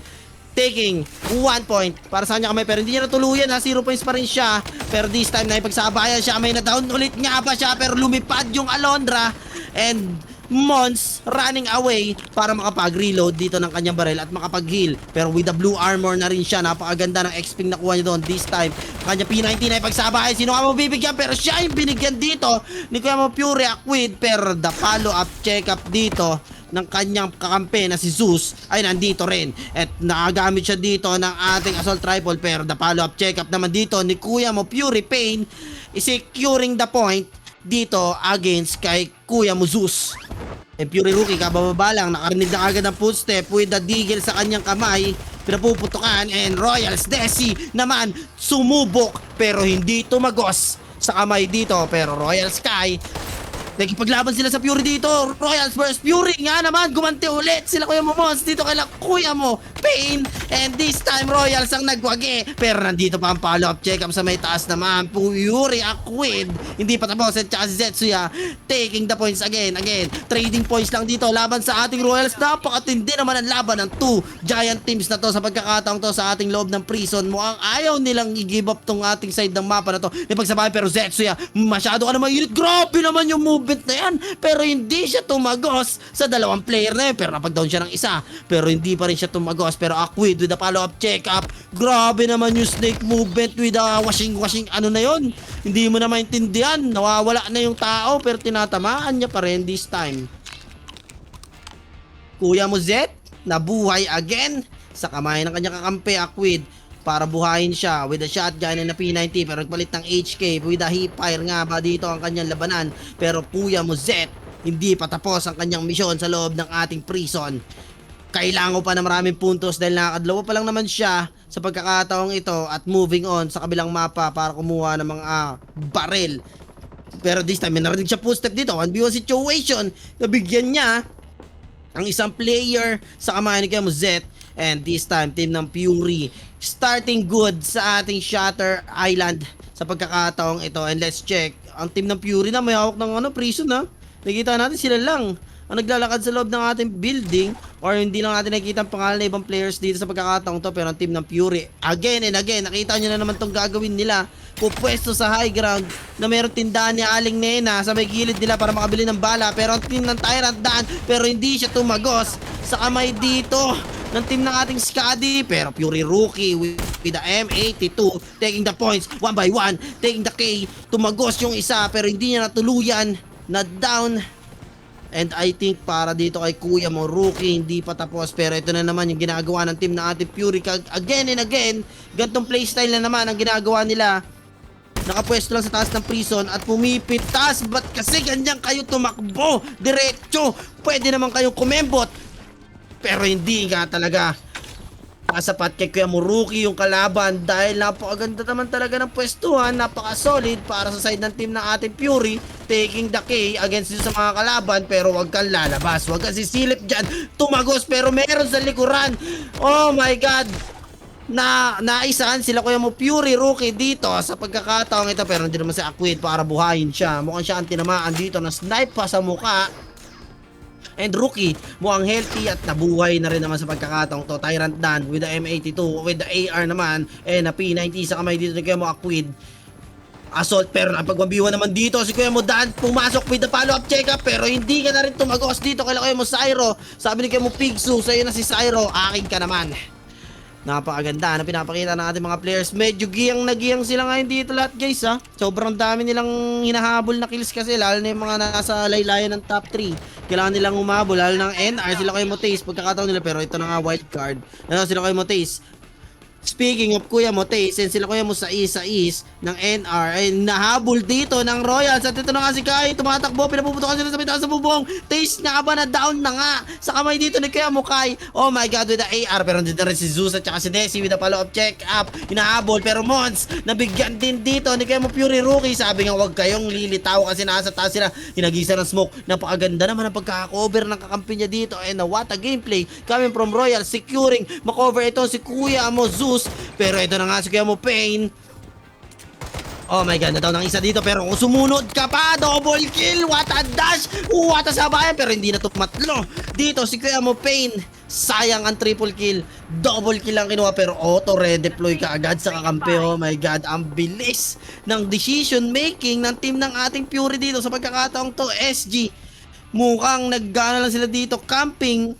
S6: taking 1 point para sa kanya kamay, pero hindi niya natuluyan ha, 0 points pa rin siya. Pero this time na ipagsabayan siya, may na-down ulit nga ba siya, pero lumipad yung Alondra, and Mons running away para makapag-reload dito ng kanyang barrel at makapag-heal. Pero with the blue armor na rin siya, napakaganda ng XP nakuha niya doon. This time, kanya P90 na ipagsabayan, sino ka mo bibigyan, pero siya yung binigyan dito ni Kuya mo Fury Acquid. Pero the follow-up check-up dito ng kanyang kakampi na si Zeus ay nandito rin, at nakagamit siya dito ng ating assault rifle. Pero the follow-up check-up naman dito ni Kuya mo Fury Pain is securing the point dito against kay Kuya mo Zeus. And Fury Rookie, kabababa lang, nakarinig na agad ng footstep with the deagle sa kanyang kamay, pinapuputukan, and Royals Desi naman sumubok pero hindi tumagos sa kamay dito. Pero Royal Sky, nagipaglaban sila sa Fury dito. Royals vs Fury nga naman, gumanti ulit sila Kuya mo Mons dito kay Kuya mo Pain, and this time Royals ang nagwagi. Pero nandito pa ang follow-up check-up sa may taas naman. Fury Acquid, hindi pa tapos, at saka si Zetsuya taking the points again. Trading points lang dito laban sa ating Royals. Napakatindi naman ang laban ng 2 giant teams na to sa pagkakataong to sa ating loob ng prison. Mukhang ayaw nilang i-give up tong ating side ng mapa na to. Ipagsabayan, pero Zetsuya, masyado ka naman unit. Grabe naman yung movement na yan, pero hindi siya tumagos sa dalawang player na yun. Pero napag-down siya ng isa, pero hindi pa rin siya tumagos. Pero Acquid with the follow-up check-up, grabe naman yung snake movement with the washing, ano na yon, hindi mo na maintindihan. Nawawala na yung tao, pero tinatamaan niya pa rin this time. Kuya mo Zet, nabuhay again sa kamay ng kanyang kakampi Acquid para buhayin siya with a shotgun and a P90, pero nagpalit ng HK with a hip fire nga ba dito ang kanyang labanan. Pero Kuya mo Zet, hindi pa tapos ang kanyang misyon sa loob ng ating prison. Kailangan pa na maraming puntos dahil nakakadalawa pa lang naman siya sa pagkakataong ito, at moving on sa kabilang mapa para kumuha ng mga barrel. Pero this time, may narinig siya footstep dito, 1v1 situation, nabigyan niya ang isang player sa kamay ni Kuya mo Zet. And this time, team ng Fury starting good sa ating Shatter Island sa pagkakataong ito. And let's check, ang team ng Fury na may hawak ng prison na. Nakita natin sila lang ang naglalakad sa loob ng ating building. or hindi lang natin nakikita ang pangalan ng ibang players dito sa pagkakataong to, pero ang team ng Fury, again and again, nakita nyo na naman tong gagawin nila. Pupwesto sa high ground na meron tindahan ni Aling Nena sa may gilid nila para makabili ng bala, pero ang team ng Tyrant Dan, pero hindi siya tumagos sa kamay dito ng team ng ating Skadi, pero Fury rookie with the M82 taking the points one by one, taking the K. Tumagos yung isa pero hindi niya natuluyan na down. And I think para dito kay kuya mo, rookie, hindi pa tapos. Pero ito na naman yung ginagawa ng team ng ating Fury. Again and again, gantong playstyle na naman ang ginagawa nila. Nakapwesto lang sa taas ng prison at pumipitas. Ba't kasi ganyan kayo tumakbo? Diretso. Pwede naman kayong kumembot. Pero hindi nga talaga kasapat kay kuya mo, rookie yung kalaban, dahil napakaganda naman talaga ng pwestuhan, napaka-solid para sa side ng team ng ating Fury, taking the K against sa mga kalaban. Pero wag kang lalabas, wag kang sisilip dyan, tumagos, pero meron sa likuran. Oh my god, naisahan sila kuya mo Fury rookie dito sa pagkakataong ito, pero hindi naman si Aquid para buhayin siya. Mukhang siya ang tinamaan dito na snipe pa sa mukha. And rookie, mukhang healthy at nabuhay na rin naman sa pagkakataong to. Tyrant Dan with the M82, with the AR naman, and na P90 sa kamay dito ni Kuya mo Aquid. Assault, pero napagwabiwan naman dito si Kuya mo Dan, pumasok with the follow-up check-up, pero hindi ka na rin tumagos dito kay Kuya mo Cyro. Sabi ni Kuya mo Pigsu, sa'yo na si Cyro, akin ka naman. Napakaganda na pinapakita ng ating mga players. Medyo giyang na giyang sila ngayon dito lahat guys ha. Sobrang dami nilang hinahabol na kills kasi, lalo na yung mga nasa laylayan ng top 3. Kailangan nilang umabol, lalo ng NR, sila kayo Motaze, pagkakataon nila, pero ito na nga wild card. Ano, sila kayo Motaze. Speaking of Kuya Motaze, and sila Kuya mo sa is ng NR ay nahabol dito ng Royals. At ito na nga si Kai, tumatakbo, pinapuputokan sila sa bitaas sa bubong. Taze nga ba na down na nga sa kamay dito ni Kuya mo Kai. Oh my god, with the AR, pero nandito rin si Zeus at saka si Desi with the follow-up check-up. Hinahabol, pero Mons, nabigyan din dito ni Kuya mo Fury rookie. Sabi nga wag kayong lilitaw kasi nasa taas sila. Hinagisa ng smoke. Napakaganda naman ang pagkaka-cover ng kakampi niya dito. And what a gameplay coming from Royals, securing, makover ito si Kuya mo Zeus. Pero ito na nga si Kuya mo Pain. Oh my god, nataw ng isa dito, pero kung sumunod ka pa, double kill, what a dash, what a sabayan, pero hindi na tumatlo. Dito si Kuya mo Pain, sayang ang triple kill, double kill lang kinuha, pero auto redeploy ka agad sa kakampi. Oh my god, ang bilis ng decision making ng team ng ating Fury dito sa pagkakataong to. SG, mukhang naggana lang sila dito, camping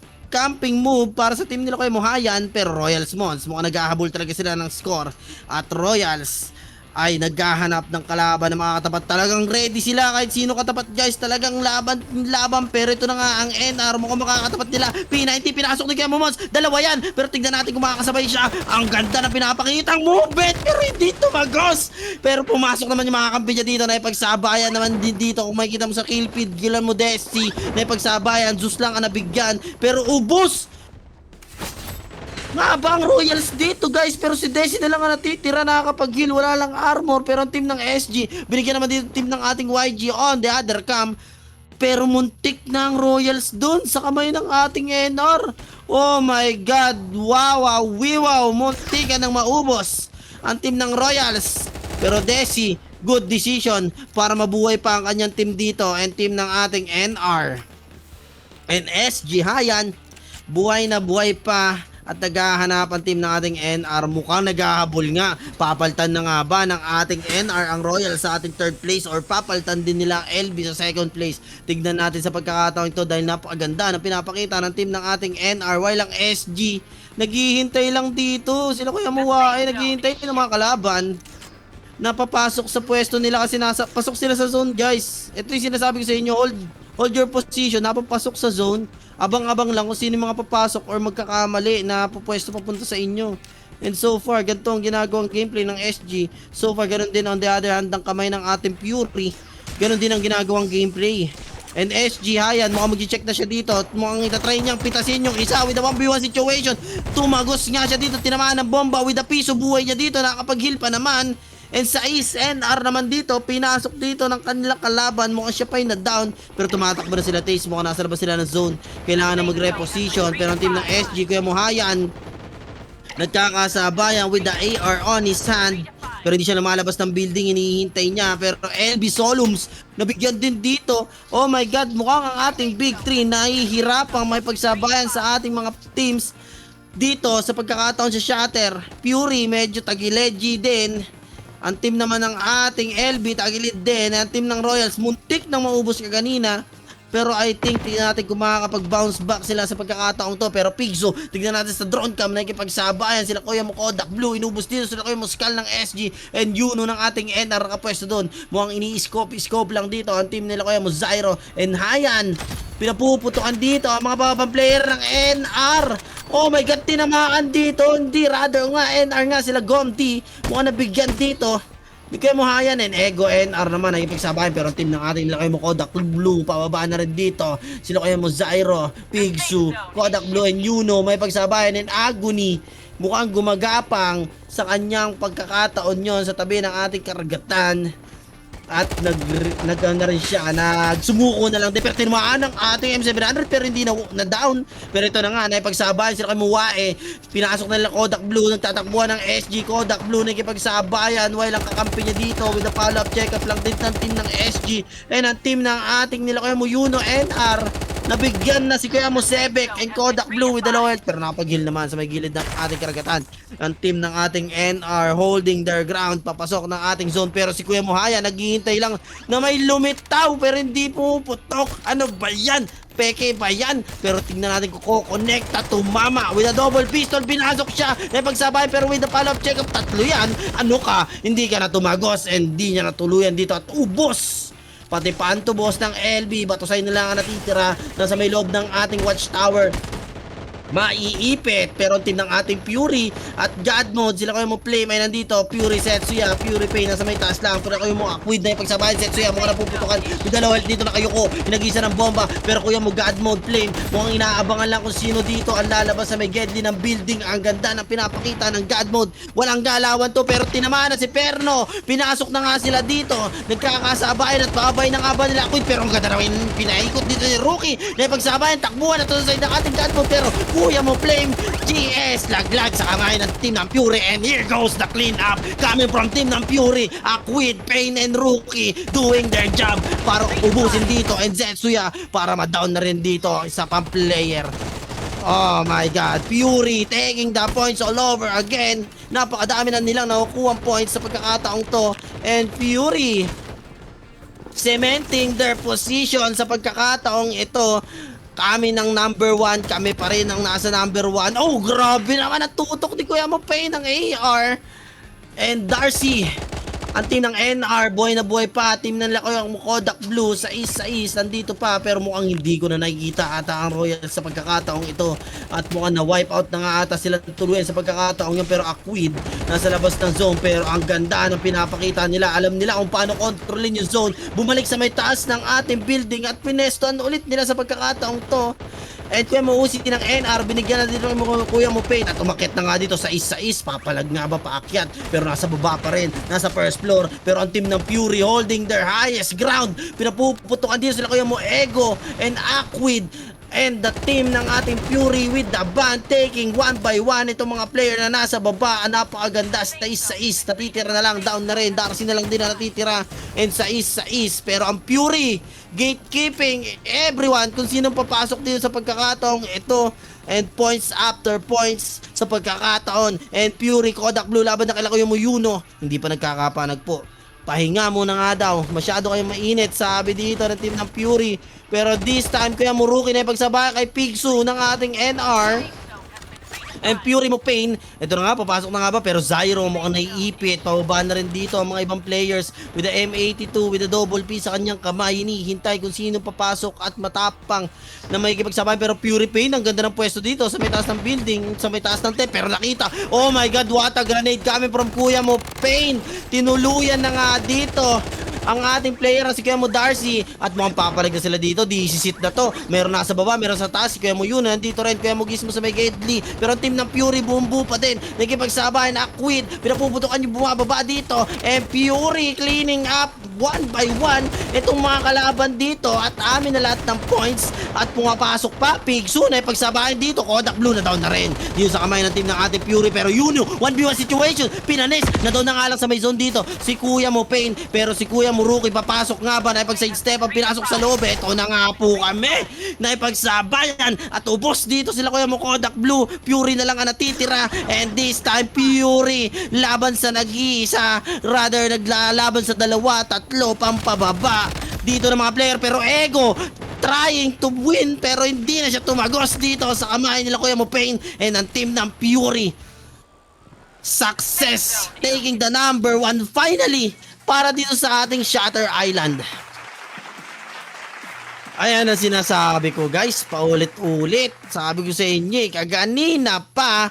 S6: move para sa team nila kay Mohayan, pero Royals Mons, mukhang naghahabol talaga sila ng score. At Royals ay naghahanap ng kalaban ng mga katapat. Talagang ready sila kahit sino katapat guys. Talagang laban. Pero ito na nga ang NR, mukhang makakatapat nila. P90 pinasok ni Kuya Mons, dalawa yan, pero tignan natin kung makakasabay siya. Ang ganda na pinapakitang movement, pero hindi tumagos. Pero pumasok naman yung mga kampi niya dito, na ipagsabayan naman din dito. Kung makikita mo sa kill feed, Gilan mo Desi, na ipagsabayan, Zeus lang ang nabigyan, pero ubos. Mabang Royals dito guys, pero si Desi na lang ang natitira, nakakapag-heal, wala lang armor. Pero ang team ng SG, binigyan naman dito team ng ating YG on the other cam, pero muntik na ang Royals dun sa kamay ng ating NR. Oh my god, wow, muntik ka nang maubos ang team ng Royals. Pero Desi, good decision para mabuhay pa ang kanyang team dito, and team ng ating NR and SG Hayan, buhay na buhay pa. At naghahanap ang team ng ating NR. Mukhang naghahabol nga. Papaltan na nga ba ng ating NR ang Royal sa ating third place, or papaltan din nila ang LB sa second place? Tignan natin sa pagkakataon ito, dahil napakaganda na pinapakita ng team ng ating NR. While ang SG naghihintay lang dito. Sila Kuya Muwa ay naghihintay ng mga kalaban napapasok sa pwesto nila, kasi pasok sila sa zone guys. Ito yung sinasabi ko sa inyo, hold your position, napapasok sa zone. Abang-abang lang kung sino mga papasok or magkakamali na pupwesto papunta sa inyo. And so far, ganito ang ginagawang gameplay ng SG. So far, ganun din on the other hand ang kamay ng ating Fury. Ganun din ang ginagawang gameplay. And SG Hayan, mukhang mag-check na siya dito. Mukhang itatry niyang pitasin yung isa with a 1v1 situation. Tumagos nga siya dito, tinamaan ng bomba with a piso. Buhay niya dito, nakakapag-heal pa naman. And sa Ace NR naman dito, pinasok dito ng kanilang kalaban. Mukhang siya pa'y na-down, pero tumatakbo na sila Taze. Mukhang nasa labas sila ng zone, kailangan na mag-reposition. Pero ang team ng SG, Kuya Mohayan, nagkakasabayan with the AR on his hand. pero hindi siya lumalabas ng building, hinihintay niya. Pero LB Solums, nabigyan din dito. Oh my God, mukhang ang ating Big 3 nahihirapang may pagsabayan sa ating mga teams dito sa pagkakataon sa Shatter. Fury, medyo tagilegi din. Ang team naman ng ating LB, tagilid din. Ang team ng Royals, muntik nang maubos kaganina. Pero I think tingnan natin kung makakapag-bounce back sila sa pagkakataong to. Pero Pigzo, tignan natin sa drone cam na ikipagsabayan. Sila Kuya mo Kodak Blue, inubos dito. Sila Kuya mo Skull ng SG and Yuno ng ating NR nakapwesto doon. Mukhang ini-scope lang dito ang team nila Kuya mo Zyro and Hayan. Pinapuputukan dito ang mga babang player ng NR. Oh my God, tinamaan dito. Hindi, rather nga, NR nga sila Gomti. Mukhang nabigyan dito. Di kayo mo Hayan and Ego NR naman ay ipagsabayan, pero ang team ng ating nila kayo mo Kodak Blue pababa na rin dito. Sila kayo mo Zyro, Pigsu, Kodak Blue and Yuno may pagsabayan and Agony. Mukhang gumagapang sa kanyang pagkakataon yon sa tabi ng ating karagatan. At na rin siya, nagsumuko na lang din. Pero tinumaan ng ating M700 pero hindi na down. Pero ito na nga, naipagsabayan sila kay Muwae. Pinasok na nila Kodak Blue, nagtatakbuhan ng SG. Kodak Blue nakipagsabayan while ang kakampi niya dito with the follow-up check-up lang din ng team ng SG. And ang team ng ating nila kay Yuno NR, nabigyan na si Kuya mo Sebek and Kodak Blue with the low health, pero nakapag-heal naman sa may gilid ng ating karagatan. Ang team ng ating NR holding their ground, papasok ng ating zone, pero si Kuya Mohaya naghihintay lang na may lumitaw pero hindi puputok. Ano ba yan? Peke ba yan? Pero tingnan natin kung kukonekta, tumama with a double pistol, binasok siya, naipagsabayan pero with the follow-up check-up, tatlo yan. Ano ka? Hindi ka na tumagos and hindi niya natuluyan dito at ubos. Pati panto boss ng LB, batusay na lang ang natitira nasa may loob ng ating watchtower. Maiipit, pero ang team ng ating Fury at God Mode, sila kayo mo play, may nandito Fury Setsuya, Fury Pain nasa may taas lang, pero kayo mo Aquid na ipagsabayan Setsuya, mukhang napuputukan with dalawa health dito na kayo ko, inagisa ng bomba, pero kuya mo God Mode Flame, mukhang inaabangan lang kung sino dito ang lalabas sa may gedli ng building. Ang ganda ng pinapakita ng God Mode, walang galawan to, pero tinamaan na si Perno, pinasok na nga sila dito, nagkakasabayan at pakabay ng aba nila Aquid, pero ang ganda naman pinaikot dito ni Rookie, na ipagsabayan, takbuhan at sa side ng ating God Mode, pero Kuya mo Flame, GS, laglag sa kamay ng team ng Fury, and here goes the clean up coming from team ng Fury. Aquid, Pain, and Rookie doing their job para ubusin dito, and Zetsuya para ma-down na rin dito isa pang player. Oh my God, Fury taking the points all over again. Napakadami na nilang nakukuha points sa pagkakataong to, and Fury cementing their position sa pagkakataong ito. Kami ng number 1, kami pa rin ang nasa number 1. Oh, grabe naman ang tutok ni Kuya mo Pain ng AR. And Darcy, ang team ng NR, buhay na buhay pa. Team ng Lakoyang Kodak Blue, sa is, nandito pa. Pero mukhang hindi ko na nakikita ata ang Royals sa pagkakataong ito. At mukhang na-wipe out na nga ata sila tuluyan sa pagkakataong yun. Pero Aquid, nasa labas ng zone. Pero ang ganda ng pinapakita nila. Alam nila kung paano kontrolin yung zone. Bumalik sa may taas ng ating building at pinestoan ulit nila sa pagkakataong to. And Kuya mo Uzi ng NR, binigyan na dito ng Kuya mo Pain at umakit na nga dito sa is, papalag nga ba paakyat, pero nasa baba pa rin, nasa first floor. Pero ang team ng Fury holding their highest ground, pinapuputukan dito sila Kuya mo Ego and Aquid. And the team ng ating Fury with the band taking one by one itong mga player na nasa baba. Napakaganda, sa is, natitira na lang, down na rin, Darcy na lang din na natitira, and sa is. Pero ang Fury gatekeeping everyone kung sinong papasok dito sa pagkakataong ito, and points after points sa pagkakataon. And Fury, Kodak Blue laban ng Kalakoy mo Yuno, hindi pa nagkakapanag po. Pahinga muna nga daw, masyado kayong mainit, sabi dito ng team ng Fury. Pero this time Kuya mo Rookie na ipagsabay kay Pigsu ng ating NR. And Fury mo Pain, ito na nga, papasok na nga ba, pero Zyro mukhang naiipit, pababa na rin dito ang mga ibang players with the M82, with the double P sa kanyang kamay, hinihintay kung sino papasok at matapang na may kipagsabay. Pero Fury Pain, ang ganda ng pwesto dito sa may taas ng building, sa may taas ng pero nakita, oh my God, what a grenade coming from Kuya mo Pain, tinuluyan na nga dito ang ating player na si Kuya mo Darcy, at mukhang papalag na sila dito. Disisit na to, meron nasa baba, meron sa taas, si Kuya mo Yuno, nandito rin Kuya mo Gizmo sa may Gedli. Pero ang team ng Fury bumbu pa din, nagkipagsabayan na Aquid, pinapuputukan yung bumababa dito, and Fury cleaning up one by one itong mga kalaban dito at amin na lahat ng points at pumapasok pa. Pigso na ipagsabayan dito. Kodak Blue na down na rin dito sa kamay ng team ng ating Fury, pero Yuno 1v1 situation, pinanis na down na nga lang sa may zone dito si Kuya mo Pain, pero si Kuya mo Rookie papasok nga ba na ipag-side step ang pinasok sa loob. Ito na nga po kami na ipagsabayan at ubos dito sila Kuya mo Kodak Blue. Fury na lang ang natitira, and this time Fury laban sa nag-iisa, rather naglalaban sa dalawa, tatlo pang pababa dito ng mga player, pero Ego trying to win pero hindi na siya tumagos dito sa kamay nila Kuya mo Pain and ang team ng Fury. Success taking the number 1 finally para dito sa ating Shatter Island. Ayan ang sinasabi ko guys, paulit-ulit. Sabi ko sa inyo, kaganina pa,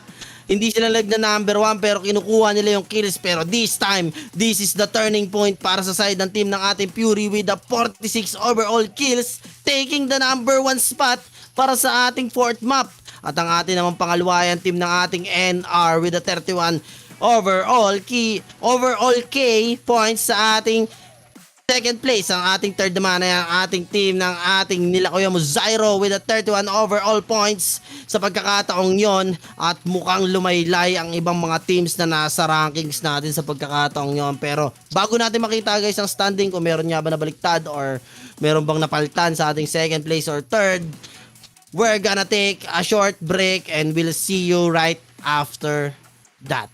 S6: hindi sila lag na number 1 pero kinukuha nila yung kills. Pero this time, this is the turning point para sa side ng team ng ating Fury with the 46 overall kills, taking the number 1 spot para sa ating 4th map. At ang ating naman pangalawayan team ng ating NR with the 31 overall K points sa ating second place. Ang ating third naman ay ang ating team ng ating nila Kuya mo Zyro with the 31 overall points sa pagkakataong yon. At mukhang lumaylay ang ibang mga teams na nasa rankings natin sa pagkakataong yon. Pero bago natin makita guys ang standing, kung meron nga ba nabaliktad or meron bang napalitan sa ating second place or third, we're gonna take a short break and we'll see you right after that.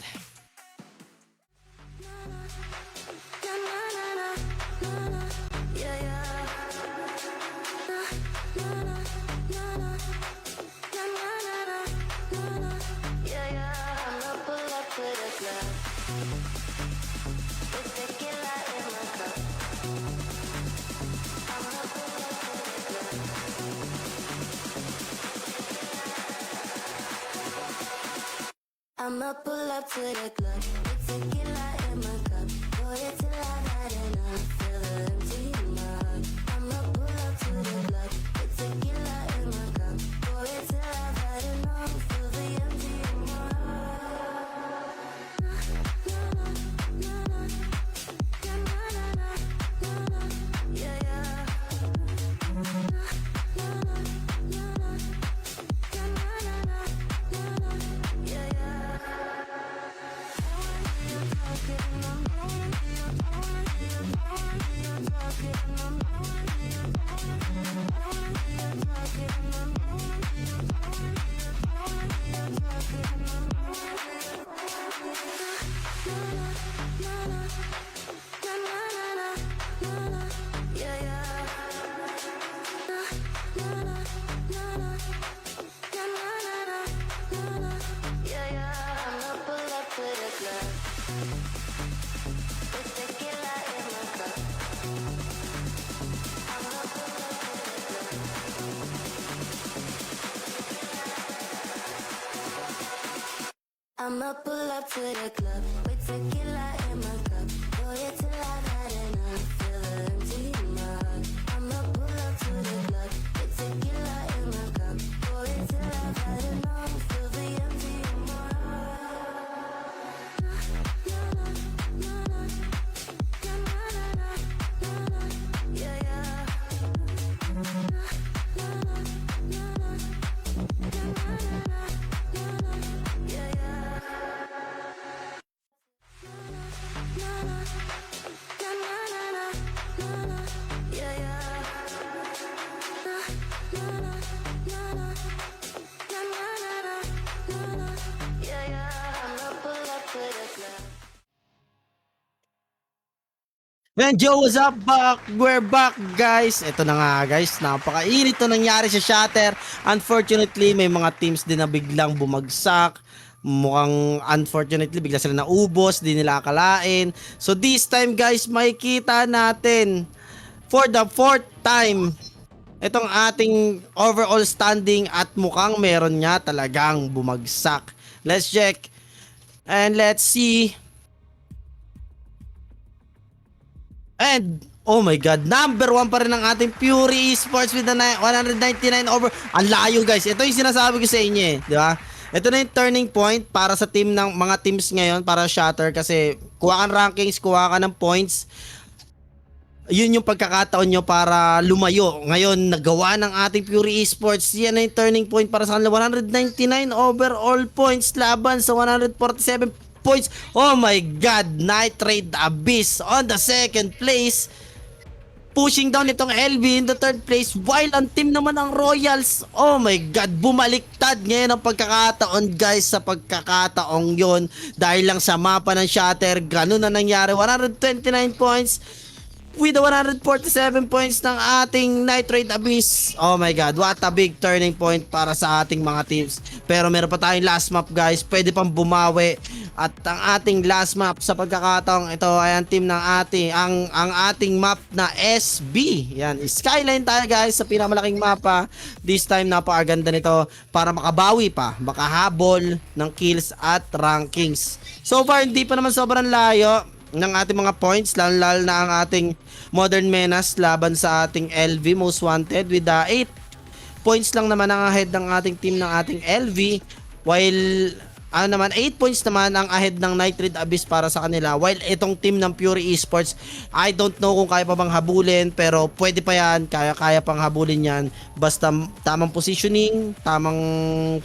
S4: I'ma pull up to the club with tequila in my cup. Pour it till I've had enough. Feel the empty in my heart. I'ma pull up to the club with tequila in my cup. Pour it till I've had enough. Feel the empty in my heart. Yeah, yeah. Yeah, yeah. Yeah, yeah, I'ma pull up to the club with tequila in my cup. I'ma pull up to the club. I'ma pull up to the club with tequila in my cup. Pour it till I've had enough. Feel the empty in my heart. I'ma pull up to the club with tequila in my cup. Pour it till I've had enough. Feel the empty in my heart. Yeah, yeah. Yeah, yeah. Yeah, yeah. Yeah, yeah. I'ma pull up to the club.
S6: Man, Joe, what's up? We're back, guys. Ito na nga, guys. Napakainit to nangyari sa Shatter. Unfortunately, may mga teams din na biglang bumagsak. Mukhang unfortunately, bigla sila naubos. Di nila akalain. So, this time, guys, makikita natin for the 4th time itong ating overall standing at mukhang meron nga talagang bumagsak. Let's check. And let's see. And, oh my God, number 1 pa rin ang ating Fury Esports with the 199 over. Ang layo guys, ito yung sinasabi ko sa inyo eh, di ba? Ito na yung turning point para sa team ng mga teams ngayon, para Shatter, kasi kuha ka ng rankings, kuha ka ng points. yun yung pagkakataon nyo para lumayo. Ngayon, nagawa ng ating Fury Esports. Yan na yung turning point para sa kanila. 199 overall points laban sa 147 points. Oh my God! Nitrate Abyss on the second place. Pushing down itong LV in the third place, while ang team naman ang Royals, oh my God, bumaliktad ngayon ang pagkakataon guys sa pagkakataong yon dahil lang sa mapa ng Shatter. Ganun na nangyari, 129 points with the 147 points ng ating Nitrate Abyss. Oh my God, what a big turning point para sa ating mga teams. Pero meron pa tayong last map guys, pwede pang bumawi. At ang ating last map sa pagkakataong ito ay ang team ng ang ating map na SB. Yan, Skyline tayo guys sa pinakamalaking mapa. This time napakaganda nito para makabawi pa, makahabol ng kills at rankings. So far hindi pa naman sobrang layo ng ating mga points, lalo na ang ating Modern Menace laban sa ating LV Most Wanted with 8 points lang naman ang ahead ng ating team ng ating LV, while 8 points naman ang ahead ng Nitrate Abyss para sa kanila, while itong team ng Fury Esports, I don't know kung kaya pa bang habulin, pero pwede pa yan, kaya pang habulin yan, basta tamang positioning, tamang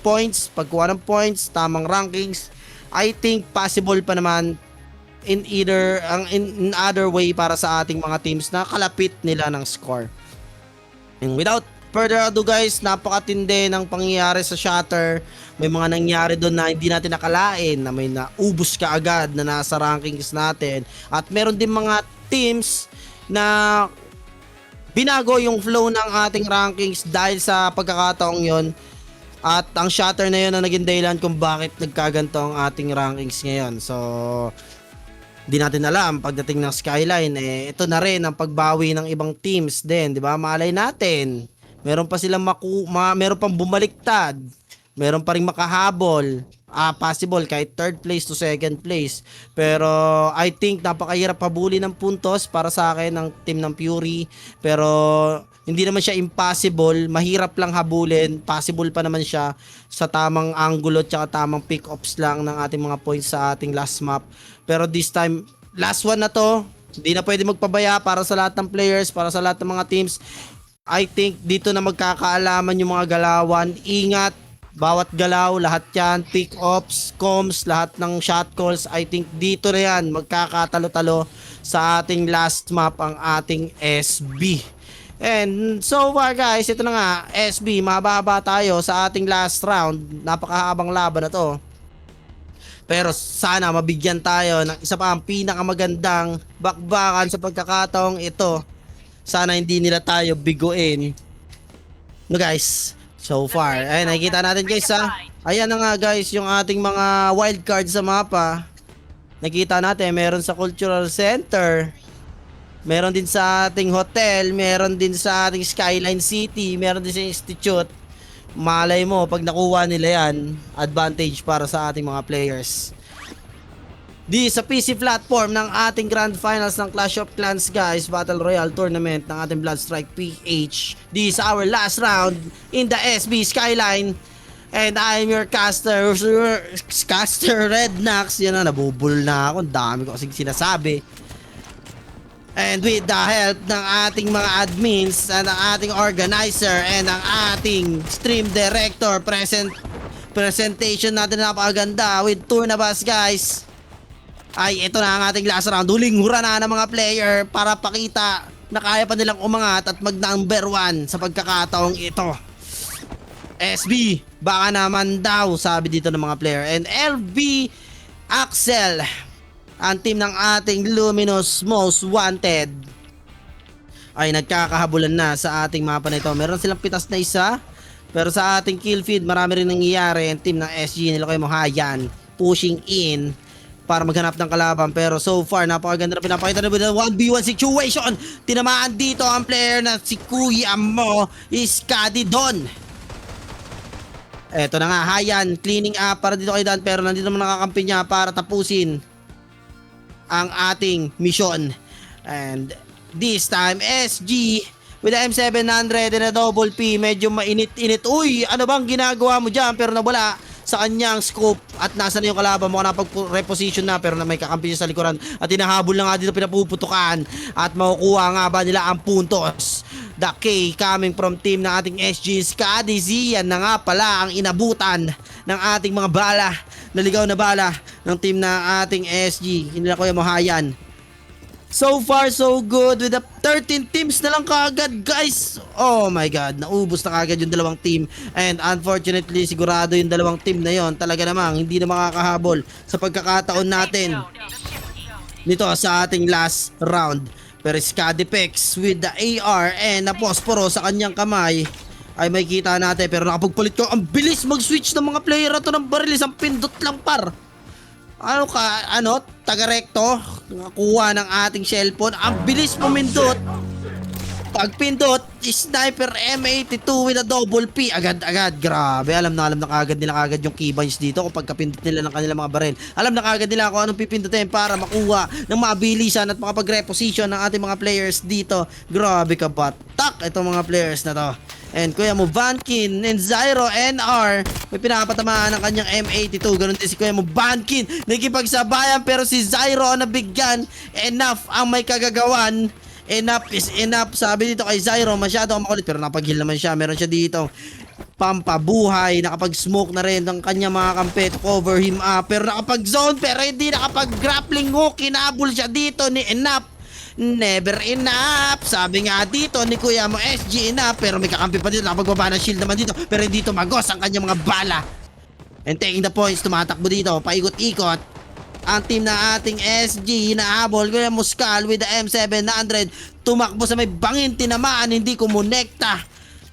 S6: points, pagkuha ng points, tamang rankings. I think possible pa naman in other way para sa ating mga teams na kalapit nila ng score. And without further ado guys, napakatindi ng pangyayari sa Shatter. May mga nangyari doon na hindi natin nakalain, na may naubos ka agad na nasa rankings natin. At meron din mga teams na binago yung flow ng ating rankings dahil sa pagkakataong yon. At ang Shatter na yun ang naging dahilan kung bakit nagkaganto ang ating rankings ngayon. So di natin alam pagdating ng Skyline, ito na rin ang pagbawi ng ibang teams din, di ba? Malay natin, meron pa silang meron pang bumaliktad, meron pa ring makahabol, possible kahit third place to second place. Pero I think napakahirap habulin ng puntos para sa akin ng team ng Fury, pero hindi naman siya impossible, mahirap lang habulin, possible pa naman siya sa tamang angulo at tamang pick-ups lang ng ating mga points sa ating last map. Pero this time, last one na to, hindi na pwede magpabaya para sa lahat ng players, para sa lahat ng mga teams. I think dito na magkakaalaman yung mga galawan. Ingat, bawat galaw, lahat yan, pick-ups, comms, lahat ng shot calls. I think dito na yan, magkakatalo-talo sa ating last map, ang ating SB. And so far guys, ito na nga, SB, mahaba tayo sa ating last round. Napakahabang laban na to. Pero sana mabigyan tayo ng isa pa ang pinakamagandang bakbakan sa pagkakataong ito. Sana hindi nila tayo biguin. No guys, so far. Ayun, nakikita natin guys ha. Ayan na nga guys yung ating mga wildcard sa mapa. Nakita natin, meron sa Cultural Center. Meron din sa ating hotel. Meron din sa ating Skyline City. Meron din sa Institute. Malay mo, pag nakuha nila yan, advantage para sa ating mga players. Di sa PC platform ng ating Grand Finals ng Clash of Clans guys, Battle Royale Tournament ng ating Bloodstrike PH. Di sa our last round in the SB Skyline. And I'm your caster Rednax. Yan na, nabubul na ako. Ang dami ko kasing sinasabi. And with the help ng ating mga admins and ang ating organizer and ang ating stream director, presentation natin napakaganda with Tournabas guys. Ay ito na ang ating last round. Huling hura na ng mga player para pakita na kaya pa nilang umangat at mag number 1 sa pagkakataong ito. SB, baka naman daw, sabi dito ng mga player. And LV Axel, ang team ng ating Luminous Most Wanted, ay nagkakahabulan na sa ating mapa na ito. Meron silang pitas na isa, pero sa ating kill feed marami rin nangyayari. Ang team ng SG nila kayo Mohayan pushing in para maghanap ng kalaban, pero so far napakaganda na pinapakita na with a 1v1 situation. Tinamaan dito ang player na si Kuya Mo Iskadidon. Eto na nga, Hayan cleaning up para dito kay Dan, pero nandito naman nakakampi niya para tapusin ang ating mission. And this time SG with the M700 and a double P, medyo mainit-init. Uy, ano bang ginagawa mo dyan? Pero nawala sa kanyang scope at nasa na yung kalaban mo, nakapag-reposition na pero na may kakampi siya sa likuran at hinahabol na nga dito, pinapuputukan at makukuha nga ba nila ang puntos. The K coming from team ng ating SG Scadiz. Yan na nga pala ang inabutan ng ating mga bala, naligaw na bala ng team ng ating SG. Hindi na Kuya Mohayan. So far so good with the 13 teams na lang kaagad, guys. Oh my god, naubos na kaagad yung dalawang team. And unfortunately, sigurado yung dalawang team na yon talaga namang hindi na makakahabol sa pagkakataon natin nito sa ating last round. Pero Scadipex with the AR and na posporo sa kanyang kamay ay may kita natin. Pero nakapagpalit ko, ang bilis mag-switch ng mga player na to ng baril. Isang pindot lang par. Taga-recto, kuha ng ating cellphone. Ang bilis pumindot. Pag pindot, sniper M82 with a double P. Agad-agad, grabe. Alam na kagad nila kagad yung keybinds dito kung pagkapindot nila ng kanilang mga baril. Alam na kagad nila kung anong pipindutin para makuha ng mabilisan at makapag-reposition ng ating mga players dito. Grabe ka batak itong mga players na to. And Kuya mo Vankin and Zyro NR may pinapatamaan ng kanyang M82. Ganun din si Kuya mo Vankin, nakikipagsabayan pero si Zyro ang nabigyan. Enough ang may kagagawan. Enough is enough. Sabi dito kay Zyro, masyado ang makulit pero napag-heal naman siya. Meron siya dito pampabuhay, nakapag-smoke na rin ng kanyang mga kampi to cover him up. Pero nakapag-zone pero hindi nakapag-grappling hook. Kinabul siya dito ni Enough. Never enough. Sabi nga dito ni Kuya mo SG enough. Pero may kakampi pa dito, nakapagbaba ng shield naman dito. Pero hindi tumagos ang kanyang mga bala. And taking the points, tumatakbo dito, paikot-ikot ang team na ating SG. Hinahabol Kuya Muscal with the M700. Tumakbo sa may bangin, tinamaan, hindi kumonekta.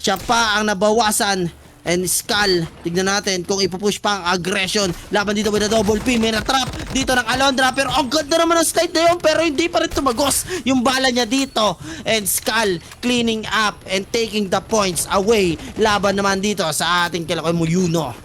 S6: Siya pa ang nabawasan. And Skull, tignan natin kung ipupush pa ang aggression. Laban dito with a double P. May na-trap dito ng Alondra. Pero ang ganda naman ng slide na yun. Pero hindi pa rin tumagos yung bala niya dito. And Skull cleaning up and taking the points away. Laban naman dito sa ating Kilakoy Muyuno.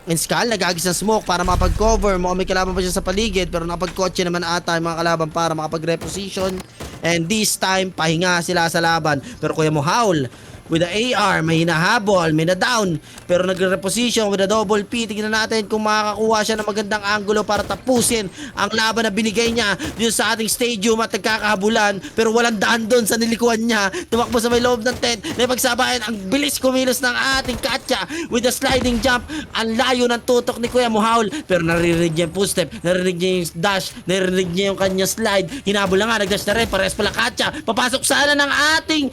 S6: And Skull, nagagis ng smoke para makapag-cover. Mukhang may kalaban pa siya sa paligid. Pero nakapag-kotse naman ata yung mga kalaban para makapag-reposition. And this time, pahinga sila sa laban. Pero Kuya mo Howl with the AR, may hinahabol, may na-down. Pero nagre-reposition with a double P. Tignan natin kung makakakuha siya ng magandang angulo para tapusin ang laban na binigay niya dito sa ating stadium at nagkakahabulan. Pero walang daan doon sa nilikuan niya. Tumakbo sa may loob ng tent. Napagsabayan, ang bilis kumilos ng ating Katya with the sliding jump. Ang layo ng tutok ni Kuya Muhaul. Pero naririnig niya yung footstep, naririnig niya yung dash, naririnig niya yung kanyang slide. Hinabol na nga, nag-dash na rin. Parehas pala Katya. Papasok sana ng ating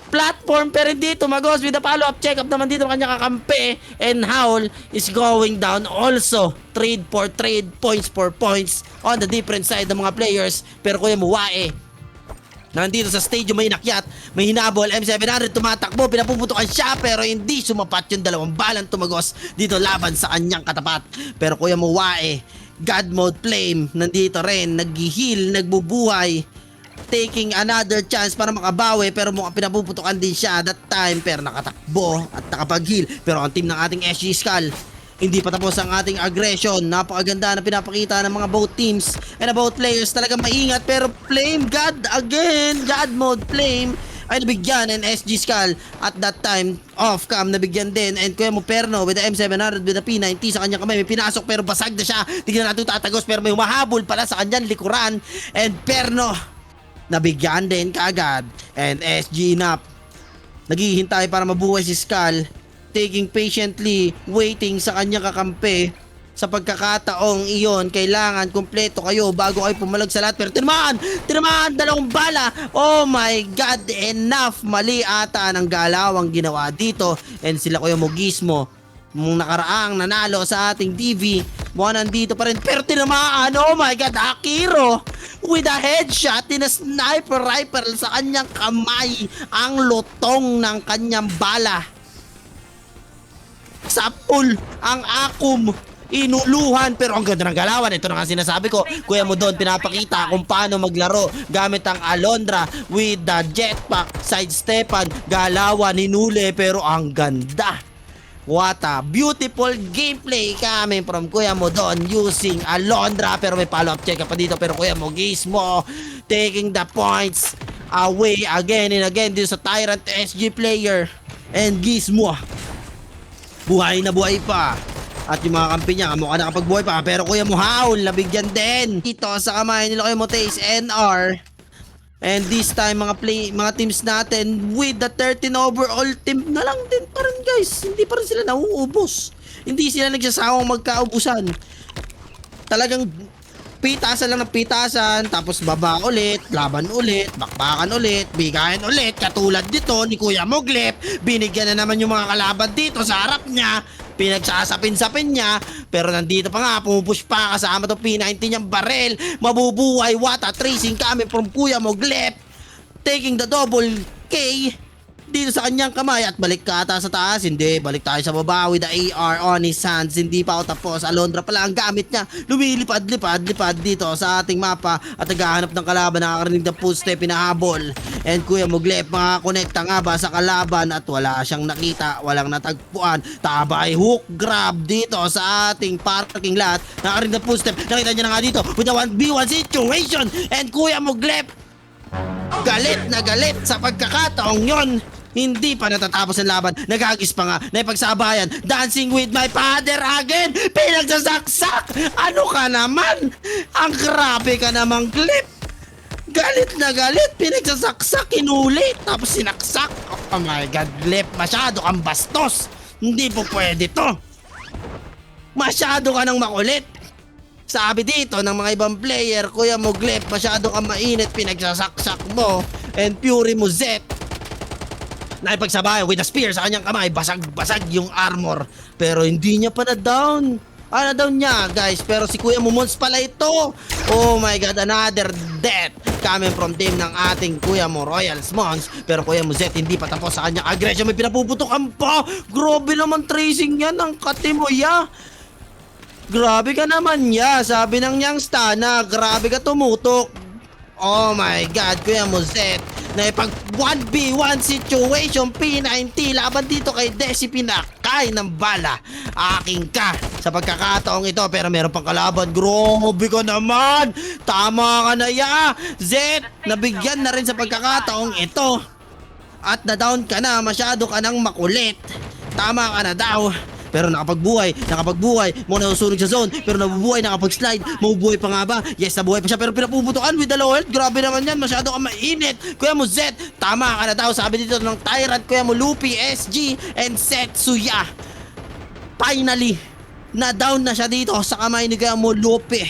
S6: platform pero hindi tumagos with the follow-up check-up naman dito ng kanyang kakampi. And Howl is going down also. Trade for trade, points for points on the different side ng mga players. Pero Kuya Muwae, nandito sa stadium, may inakyat, may hinabol, M700 tumatakbo, pinapuputukan siya pero hindi sumapat yung dalawang balang tumagos dito laban sa kanyang katapat. Pero Kuya Muwae, God Mode Flame, nandito rin, nag-heal, nagbubuhay, taking another chance para makabawi pero mukhang pinapuputukan din siya that time pero nakatakbo at nakapag-heal. Pero ang team ng ating SG Skull, hindi pa tapos ang ating aggression. Napakaganda na pinapakita ng mga both teams and both players, talagang maingat. Pero Flame God again, God Mode Flame ay nabigyan and SG Skull at that time off cam nabigyan din. And Kuya Muperno with the M700 with the P90 sa kanyang kamay, may pinasok pero basag na siya. Tignan natin tatagos pero may humahabol pala sa kanyang likuran. And Perno nabigyan din kaagad. And SG Nap naghihintay para mabuhay si Skull, taking patiently, waiting sa kanyang kakampi. Sa pagkakataong iyon, kailangan kumpleto kayo bago kayo pumalag sa lahat. Pero tinamaan, dalawang bala. Oh my God, enough. Mali ata ng galawang ginawa dito. And sila Kuya Mugismo, mong nakaraang nanalo sa ating TV, mukhang nandito pa rin. Pero tinamaan, oh my God, Akiro with a headshot in a sniper rifle sa kanyang kamay. Ang lutong ng kanyang bala. Sapul ang akum, inuluhan. Pero ang ganda ng galawan. Ito na nga sinasabi ko, Kuya mo doon pinapakita kung paano maglaro gamit ang Alondra with the jetpack, sidestepan, galawan, hinuli. Pero ang ganda. What a beautiful gameplay coming from Kuya mo doon using Alondra. Pero may follow-up check pa dito. Pero Kuya mo Gizmo taking the points away again and again dito sa Tyrant SG player. And Gizmo, buhay na buhay pa. At yung mga kampi niya, kamukha nakapagbuhay pa. Pero Kuya mo, Howl, nabigyan din. Dito sa kamay nila Kuya mo, Taze, NR. And this time, mga teams natin with the 13 overall team na lang din pa rin, guys. Hindi pa rin sila nauubos. Hindi sila nagsasawang magkaubusan. Talagang pitasan lang ng pitasan, tapos baba ulit, laban ulit, bakbakan ulit, bigayan ulit. Katulad dito ni Kuya Moglep, binigyan na naman yung mga kalaban dito sa harap niya, pinagsasapin-sapin niya, pero nandito pa nga, pumupush pa kasama to P90 niyang barel, mabubuhay, what a tracing coming from Kuya Moglep, taking the double K dito sa kanyang kamay at balik ka ata sa taas. Hindi, balik tayo sa baba with the AR on his hands. Hindi pa ako tapos. Alondra pala ang gamit niya. Lumilipad-lipad dito sa ating mapa at naghahanap ng kalaban. Nakakarinig ng footstep, pinahabol. And Kuya Moglep, makakonekta nga ba sa kalaban at wala siyang nakita, walang natagpuan. Tabay hook grab dito sa ating parking lot. Nakakarinig ng footstep, nakita niya na nga dito with the 1v1 situation. And Kuya Moglep, galit na galit sa pagkakataong yon. Hindi pa natatapos ang laban. Nagagis pa nga. Naipagsabayan. Dancing with my father again. Pinagsasaksak. Ano ka naman? Ang grabe ka namang clip. Galit na galit. Pinagsasaksak. Inulit. Tapos sinaksak. Oh my God, clip. Masyado kang bastos. Hindi po pwede to. Masyado ka nang makulit. Sabi dito ng mga ibang player, Kuya Moglep, masyado kang mainit, pinagsasaksak mo. And Fury mo, Zet, naipagsabayan with a spear sa kanyang kamay, basag-basag yung armor. Pero hindi niya pa na-down. Na-down niya, guys. Pero si Kuya Mumons pala ito. Oh my God, another death coming from team ng ating Kuya mo, Royals Mons. Pero Kuya mo, Zet, hindi pa tapos sa kanyang aggression. May pinapuputokan pa. Grabe naman tracing yan ng Katimoya. Grabe ka naman ya, sabi ng Youngsta na grabe ka tumutok. Oh my God, Kuya Mozet, na ipag 1v1 situation, P90 laban dito kay Desi, pinakay ng bala. Aking ka sa pagkakataong ito, pero meron pang kalaban. Grabe ka naman, tama ka na ya, Zet, nabigyan na rin sa pagkakataong ito. At na-down ka na, masyado ka nang makulit. Tama ka na daw. Pero nakapagbuhay, muna nasusunog sa zone, pero nabubuhay, nakapag-slide, mabubuhay pa nga ba? Yes, nabuhay pa siya, pero pinapuputukan with the low health. Grabe naman yan, masyado ka mainit. Kuya mo, Zet, tama ka na daw, sabi dito ng Tyrant, Kuya mo, Lupi, SG, and Setsuya. Finally, na-down na siya dito sa kamay ni Kuya mo, Lupi.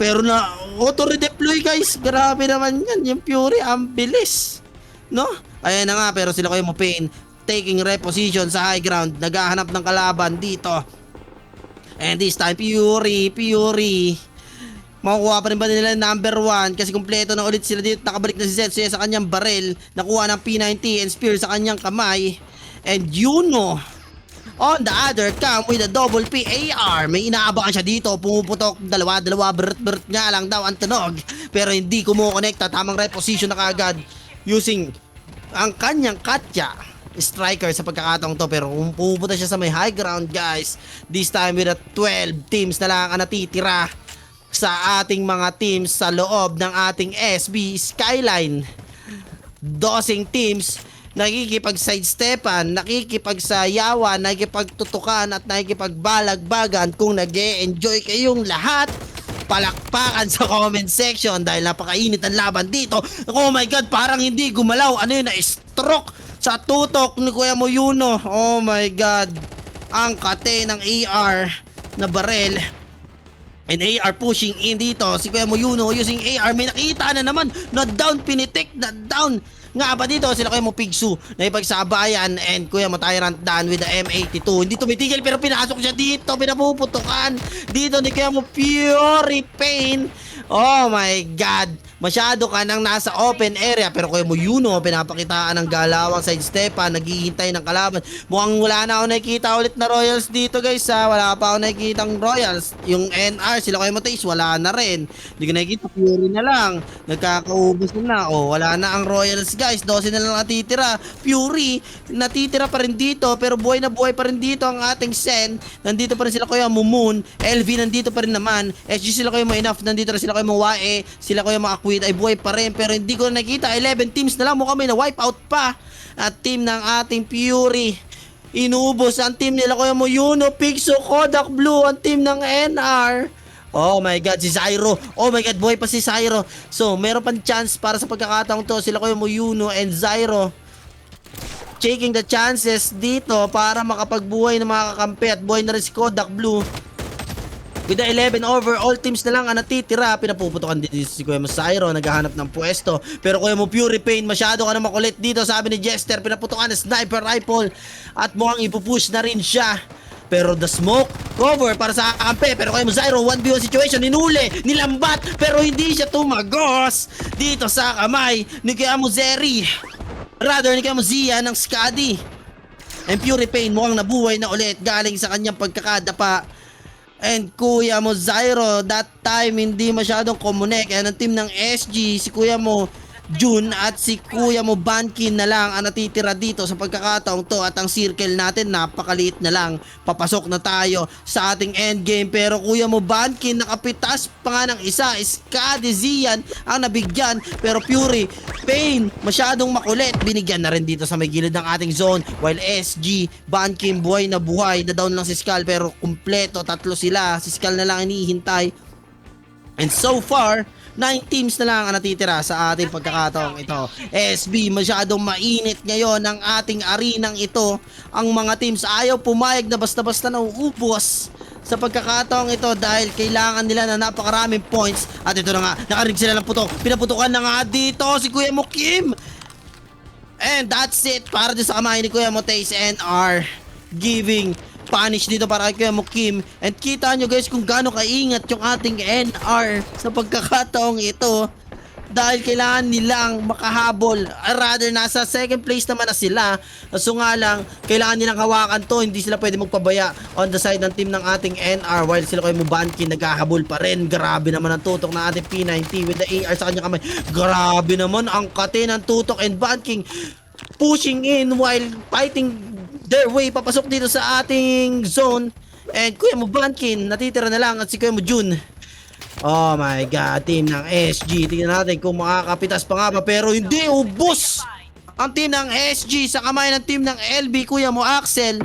S6: Pero na auto-redeploy, guys, grabe naman yan, yung Fury, ang bilis. No? Ayan na nga, pero sila Kuya mo, Pain, taking reposition sa high ground, naghahanap ng kalaban dito. And this time, Fury, makukuha pa rin ba nila number 1 kasi kumpleto na ulit sila dito. Nakabalik na si Zetsuya sa kanyang baril, nakuha ng P90 and spear sa kanyang kamay. And Yuno on the other cam with a double PAR. May inaabangan siya dito, pumuputok, dalawa, bert nga lang daw ang tunog, pero hindi kumukonekta. Tamang reposition na kagad using ang kanyang Katya striker sa pagkakataong to, pero pumupunta siya sa may high ground, guys. This time with a 12 teams na lang ang natitira sa ating mga teams sa loob ng ating SB Skyline. Dosing teams nakikipag-sidestepan, nakikipagsayawan, nakikipagtutukan at nakikipagbalagbagan. Kung nag-e-enjoy kayong lahat, palakpakan sa comment section dahil napakainit ang laban dito. Oh my God, parang hindi gumalaw. Ano yun, na-stroke sa tutok ni Kuya mo Yuno. Oh my God, ang kate ng AR na barel. And AR pushing in dito. Si Kuya mo Yuno using AR. May nakita na naman na down, pinitik na down. Nga ba dito sila Kuya mo Pigsu na ipagsabayan and Kuya mo Tyrant Dan with the M82. Hindi tumitigil pero pinasok siya dito. Pinapuputukan dito ni Kuya mo Fury Pain. Oh my God, masyado ka nang nasa open area, pero Kuya mo Yuno, pinapakitaan ng galawang sidestepan, naghihintay ng kalaban. Mukhang wala na ako nakikita ulit na Royals dito, guys, ha. Wala pa ako nakikitang Royals. Yung NR, sila Kuya mo Taze, wala na rin. Hindi ko nakikita, Fury na lang. Nagkakaubos na. Oh, wala na ang Royals, guys. 12 na lang natitira. Fury, natitira pa rin dito, pero buhay na buhay pa rin dito ang ating Sen. Nandito pa rin sila Kuya mo Moon. LV nandito pa rin naman. SG sila Kuya mo Enough, nandito rin sila Kuya mo Wae. Sila Kuya mo Akwid ay buhay pa rin, pero hindi ko nakita. 11 teams na lang, mukhang may na wipe out pa at team ng ating Fury. Inubos ang team nila. Kuya mo, Yuno, Pixo, Kodak Blue, ang team ng NR. Oh my God, si Zyro. Oh my God, buhay pa si Zyro. So, meron pang chance para sa pagkakataong to. Sila Kuya mo, Yuno and Zyro taking the chances dito para makapagbuhay ng mga kakampi at buhay na rin si Kodak Blue. With the 11 over, all teams na lang ang natitira. Pinapuputokan din si Kuya mo Zyro, naghahanap ng pwesto. Pero Kuya mo Fury Pain, masyado ka na makulit dito, sabi ni Jester. Pinaputokan ng sniper rifle at mukhang ipupush na rin siya. Pero the smoke cover para sa kakampi. Pero Kuya mo Zyro, 1v1 situation, ninuli, nilambat, pero hindi siya tumagos dito sa kamay ni Kuya mo Zeri. Rather, ni Kuya mo Zia ng Skadi. And Fury Pain mukhang nabuhay na ulit galing sa kanyang pagkakadapa. And Kuya mo Zyro, that time hindi masyadong kumunek. And ang team ng SG, si Kuya mo Jun at si Kuya mo Bankin na lang ang natitira dito sa pagkakataong to. At ang circle natin napakaliit na lang. Papasok na tayo sa ating endgame. Pero Kuya mo Bankin, nakapitas pa nga ng isa. Skadi Zian ang nabigyan. Pero Fury Pain, masyadong makulit. Binigyan na rin dito sa may gilid ng ating zone. While SG, Bankin, buhay na buhay. Na down lang si Skull pero kumpleto. Tatlo sila. Si Skull na lang hinihintay. And so far, 9 teams na lang ang natitira sa ating pagkakataong ito. SB, masyadong mainit ngayon ang ating arenang ito. Ang mga teams ayaw pumayag na basta-basta nauubos sa pagkakataong ito dahil kailangan nila na napakaraming points. At ito na nga, nakarig sila ng putok. Pinaputukan na nga dito si Kuya mo Kim. And that's it para din sa kamay ni Kuya mo Taze NR, giving punish dito para kay Kuya mo Kim. And kita nyo guys kung gaano kaingat yung ating NR sa pagkakataong ito dahil kailangan nilang makahabol. Rather, nasa second place naman na sila. So nga lang, kailangan nilang hawakan to. Hindi sila pwede magpabaya on the side ng team ng ating NR while sila Kuya mo Bankin naghahabol pa rin. Grabe naman ang tutok ng ating P90 with the AR sa kanyang kamay. Grabe naman ang kate ng tutok and Banking pushing in while fighting their way papasok dito sa ating zone. And Kuya mo Bankin natitira na lang at si Kuya mo Jun. Oh my God, team ng SG. Tingnan natin kung makakapitas pa nga ba. Pero hindi, ubos ang team ng SG sa kamay ng team ng LB, Kuya mo Axel.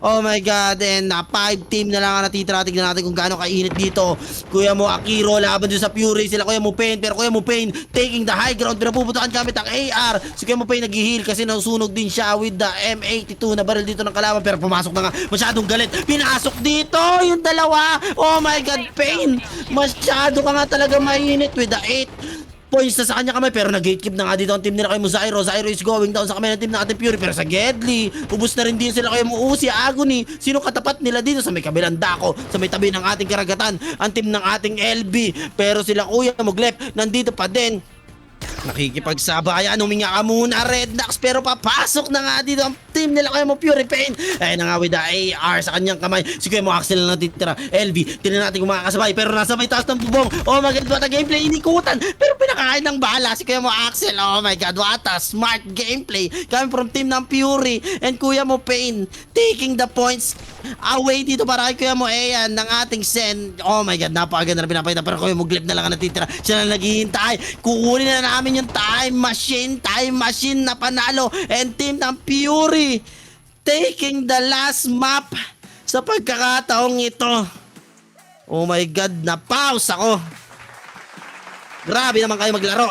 S6: Oh my God, and 5 team na lang ang natitira. Tignan natin kung gaano kainit dito. Kuya mo Akiro laban dun sa Fury. Sila Kuya mo Pain, pero Kuya mo Pain taking the high ground. Pinapuputukan gamit ang AR. Si Kuya mo Pain nag-heal kasi nasusunog din siya with the M82 na baril dito ng kalaban. Pero pumasok na nga, masyadong galit. Pinasok dito yung dalawa. Oh my God, Pain, masyado ka nga talaga mainit with the 8 points na sa kanya kamay. Pero nag-gatekeep na nga dito ang team nila Kuya mo Zyro. Zyro is going down sa kamay ng team ng ating Fury. Pero sa Gedli, ubus na rin din sila Kuya mo Uzi, Agony. Sino katapat nila dito sa may kabilang dako, sa may tabi ng ating karagatan? Ang team ng ating LB. Pero sila Kuya mo Glep nandito pa din. Nakikipagsabayan, huminga ka muna Rednax, pero papasok na nga dito ang team nila Kuya mo Fury Pain. Ayun na nga with the AR sa kanyang kamay. Si Kuya mo Axel na natitira. LB, tingnan natin kung makakasabay, pero nasa may taas ng bubong. Oh my God, what a gameplay, inikutan, pero pinakain ng bala si Kuya mo Axel. Oh my God, what a smart gameplay coming from team ng Fury. And Kuya mo Pain taking the points away dito para kay Kuya mo Ayan ng ating Sen. Oh my God, napakaganda na pinapakita. Pero Kuya mo Glep na lang ang natitira. Siya na naghihintay. Kukunin na namin yung time machine na panalo. And team ng Fury taking the last map sa pagkakataong ito. Oh my God, na-pause ako. Grabe naman kayo maglaro.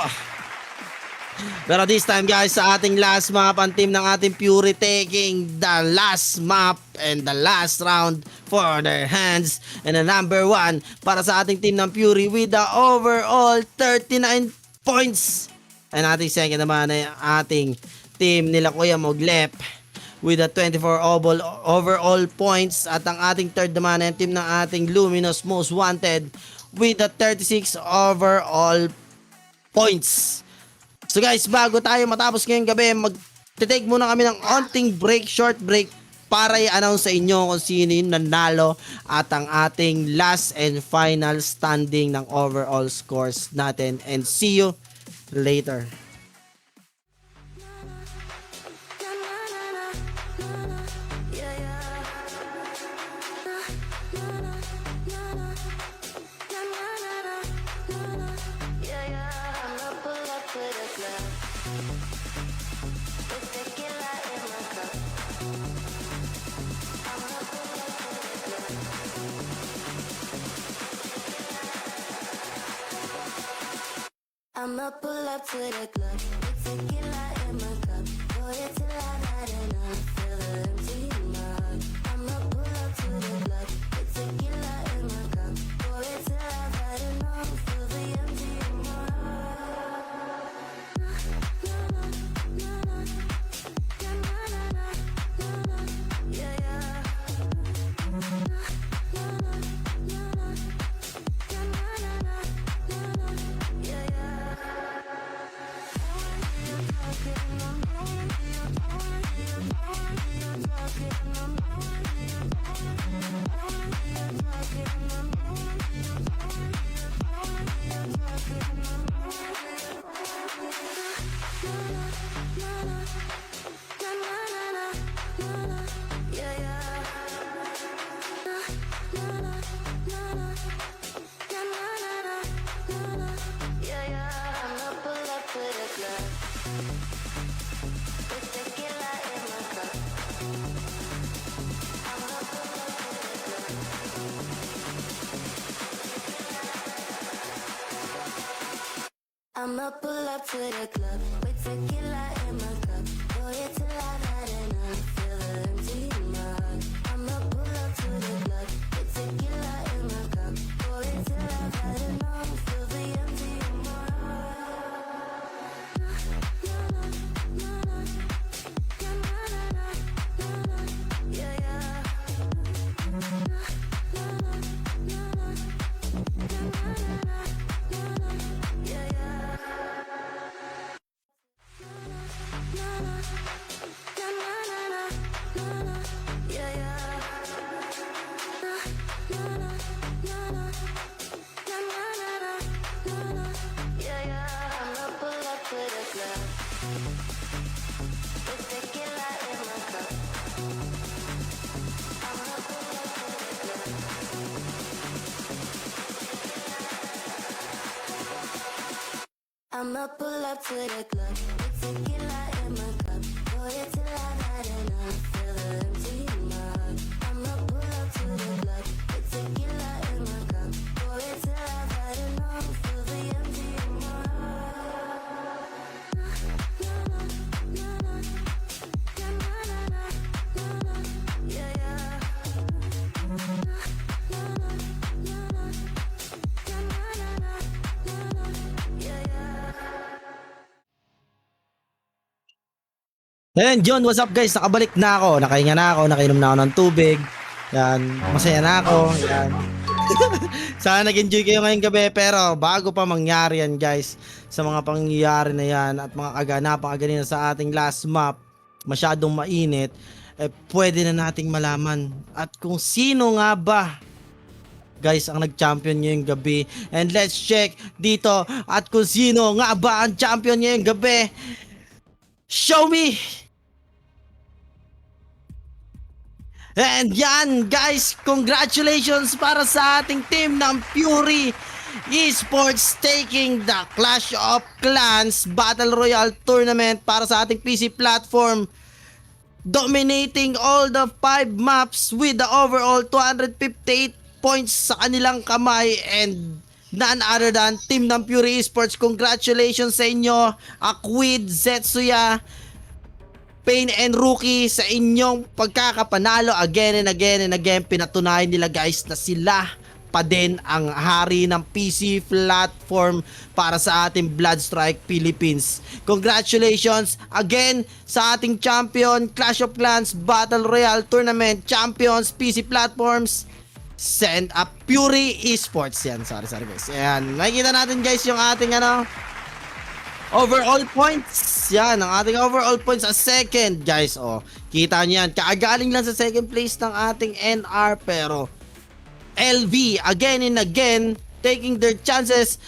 S6: Pero this time guys, sa ating last map, ang team ng ating Fury taking the last map and the last round for their hands. And the number 1 para sa ating team ng Fury with the overall 39 points. And ating second naman ay ating team nila Kuya mo Glep with the 24 overall points. At ang ating third naman ay team ng ating Luminous Most Wanted with the 36 overall points. So guys, bago tayo matapos ngayong gabi, mag-take muna kami ng onting break, short break, para i-announce sa inyo kung sino yung nanalo at ang ating last and final standing ng overall scores natin. And see you later.
S4: I'ma pull up to the club with tequila in my cup. Pour it till I've had enough. Feel the empty in my heart. I'ma pull up to the club with tequila in my cup. Pour it till I've had enough. Feel the empty in my heart. Yeah, yeah. Yeah, yeah. Yeah, yeah. Yeah, yeah. I'ma pull up to the club with tequila in my cup. I'ma pull up to the club. I'ma pull up to the club with tequila in my cup. Pour it till I've had enough. Feel the empty in my heart. I'ma pull up to the club with tequila in my cup. Pour it till I've had enough. Feel the empty in my heart. Yeah, yeah. Yeah, yeah. Yeah, yeah. Yeah, yeah. I'ma pull up to the club with tequila in my cup. I'ma pull up to the club. I'ma pull up to the club with tequila in my cup. Pour it till I've had enough. Feel the empty in my heart. I'ma pull up to the club with tequila in my cup. Pour it till I've had enough. Feel the empty in my heart. Yeah, yeah. Yeah, yeah.
S6: And yun, what's up guys? Nakabalik na ako. Nakahinga na ako. Nakainom na ako ng tubig. Yan. Masaya na ako. Yan. Sana nag-enjoy kayo ngayong gabi. Pero bago pa mangyari yan guys, sa mga pangyayari na yan at mga kaganapang kaganina sa ating last map, masyadong mainit, eh pwede na nating malaman at kung sino nga ba guys ang nag-champion ngayong gabi. And let's check dito at kung sino nga ba ang champion ngayong gabi. Show me! And yan guys, congratulations para sa ating team ng Fury Esports taking the Clash of Clans Battle Royale Tournament para sa ating PC platform, dominating all the 5 maps with the overall 258 points sa kanilang kamay, and none other than team ng Fury Esports. Congratulations sa inyo, Akwid, Zetsuya, Pain and Rookie, sa inyong pagkakapanalo again and again and again. Pinatunayan nila guys na sila pa din ang hari ng PC platform para sa ating Bloodstrike Philippines. Congratulations again sa ating champion, Clash of Clans Battle Royale Tournament champions, PC platforms, send up Fury Esports. Yan, sorry guys. Ayan, makikita natin guys yung ating overall points. Yan, ang ating overall points sa second, guys. Oh, kita niyo yan. Kaagaling lang sa second place ng ating NR, pero LV again and again taking their chances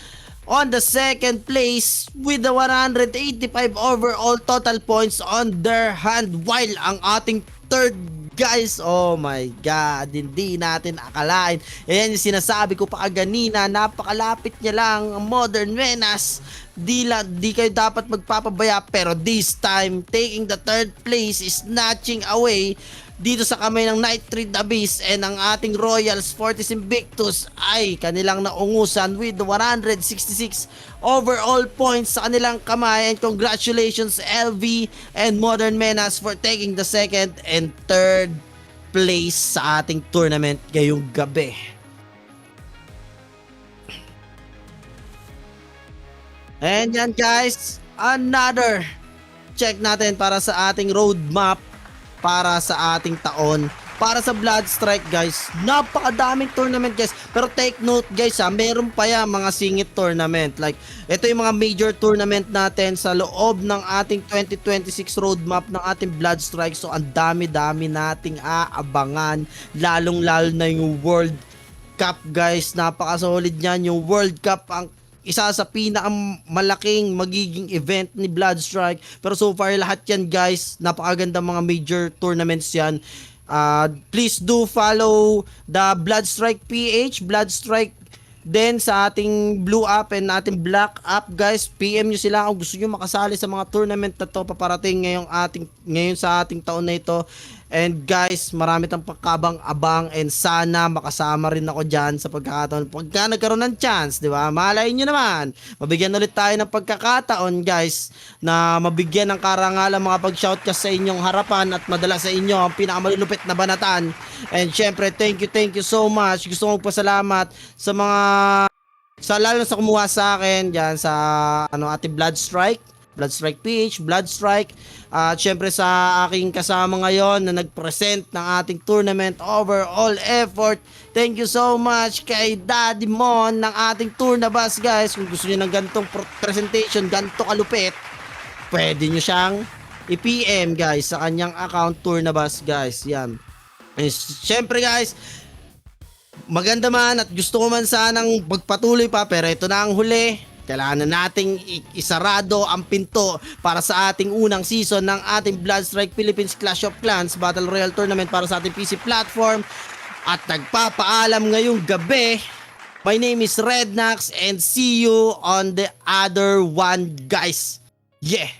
S6: on the second place with the 185 overall total points on their hand, while ang ating third, guys, oh my god, hindi natin akalain. Ayan yung sinasabi ko pa kaganina, napakalapit niya lang ang Modern Menace. Di kayo dapat magpapabaya, pero this time taking the third place is snatching away dito sa kamay ng Nitrate Abyss, and ang ating Royals Fortis Invictus ay kanilang naungusan with 166 overall points sa kanilang kamay. And congratulations LV and Modern Menace for taking the second and third place sa ating tournament ngayong gabi. And yan guys, another check natin para sa ating roadmap para sa ating taon. Para sa Blood Strike guys, napakadaming tournament guys. Pero take note guys meron pa yan mga singit tournament. Like, ito yung mga major tournament natin sa loob ng ating 2026 roadmap ng ating Blood Strike. So, ang dami-dami nating aabangan. Lalong-lalo na yung World Cup guys. Napaka-solid niyan. Yung World Cup, ang isa sa pinakamalaking magiging event ni Blood Strike. Pero so far, lahat yan guys, napakaganda mga major tournaments yan. Please do follow the Blood Strike PH, Blood Strike din sa ating Blue app and ating Black app guys. PM nyo sila kung gusto nyo makasali sa mga tournament na to paparating ngayon sa ating taon na ito. And guys, marami tang pagkabang-abang and sana makasama rin ako dyan sa pagkakataon. Pagka nagkaroon ng chance, di ba? Malay nyo naman. Mabigyan ulit tayo ng pagkakataon guys na mabigyan ng karangalan mga pag-shoutcast sa inyong harapan at madala sa inyo ang pinakamalulupit na banatan. And syempre, thank you so much. Gusto kong pasalamat sa mga lalo sa kumuha sa akin dyan sa ating Blood Strike PH, Blood Strike. At syempre sa aking kasama ngayon na nag-present ng ating tournament overall effort. Thank you so much kay Daddy Mon ng ating Tournabas guys. Kung gusto niyo ng ganitong presentation, ganito kalupit, pwede niyo siyang i-PM guys sa kanyang account Tournabas guys. Yan. And syempre guys, maganda man at gusto ko man sanang magpatuloy pa, pero ito na ang huli. Kailangan na nating isarado ang pinto para sa ating unang season ng ating Blood Strike Philippines Clash of Clans Battle Royale Tournament para sa ating PC platform. At nagpapaalam ngayong gabi. My name is Rednax and see you on the other one guys. Yeah!